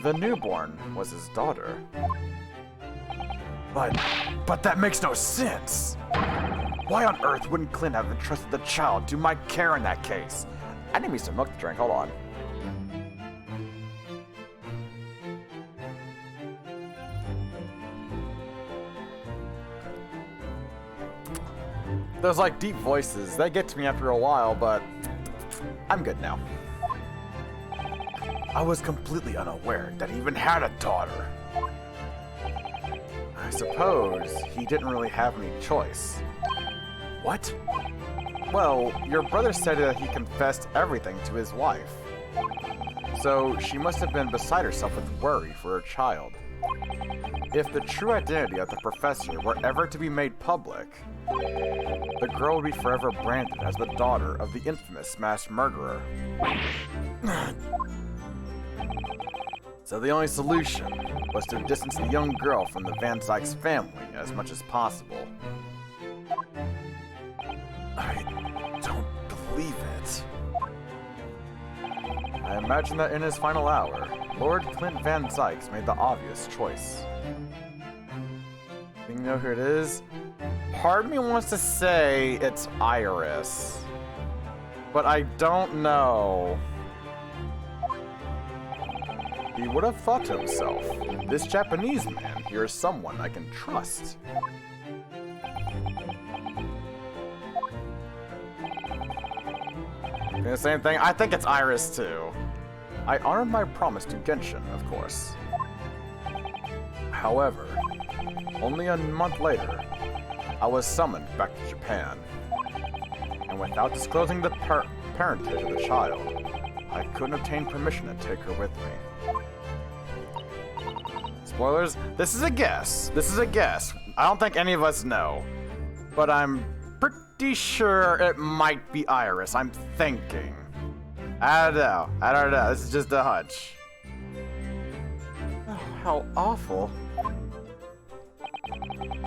The newborn was his daughter. But that makes no sense. Why on earth wouldn't Clint have entrusted the child to my care in that case? I need me some milk to drink, hold on. Those like deep voices, they get to me after a while, but I'm good now. I was completely unaware that he even had a daughter. I suppose he didn't really have any choice. What? Well, your brother said that he confessed everything to his wife. So she must have been beside herself with worry for her child. If the true identity of the professor were ever to be made public, the girl would be forever branded as the daughter of the infamous mass murderer. So the only solution was to distance the young girl from the Van Zykes family as much as possible. I don't believe it. I imagine that in his final hour, Lord Clint Van Zykes made the obvious choice. You know who it is? Part of me wants to say it's Iris, but I don't know. He would have thought to himself, this Japanese man here is someone I can trust. The same thing? I think it's Iris too. I honored my promise to Genshin, of course. However, only a month later, I was summoned back to Japan. And without disclosing the parentage of the child, I couldn't obtain permission to take her with me. Spoilers, this is a guess. This is a guess. I don't think any of us know. But I'm pretty sure it might be Iris. I'm thinking. I don't know. I don't know. This is just a hunch. Oh, how awful.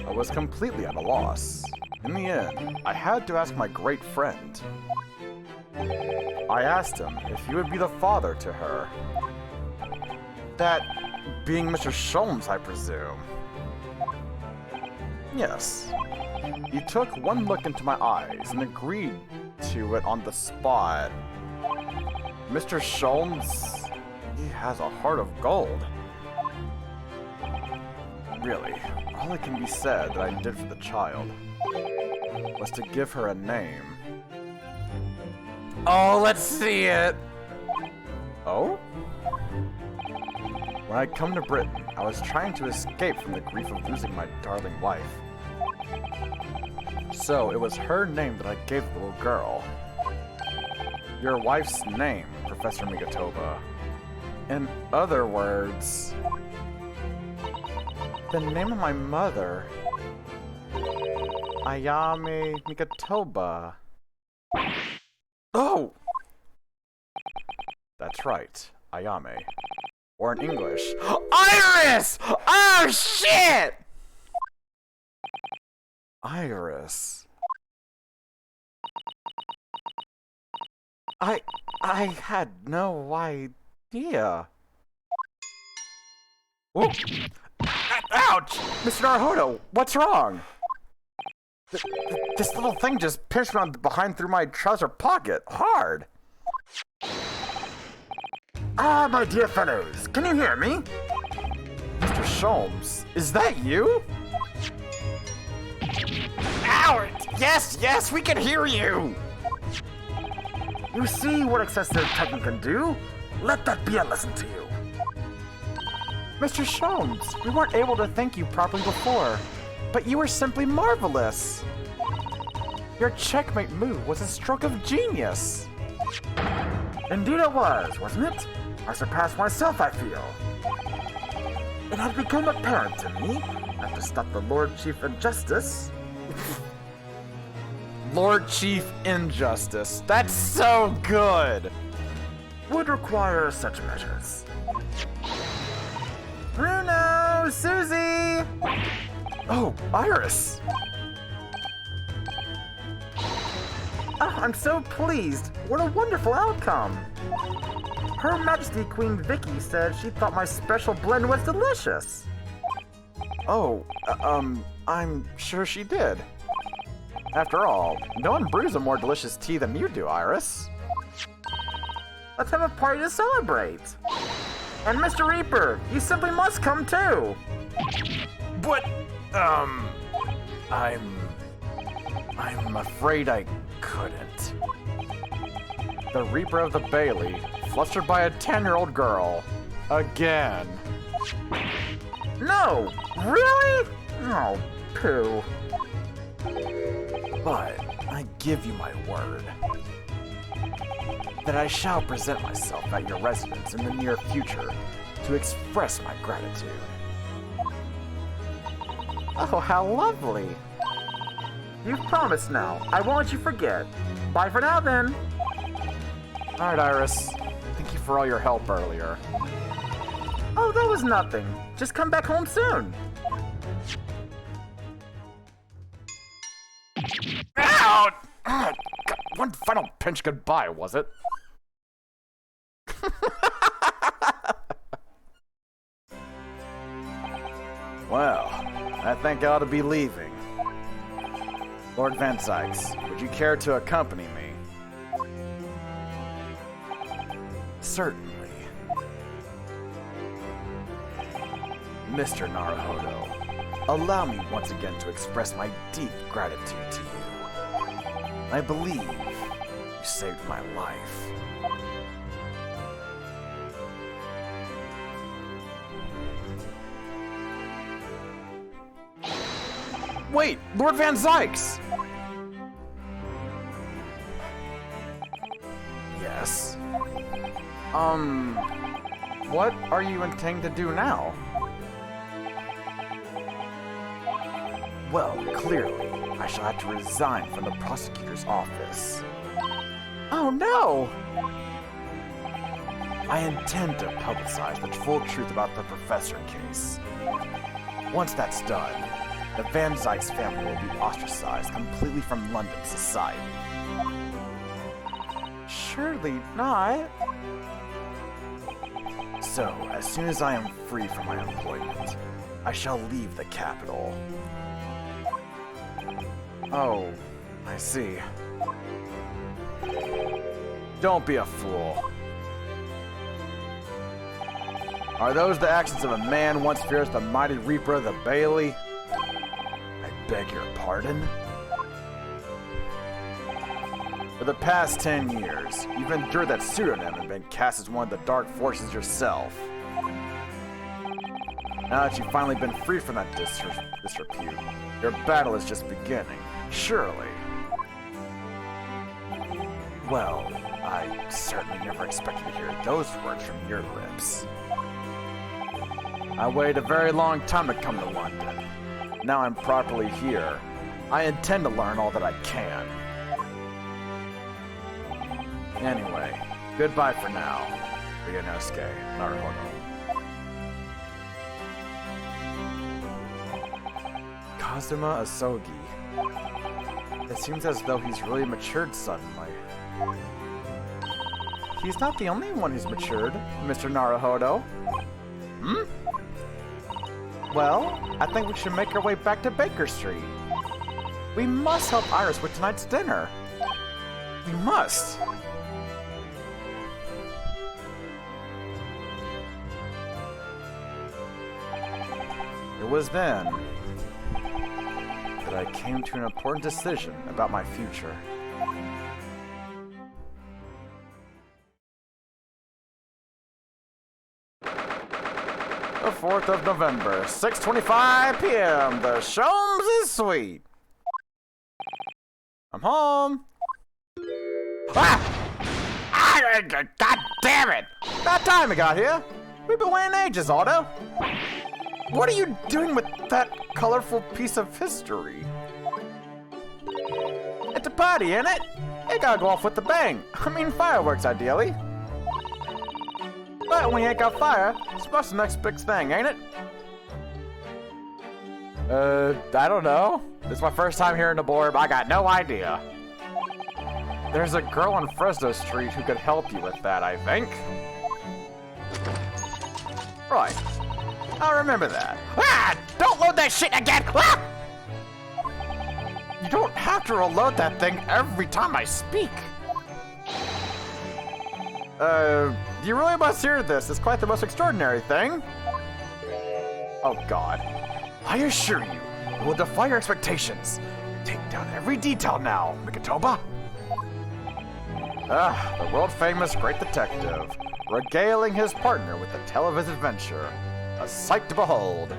I was completely at a loss. In the end, I had to ask my great friend. I asked him if he would be the father to her. That being Mr. Sholmes, I presume. Yes. He took one look into my eyes and agreed to it on the spot. Mr. Sholmes, he has a heart of gold. Really, all that can be said that I did for the child was to give her a name. Oh, let's see it. Oh? When I'd come to Britain, I was trying to escape from the grief of losing my darling wife. So, it was her name that I gave the little girl. Your wife's name, Professor Migatoba. In other words, the name of my mother, Ayame Migatoba. Oh! That's right, Ayame. Or in English, Iris! Oh, shit! Iris. I had no idea. Whoa. Ouch! Mr. Naruhodo, what's wrong? This little thing just pinched me on behind through my trouser pocket. Hard. Ah, my dear fellows, can you hear me? Mr. Sholmes, is that you? Ow! Yes, we can hear you! You see what excessive typing can do? Let that be a lesson to you. Mr. Sholmes, we weren't able to thank you properly before, but you were simply marvelous. Your checkmate move was a stroke of genius. Indeed it was, wasn't it? I surpassed myself, I feel. It had become apparent to me that to stop the Lord Chief Injustice, Lord Chief Injustice. That's so good. would require such measures. Bruno! Susie! Oh, Iris. Oh, I'm so pleased. What a wonderful outcome. Her Majesty Queen Vicky said she thought my special blend was delicious. Oh, I'm sure she did. After all, no one brews a more delicious tea than you do, Iris. Let's have a party to celebrate. And Mr. Reaper, you simply must come too. But, I'm afraid I couldn't. The Reaper of the Bailey, flustered by a 10-year-old girl. Again. No! Really? Oh, pooh. But I give you my word that I shall present myself at your residence in the near future to express my gratitude. Oh, how lovely. You've promised now. I won't let you forget. Bye for now, then. Alright, Iris. Thank you for all your help earlier. Oh, that was nothing. Just come back home soon. Ow! Ah, one final pinch goodbye, was it? Well, I think I ought to be leaving. Lord Van Zykes, would you care to accompany me? Certainly. Mr. Naruhodo, allow me once again to express my deep gratitude to you. I believe you saved my life. Wait, Lord Van Zykes! Yes? What are you intending to do now? Well, clearly, I shall have to resign from the prosecutor's office. Oh no! I intend to publicize the full truth about the professor case. Once that's done, the Van Zyk's family will be ostracized completely from London society. Surely not. So, as soon as I am free from my employment, I shall leave the capital. Oh, I see. Don't be a fool. Are those the actions of a man once fierce the mighty Reaper of the Bailey? I beg your pardon? For the past 10 years, you've endured that pseudonym and been cast as one of the dark forces yourself. Now that you've finally been freed from that disrepute, your battle is just beginning, surely. Well, I certainly never expected to hear those words from your lips. I waited a very long time to come to London. Now I'm properly here. I intend to learn all that I can. Anyway, goodbye for now. Ryunosuke Naruhodo. Kazuma Asogi. It seems as though he's really matured suddenly. He's not the only one who's matured, Mr. Naruhodo. Hmm? Well, I think we should make our way back to Baker Street. We must help Iris with tonight's dinner. We must! It was then that I came to an important decision about my future. The 4th of November, 6:25 p.m. The Sholmes is sweet. I'm home. God damn it! About time we got here. We've been waiting ages, Otto. What are you doing with that colorful piece of history? It's a party, ain't it? It gotta go off with the bang. I mean, fireworks, ideally. But when you ain't got fire, it's supposed to the next big thing, ain't it? I don't know. This is my first time here in the blurb. I got no idea. There's a girl on Fresno Street who could help you with that, I think. Right. I'll remember that. Ah! Don't load that shit again! Ah! You don't have to reload that thing every time I speak. You really must hear this. It's quite the most extraordinary thing. Oh, God. I assure you, it will defy your expectations. Take down every detail now, Mikitoba. The world-famous great detective, regaling his partner with the tale of his adventure. A sight to behold.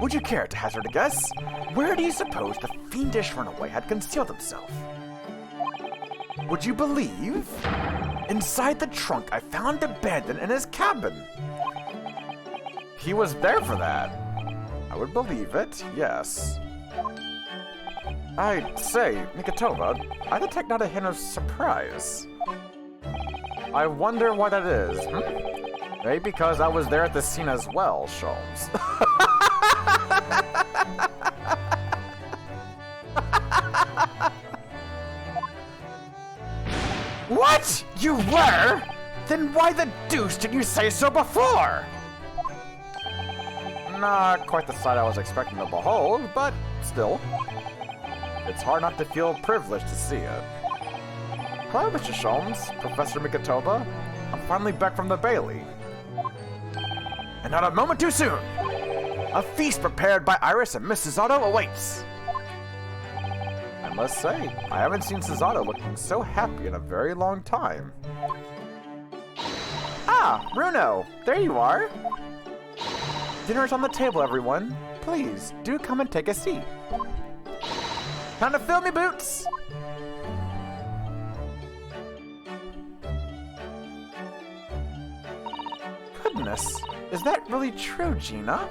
Would you care to hazard a guess? Where do you suppose the fiendish runaway had concealed himself? Would you believe? Inside the trunk I found abandoned in his cabin. He was there for that. I would believe it, yes. I say, Mikitoba, I detect not a hint of surprise. I wonder why that is. Maybe because I was there at the scene as well, Sholmes. What? You were? Then why the deuce didn't you say so before? Not quite the sight I was expecting to behold, but still. It's hard not to feel privileged to see it. Hello, Mr. Sholmes, Professor Mikitoba. I'm finally back from the Bailey. And not a moment too soon. A feast prepared by Iris and Miss Susato awaits. I must say, I haven't seen Susato looking so happy in a very long time. Ah, Bruno, there you are. Dinner's on the table, everyone. Please, do come and take a seat. Time to fill me boots. Goodness, is that really true, Gina?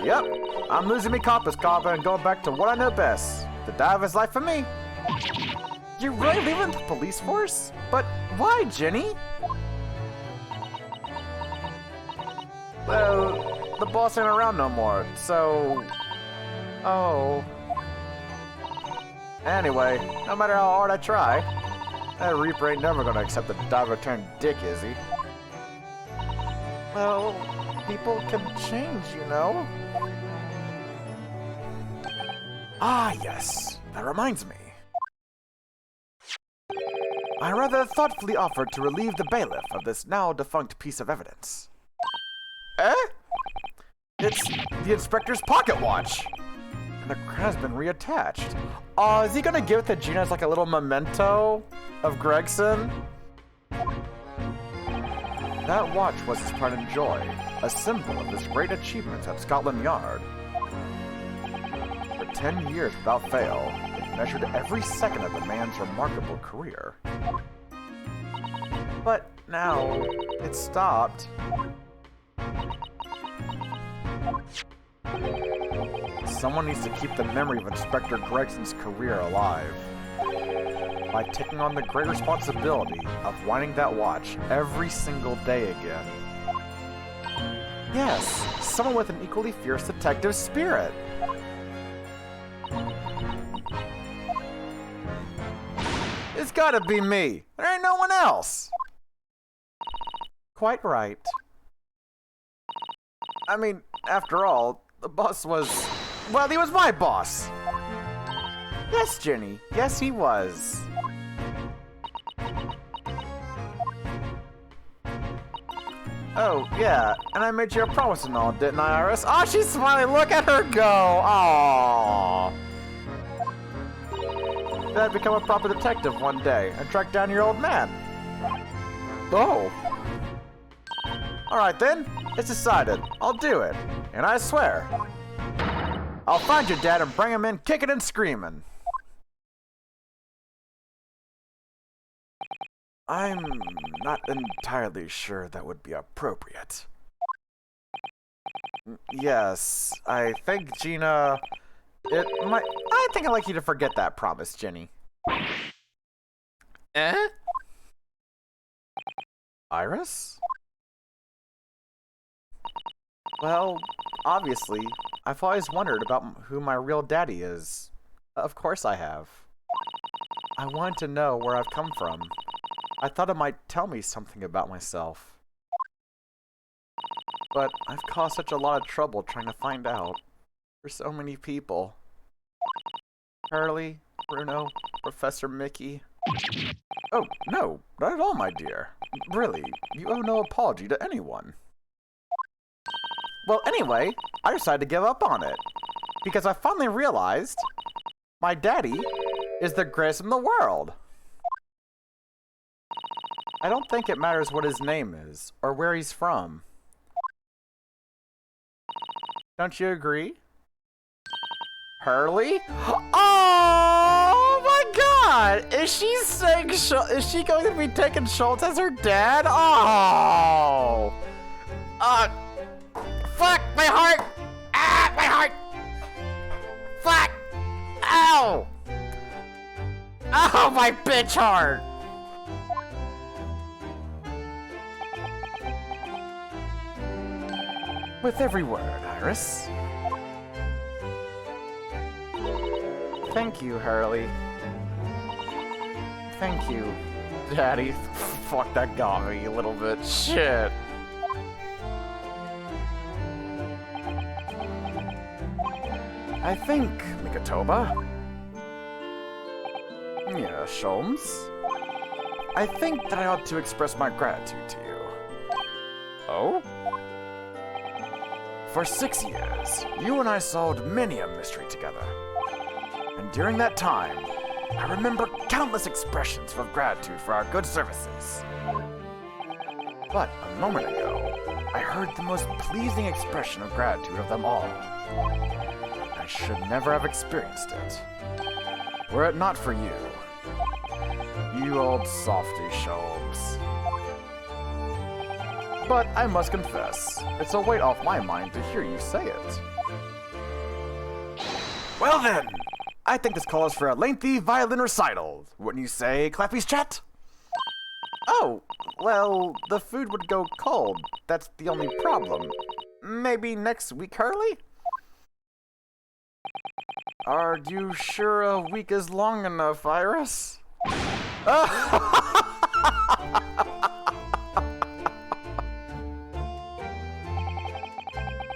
Yep, I'm losing me compass, Kaba, and going back to what I know best. The dive is life for me. You're really leaving the police force? But why, Jenny? Well, the boss ain't around no more, so... Oh... Anyway, no matter how hard I try, that Reaper ain't never gonna accept a diver-turned dick, is he? Well, people can change, you know? Ah, yes. That reminds me. I rather thoughtfully offered to relieve the bailiff of this now-defunct piece of evidence. Eh? It's the inspector's pocket watch! And the crown has been reattached. Is he gonna give it to Gina as like a little memento of Gregson? That watch was his pride and joy, a symbol of his great achievements at Scotland Yard. For 10 years without fail, it measured every second of the man's remarkable career. But now, it's stopped. Someone needs to keep the memory of Inspector Gregson's career alive by taking on the great responsibility of winding that watch every single day again. Yes, someone with an equally fierce detective spirit. It's gotta be me. There ain't no one else. Quite right. I mean, after all, the boss was... Well, he was my boss. Yes, Jenny. Yes, he was. Oh, yeah. And I made you a promise and all, didn't I, Iris? Oh, she's smiling. Look at her go. Aww. Then I'd become a proper detective one day and track down your old man. Oh. Alright then. It's decided. I'll do it. And I swear, I'll find your dad and bring him in kicking and screaming. I'm not entirely sure that would be appropriate. Yes, I think Gina... I think I'd like you to forget that promise, Jenny. Eh? Iris? Well, obviously, I've always wondered about who my real daddy is. Of course I have. I wanted to know where I've come from. I thought it might tell me something about myself. But I've caused such a lot of trouble trying to find out. For so many people. Hurley, Bruno, Professor Mickey. Oh, no, not at all, my dear. Really, you owe no apology to anyone. Well, anyway, I decided to give up on it. Because I finally realized my daddy is the greatest in the world. I don't think it matters what his name is or where he's from. Don't you agree? Hurley? Oh my god! Is she saying is she going to be taking Schultz as her dad? Oh! Fuck! My heart! Ah! My heart! Fuck! Ow! Oh, my bitch heart! With every word, Iris. Thank you, Hurley. Thank you, Daddy. Fuck, that got me a little bit. Shit. I think, Mikatoba. Yeah, Sholmes. I think that I ought to express my gratitude to you. Oh? For 6 years, you and I solved many a mystery together. And during that time, I remember countless expressions of gratitude for our good services. But a moment ago, I heard the most pleasing expression of gratitude of them all. I should never have experienced it. Were it not for you. You old softy Sholmes. But I must confess, it's a weight off my mind to hear you say it. Well then, I think this calls for a lengthy violin recital. Wouldn't you say, Clappy's Chat? Oh, well, the food would go cold. That's the only problem. maybe next week, Hurley? Are you sure a week is long enough, Iris?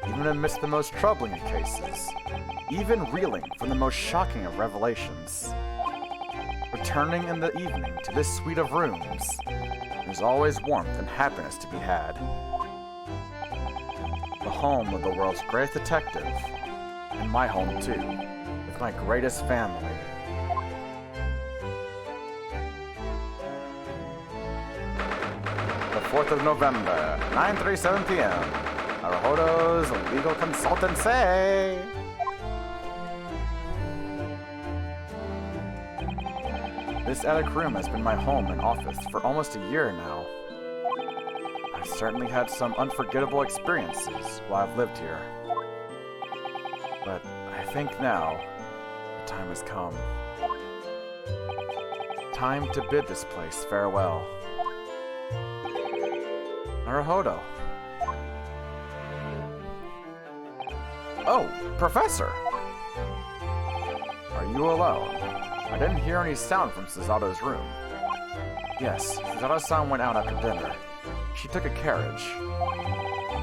Even amidst the most troubling of cases, even reeling from the most shocking of revelations, returning in the evening to this suite of rooms, there's always warmth and happiness to be had. The home of the world's greatest detective, and my home too, with my greatest family. The 4th of November, 9:37 p.m. Naruhodo's legal consultancy. This attic room has been my home and office for almost a year now. I've certainly had some unforgettable experiences while I've lived here. But I think now, the time has come. Time to bid this place farewell. Naruhodo. Oh, Professor! Are you alone? I didn't hear any sound from Sazato's room. Yes, Suzato-san went out after dinner. She took a carriage.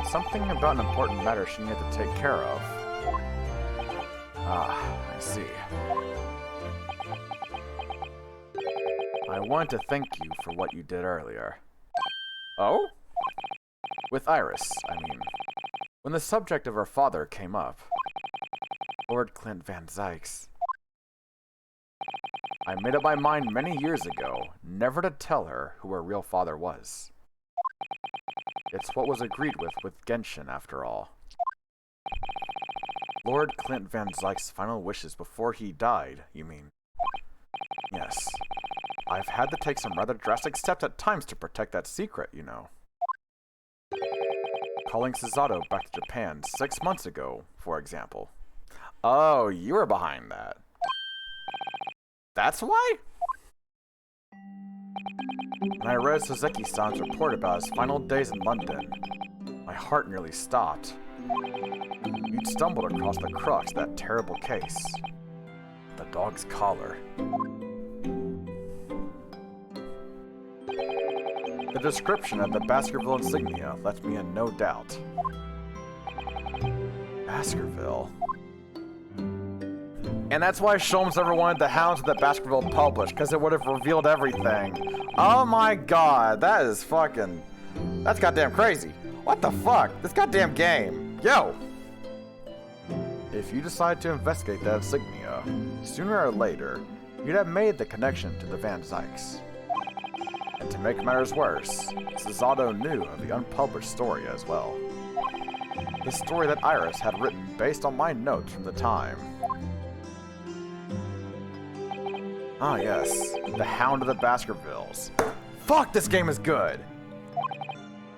Something about an important matter she needed to take care of. Ah, I see. I wanted to thank you for what you did earlier. Oh? With Iris, I mean. When the subject of her father came up. Lord Clint Van Zykes. I made up my mind many years ago never to tell her who her real father was. It's what was agreed with Genshin, after all. Lord Clint Van Zykes' final wishes before he died, you mean? Yes. I've had to take some rather drastic steps at times to protect that secret, you know. Calling Suzato back to Japan 6 months ago, for example. Oh, you were behind that. That's why? When I read Suzuki-san's report about his final days in London, my heart nearly stopped. You'd stumbled across the crux of that terrible case. The dog's collar. The description of the Baskerville insignia left me in no doubt. Baskerville? And that's why Sholmes never wanted the Hounds of the Baskerville published, because it would have revealed everything. Oh my god, that is fucking... That's goddamn crazy. What the fuck? This goddamn game. Yo! If you decide to investigate that insignia, sooner or later, you'd have made the connection to the Van Zykes. And to make matters worse, Suzato knew of the unpublished story as well. The story that Iris had written based on my notes from the time. Ah yes, the Hound of the Baskervilles. Fuck, this game is good!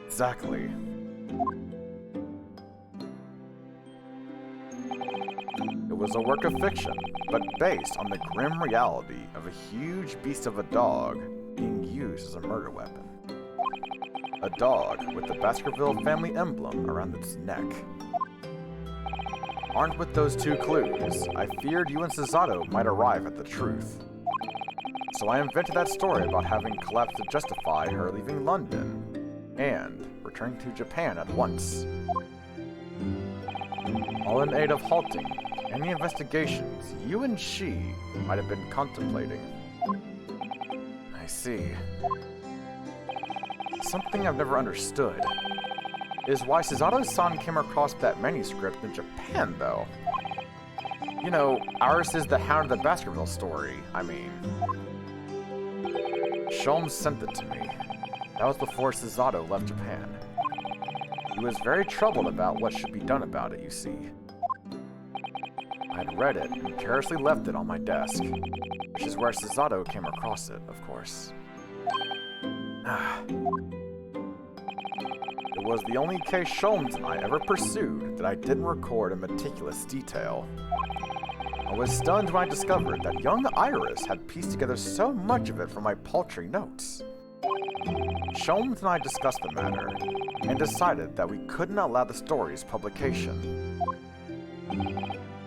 Exactly. It was a work of fiction, but based on the grim reality of a huge beast of a dog being used as a murder weapon. A dog with the Baskerville family emblem around its neck. Armed with those two clues, I feared you and Suzato might arrive at the truth. So I invented that story about having collapsed to justify her leaving London and returning to Japan at once. All in aid of halting any investigations you and she might have been contemplating. I see. Something I've never understood is why Suzato-san came across that manuscript in Japan, though. You know, ours is the Hound of the Baskerville story, I mean. Sholmes sent it to me. That was before Suzato left Japan. He was very troubled about what should be done about it, you see. I'd read it and carelessly left it on my desk, which is where Suzato came across it, of course. It was the only case Sholmes and I ever pursued that I didn't record in meticulous detail. I was stunned when I discovered that young Iris had pieced together so much of it from my paltry notes. Sholmes and I discussed the matter, and decided that we couldn't allow the story's publication.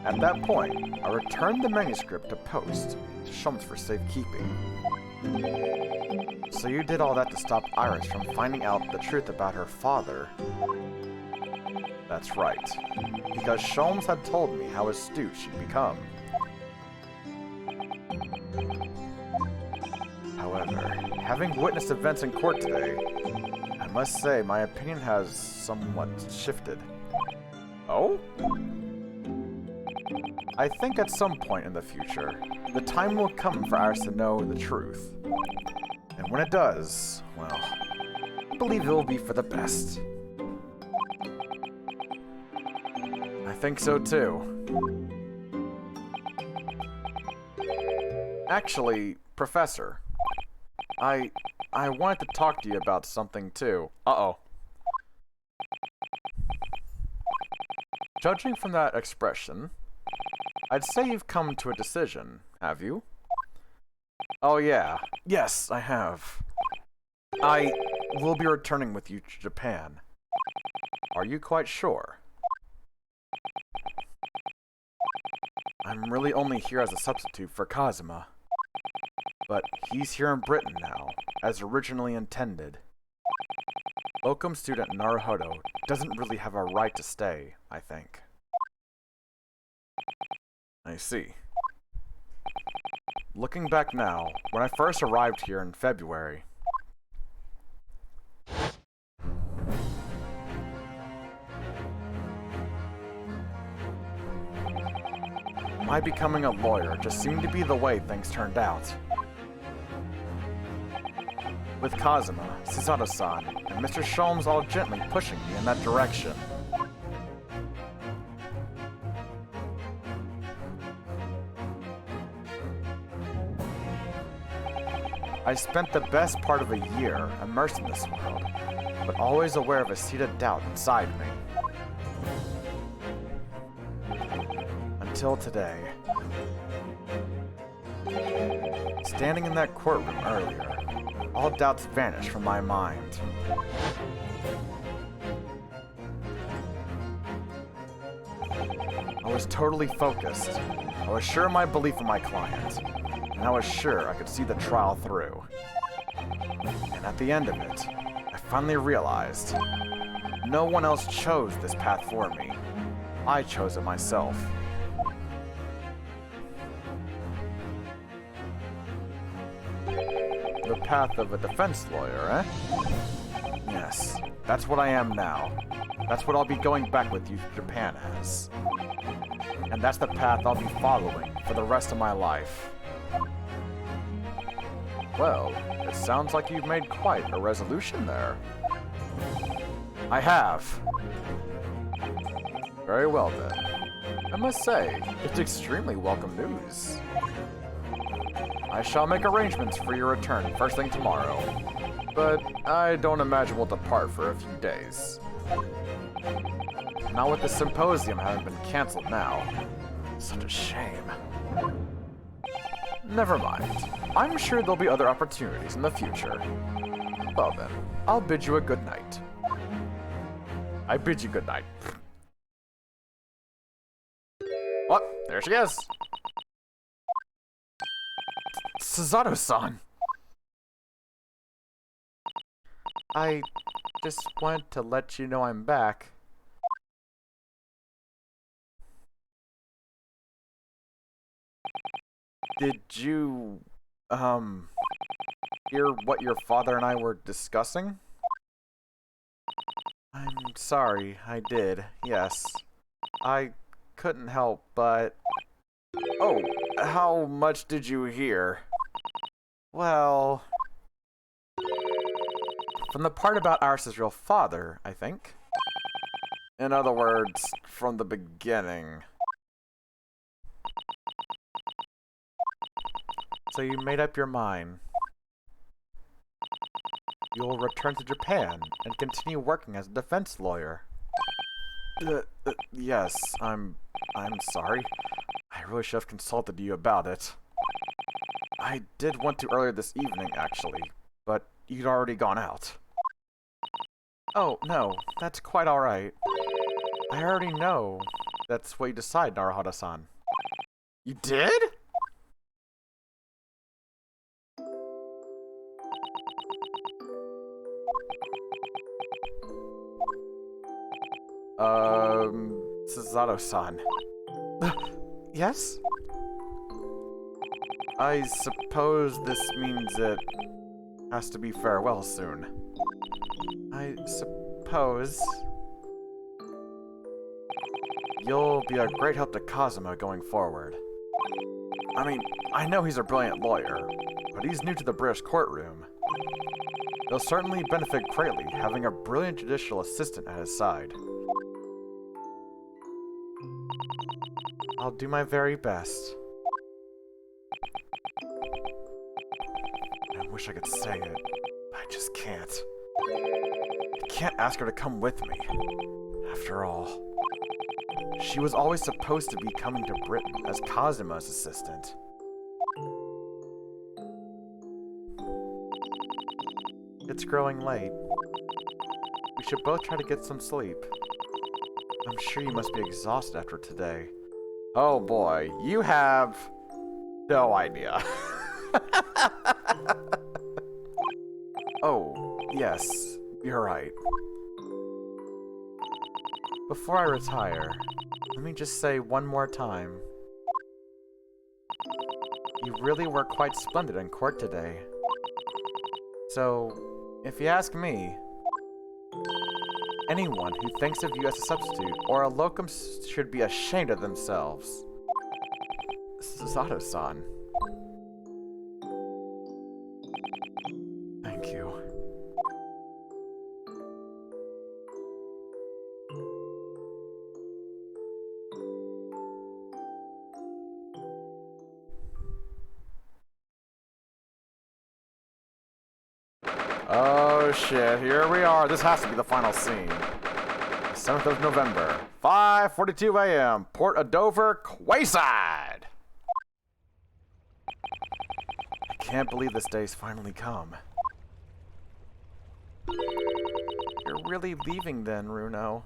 At that point, I returned the manuscript to post to Shums for safekeeping. So you did all that to stop Iris from finding out the truth about her father. That's right, because Shums had told me how astute she'd become. However, having witnessed events in court today, I must say my opinion has somewhat shifted. Oh? I think at some point in the future, the time will come for Iris to know the truth. And when it does, well, I believe it will be for the best. I think so too. Actually, Professor, I wanted to talk to you about something too. Uh-oh. Judging from that expression, I'd say you've come to a decision, have you? Oh yeah, yes, I have. I will be returning with you to Japan. Are you quite sure? I'm really only here as a substitute for Kazuma. But he's here in Britain now, as originally intended. Locum student Naruhodo doesn't really have a right to stay, I think. I see. Looking back now, when I first arrived here in February, my becoming a lawyer just seemed to be the way things turned out. With Kazuma, Susato-san, and Mr. Shulmes all gently pushing me in that direction. I spent the best part of a year immersed in this world, but always aware of a seed of doubt inside me. Until today. Standing in that courtroom earlier, all doubts vanished from my mind. I was totally focused. I was sure of my belief in my client, and I was sure I could see the trial through. And at the end of it, I finally realized no one else chose this path for me. I chose it myself. The path of a defense lawyer, eh? Yes, that's what I am now. That's what I'll be going back with you to Japan as. And that's the path I'll be following for the rest of my life. Well, it sounds like you've made quite a resolution there. I have. Very well then. I must say, it's extremely welcome news. I shall make arrangements for your return first thing tomorrow, but I don't imagine we'll depart for a few days. Not with the symposium having been cancelled now. Such a shame. Never mind. I'm sure there'll be other opportunities in the future. Well then, I'll bid you a good night. I bid you good night. What? There she is. Susato-san. I just wanted to let you know I'm back. Did you, hear what your father and I were discussing? I'm sorry, I did, yes. I couldn't help but... Oh, how much did you hear? Well... From the part about Iris' real father, I think. In other words, from the beginning. So you made up your mind. You'll return to Japan and continue working as a defense lawyer. Yes, I'm sorry. I really should have consulted you about it. I did want to earlier this evening, actually, but you'd already gone out. Oh, no, that's quite alright. I already know. That's what you decide, Naruhodo-san. You did? Suzato-san. Yes? I suppose this means it has to be farewell soon. I suppose you'll be a great help to Kazuma going forward. I mean, I know he's a brilliant lawyer, but he's new to the British courtroom. He'll certainly benefit greatly having a brilliant judicial assistant at his side. I'll do my very best. I wish I could say it, but I just can't. I can't ask her to come with me. After all, she was always supposed to be coming to Britain as Kazuma's assistant. It's growing late. We should both try to get some sleep. I'm sure you must be exhausted after today. Oh boy, you have no idea. Oh, yes, you're right. Before I retire, let me just say one more time. You really were quite splendid in court today. So, if you ask me, anyone who thinks of you as a substitute or a locum should be ashamed of themselves. Suzato-san. Thank you. Oh shit, here we are. This has to be the final scene. 7th of November, 5:42 a.m., Port of Dover, Quayside. I can't believe this day's finally come. You're really leaving then, Runo.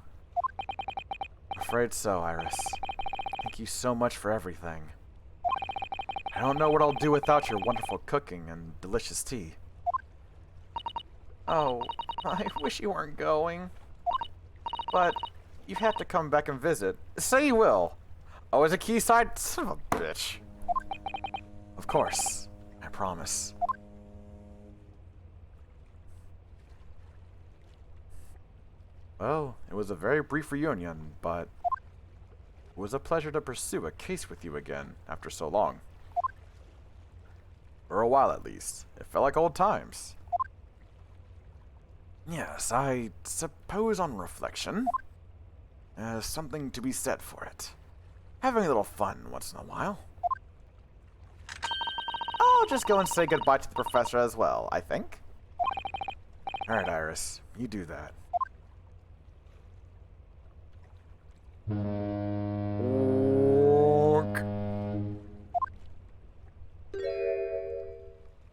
Afraid so, Iris. Thank you so much for everything. I don't know what I'll do without your wonderful cooking and delicious tea. Oh, I wish you weren't going. But you have to come back and visit. Say you will. Oh, is it Quayside? Son of a bitch. Of course, I promise. Well, it was a very brief reunion, but it was a pleasure to pursue a case with you again after so long. For a while at least. It felt like old times. Yes, I suppose on reflection, there's something to be said for it. Having a little fun once in a while. I'll just go and say goodbye to the professor as well, I think. Alright, Iris, you do that.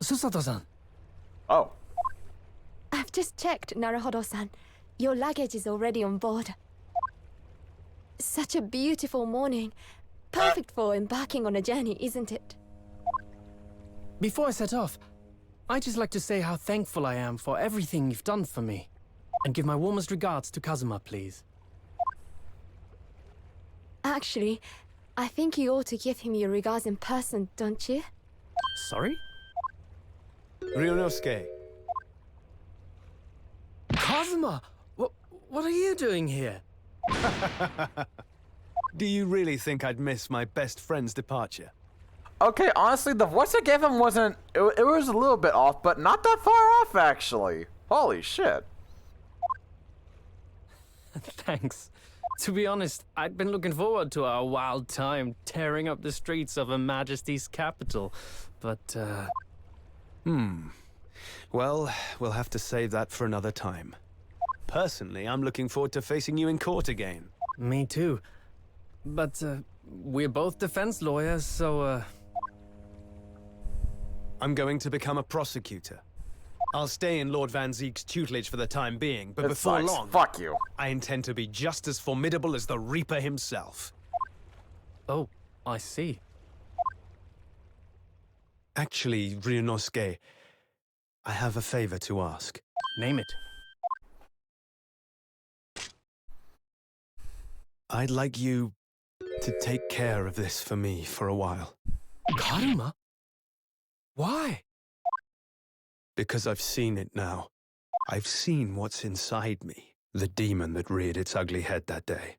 Susato-san. Oh. I've just checked, Naruhodo-san. Your luggage is already on board. Such a beautiful morning. Perfect for embarking on a journey, isn't it? Before I set off, I'd just like to say how thankful I am for everything you've done for me. And give my warmest regards to Kazuma, please. Actually, I think you ought to give him your regards in person, don't you? Sorry? Ryunosuke. Kazuma! What are you doing here? Do you really think I'd miss my best friend's departure? Okay, honestly, the voice I gave him wasn't... It was a little bit off, but not that far off, actually. Holy shit. Thanks. To be honest, I'd been looking forward to our wild time tearing up the streets of Her Majesty's capital, but, Well, we'll have to save that for another time. Personally, I'm looking forward to facing you in court again. Me too. But, we're both defense lawyers, so, I'm going to become a prosecutor. I'll stay in Lord Van Zeek's tutelage for the time being, but It before sucks. long, Fuck you. I intend to be just as formidable as the Reaper himself. Oh, I see. Actually, Ryunosuke, I have a favor to ask. Name it. I'd like you to take care of this for me for a while. Karuma? Why? Because I've seen it now. I've seen what's inside me. The demon that reared its ugly head that day.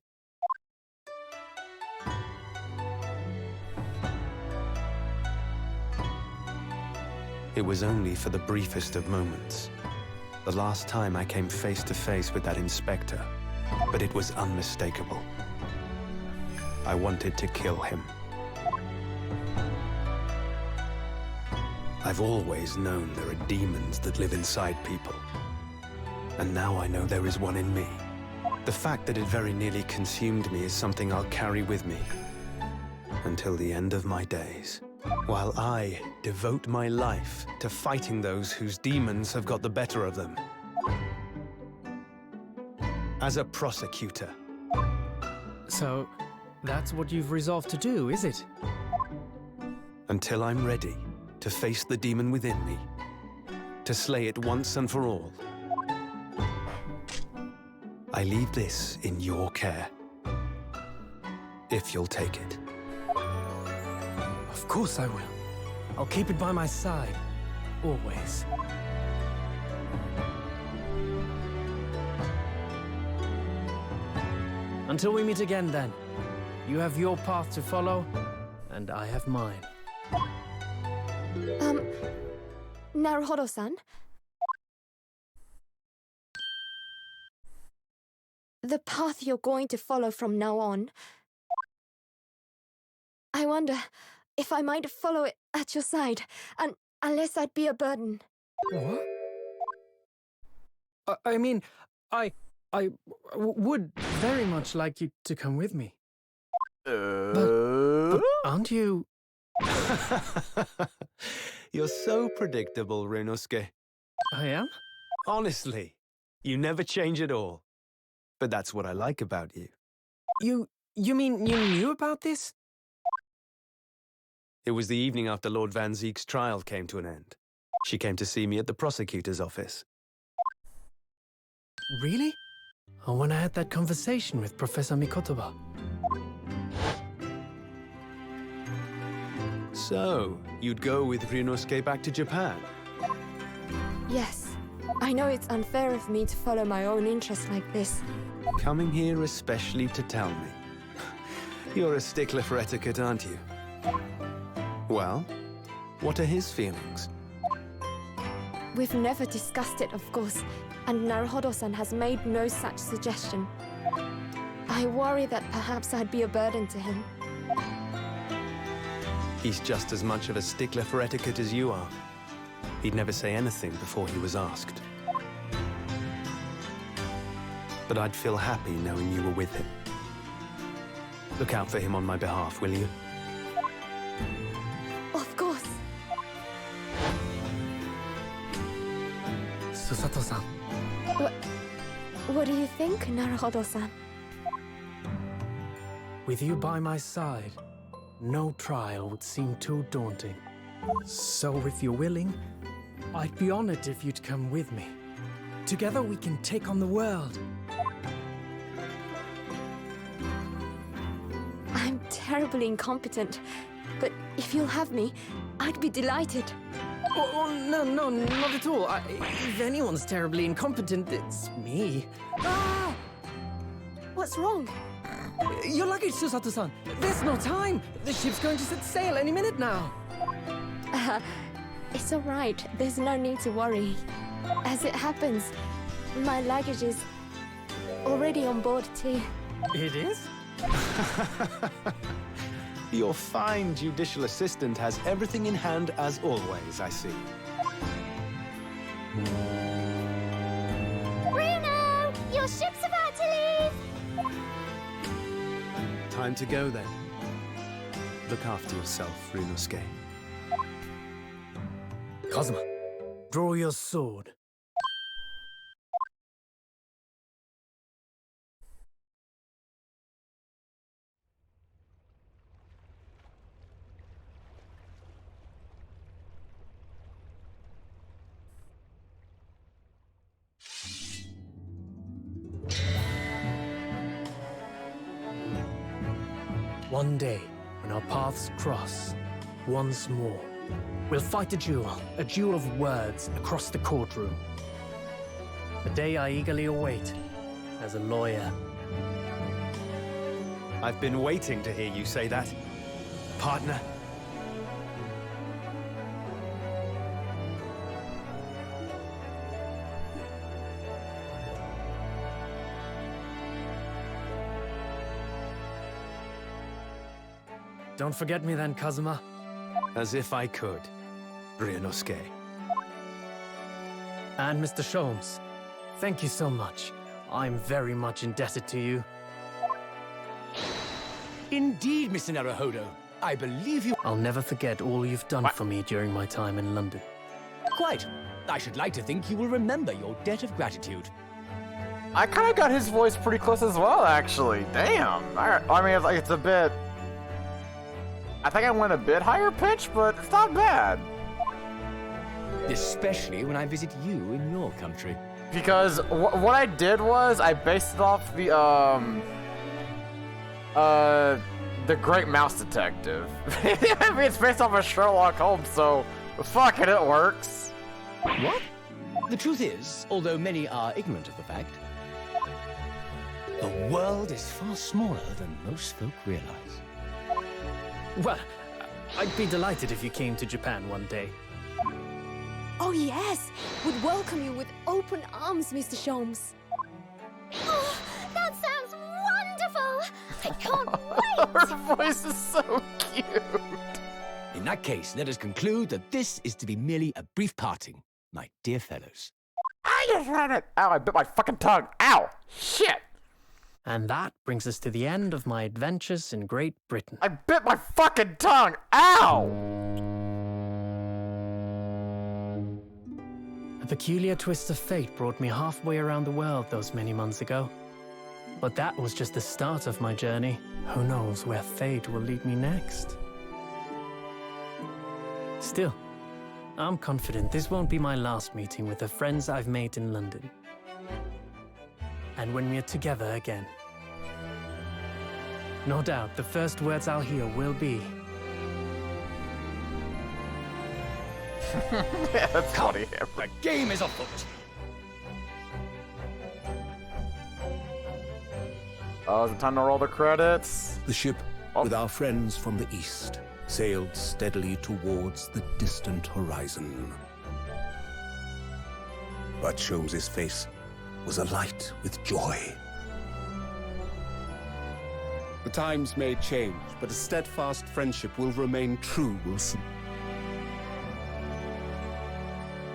It was only for the briefest of moments. The last time I came face to face with that inspector. But it was unmistakable. I wanted to kill him. I've always known there are demons that live inside people. And now I know there is one in me. The fact that it very nearly consumed me is something I'll carry with me until the end of my days. While I devote my life to fighting those whose demons have got the better of them. As a prosecutor. So, that's what you've resolved to do, is it? Until I'm ready to face the demon within me. To slay it once and for all. I leave this in your care. If you'll take it. Of course I will. I'll keep it by my side. Always. Until we meet again, then. You have your path to follow, and I have mine. Naruhodo-san? The path you're going to follow from now on, I wonder if I might follow it at your side, and unless I'd be a burden. What? I mean, I would very much like you to come with me. But aren't you... You're so predictable, Ryunosuke. I am? Honestly, you never change at all. But that's what I like about you. You mean you knew about this? It was the evening after Lord Van Zeek's trial came to an end. She came to see me at the prosecutor's office. Really? Oh, when I had that conversation with Professor Mikotoba. So, you'd go with Ryunosuke back to Japan? Yes. I know it's unfair of me to follow my own interests like this. Coming here especially to tell me. You're a stickler for etiquette, aren't you? Well, what are his feelings? We've never discussed it, of course, and Naruhodo-san has made no such suggestion. I worry that perhaps I'd be a burden to him. He's just as much of a stickler for etiquette as you are. He'd never say anything before he was asked. But I'd feel happy knowing you were with him. Look out for him on my behalf, will you? Of course. Susato-san. What do you think, Naruhodo-san? With you by my side, no trial would seem too daunting. So if you're willing, I'd be honored if you'd come with me. Together we can take on the world. I'm terribly incompetent, but if you'll have me, I'd be delighted. No, not at all. If anyone's terribly incompetent, it's me. Ah! What's wrong? Your luggage, Susato-san. There's no time. The ship's going to set sail any minute now. It's all right. There's no need to worry. As it happens, my luggage is already on board too. It is? Your fine judicial assistant has everything in hand as always, I see. Bruno! Your ship's about to leave! Time to go then. Look after yourself, Ryunosuke. Kazuma, Draw your sword. One day, when our paths cross, once more, we'll fight a duel of words across the courtroom. A day I eagerly await as a lawyer. I've been waiting to hear you say that, partner. Don't forget me then, Kazuma. As if I could, Ryunosuke. And Mr. Sholmes, thank you so much. I'm very much indebted to you. Indeed, Mr. Naruhodo. I believe you. I'll never forget all you've done for me during my time in London. Quite. I should like to think you will remember your debt of gratitude. I kind of got his voice pretty close as well, actually. Damn. I mean, it's a bit... I think I went a bit higher pitch, but it's not bad. Especially when I visit you in your country. Because what I did was I based it off the Great Mouse Detective. I mean, it's based off of Sherlock Holmes, so fuck it, it works. What? The truth is, although many are ignorant of the fact, the world is far smaller than most folk realize. Well, I'd be delighted if you came to Japan one day. Oh yes, would welcome you with open arms, Mr. Sholmes. Oh, that sounds wonderful! I can't wait! Her voice is so cute. In that case, let us conclude that this is to be merely a brief parting, my dear fellows. I just had it. Ow, I bit my fucking tongue. Ow, shit. And that brings us to the end of my adventures in Great Britain. I bit my fucking tongue. Ow. A peculiar twist of fate brought me halfway around the world those many months ago. But that was just the start of my journey. Who knows where fate will lead me next? Still, I'm confident this won't be my last meeting with the friends I've made in London. And when we're together again, no doubt the first words I'll hear will be... Yeah, that's funny. The game is afoot. Oh, is it time to roll the credits? The ship, with our friends from the east, sailed steadily towards the distant horizon. But Sholmes' face was alight with joy. The times may change, but a steadfast friendship will remain true, Wilson.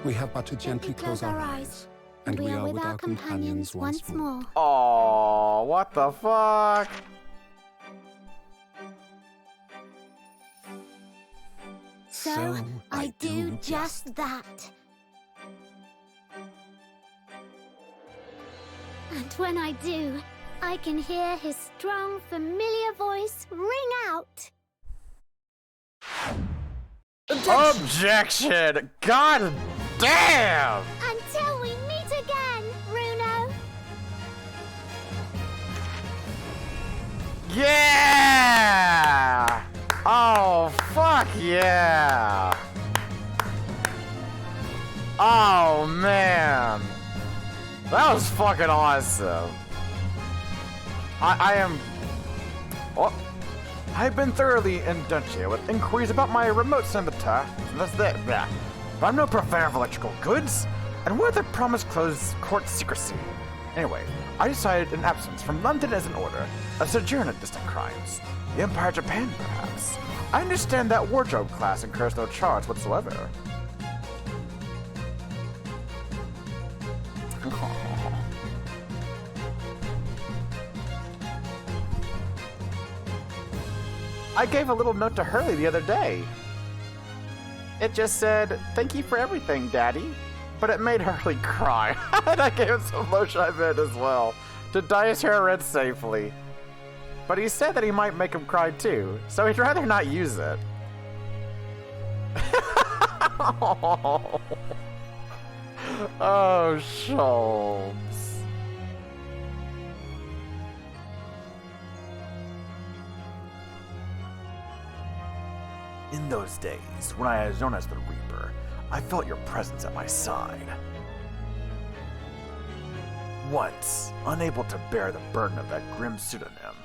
We have but to gently close our eyes, and we are with our companions once more. Oh, what the fuck? So I do just that. And when I do, I can hear his strong, familiar voice ring out. Objection! God damn! Until we meet again, Bruno. Yeah! Oh, fuck yeah! Oh, man. That was fucking awesome. I am... Oh, I've been thoroughly indulged with inquiries about my remote scimitar. That's that. But I'm no purveyor of electrical goods, and where the promised closed court secrecy. Anyway, I decided an absence from London as an order, a sojourn at distant crimes. The Empire of Japan, perhaps. I understand that wardrobe class incurs no charge whatsoever. I gave a little note to Hurley the other day. It just said, "Thank you for everything, Daddy." but it made Hurley cry. And I gave him some lotion I made as well, to dye his hair red safely. But he said that he might make him cry too, so he'd rather not use it. Oh, Sholmes. In those days, when I was known as the Reaper, I felt your presence at my side. Once, unable to bear the burden of that grim pseudonym,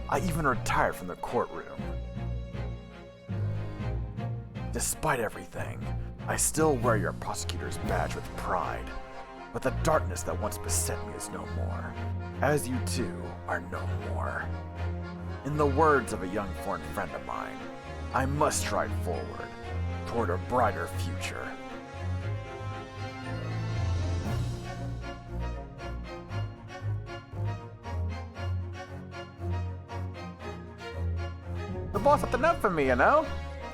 I even retired from the courtroom. Despite everything, I still wear your prosecutor's badge with pride, but the darkness that once beset me is no more, as you too are no more. In the words of a young foreign friend of mine, I must stride forward toward a brighter future. The boss left a note for me, you know?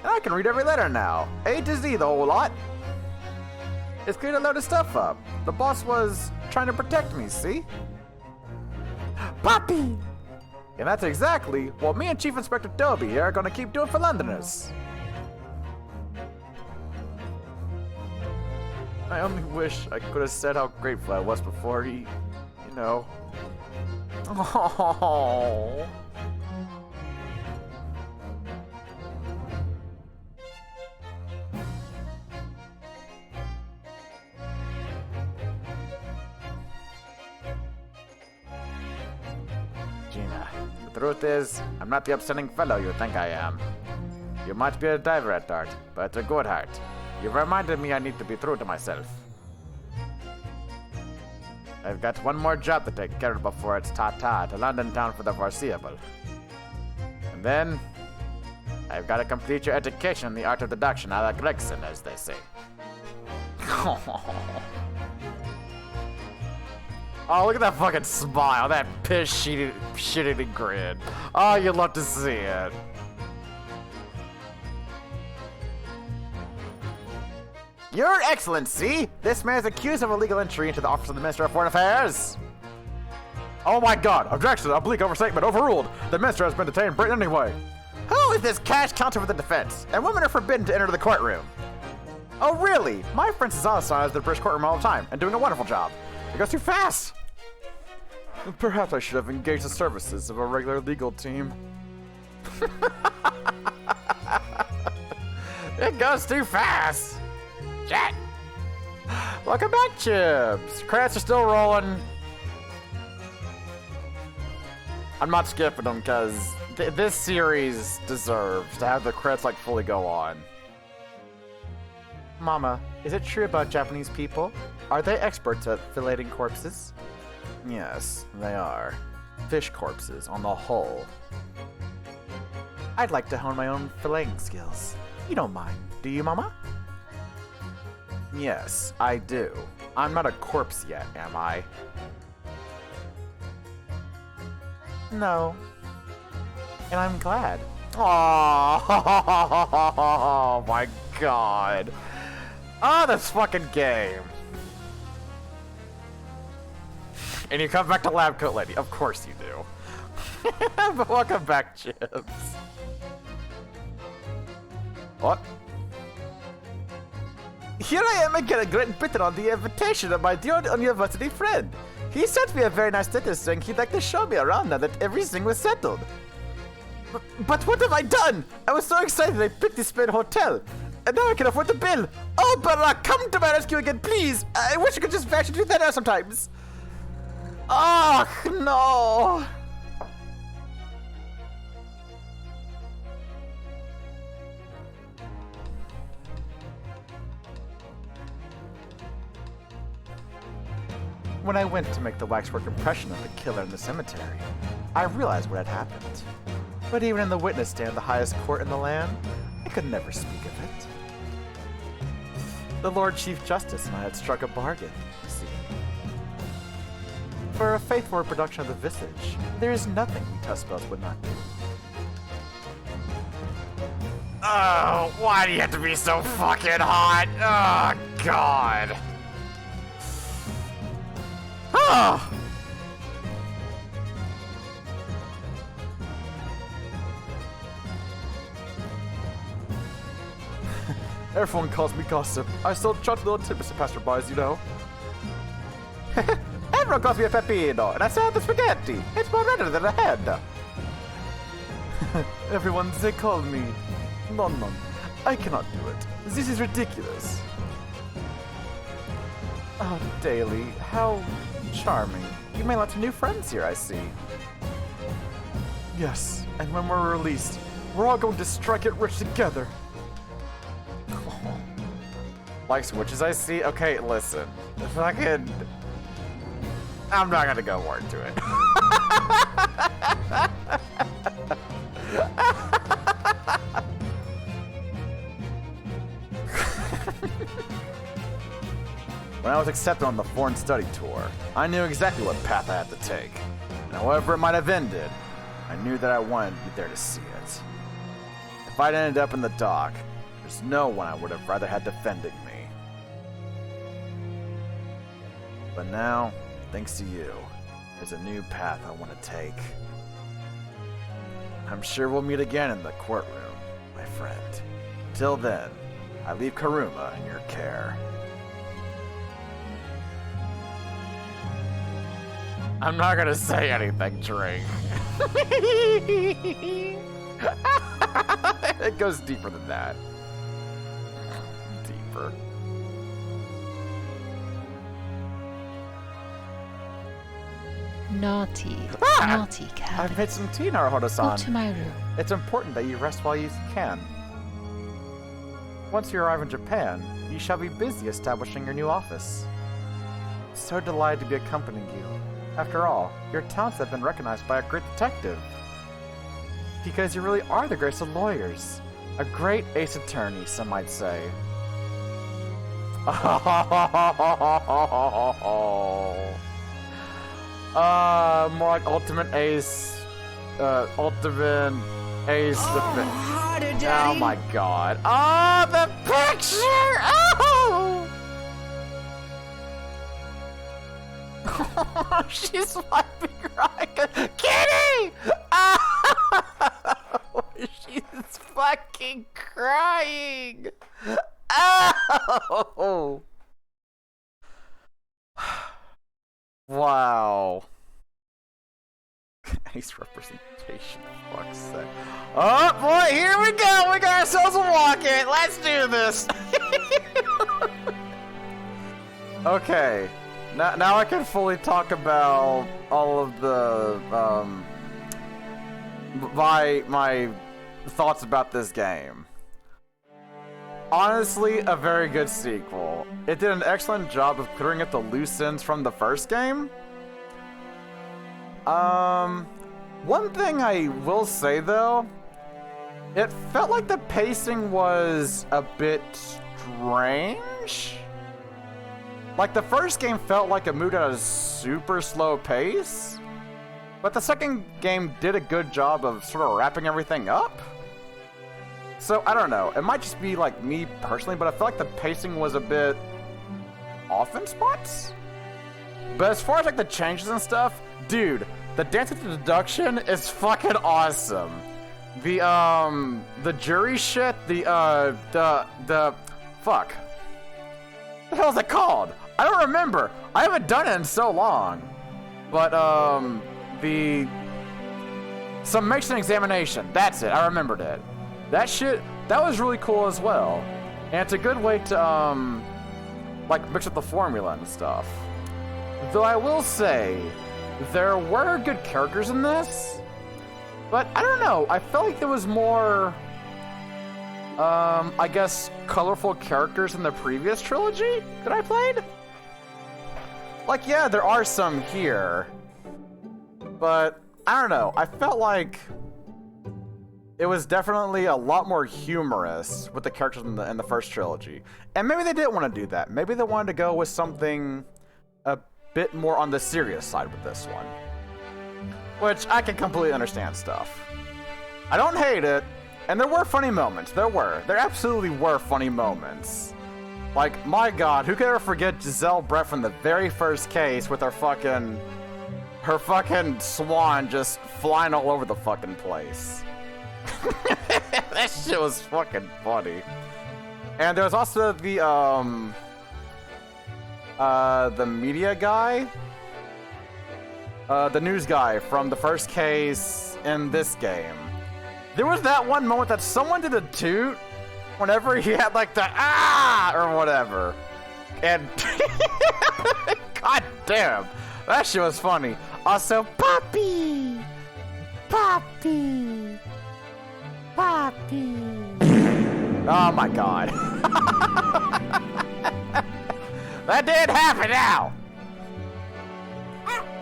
And I can read every letter now. A to Z, the whole lot. It's cleared a load of stuff up. The boss was trying to protect me, see? Papi! And that's exactly what me and Chief Inspector Toby here are gonna keep doing for Londoners. I only wish I could have said how grateful I was before he, you know. Oh. Gina, the truth is, I'm not the upsetting fellow you think I am. You might be a diver at heart, but a good heart. You've reminded me I need to be true to myself. I've got one more job to take care of before it's ta-ta to London town for the foreseeable. And then, I've got to complete your education in the art of deduction a la Gregson, as they say. Oh, look at that fucking smile, that piss shitty grin. Oh, you'd love to see it. Your Excellency, this man is accused of illegal entry into the office of the Minister of Foreign Affairs. Oh my god, objection, oblique overstatement, overruled. The minister has been detained in Britain anyway. Who is this cash counter for the defense? And women are forbidden to enter the courtroom. Oh really? My friend Susanna is the British courtroom all the time and doing a wonderful job. It goes too fast. Perhaps I should have engaged the services of a regular legal team. It goes too fast. Chat. Welcome back, Chips. Credits are still rolling. I'm not skipping them because this series deserves to have the credits like fully go on. Mama, is it true about Japanese people? Are they experts at filleting corpses? Yes, they are. Fish corpses on the whole. I'd like to hone my own filleting skills. You don't mind, do you, Mama? Yes, I do. I'm not a corpse yet, am I? No. And I'm glad. Oh my god. Oh, this fucking game. And you come back to Lab Coat Lady. Of course you do. But welcome back, Chips. What? Here I am again, a great bitter on the invitation of my dear university friend. He sent me a very nice letter saying he'd like to show me around now that everything was settled. But what have I done? I was so excited I picked this fair hotel. And now I can afford the bill. Oh, Barack, come to my rescue again, please. I wish I could just actually do that now sometimes. Oh, no. When I went to make the waxwork impression of the killer in the cemetery, I realized what had happened. But even in the witness stand, the highest court in the land, I could never speak of it. The Lord Chief Justice and I had struck a bargain, you see. For a faithful reproduction of the visage, there is nothing we test spells would not do. Oh, why do you have to be so fucking hot? Oh, God. Ah! Everyone calls me gossip. I still chuck little tidbits to passerbys, you know. Everyone calls me a pepino, and I serve the spaghetti. It's more redder than a head. Everyone, they call me Non. I cannot do it. This is ridiculous. Oh, Daily, how charming. You made lots of new friends here, I see. Yes, and when we're released, we're all going to strike it rich together. Like switches, I see. Okay, listen. If I could... I'm not gonna go more into it. When I was accepted on the foreign study tour, I knew exactly what path I had to take. And however it might have ended, I knew that I wanted to be there to see it. If I'd ended up in the dock, there's no one I would have rather had defending me. But now, thanks to you, there's a new path I want to take. I'm sure we'll meet again in the courtroom, my friend. Till then, I leave Karuma in your care. I'm not gonna say anything, Drake. It goes deeper than that. Deeper. Naughty, naughty cat. I've made some tea, Naruhodo-san. Go to my room. It's important that you rest while you can. Once you arrive in Japan, you shall be busy establishing your new office. So delighted to be accompanying you. After all, your talents have been recognized by a great detective. Because you really are the greatest of lawyers. A great ace attorney, some might say. More like ultimate ace. Ultimate ace. Oh my god. Oh, the picture! Oh! She's wiping her eye. Kitty! Oh, she's fucking crying. Oh! Wow. Ace representation, for fuck's sake. Oh boy, here we go! We got ourselves a walk-in! Let's do this! Okay. Now I can fully talk about all of the, my thoughts about this game. Honestly, a very good sequel. It did an excellent job of clearing up the loose ends from the first game. One thing I will say though, it felt like the pacing was a bit strange. Like the first game felt like it moved at a super slow pace, but the second game did a good job of sort of wrapping everything up. So I don't know, it might just be like me personally, but I feel like the pacing was a bit off in spots. But as far as like the changes and stuff, dude, the dance with the deduction is fucking awesome. The jury shit, the fuck. What the hell is it called? I don't remember. I haven't done it in so long. But the summation examination, that's it. I remembered it. That shit, that was really cool as well. And it's a good way to like mix up the formula and stuff. Though I will say, there were good characters in this, but I don't know, I felt like there was more, I guess, colorful characters in the previous trilogy that I played. Like, yeah, there are some here, but I don't know, I felt like it was definitely a lot more humorous with the characters in the first trilogy. And maybe they didn't want to do that. Maybe they wanted to go with something a bit more on the serious side with this one. Which I can completely understand stuff. I don't hate it, and there were funny moments. There absolutely were funny moments. Like, my god, who could ever forget Giselle Brett from the very first case with her fucking swan just flying all over the fucking place. That shit was fucking funny. And there was also the media guy. The news guy from the first case in this game. There was that one moment that someone did a toot whenever he had like the ah or whatever. And god damn, that shit was funny. Also, Poppy! Poppy! Poppy! Oh my god. That did happen now!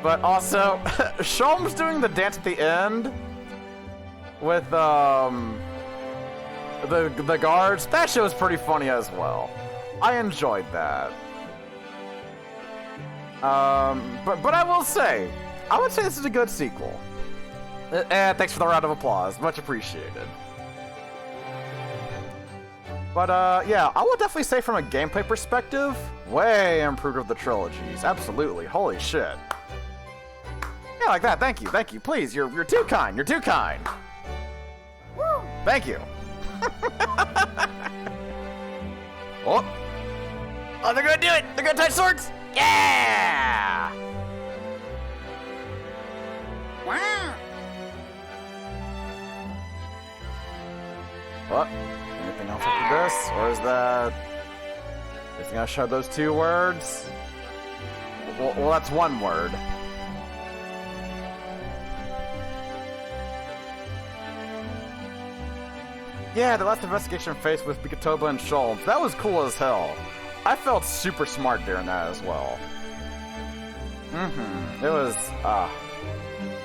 But also, Sholmes doing the dance at the end with the guards, that shit was pretty funny as well. I enjoyed that. But I will say, I would say this is a good sequel. And thanks for the round of applause, much appreciated. But yeah, I would definitely say from a gameplay perspective, way improved of the trilogies. Absolutely, holy shit. Yeah, like that. Thank you. Thank you. Please, you're too kind. You're too kind. Woo. Thank you. Oh, they're gonna do it. They're gonna touch swords. Yeah. Wow. What? Anything else after this, or is that? Is he gonna show those two words? Well, that's one word. Yeah, the last investigation phase with Bikatoba and Sholmes. That was cool as hell. I felt super smart during that as well. It was,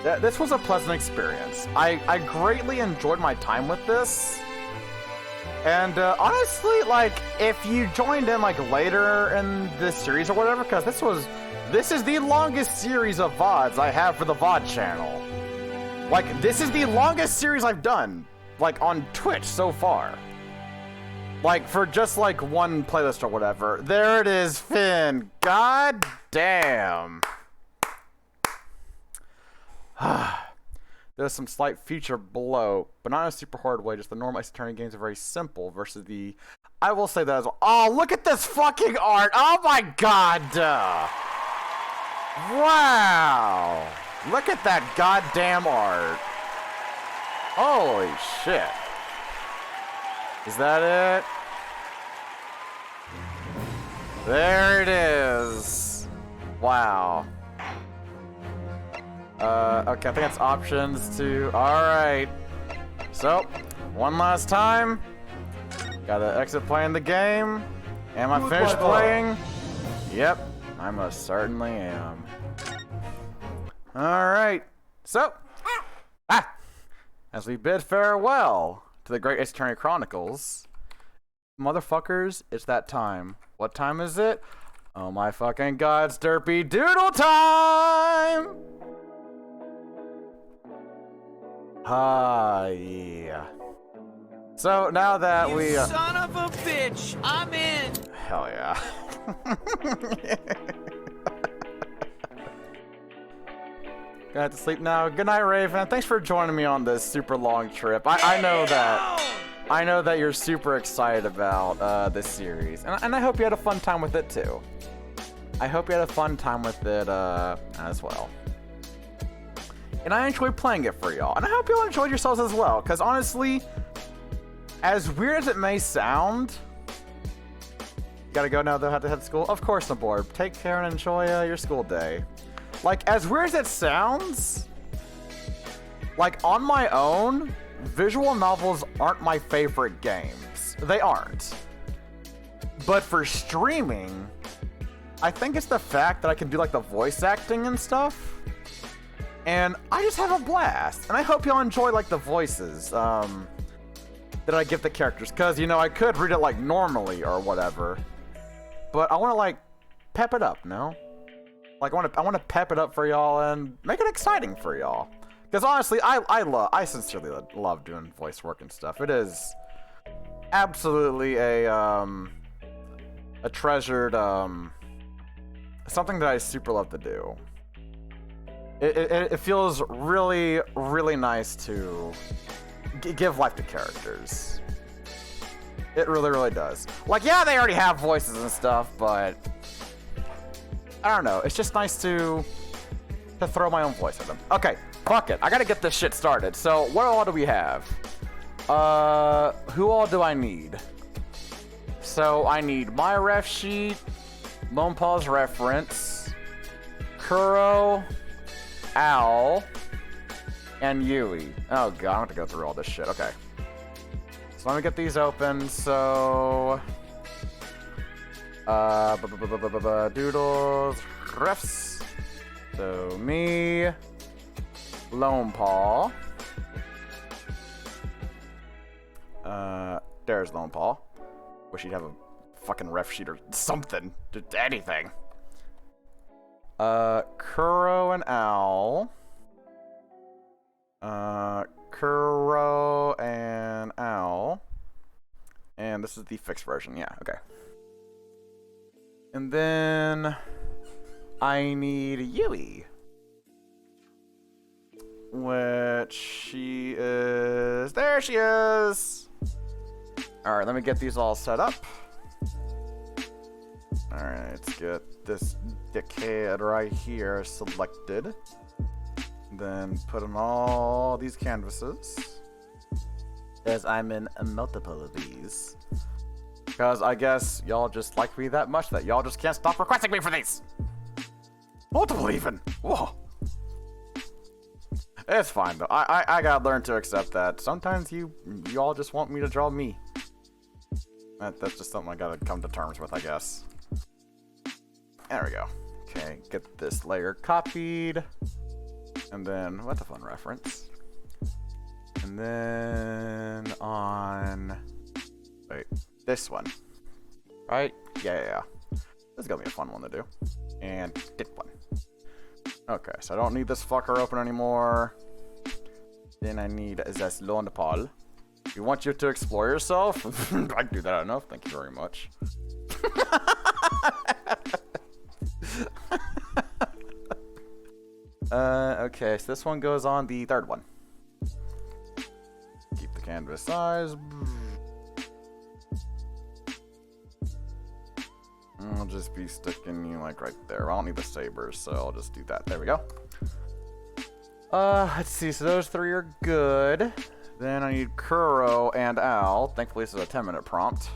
this was a pleasant experience. I greatly enjoyed my time with this. And, honestly, like, if you joined in, like, later in this series or whatever, because this is the longest series of VODs I have for the VOD channel. Like, this is the longest series I've done. Like, on Twitch so far. Like, for just, like, one playlist or whatever. There it is, Finn. God damn. There's some slight feature below, but not in a super hard way. Just the normal Ace Attorney games are very simple versus the... I will say that as well. Oh, look at this fucking art. Oh, my God. Wow. Look at that goddamn art. Holy shit. Is that it? There it is. Wow. Okay, I think it's options to... Alright. So, one last time. Gotta exit playing the game. Am I finished playing? Yep, I most certainly am. Alright. So, as we bid farewell to the great Ace Attorney Chronicles, motherfuckers, it's that time. What time is it? Oh my fucking god, Sturpy Doodle time! Ah, yeah. So now that we... son of a bitch! I'm in! Hell yeah. Gonna have to sleep now. Good night, Raven. Thanks for joining me on this super long trip. I know that you're super excited about this series, and I hope you had a fun time with it too. I hope you had a fun time with it as well. And I enjoyed playing it for y'all, and I hope y'all enjoyed yourselves as well. Because honestly, as weird as it may sound, gotta go now. They'll have to head to school. Of course, I'm bored. Take care and enjoy your school day. Like, as weird as it sounds, like, on my own, visual novels aren't my favorite games. They aren't. But for streaming, I think it's the fact that I can do, like, the voice acting and stuff. And I just have a blast. And I hope y'all enjoy, like, the voices that I give the characters. Because, you know, I could read it, like, normally or whatever. But I want to, like, pep it up, no? Like, I want to pep it up for y'all and make it exciting for y'all. Because honestly, I sincerely love doing voice work and stuff. It is absolutely a a treasured, something that I super love to do. It feels really, really nice to give life to characters. It really, really does. Like, yeah, they already have voices and stuff, but I don't know. It's just nice to throw my own voice at them. Okay, fuck it. I gotta get this shit started. So, what all do we have? Who all do I need? So, I need my ref sheet, Lone Paw's reference, Kuro, Al, and Yui. Oh god, I have to go through all this shit. Okay. So let me get these open. So, doodles, refs. So me, Lone Paw. There's Lone Paw. Wish he'd have a fucking ref sheet or something. Just anything. Kuro and Al. Kuro and Al. And this is the fixed version, yeah, okay. And then I need Yui. Which she is. There she is! Alright, let me get these all set up. Alright, let's get this dickhead right here selected. Then put in all these canvases. As I'm in multiple of these. Because I guess y'all just like me that much that y'all just can't stop requesting me for these. Multiple even. Whoa. It's fine though. I gotta learn to accept that. Sometimes you all just want me to draw me. That's just something I gotta come to terms with, I guess. There we go. Okay, get this layer copied. And then, what the fun reference? And then on, wait, this one, right? Yeah. This is gonna be a fun one to do. And this one. Okay, so I don't need this fucker open anymore. Then I need this Lone Paw. We want you to explore yourself. I can do that enough. Thank you very much. Okay, so this one goes on the third one. Keep the canvas size. I'll just be sticking you like right there. I don't need the sabers, so I'll just do that. There we go. Let's see. So those three are good. Then I need Kuro and Al. Thankfully, this is a 10-minute prompt.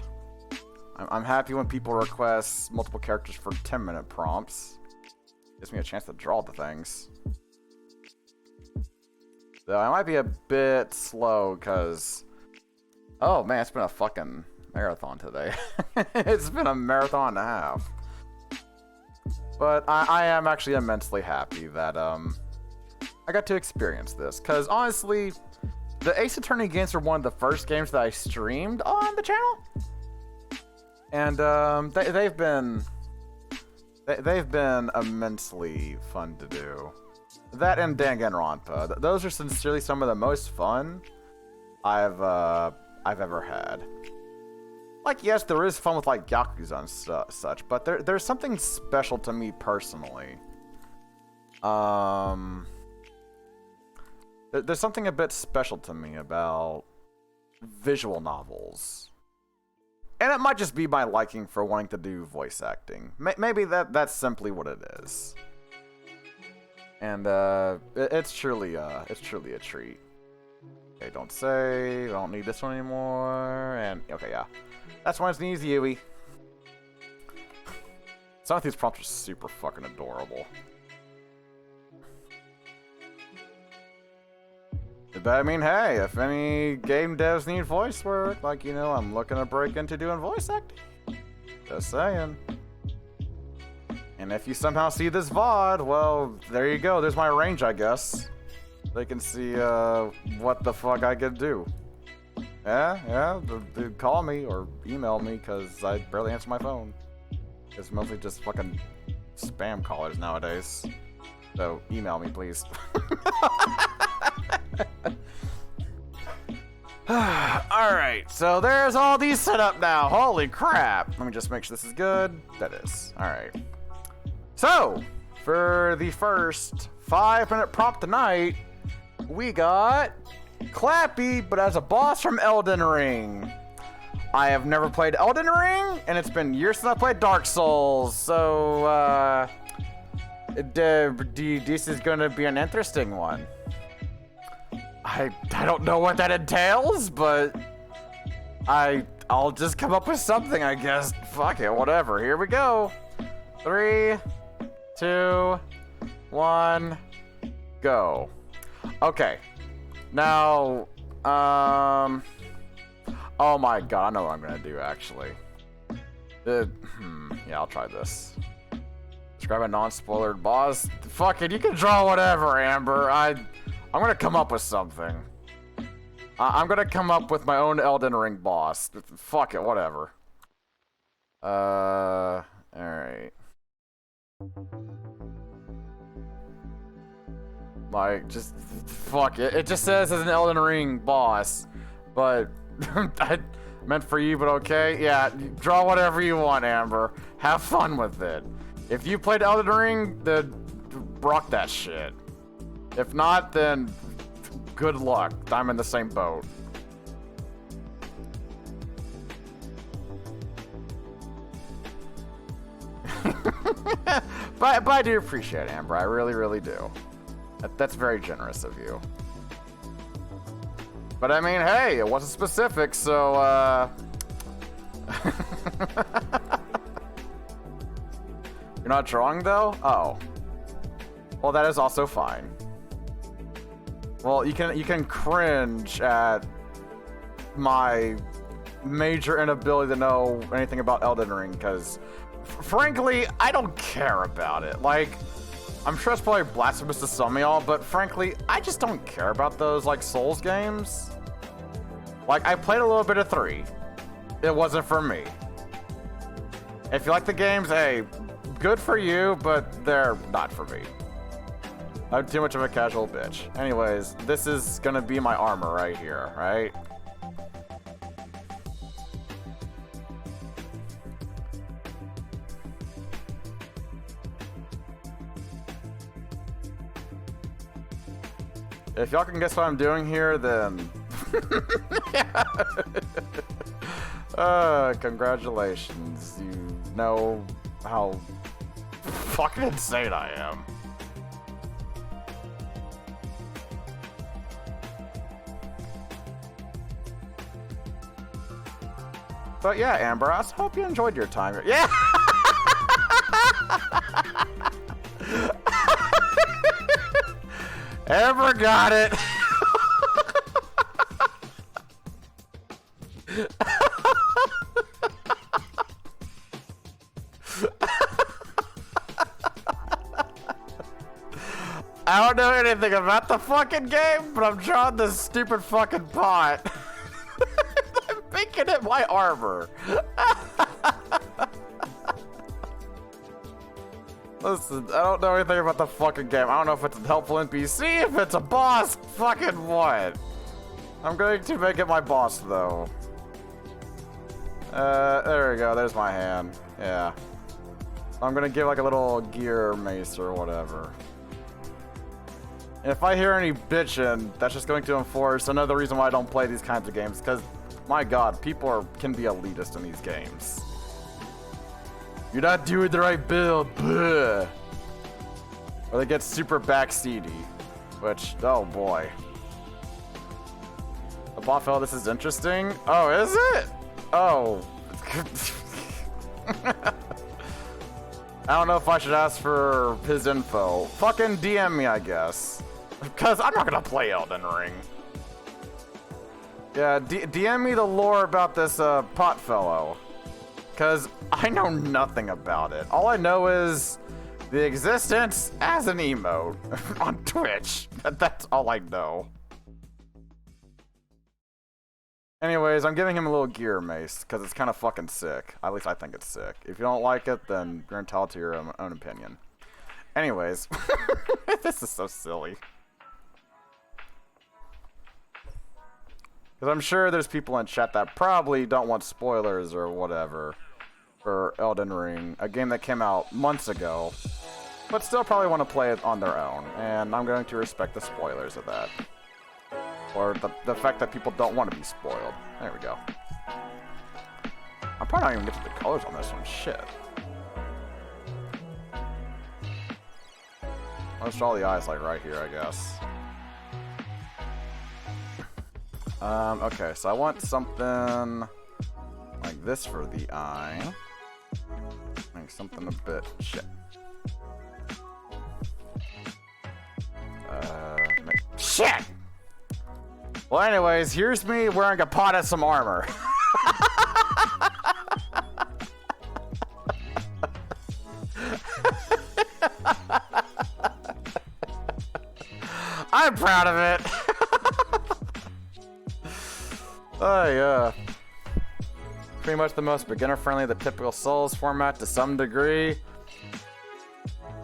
I'm happy when people request multiple characters for 10-minute prompts. Gives me a chance to draw the things. Though I might be a bit slow because, oh man, it's been a fucking marathon today. It's been a marathon and a half. But I am actually immensely happy that I got to experience this. Because honestly, the Ace Attorney games were one of the first games that I streamed on the channel. And they've been immensely fun to do. That and Danganronpa. Those are sincerely some of the most fun I've ever had. Like, yes, there is fun with like Yakuza and such, but there's something special to me personally. There's something a bit special to me about visual novels. And it might just be my liking for wanting to do voice acting. Maybe that's simply what it is. And it's truly a treat. Okay, don't save. I don't need this one anymore. And okay, yeah, that's why it's an easy Yui. Some of these prompts are super fucking adorable. But I mean, hey, if any game devs need voice work, like, you know, I'm looking to break into doing voice acting. Just saying. And if you somehow see this VOD, well, there you go. There's my range, I guess. They can see what the fuck I could do. Yeah, call me or email me, because I barely answer my phone. It's mostly just fucking spam callers nowadays. So, email me, please. Alright, so there's all these set up now. Holy crap. Let me just make sure this is good. That is. Alright. So, for the first 5-minute prompt tonight, we got Clappy, but as a boss from Elden Ring. I have never played Elden Ring, and it's been years since I played Dark Souls, so, this is gonna be an interesting one. I don't know what that entails, but I'll just come up with something, I guess. Fuck it, whatever. Here we go. 3, 2, 1, go. Okay. Now, oh my god, I know what I'm gonna do, actually. Yeah, I'll try this. Describe a non-spoilered boss. Fuck it, you can draw whatever, Amber. I'm gonna come up with something. I'm gonna come up with my own Elden Ring boss. Fuck it, whatever. Alright. Like, just, fuck it. It just says as an Elden Ring boss. But, I meant for you, but okay. Yeah, draw whatever you want, Amber. Have fun with it. If you played Elden Ring, then rock that shit. If not, then good luck. I'm in the same boat. but I do appreciate it, Amber. I really, really do. That's very generous of you. But I mean, hey, it wasn't specific, so, You're not drawing, though? Oh. Well, that is also fine. Well, you can cringe at my major inability to know anything about Elden Ring, because, frankly, I don't care about it. Like, I'm sure it's probably blasphemous to some of y'all, but frankly, I just don't care about those, like, Souls games. Like, I played a little bit of 3. It wasn't for me. If you like the games, hey, good for you, but they're not for me. I'm too much of a casual bitch. Anyways, this is gonna be my armor right here, right? If y'all can guess what I'm doing here, then... Congratulations. You know how fucking insane I am. But yeah, Amber, I hope you enjoyed your time here. Yeah! Amber got it! I don't know anything about the fucking game, but I'm drawing this stupid fucking pot. I'm making it my armor. Listen, I don't know anything about the fucking game. I don't know if it's a helpful NPC, if it's a boss, fucking what? I'm going to make it my boss, though. There we go. There's my hand. Yeah. I'm gonna give like a little gear mace or whatever. And if I hear any bitching, that's just going to enforce another reason why I don't play these kinds of games, because, my god, people can be elitist in these games. You're not doing the right build, bleh. Or they get super backseaty, which, oh boy. A Botfell, this is interesting. Oh, is it? Oh. I don't know if I should ask for his info. Fucking DM me, I guess. Because I'm not gonna play Elden Ring. Yeah, DM me the lore about this pot fellow. Because I know nothing about it. All I know is the existence as an emote on Twitch. That's all I know. Anyways, I'm giving him a little gear mace because it's kind of fucking sick. At least I think it's sick. If you don't like it, then you're entitled to your own opinion. Anyways, this is so silly. Because I'm sure there's people in chat that probably don't want spoilers or whatever for Elden Ring, a game that came out months ago, but still probably want to play it on their own, and I'm going to respect the spoilers of that. Or the fact that people don't want to be spoiled. There we go. I'm probably not even getting the colors on this one. Shit. Let's draw the eyes like right here, I guess. Okay, so I want something like this for the eye. Like something a bit shit. Shit! Well, anyways, here's me wearing a pot and some armor. I'm proud of it. Oh, yeah. Pretty much the most beginner-friendly, the typical Souls format to some degree.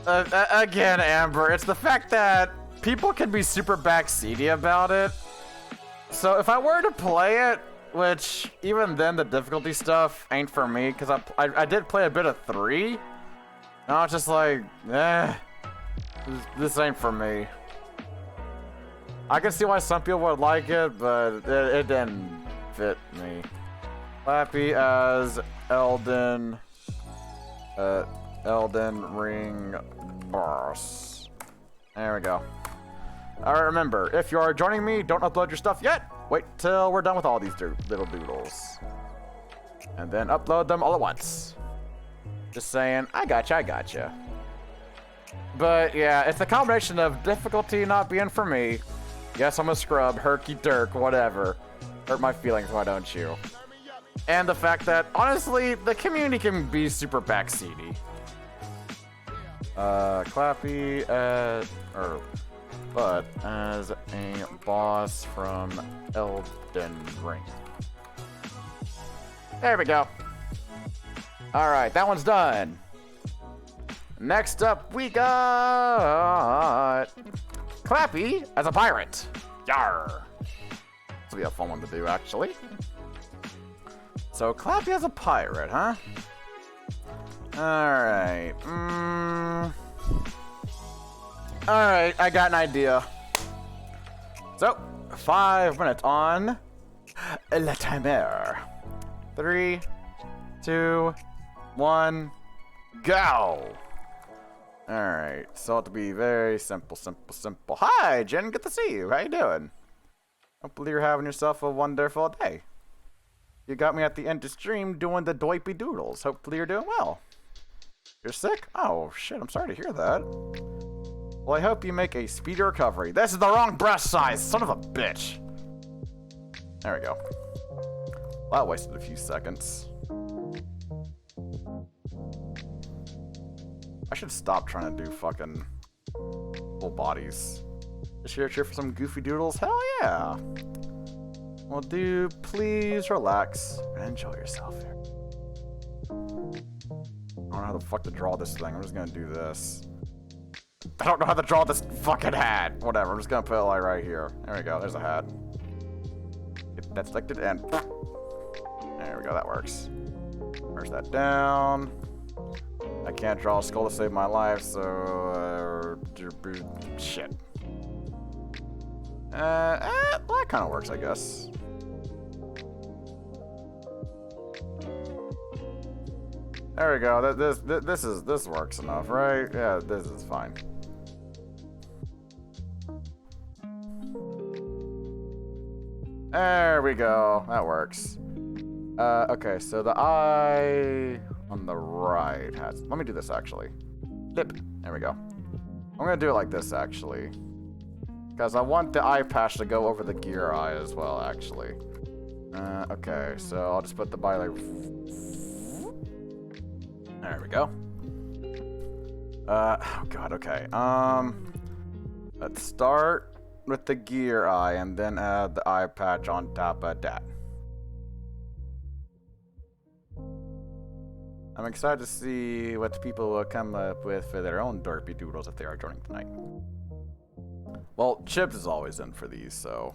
Again, Amber, it's the fact that people can be super backseaty about it. So if I were to play it, which even then the difficulty stuff ain't for me, because I did play a bit of 3, and I was just like, this ain't for me. I can see why some people would like it, but it didn't fit me. Clappy as Elden Ring boss. There we go. Alright, remember, if you are joining me, don't upload your stuff yet. Wait till we're done with all these little doodles. And then upload them all at once. Just saying, I gotcha. But yeah, it's a combination of difficulty not being for me. Yes, I'm a scrub, herky dirk, whatever. Hurt my feelings, why don't you? And the fact that, honestly, the community can be super backseaty. Clappy, but as a boss from Elden Ring. There we go. Alright, that one's done. Next up, we got Clappy as a pirate. Yarr. This will be a fun one to do, actually. So, Clappy as a pirate, huh? Alright. Alright, I got an idea. So, 5 minutes on Le Timer. 3, 2, 1, go! Alright, so it'll be very simple. Hi, Jen, good to see you. How you doing? Hopefully you're having yourself a wonderful day. You got me at the end of stream doing the doipy doodles. Hopefully you're doing well. You're sick? Oh, shit, I'm sorry to hear that. Well, I hope you make a speedy recovery. This is the wrong breast size, son of a bitch. There we go. Well, that wasted a few seconds. I should stop trying to do fucking full bodies. Just cheer for some goofy doodles? Hell yeah! Well, dude, please relax and enjoy yourself here. I don't know how the fuck to draw this thing. I'm just gonna do this. I don't know how to draw this fucking hat. Whatever, I'm just gonna put it like right here. There we go, there's a hat. Get that selected and... There we go, that works. Merge that down. I can't draw a skull to save my life, so... shit. Well, that kind of works, I guess. There we go. This works enough, right? Yeah, this is fine. There we go. That works. Okay, so the eye on the right has... Let me do this, actually. Lip. There we go. I'm gonna do it like this, actually. Because I want the eye patch to go over the gear eye as well, actually. Okay, so I'll just put the eye like... There we go. Oh god, okay. Let's start with the gear eye and then add the eye patch on top of that. I'm excited to see what people will come up with for their own derpy doodles if they are joining tonight. Well, Chips is always in for these, so...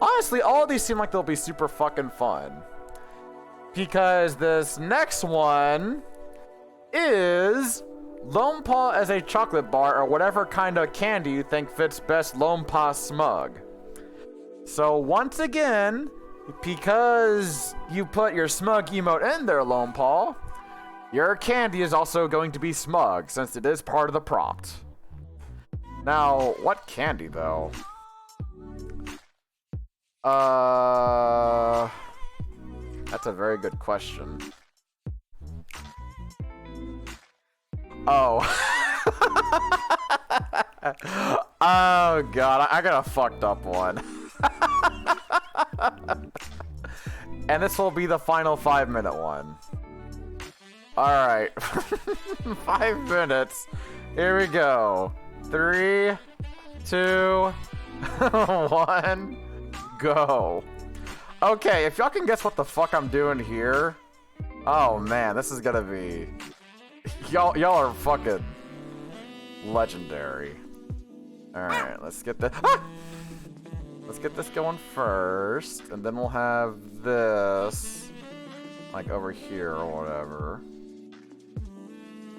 Honestly, all of these seem like they'll be super fucking fun. Because this next one is Lone Paw as a chocolate bar or whatever kind of candy you think fits best Lone Paw Smug. So once again, because you put your Smug emote in there, Lone Paw, your candy is also going to be Smug since it is part of the prompt. Now, what candy though? That's a very good question. Oh. Oh god, I got a fucked up one. And this will be the final 5-minute one. Alright. 5 minutes. Here we go. 3, 2, 1, go. Okay, if y'all can guess what the fuck I'm doing here. Oh man, this is gonna be... Y'all are fucking legendary. Alright, let's get this... Ah! Let's get this going first, and then we'll have this like over here or whatever.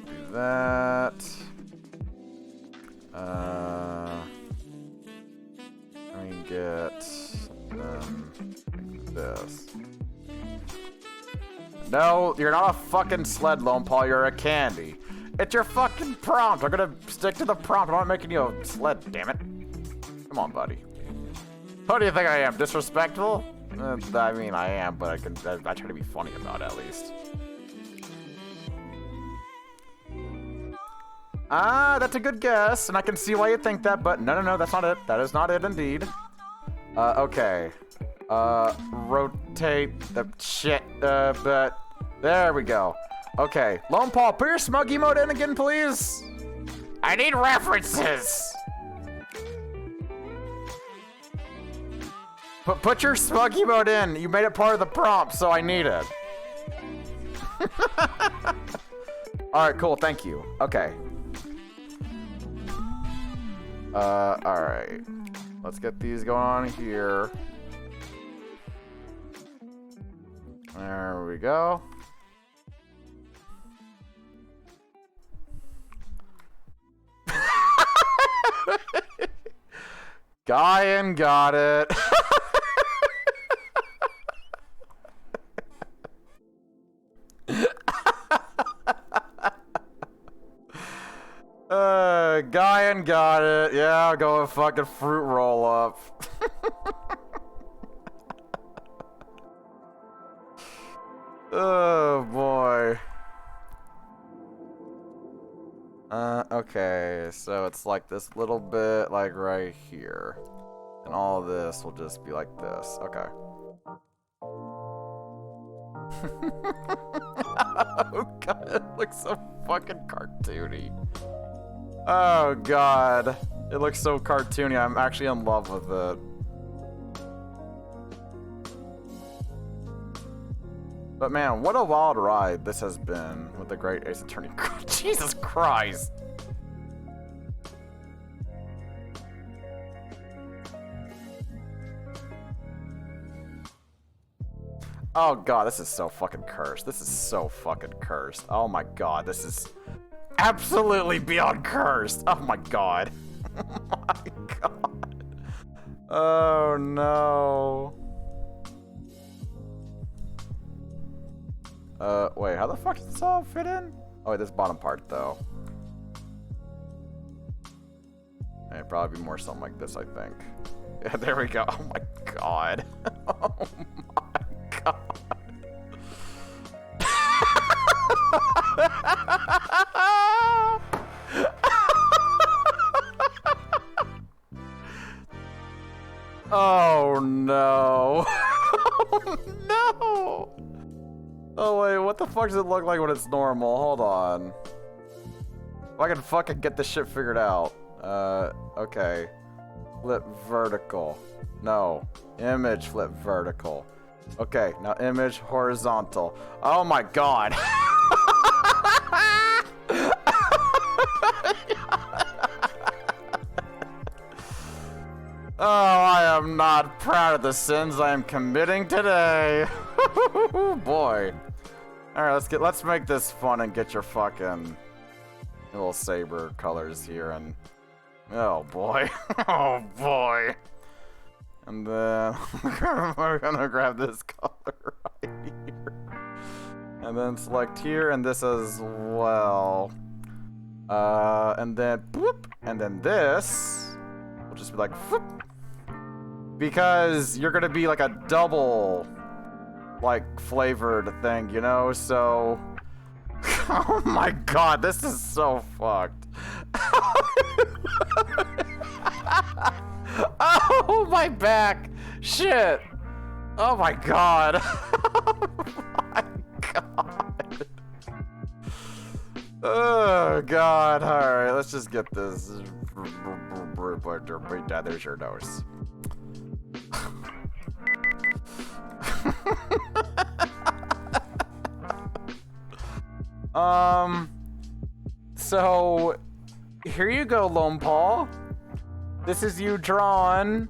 Do that. Let me get this. No, you're not a fucking sled, Lone Paw, you're a candy. It's your fucking prompt. I'm gonna stick to the prompt. I'm not making you a sled, damn it. Come on, buddy. Who do you think I am? Disrespectful? I mean, I am, but I try to be funny about it at least. Ah, that's a good guess, and I can see why you think that, but no, that's not it. That is not it, indeed. Okay. Rotate the shit, but there we go. Okay, Lone Paw, put your Smug emote in again, please. I need references. Put your Smug emote in. You made it part of the prompt, so I need it. Alright, cool, thank you. Okay. Alright. Let's get these going on here. There we go. Guyan got it. Guyan got it. Yeah, I'll go with fucking fruit roll up. Oh boy. Okay, so it's like this little bit like right here. And all of this will just be like this. Okay. Oh god, it looks so fucking cartoony. Oh god. It looks so cartoony. I'm actually in love with it. But man, what a wild ride this has been with the great Ace Attorney. Jesus Christ. Oh god, this is so fucking cursed. This is so fucking cursed. Oh my god, this is absolutely beyond cursed. Oh my god. Oh my god. Oh no. Wait, how the fuck does this all fit in? Oh wait, this bottom part though. It'd probably be more something like this, I think. Yeah, there we go. Oh my god. Oh my god. Oh no. Oh no. Oh wait, what the fuck does it look like when it's normal? Hold on. If I can fucking get this shit figured out. Okay. Flip vertical. No. Image flip vertical. Okay, now image horizontal. Oh my god. Oh, I am not proud of the sins I am committing today. Boy. Alright, let's make this fun and get your fucking little saber colors here and oh boy. Oh boy. And then we're gonna grab this color right here. And then select here and this as well. And then boop, and then this will just be like whoop, because you're gonna be like a double like flavored thing, you know? So oh my god, this is so fucked. Oh my back, shit. Oh my god. Oh my god. Oh god, alright, let's just get this. There's your nose. So here you go, Lone Paw. This is you drawn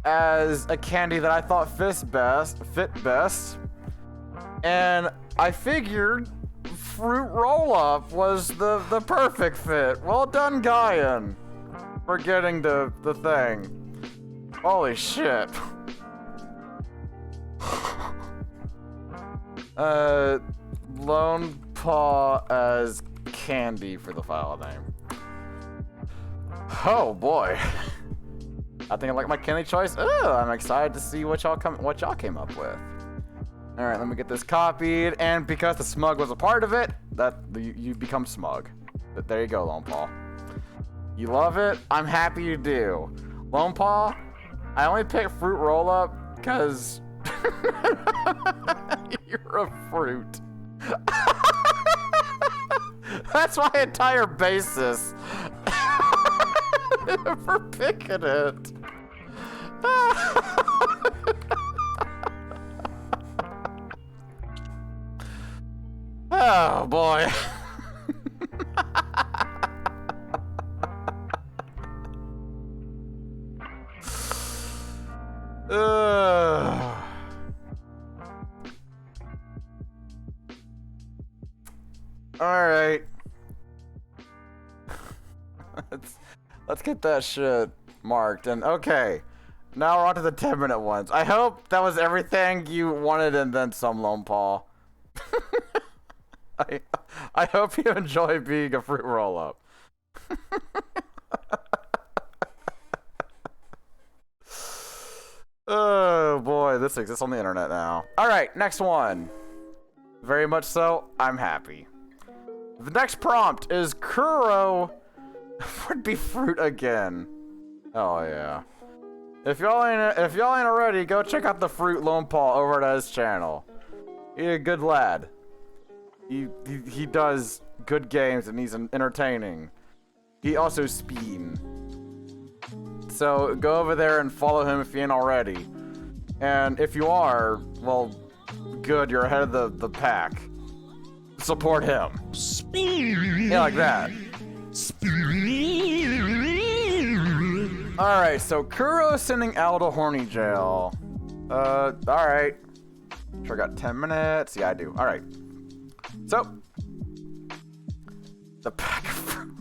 as a candy that I thought fit best. And I figured fruit roll-up was the perfect fit. Well done, Guyan, for getting the thing. Holy shit. Lone Paw as candy for the file name. Oh boy. I think I like my candy choice. Oh, I'm excited to see what y'all came up with. All right, let me get this copied, and because the smug was a part of it, you become smug. But there you go, Lone Paw. You love it? I'm happy you do. Lone Paw, I only picked fruit roll-up because you're a fruit. That's my entire basis for picking it. Oh boy. All right. Let's get that shit marked. And okay, now we're on to the 10-minute ones. I hope that was everything you wanted and then some, Lone Paw. I hope you enjoy being a fruit roll-up. Oh boy, this exists on the internet now. All right, next one. Very much so, I'm happy. The next prompt is Kuro would be fruit again. Oh yeah. If y'all ain't already, go check out the fruit Lone Paw over at his channel. He's a good lad. He does good games and he's entertaining. He also speed. So go over there and follow him if you ain't already. And if you are, well, good, you're ahead of the pack. Support him. Yeah, like that. Alright, so Kuro's sending Al to horny jail. Alright. Sure, I got 10 minutes. Yeah, I do. Alright. So, the pack of fruit.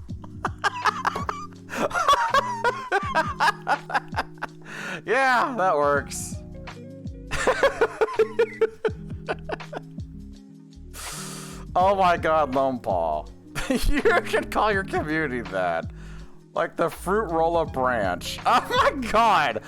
Yeah, that works. Oh my god, Lone Paw. You can call your community that. Like the fruit roll-up branch. Oh my god!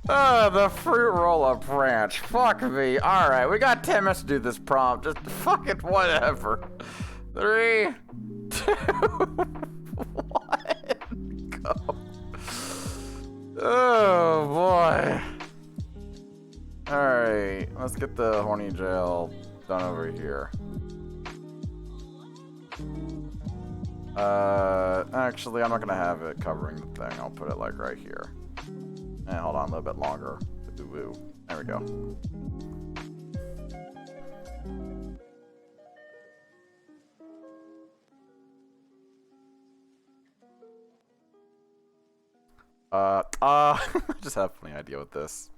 Oh, the fruit roll-up branch. Fuck me. Alright, we got 10 minutes to do this prompt. Just fucking whatever. 3, 2, 1, go. Oh, boy. Alright, let's get the horny jail done over here. Actually, I'm not gonna have it covering the thing. I'll put it like right here. And hold on a little bit longer. Ooh, there we go. I just have a funny idea with this.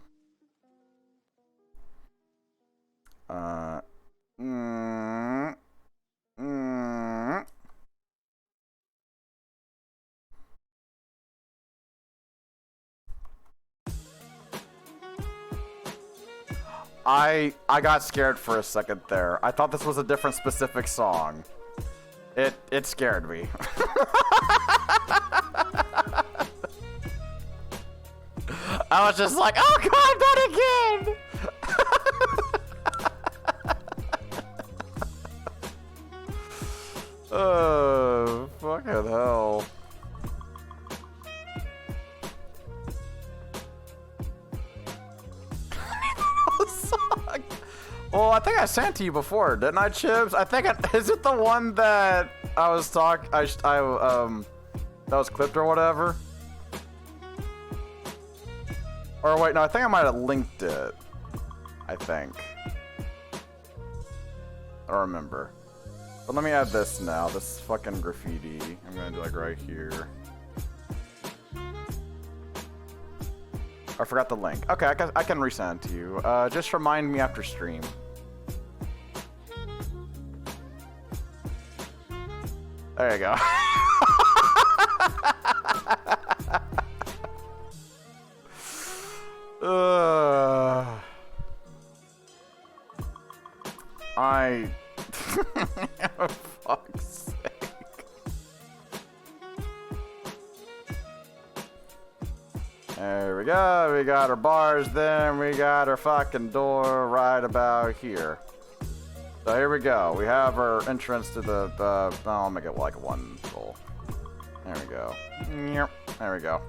I got scared for a second there. I thought this was a different specific song. It scared me. I was just like, oh god, not again! Oh, fucking hell. Well, I think I sent to you before, didn't I, Chips? I think is it the one that I was that was clipped or whatever? Or wait, no, I think I might have linked it. I think. I don't remember. But let me add this now. This fucking graffiti. I'm gonna do like right here. I forgot the link. Okay, I can resend it to you. Just remind me after stream. There you go. For fuck's sake. There we go. We got our bars, then we got our fucking door right about here. So here we go. We have our entrance to the I'll make it like one full. There we go. Yep. There we go.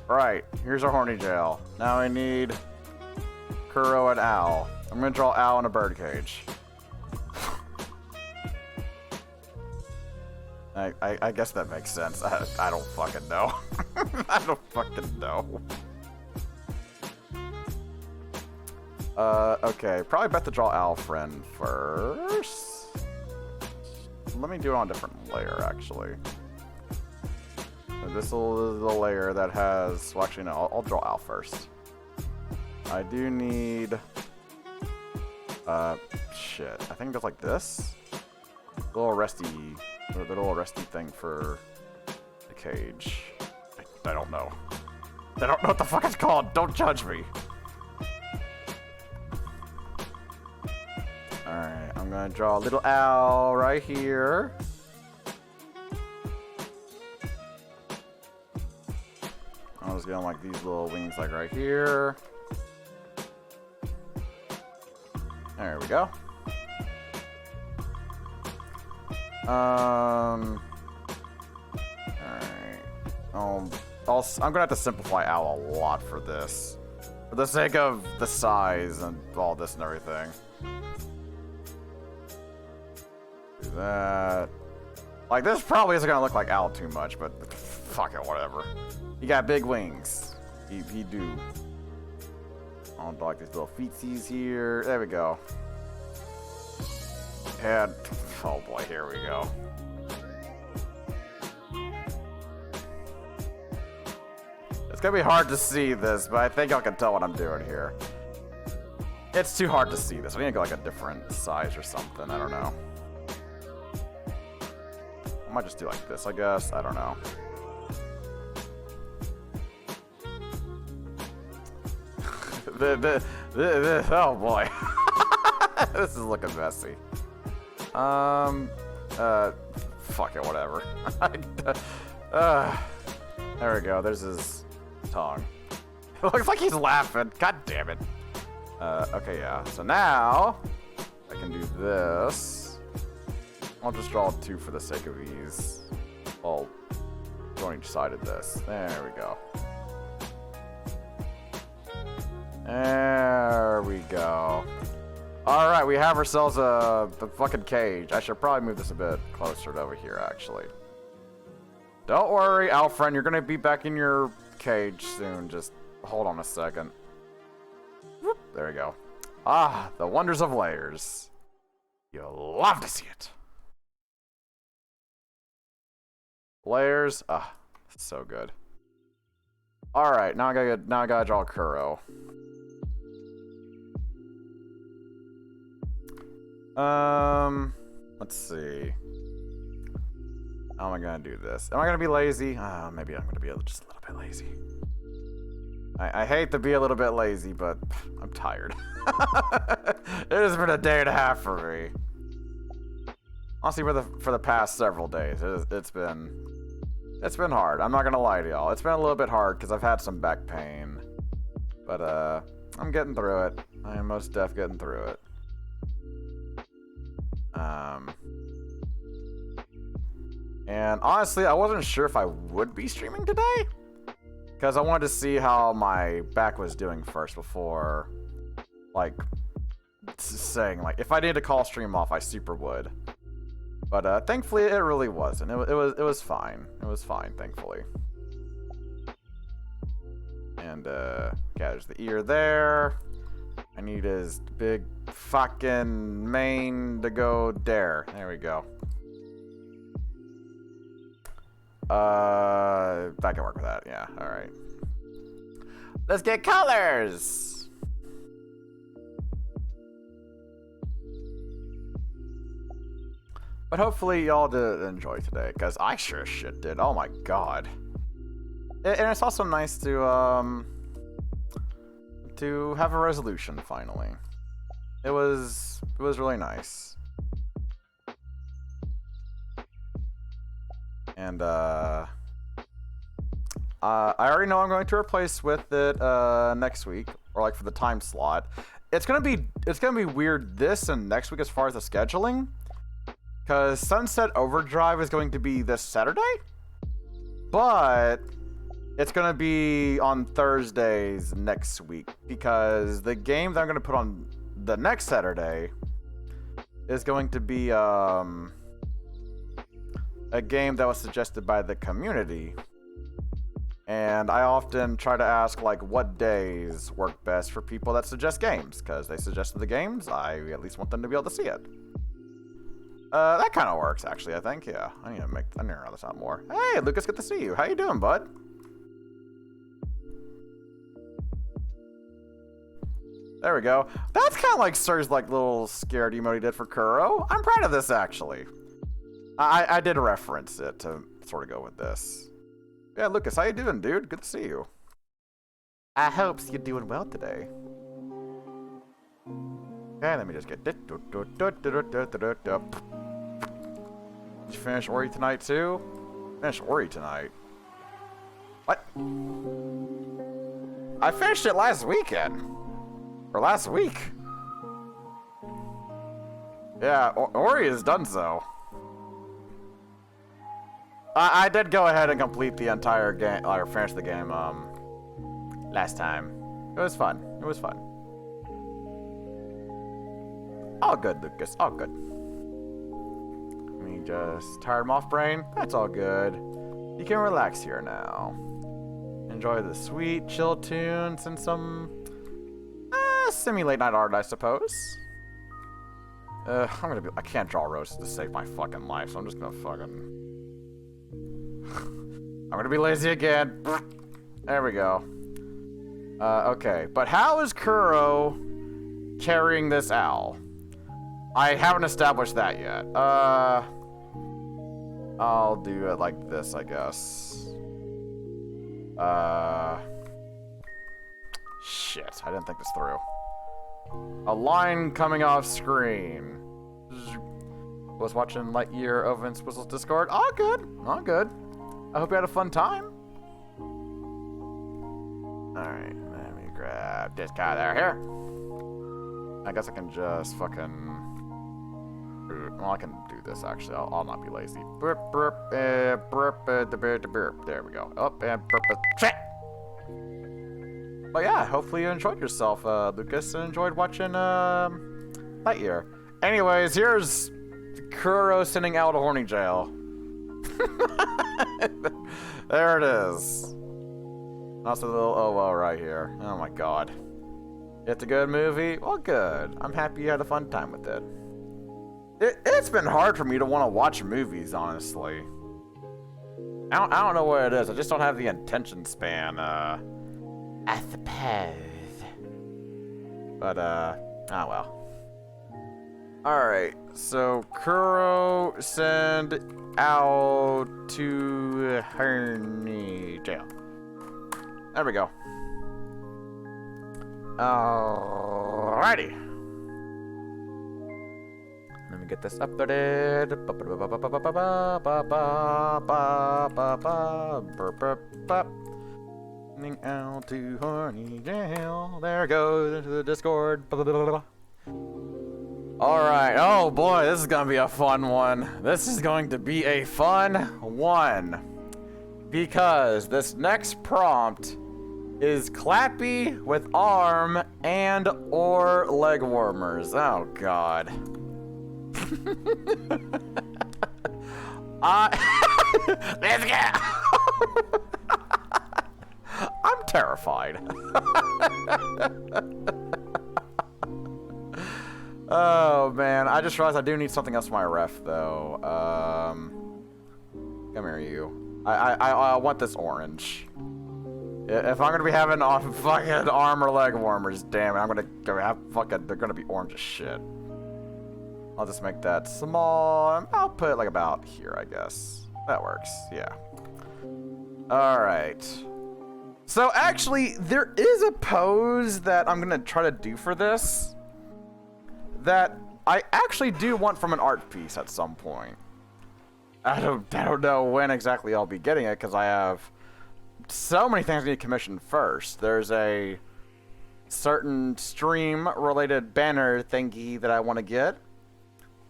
Right. Here's our horny jail. Now we need Kuro and Owl. I'm gonna draw Owl in a birdcage. I guess that makes sense. I don't fucking know. I don't fucking know. Okay. Probably best to draw Alfred first. Let me do it on a different layer, actually. So this is the layer that has... Well, actually, no. I'll draw Al first. I do need... shit. I think it goes like this. The little resty... The little resty thing for the cage. I don't know. I don't know what the fuck it's called. Don't judge me. Alright, I'm gonna draw a little owl right here. I'm just gonna like these little wings like right here. There we go. Alright. I'm gonna have to simplify Owl a lot for this. For the sake of the size and all this and everything. Do that. Like, this probably isn't gonna look like Owl too much, but fuck it, whatever. He got big wings. He do. I'll do like these little feetsies here. There we go. And, oh boy, here we go. It's gonna be hard to see this, but I think y'all can tell what I'm doing here. It's too hard to see this. I need to go like a different size or something. I don't know. I might just do like this, I guess. I don't know. Oh boy. This is looking messy. Fuck it, whatever. There we go, there's his tongue. It looks like he's laughing, god damn it. Okay, yeah, so now, I can do this. I'll just draw two for the sake of ease. I'll go on each side of this. There we go. There we go. Alright, we have ourselves the fucking cage. I should probably move this a bit closer to over here, actually. Don't worry, Alfred, you're gonna be back in your cage soon. Just hold on a second. Whoop, there we go. Ah, the wonders of layers. You'll love to see it. Layers, ah, so good. All right, now I gotta draw Kuro. Let's see. How am I gonna do this? Am I gonna be lazy? Maybe I'm gonna be just a little bit lazy. I hate to be a little bit lazy, but I'm tired. It has been a day and a half for me. Honestly, for the past several days, it's been hard. I'm not gonna lie to y'all. It's been a little bit hard because I've had some back pain, but I'm getting through it. I am most def getting through it. And honestly, I wasn't sure if I would be streaming today, because I wanted to see how my back was doing first before, like, saying, like, if I needed to call stream off, I super would. But thankfully, it really wasn't. It was fine. It was fine, thankfully. And yeah, there's the ear there. I need his big fucking mane to go there. There we go. I can work with that. Yeah, all right. Let's get colors. But hopefully y'all did enjoy today, because I sure as shit did. Oh my god. And it's also nice to have a resolution finally. It was really nice. And I already know I'm going to replace with it next week, or like for the time slot. It's gonna be weird this and next week as far as the scheduling, because Sunset Overdrive is going to be this Saturday, but it's gonna be on Thursdays next week, because the game that I'm gonna put on the next Saturday is going to be a game that was suggested by the community. And I often try to ask, like, what days work best for people that suggest games, because they suggested the games. I at least want them to be able to see it. That kind of works, actually, I think. Yeah, I need to round this out more. Hey, Lucas, good to see you. How you doing, bud? There we go. That's kind of like Sir's like little scared emote he did for Kuro. I'm proud of this, actually. I did reference it to sort of go with this. Yeah, Lucas, how you doing, dude? Good to see you. I hope you're doing well today. Okay, let me just get this. Did you finish Ori tonight, too? Finish Ori tonight. What? I finished it last weekend. Or last week. Yeah, Ori is done so. I did go ahead and complete the entire game, or finish the game, last time. It was fun. It was fun. All good, Lucas. All good. Let me just tired moth brain. That's all good. You can relax here now. Enjoy the sweet, chill tunes and some semi-late night art, I suppose. I can't draw roses to save my fucking life, so I'm just gonna fucking... I'm gonna be lazy again. There we go. Okay, but how is Kuro carrying this owl? I haven't established that yet. I'll do it like this, I guess. Shit, I didn't think this through. A line coming off screen. Was watching Lightyear over in Swizzle's Discord. All good, all good. I hope you had a fun time. Alright, let me grab this guy there here. I guess I can just fucking... Well, I can do this, actually. I'll not be lazy. Burp, burp, burp, burp. There we go. Up and burp. But yeah, hopefully you enjoyed yourself, Lucas, and enjoyed watching Lightyear. Anyways, here's Kuro sending out a horny jail. There it is. Also, the little OO right here. Oh my god. It's a good movie? Well, good. I'm happy you had a fun time with it. It's been hard for me to want to watch movies, honestly. I don't know what it is. I just don't have the attention span, I suppose. But, oh well. Alright, so Kuro send out to Hernie jail. There we go. Alrighty. Let me get this uploaded. Sending out to Horny Jail. There it goes into the Discord. Alright, oh boy, this is gonna be a fun one. This is going to be a fun one. Because this next prompt is Clappy with arm and or leg warmers. Oh god. This guy. I'm terrified. Oh man, I just realized I do need something else for my ref though. Come here, you. I want this orange. If I'm gonna be having fucking arm or leg warmers, damn it, I'm gonna have fucking. They're gonna be orange as shit. I'll just make that small. I'll put it like about here, I guess. That works. Yeah. All right. So actually, there is a pose that I'm gonna try to do for this that I actually do want from an art piece at some point. I don't know when exactly I'll be getting it because I have so many things I need to commission first. There's a certain stream-related banner thingy that I want to get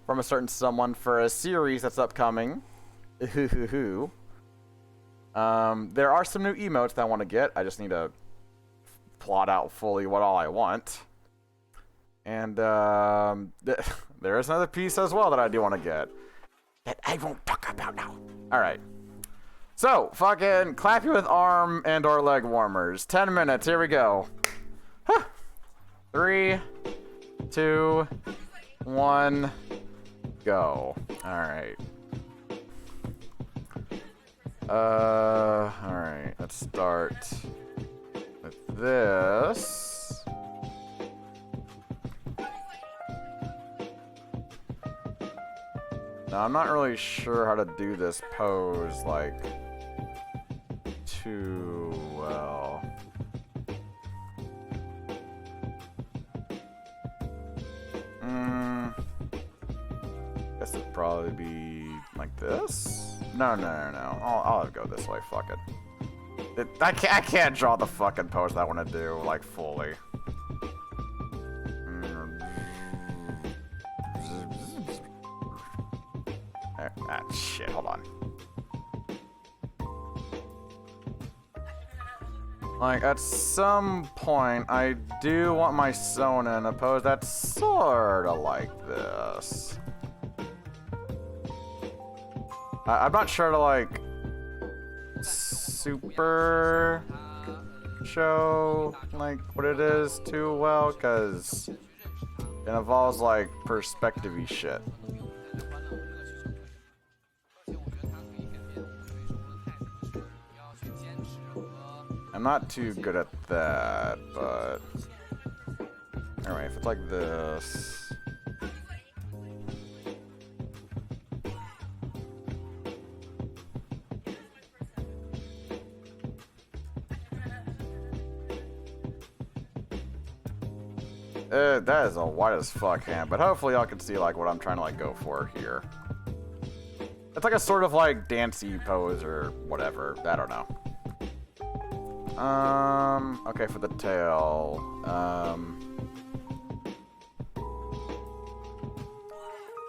from a certain someone for a series that's upcoming. There are some new emotes that I want to get. I just need to plot out fully what all I want. And there is another piece as well that I do want to get that I won't talk about now. All right. So, fucking clap you with arm and or leg warmers. 10 minutes. Here we go. 3, 2, 1, go. All right. All right. Let's start with this. Now, I'm not really sure how to do this pose, like, too well. Guess it'd probably be like this? No. I'll go this way, fuck it. I can't draw the fucking pose that I want to do, like, fully. Shit, hold on. Like, at some point, I do want my Sona in a pose that's sorta like this. I'm not sure to, like, super show, like, what it is too well, because it involves, like, perspective-y shit. I'm not too good at that, but anyway, if it's like this. That is a wide as fuck hand, but hopefully y'all can see like what I'm trying to like go for here. It's like a sort of like dancey pose or whatever. I don't know. Okay, for the tail. I'm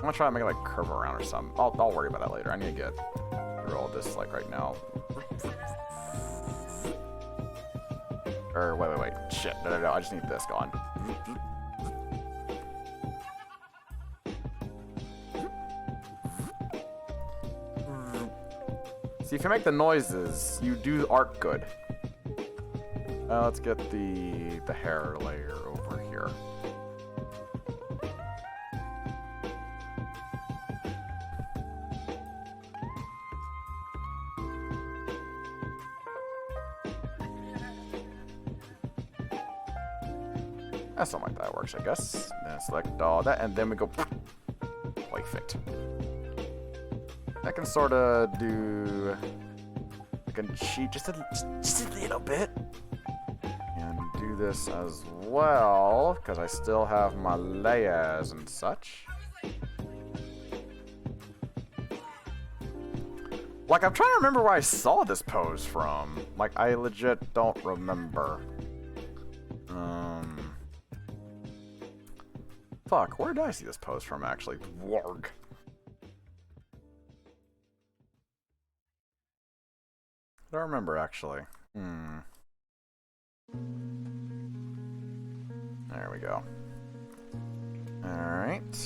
gonna try to make it like curve around or something. I'll worry about that later. I need to get through all this like right now. Or wait. Shit. No. I just need this going. See, if you make the noises, you do art good. Let's get the hair layer over here. That's something like that works, I guess. Then select all that, and then we go perfect. I can sort of do. I can cheat just a little bit, and do this as well because I still have my layers and such. Like, I'm trying to remember where I saw this pose from. Like, I legit don't remember. Fuck, where did I see this pose from, actually? Warg. I don't remember, actually. There we go. Alright.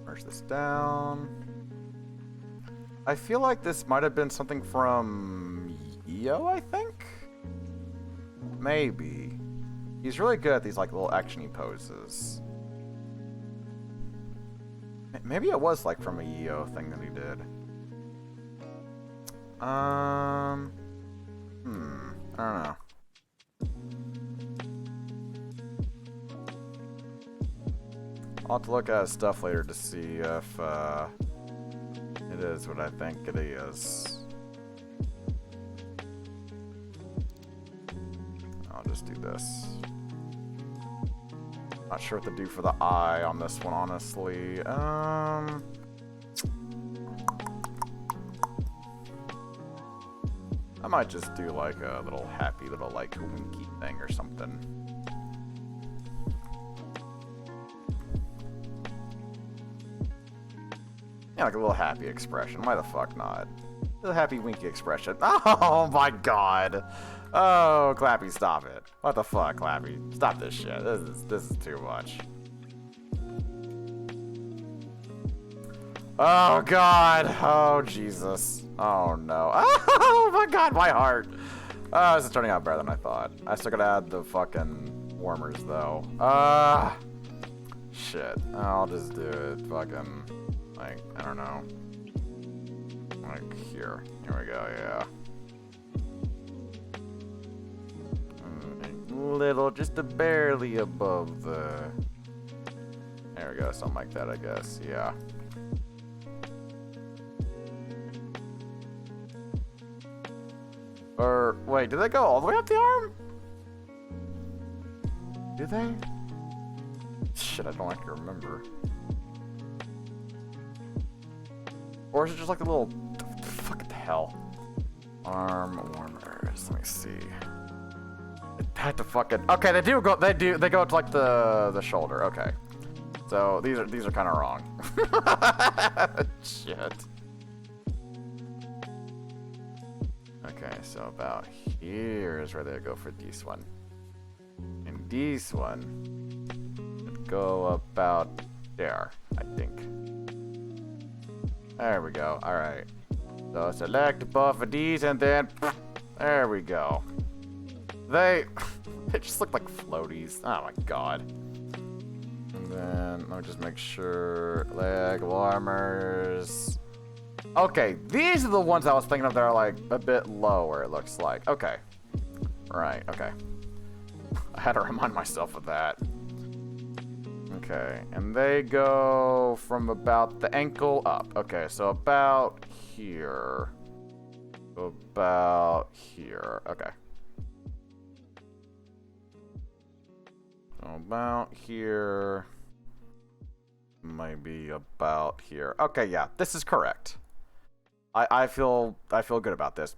Merge this down. I feel like this might have been something from Io, I think? Maybe. He's really good at these like little action-y poses. Maybe it was like from a Io thing that he did. I don't know. I'll have to look at his stuff later to see if it is what I think it is. I'll just do this. Not sure what to do for the eye on this one, honestly. I might just do like a little happy little like winky thing or something. Yeah, like a little happy expression. Why the fuck not? A little happy winky expression. Oh my god. Oh, Clappy, stop it. What the fuck, Clappy? Stop this shit. This is too much. Oh god. Oh Jesus. Oh no. Oh my god, my heart. Oh, this is turning out better than I thought. I still gotta add the fucking warmers though. Shit. I'll just do it fucking like, I don't know. Like here. Here we go, yeah. Little, just a barely above the... There we go, something like that, I guess, yeah. Or, wait, did they go all the way up the arm? Do they? Shit, I don't like to remember. Or is it just like the little... Fuck the hell. Arm warmers, let me see. It had to fucking... Okay, they go to like the shoulder, okay. So, these are kind of wrong. Shit. Okay, so about here is where they go for this one. And this one would go about there, I think. There we go, alright. So select both of these and then, there we go. They just look like floaties. Oh my god. And then, let me just make sure, leg warmers. Okay, these are the ones I was thinking of that are like a bit lower, it looks like. Okay. Right, okay. I had to remind myself of that. Okay, and they go from about the ankle up. Okay, so about here. About here. Okay. So about here. Maybe about here. Okay, yeah, this is correct. I feel good about this.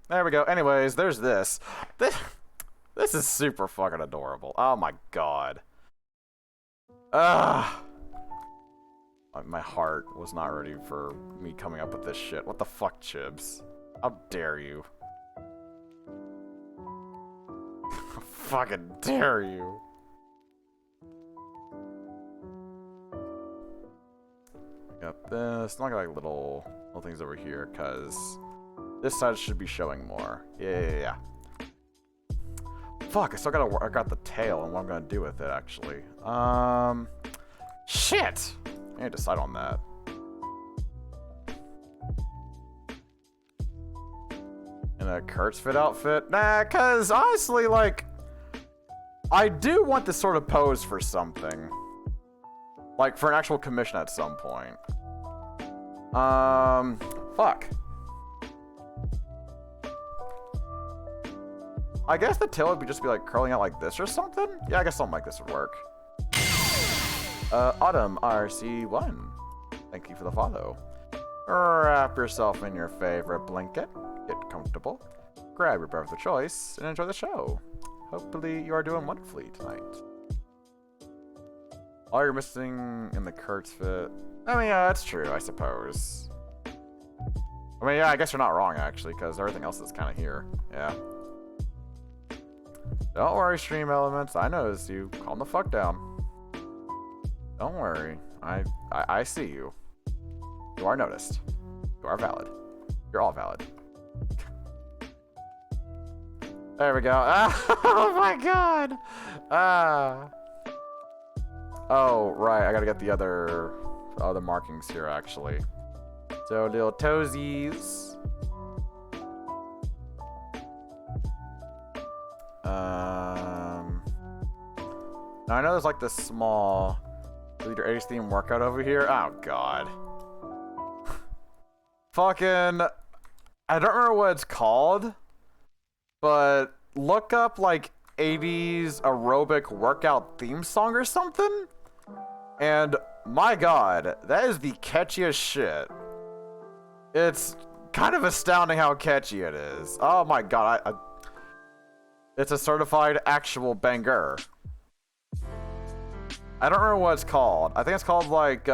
There we go. Anyways, there's this. This is super fucking adorable. Oh my god. My heart was not ready for me coming up with this shit. What the fuck, Chibs? How dare you? How fucking dare you? Got this. Not like little things over here, because this side should be showing more. Yeah. Fuck, I still gotta work out the tail and what I'm gonna do with it, actually. Shit! I need to decide on that. In a Kurt's fit outfit? Nah, cause honestly, like, I do want this sort of pose for something. Like, for an actual commission at some point. Fuck. I guess the tail would just be like curling out like this or something? Yeah, I guess something like this would work. Autumn RC1. Thank you for the follow. Wrap yourself in your favorite blanket, get comfortable, grab your breath of choice, and enjoy the show. Hopefully you are doing wonderfully tonight. All you're missing in the Kurtz fit. I mean, yeah, that's true, I suppose. I mean, yeah, I guess you're not wrong, actually, because everything else is kind of here. Yeah. Don't worry, stream elements. I noticed you. Calm the fuck down. Don't worry. I see you. You are noticed. You are valid. You're all valid. There we go. Oh my god! Oh, right. I gotta get the other markings here, actually. So, little toesies. Now I know there's like this small Leader Ace theme workout over here. Oh god. Fucking, I don't remember what it's called, but look up like 80s aerobic workout theme song or something. And my god, that is the catchiest shit. It's kind of astounding how catchy it is. Oh my god, it's a certified actual banger. I don't remember what it's called. I think it's called like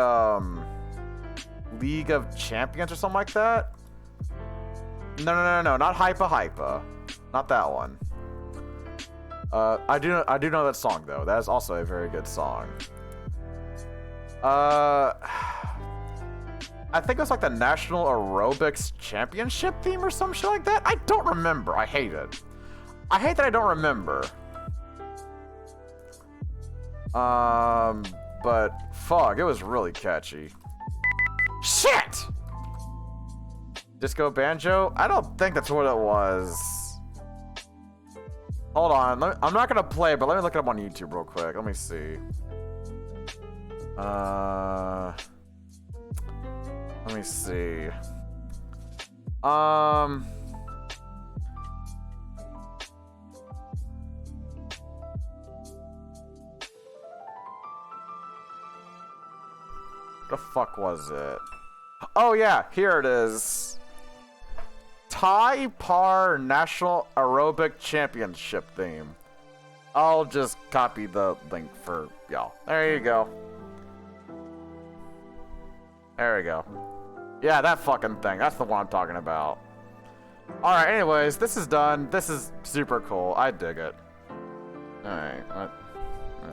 League of Champions or something like that. No, not Hypa. Not that one. I do know that song though. That is also a very good song. I think it was like the National Aerobics Championship theme or some shit like that. I don't remember. I hate it. I hate that I don't remember. But fuck, it was really catchy. Shit! Disco Banjo? I don't think that's what it was. Hold on, I'm not gonna play, but let me look it up on YouTube real quick. Let me see. Let me see. The fuck was it? Oh yeah, here it is. Thai Par National Aerobic Championship theme. I'll just copy the link for y'all. There you go. There we go. Yeah, that fucking thing. That's the one I'm talking about. Alright, anyways, this is done. This is super cool. I dig it. Alright, what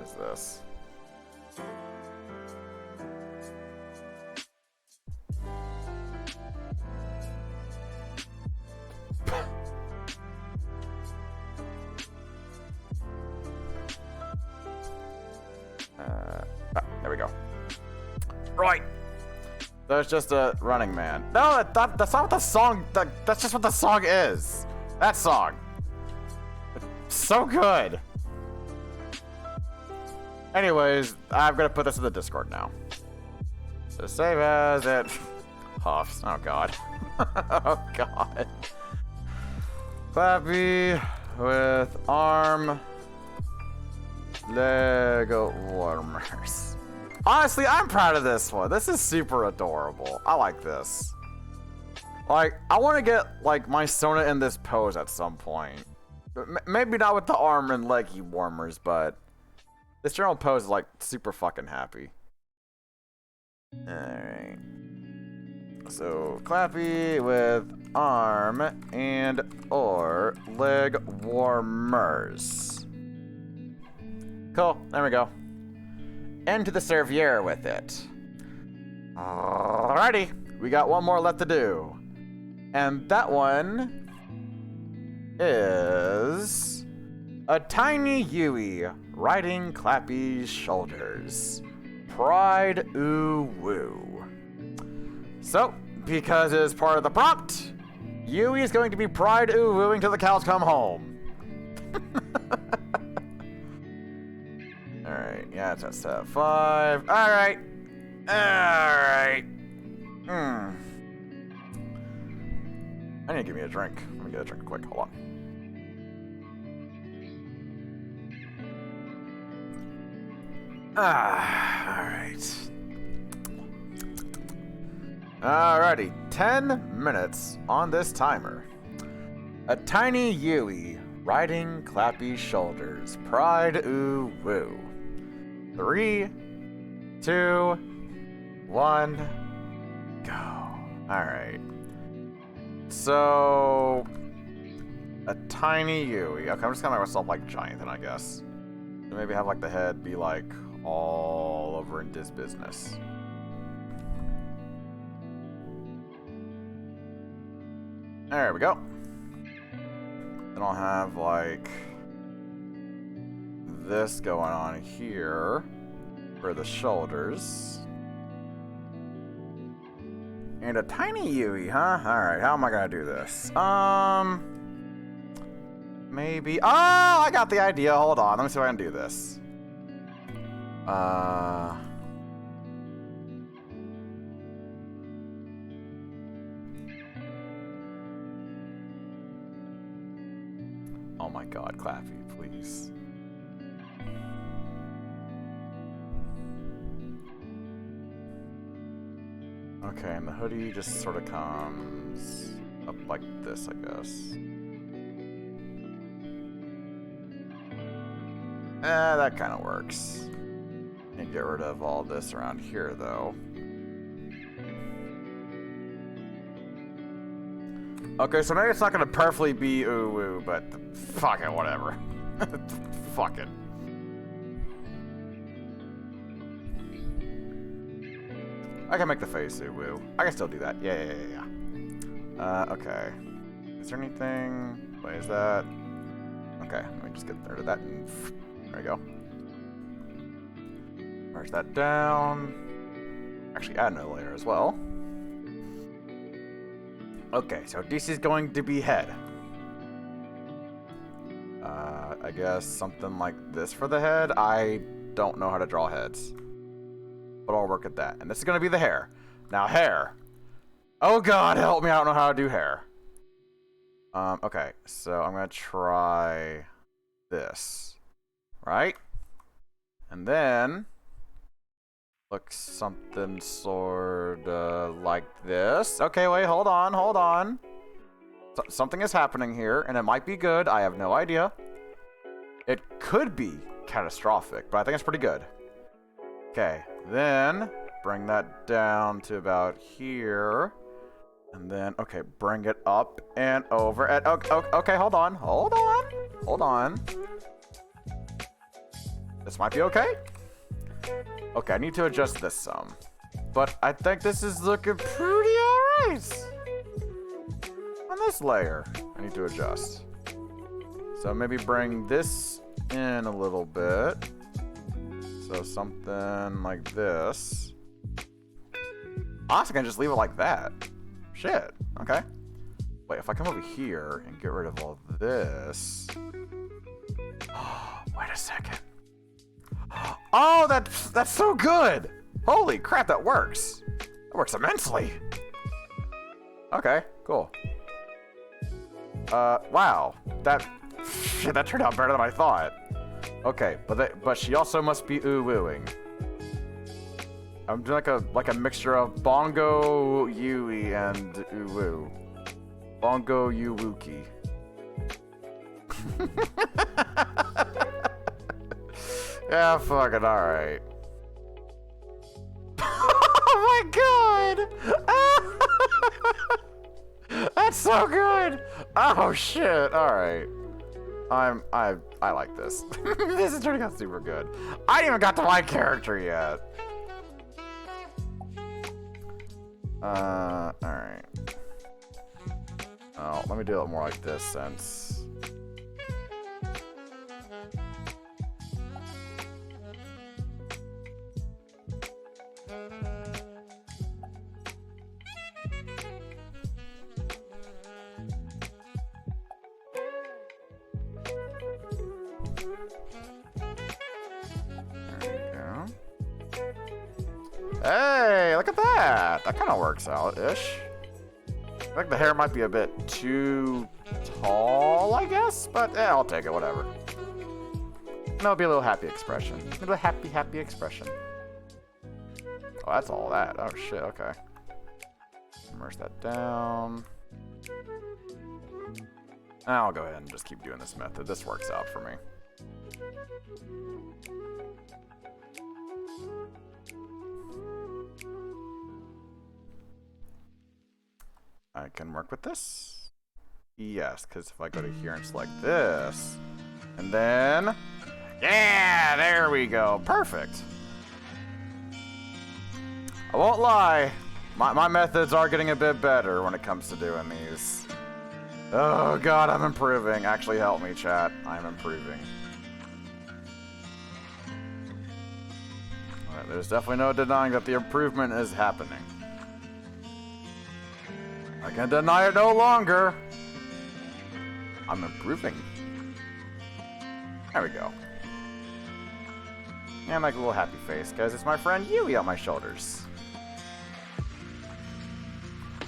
is this? There we go. Right. There's just a running man. No, that's not what the song. That's just what the song is. That song. It's so good. Anyways, I'm gonna put this in the Discord now. So save as it huffs. Oh god. Oh god. Clappy with arm leg warmers. Honestly, I'm proud of this one. This is super adorable. I like this. Like, I want to get, like, my Sona in this pose at some point. Maybe not with the arm and leggy warmers, but this general pose is, like, super fucking happy. Alright. So, Clappy with arm and or leg warmers. Cool. There we go. Into the Serviere with it. Alrighty, we got one more left to do. And that one is a tiny Yui riding Clappy's shoulders. Pride ooh woo. So, because it is part of the prompt, Yui is going to be pride ooh wooing till the cows come home. Alright, yeah, it's at step 5. Alright. Alright. I need to give me a drink. Let me get a drink quick. Hold on. Alright. Alrighty. 10 minutes on this timer. A tiny Yui riding Clappy's shoulders. Pride ooh woo. 3, 2, 1, go. Alright. So, a tiny Yui. Okay, I'm just gonna make myself like giant then, I guess. So maybe have like the head be like all over in this business. There we go. Then I'll have like this going on here for the shoulders. And a tiny Yui, huh? Alright, how am I gonna do this? Maybe. Oh, I got the idea. Hold on. Let me see if I can do this. Oh my god, Clappy, please. Okay, and the hoodie just sort of comes up like this, I guess. That kind of works. And get rid of all this around here, though. Okay, so maybe it's not gonna perfectly be ooh-woo, but fuck it, whatever. Fuck it. I can make the face ooh-woo. I can still do that. Yeah. Okay. Is there anything? Wait, is that? Okay, let me just get rid of that. And there we go. Merge that down. Actually, add another layer as well. Okay, so this is going to be head. I guess something like this for the head. I don't know how to draw heads. But I'll work at that. And this is going to be the hair. Now, hair. Oh, God, help me. I don't know how to do hair. Okay, so I'm going to try this. Right? And then looks something sort of like this. Okay, wait, hold on. Something is happening here, and it might be good. I have no idea. It could be catastrophic, but I think it's pretty good. Okay, then bring that down to about here. And then, okay, bring it up and over. And, okay, hold on. This might be okay. Okay, I need to adjust this some. But I think this is looking pretty alright. On this layer, I need to adjust. So maybe bring this in a little bit. So something like this. Honestly, I can just leave it like that. Shit. Okay. Wait, if I come over here and get rid of all this. Wait a second. Oh, that's so good. Holy crap, that works. That works immensely. Okay, cool. Wow. That turned out better than I thought. Okay, but she also must be ooh-wooing. I'm doing like a mixture of Bongo Yui and ooh-woo. Bongo Yu-wookie. Yeah, fuck it, alright. Oh my god! That's so good! Oh shit, alright. I like this. This is turning out super good. I ain't even got to my character yet. Alright. Oh, let me do it more like this since... Hey, look at that. That kind of works out-ish. I think the hair might be a bit too tall, I guess, but I'll take it, whatever. And that'll be a little happy expression. A little happy expression. Oh, that's all that. Oh, shit, okay. Immerse that down. I'll go ahead and just keep doing this method. This works out for me. I can work with this. Yes, because if I go to here and select this, and then, yeah, there we go. Perfect. I won't lie. My methods are getting a bit better when it comes to doing these. Oh god, I'm improving. Actually help me, chat. I'm improving. Alright, there's definitely no denying that the improvement is happening. I can deny it no longer. I'm improving. There we go. And like a little happy face, guys. It's my friend Yui on my shoulders.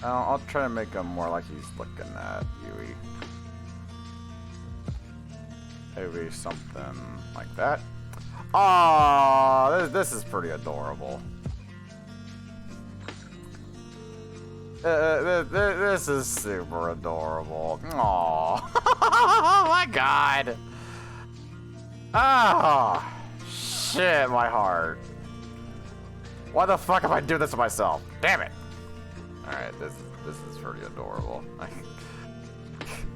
I'll try to make him more like he's looking at Yui. Maybe something like that. Aww, this is pretty adorable. This is super adorable. Aww. Oh my god. Oh, shit, my heart. Why the fuck am I doing this to myself? Damn it. Alright, this is pretty adorable.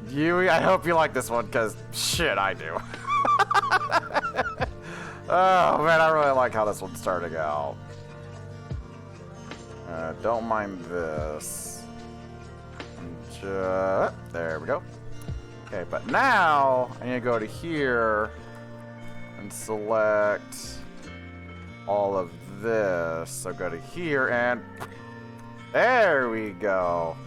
Yui, I hope you like this one, because shit, I do. Oh man, I really like how this one's starting out. Don't mind this. There we go. Okay, but now I need to go to here and select all of this. So go to here and there we go.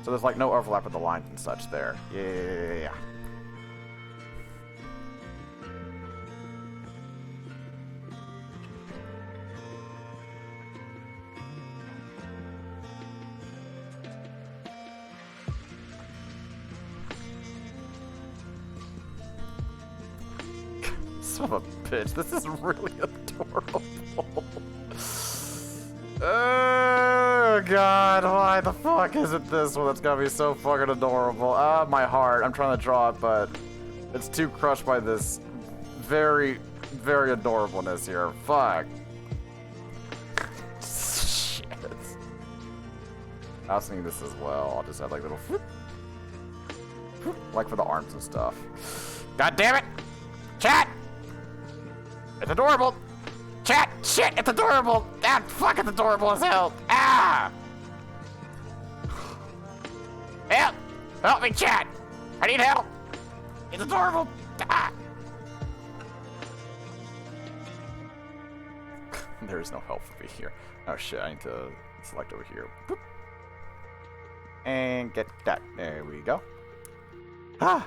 So there's like no overlap with the lines and such there. Yeah. Son of a bitch, this is really adorable. Oh god, why the fuck isn't this one that's gonna be so fucking adorable? Ah, my heart. I'm trying to draw it, but it's too crushed by this very, very adorableness here. Fuck. Shit. I also need this as well. I'll just have like little whoop, whoop, like for the arms and stuff. God damn it! Chat! It's adorable! Chat! Shit! It's adorable! Ah, fuck, it's adorable as hell! Ah! Help! Help me, chat! I need help! It's adorable! Ah! There is no help for me here. Oh shit, I need to select over here. Boop. And get that. There we go. Ah!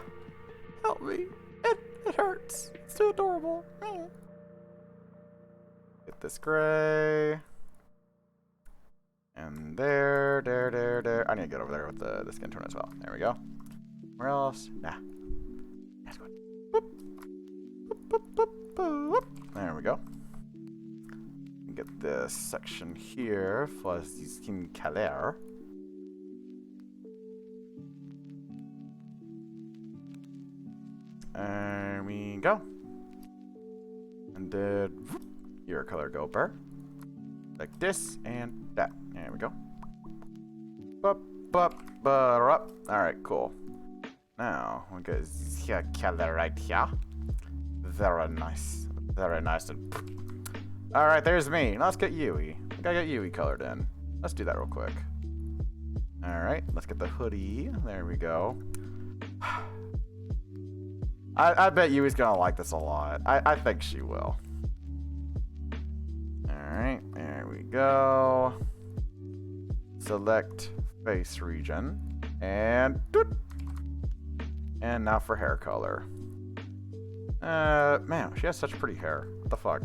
Help me. It hurts. It's too adorable. Get this gray. And there. I need to get over there with the skin tone as well. There we go. Where else? Nah. That's good. Boop. Boop, boop, boop, boop. There we go. Get this section here for the skin color. There we go. And then your color go burr. Like this and that. There we go. Bup, bup, up. Alright, cool. Now we get this color right here. Very nice. Very nice. Alright, there's me. Now let's get Yui. I gotta get Yui colored in. Let's do that real quick. Alright, let's get the hoodie. There we go. I bet Yui's gonna like this a lot. I think she will. Alright, there we go. Select face region. And doot. And now for hair color. Man, she has such pretty hair. What the fuck?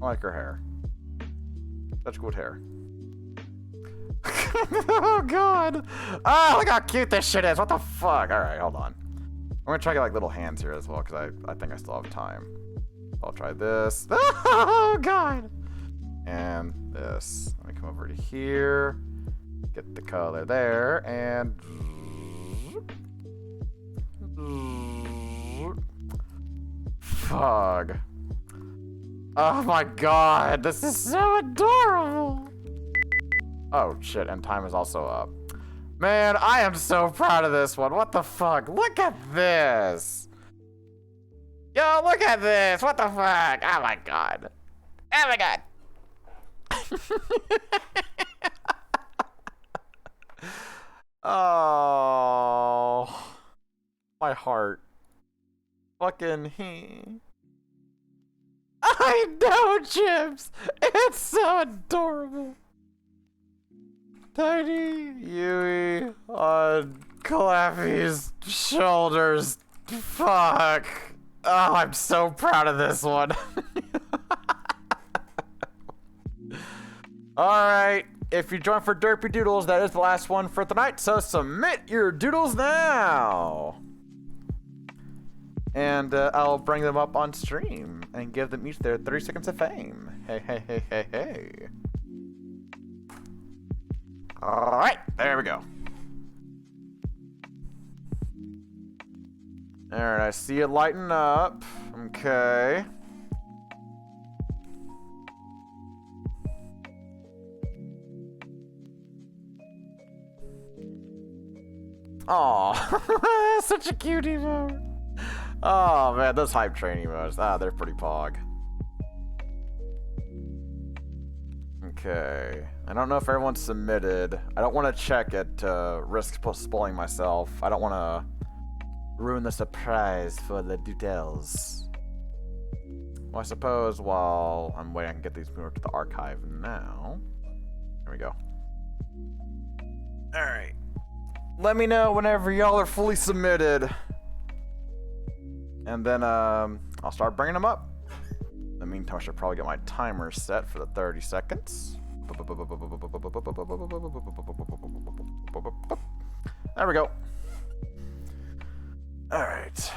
I like her hair. Such good hair. Oh god! Ah, look how cute this shit is! What the fuck? Alright, hold on. I'm gonna try to get like little hands here as well, because I think I still have time. I'll try this. Oh god! And this. Let me come over to here. Get the color there, and... Fuck. Oh my god, this is so adorable! Oh shit, and time is also up. Man, I am so proud of this one. What the fuck? Look at this! Yo, look at this! What the fuck? Oh my god. Oh my god. Oh. My heart. Fucking he. I know, Chips! It's so adorable. Tiny Yui on Clappy's shoulders. Fuck. Oh, I'm so proud of this one. Alright, if you join for Derpy Doodles, that is the last one for tonight, so submit your doodles now. And I'll bring them up on stream and give them each their 30 seconds of fame. Hey, hey, hey, hey, hey. Alright, there we go. Alright, I see it lighting up. Okay. Aw, such a cute emote. Oh man, those hype train emotes. Ah, they're pretty pog. Okay. I don't know if everyone's submitted. I don't want to check it to risk spoiling myself. I don't want to ruin the surprise for the details. Well, I suppose while I'm waiting, I can get these moved to the archive now. There we go. Alright. Let me know whenever y'all are fully submitted. And then I'll start bringing them up. In the meantime, I should probably get my timer set for the 30 seconds. There we go. All right.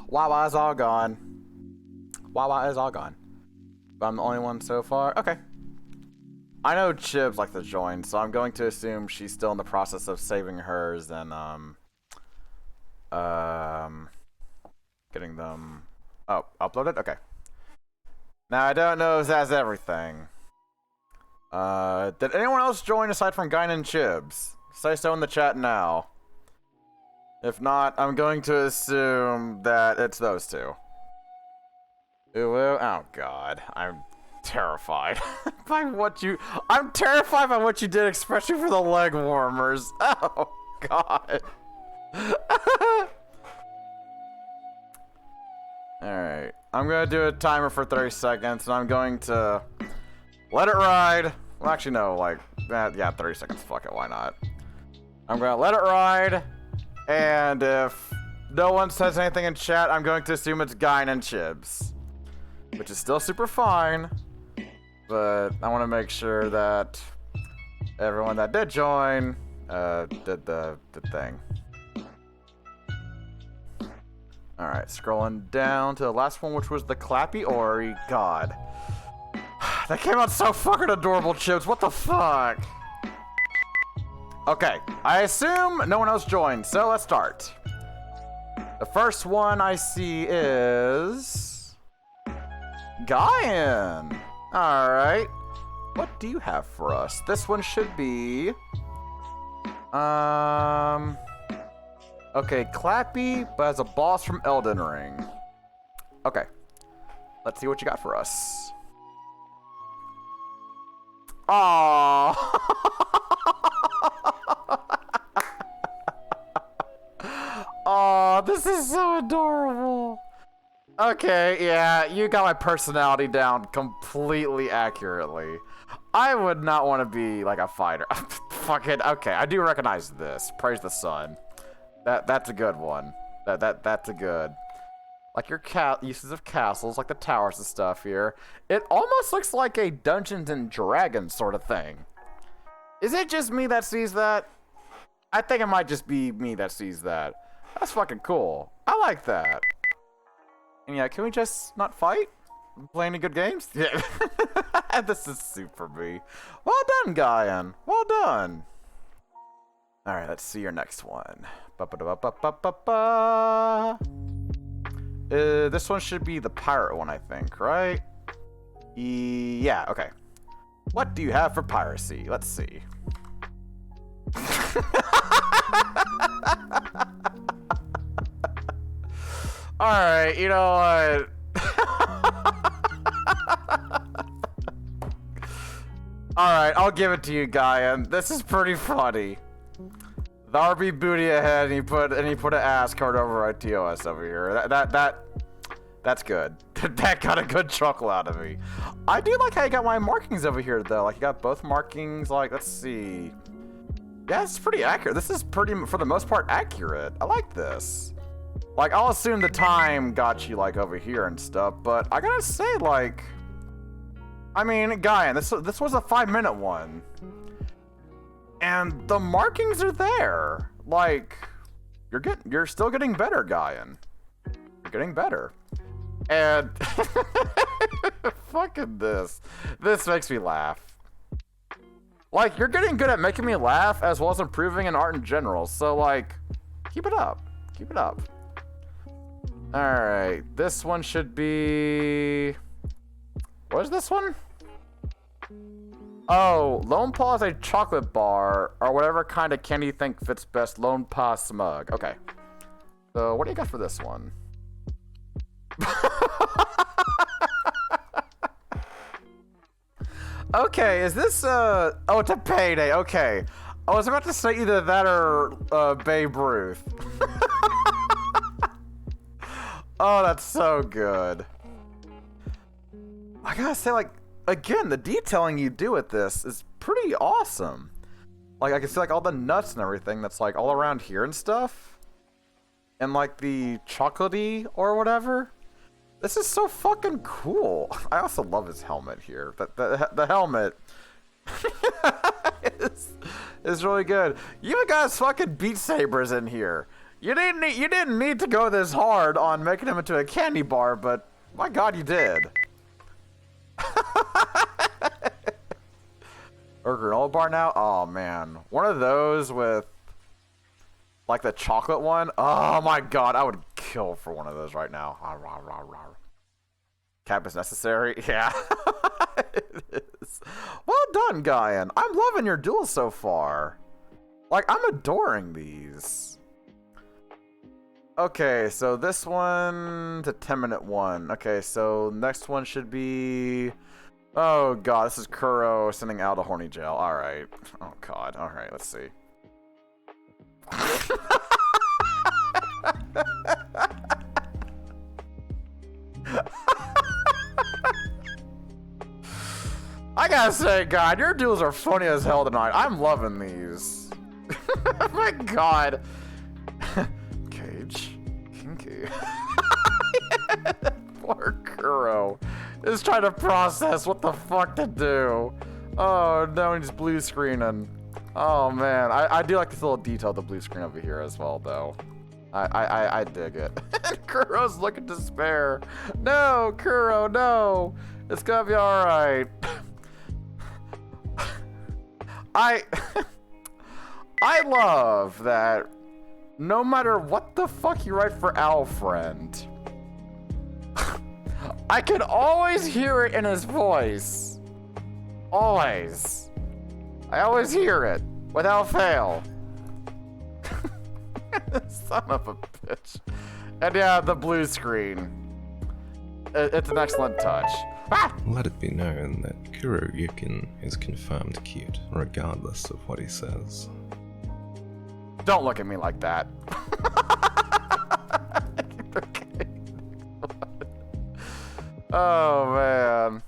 Wawa is all gone. Wawa is all gone. But I'm the only one so far. Okay. I know Chibs likes to join, so I'm going to assume she's still in the process of saving hers and getting them uploaded. Okay. Now I don't know if that's everything. Did anyone else join aside from Guine and Chibs? Say so in the chat now. If not, I'm going to assume that it's those two. Oh god, I'm terrified by what you. I'm terrified by what you did, especially for the leg warmers. Oh god. Alright, I'm gonna do a timer for 30 seconds, and I'm going to let it ride. Well, actually, no, like, yeah, 30 seconds, fuck it, why not? I'm gonna let it ride, and if no one says anything in chat, I'm going to assume it's Guine and Chibs. Which is still super fine, but I want to make sure that everyone that did join did the thing. Alright, scrolling down to the last one, which was the Clappy Ori. God. That came out so fucking adorable, Chips. What the fuck? Okay, I assume no one else joined, so let's start. The first one I see is Guyan. Alright. What do you have for us? This one should be okay, Clappy, but as a boss from Elden Ring. Okay. Let's see what you got for us. Aww. Aww, this is so adorable. Okay, yeah, you got my personality down completely accurately. I would not want to be like a fighter. Fuck it. Okay, I do recognize this. Praise the sun. That's a good one. That's a good. Like your uses of castles, like the towers and stuff here. It almost looks like a Dungeons and Dragons sort of thing. Is it just me that sees that? I think it might just be me that sees that. That's fucking cool. I like that. And yeah, can we just not fight? Play any good games? Yeah. This is super me. Well done, Guyan. Well done. Alright, let's see your next one. This one should be the pirate one, I think, right? Yeah, okay. What do you have for piracy? Let's see. Alright, you know what? Alright, I'll give it to you, Guyan. This is pretty funny. The RB booty ahead, and he put an ass card over our TOS over here. That's good. That got a good chuckle out of me. I do like how you got my markings over here, though. Like, you got both markings. Like, let's see. Yeah, it's pretty accurate. This is pretty, for the most part, accurate. I like this. Like, I'll assume the time got you, like, over here and stuff, but I gotta say, like, I mean, Guyan, this was a 5-minute one. And the markings are there. Like, you're still getting better, Guyan. You're getting better. And fucking this makes me laugh. Like, you're getting good at making me laugh as well as improving in art in general. So, like, keep it up. Keep it up. Alright, this one should be... What is this one? Oh, Lone Paw is a chocolate bar, or whatever kind of candy you think fits best. Lone Paw Smug. Okay. So, what do you got for this one? Okay, is this, oh, it's a Payday. Okay. I was about to say either that or, Babe Ruth. Oh, that's so good. I gotta say, like, again, the detailing you do with this is pretty awesome. Like, I can see, like, all the nuts and everything that's, like, all around here and stuff. And, like, the chocolatey or whatever. This is so fucking cool. I also love his helmet here. The helmet is really good. You even got his fucking Beat Sabers in here. You didn't need to go this hard on making him into a candy bar, but my god, you did. Or granola bar now? Oh man, one of those with like the chocolate one. Oh my god, I would kill for one of those right now. Cap is necessary. Yeah, it is. Well done, Guyan. I'm loving your duels so far. Like, I'm adoring these. Okay, so this one's a 10-minute one. Okay, so next one should be... Oh god, this is Kuro sending out a horny gel. Alright. Oh god, alright, let's see. I gotta say, God, your duels are funny as hell tonight. I'm loving these. Oh my god. Cage. Kinky. Poor Kuro is trying to process what the fuck to do. Oh no, he's blue screening. Oh man, I do like this little detail of the blue screen over here as well, though. I dig it. Kuro's looking despair. No, Kuro, no. It's gonna be alright. I love that no matter what the fuck you write for Alfriend, I can always hear it in his voice. Always. I always hear it without fail. Son of a bitch. And yeah, the blue screen. It's an excellent touch. Ah! Let it be known that Kuro Yukin is confirmed cute, regardless of what he says. Don't look at me like that. Oh, man.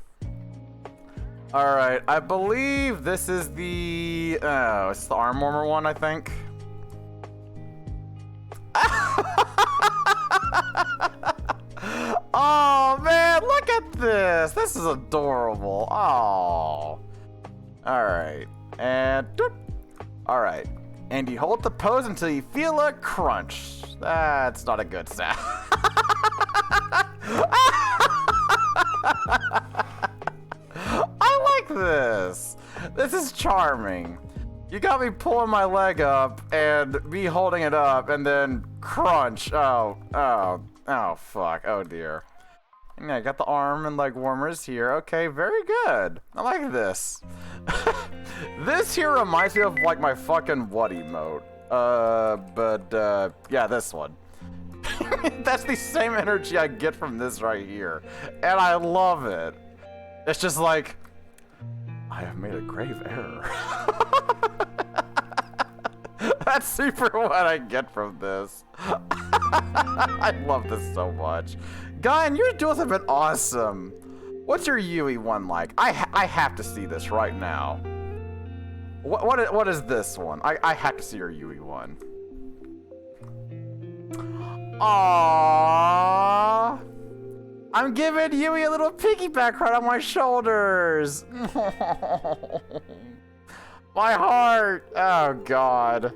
Alright, I believe this is the... Oh, it's the arm warmer one, I think. Oh man, look at this. This is adorable. Oh. Alright. And doop. Alright. And you hold the pose until you feel a crunch. That's not a good sound. I like this. This is charming. You got me pulling my leg up and me holding it up and then crunch. Oh, fuck. Oh, dear. Yeah, I got the arm and leg warmers here. Okay, very good. I like this. This here reminds me of like my fucking what emote. Yeah, this one. That's the same energy I get from this right here. And I love it. It's just like, I have made a grave error. That's super what I get from this. I love this so much. Guy, and your duels have been awesome. What's your Yui one like? I have to see this right now. What is this one? I have to see your Yui one. Aww. I'm giving Yui a little piggyback right on my shoulders. My heart. Oh god.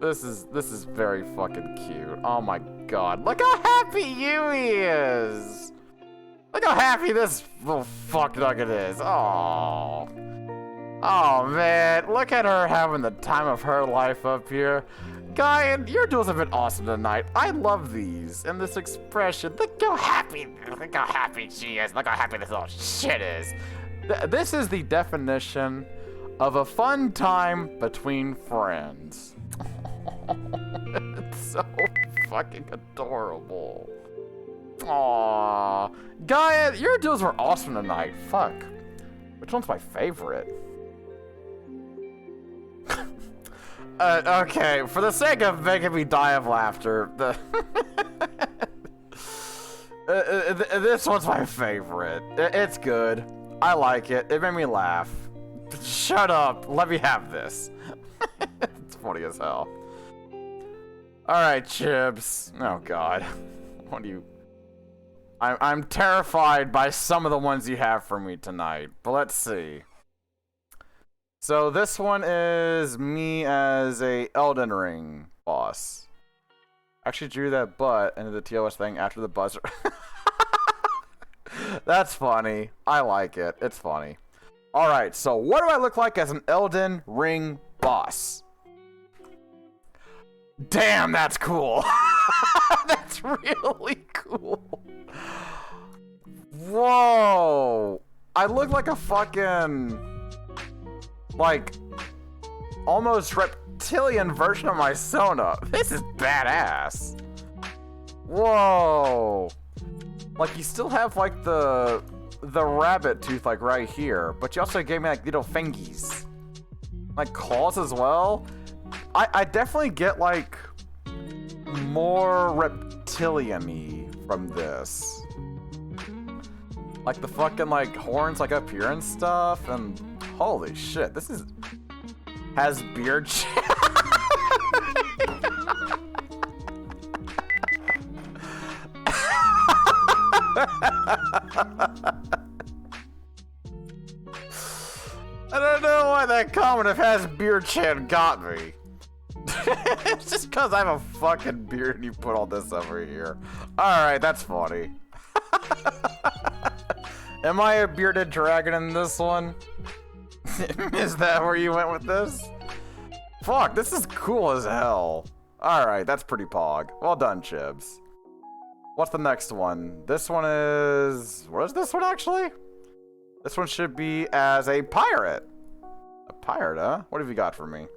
This is very fucking cute. Oh my god. Look how happy Yui is. Look how happy this little fuck nugget is. Oh. Oh man. Look at her having the time of her life up here. Guy, your duels have been awesome tonight. I love these and this expression. Look how happy she is. Look how happy this little shit is. This is the definition of a fun time between friends. It's so fucking adorable. Aww. Gaia, your duels were awesome tonight. Fuck. Which one's my favorite? Okay, for the sake of making me die of laughter, this one's my favorite. It's good. I like it. It made me laugh. Shut up. Let me have this. It's funny as hell. Alright, Chips. Oh, God. What do you... I'm terrified by some of the ones you have for me tonight. But let's see. So this one is me as a Elden Ring boss. Actually drew that butt into the TOS thing after the buzzer. That's funny. I like it. It's funny. Alright, so what do I look like as an Elden Ring boss? Damn, that's cool. That's really cool. Whoa. I look like a fucking... like, almost reptilian version of my Sona. This is badass. Whoa. Like, you still have, like, the rabbit tooth, like, right here. But you also gave me, like, little fingies. Like, claws as well. I definitely get, like, more reptilian-y from this. Like, the fucking, like, horns, like, up here and stuff. And holy shit, this is... has beard shit. I don't know why that comment of has beard chin got me. It's just because I have a fucking beard and you put all this over here. Alright, that's funny. Am I a bearded dragon in this one? Is that where you went with this? Fuck, this is cool as hell. Alright, that's pretty pog. Well done, Chibs. What's the next one? This one is... what is this one, actually? This one should be as a pirate. A pirate, huh? What have you got for me?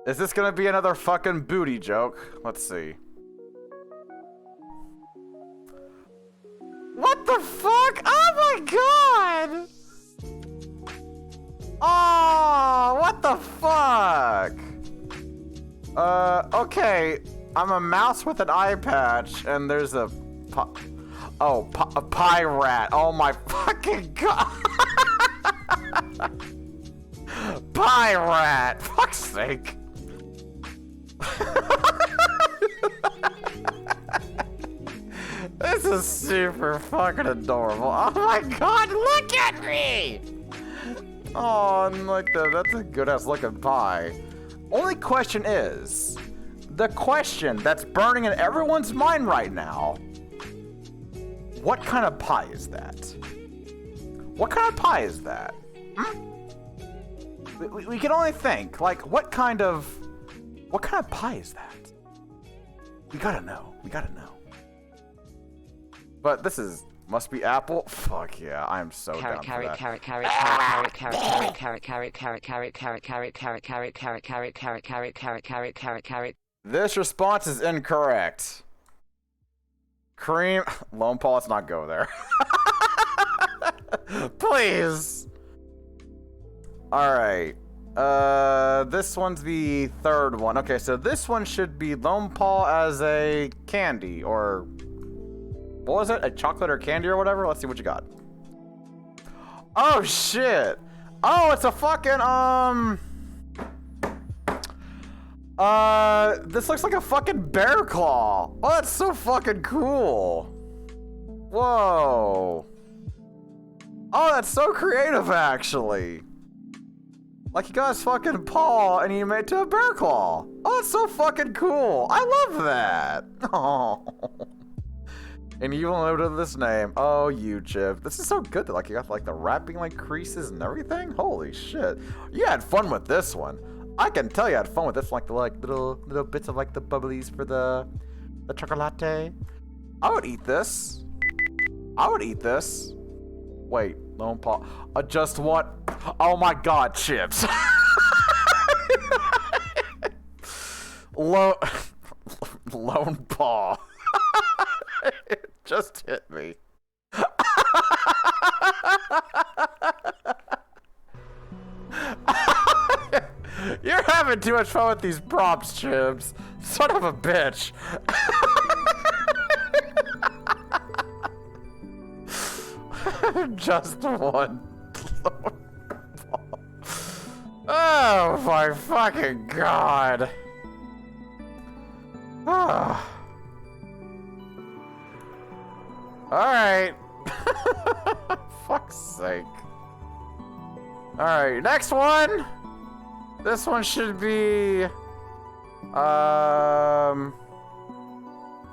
Is this gonna be another fucking booty joke? Let's see. What the fuck? Oh my god! Oh, what the fuck? Okay. I'm a mouse with an eye patch, and there's a pie rat. Oh my fucking god. Pie rat. Fuck's sake. is super fucking adorable. Oh my god, look at me! Oh, and like that's a good ass looking pie. Only question is, the question that's burning in everyone's mind right now, what kind of pie is that? What kind of pie is that? Hmm? We can only think, like, what kind of pie is that? We gotta know. But this must be apple. Fuck yeah, I am so down for that. This response is incorrect. Cream. Lone Paw, let's not go there. Please. Alright. This one's the third one. Okay, so this one should be Lone Paw as a candy, or what was it? A chocolate or candy or whatever? Let's see what you got. Oh shit. Oh, it's a fucking this looks like a fucking bear claw. Oh, that's so fucking cool. Whoa. Oh, that's so creative actually. Like, you got his fucking paw and you made it to a bear claw. Oh, that's so fucking cool. I love that. Oh. And you will know this name. Oh, you Chip. This is so good that, like, you got, like, the wrapping, like, creases and everything. Holy shit. You had fun with this one. I can tell you had fun with this, like, the, like, little bits of, like, the bubblies for the chocolate. I would eat this. Wait, Lone Paw. Just what? Oh my god, chips. Lone Paw. It just hit me. You're having too much fun with these props, Chips. Son of a bitch. Just one. Oh my fucking god. Alright. Fuck's sake. Alright, next one. This one should be...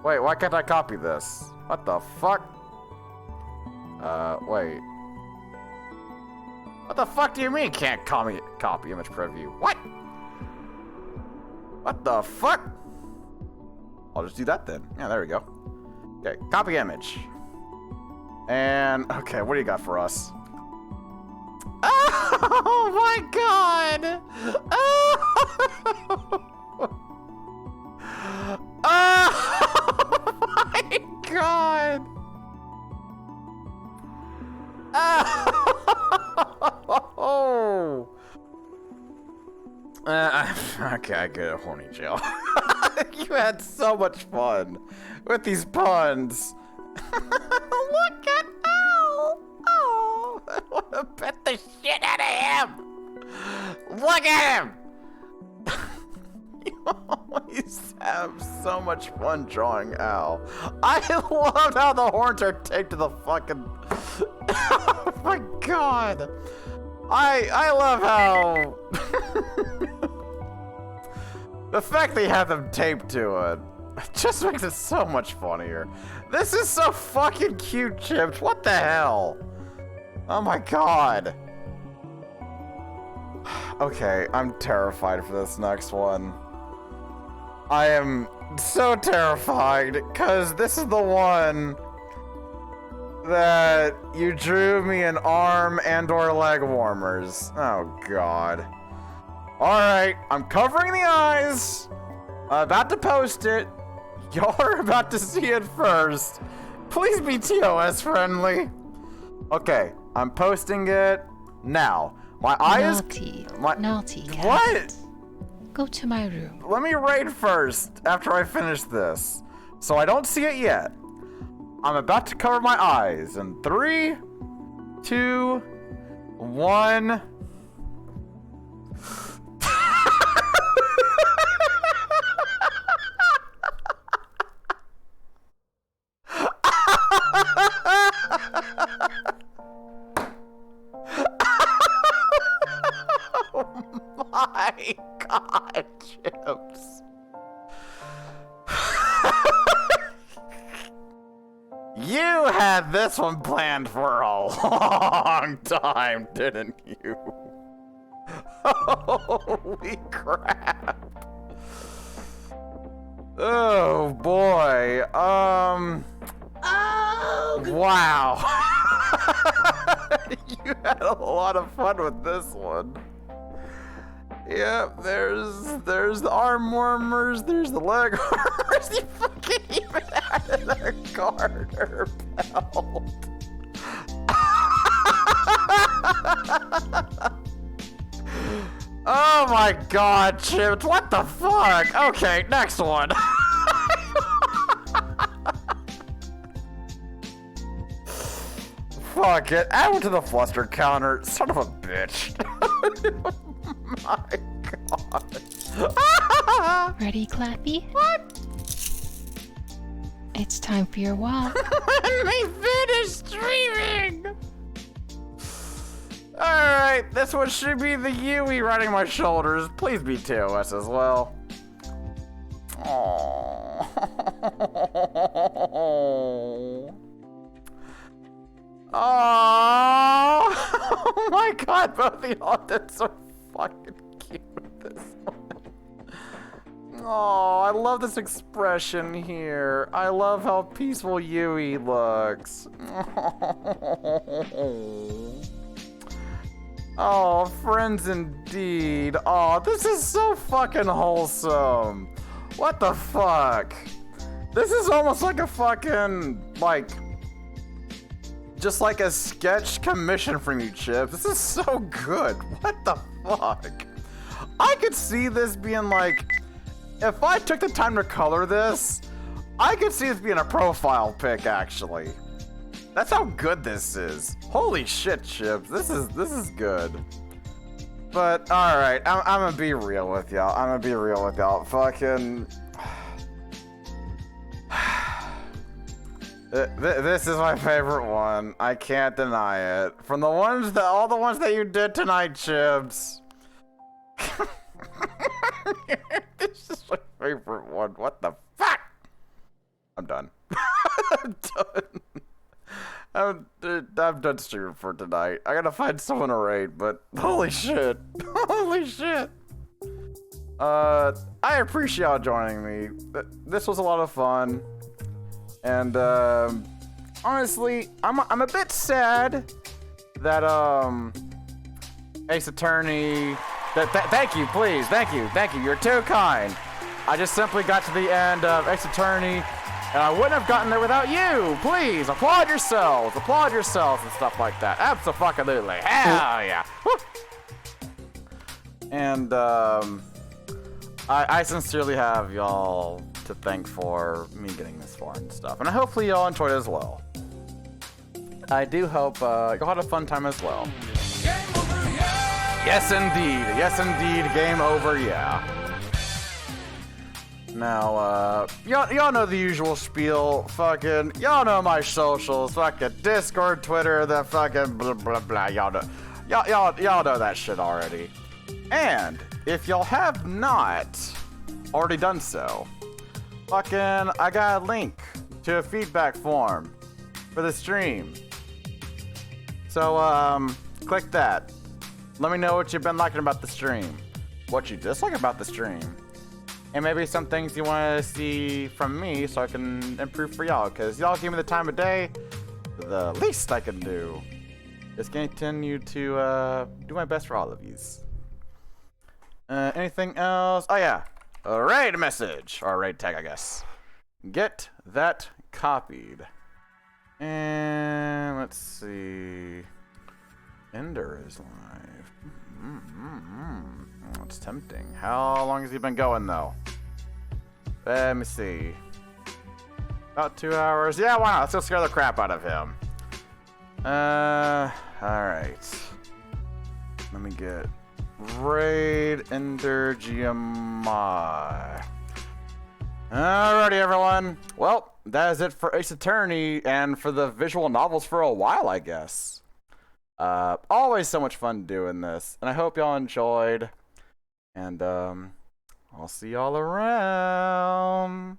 Wait, why can't I copy this? What the fuck? Wait. What the fuck do you mean can't copy image preview? What? What the fuck? I'll just do that then. Yeah, there we go. Okay, copy image. And, okay, what do you got for us? Oh my god! Oh my god! Oh! Okay, I get a horny jail. You had so much fun with these puns. Look at Al! Oh, I want to pet the shit out of him! Look at him! You always have so much fun drawing Al. I love how the horns are taped to the fucking... Oh my god! I love how... The fact they have them taped to it just makes it so much funnier. This is so fucking cute, Chips. What the hell? Oh my god. Okay, I'm terrified for this next one. I am so terrified, because this is the one that you drew me an arm and or leg warmers. Oh god. Alright, I'm covering the eyes. About to post it. Y'all are about to see it first. Please be TOS friendly. Okay, I'm posting it now. My eyes. Naughty cat. What? Go to my room. Let me raid first after I finish this. So I don't see it yet. I'm about to cover my eyes in 3, 2, 1. had this one planned for a long time, didn't you? Holy crap. Oh boy. Wow. You had a lot of fun with this one. Yep, there's the arm warmers, there's the leg warmers. You fucking even added a garter belt. Oh my god, Chips, what the fuck? Okay, next one. Fuck it, add one to the fluster counter, son of a bitch. My god. Ready, Clappy? What? It's time for your walk. Let me finish streaming! Alright, this one should be the Yui riding my shoulders. Please be TOS as well. Aww. Oh my god, both of y'all did so fucking cute with this one. Oh, I love this expression here. I love how peaceful Yui looks. Oh, friends indeed. Oh, this is so fucking wholesome. What the fuck? This is almost like a fucking, like, just like a sketch commission from you, Chips. This is so good. What the fuck? I could see this being like, if I took the time to color this, I could see this being a profile pic, actually. That's how good this is. Holy shit, Chips. This is good. But, alright, I'm gonna be real with y'all. Fucking... This is my favorite one. I can't deny it. From all the ones that you did tonight, Chips. This is my favorite one. What the fuck? I'm done. I'm done. I'm done streaming for tonight. I gotta find someone to raid, but holy shit. Holy shit. I appreciate y'all joining me. This was a lot of fun. And honestly, I'm a bit sad that Ace Attorney. Thank you, please, thank you. You're too kind. I just simply got to the end of Ace Attorney, and I wouldn't have gotten there without you. Please applaud yourselves, and stuff like that. Abso-fucking-lutely. Hell yeah. Woo. And I sincerely have y'all to thank for me getting this far and stuff. And hopefully y'all enjoyed it as well. I do hope y'all had a fun time as well. Game over, yeah! Yes, indeed. Game over, yeah. Now, y'all know the usual spiel. Fucking, y'all know my socials. Fucking Discord, Twitter, the fucking blah, blah, blah. Y'all know that shit already. And if y'all have not already done so, fucking, I got a link to a feedback form for the stream. So, click that. Let me know what you've been liking about the stream, what you dislike about the stream, and maybe some things you want to see from me so I can improve for y'all, because y'all give me the time of day. The least I can do is continue to do my best for all of yous. Anything else? Oh yeah, a raid message, or a raid tag, I guess. Get that copied. And let's see. Ender is live. It's tempting. How long has he been going though? Let me see. About 2 hours. Yeah, why not? Let's go scare the crap out of him. Alright. Let me get Raid Ender GMI. Alrighty, everyone. Well, that is it for Ace Attorney and for the visual novels for a while, I guess. Always so much fun doing this, and I hope y'all enjoyed. And I'll see y'all around.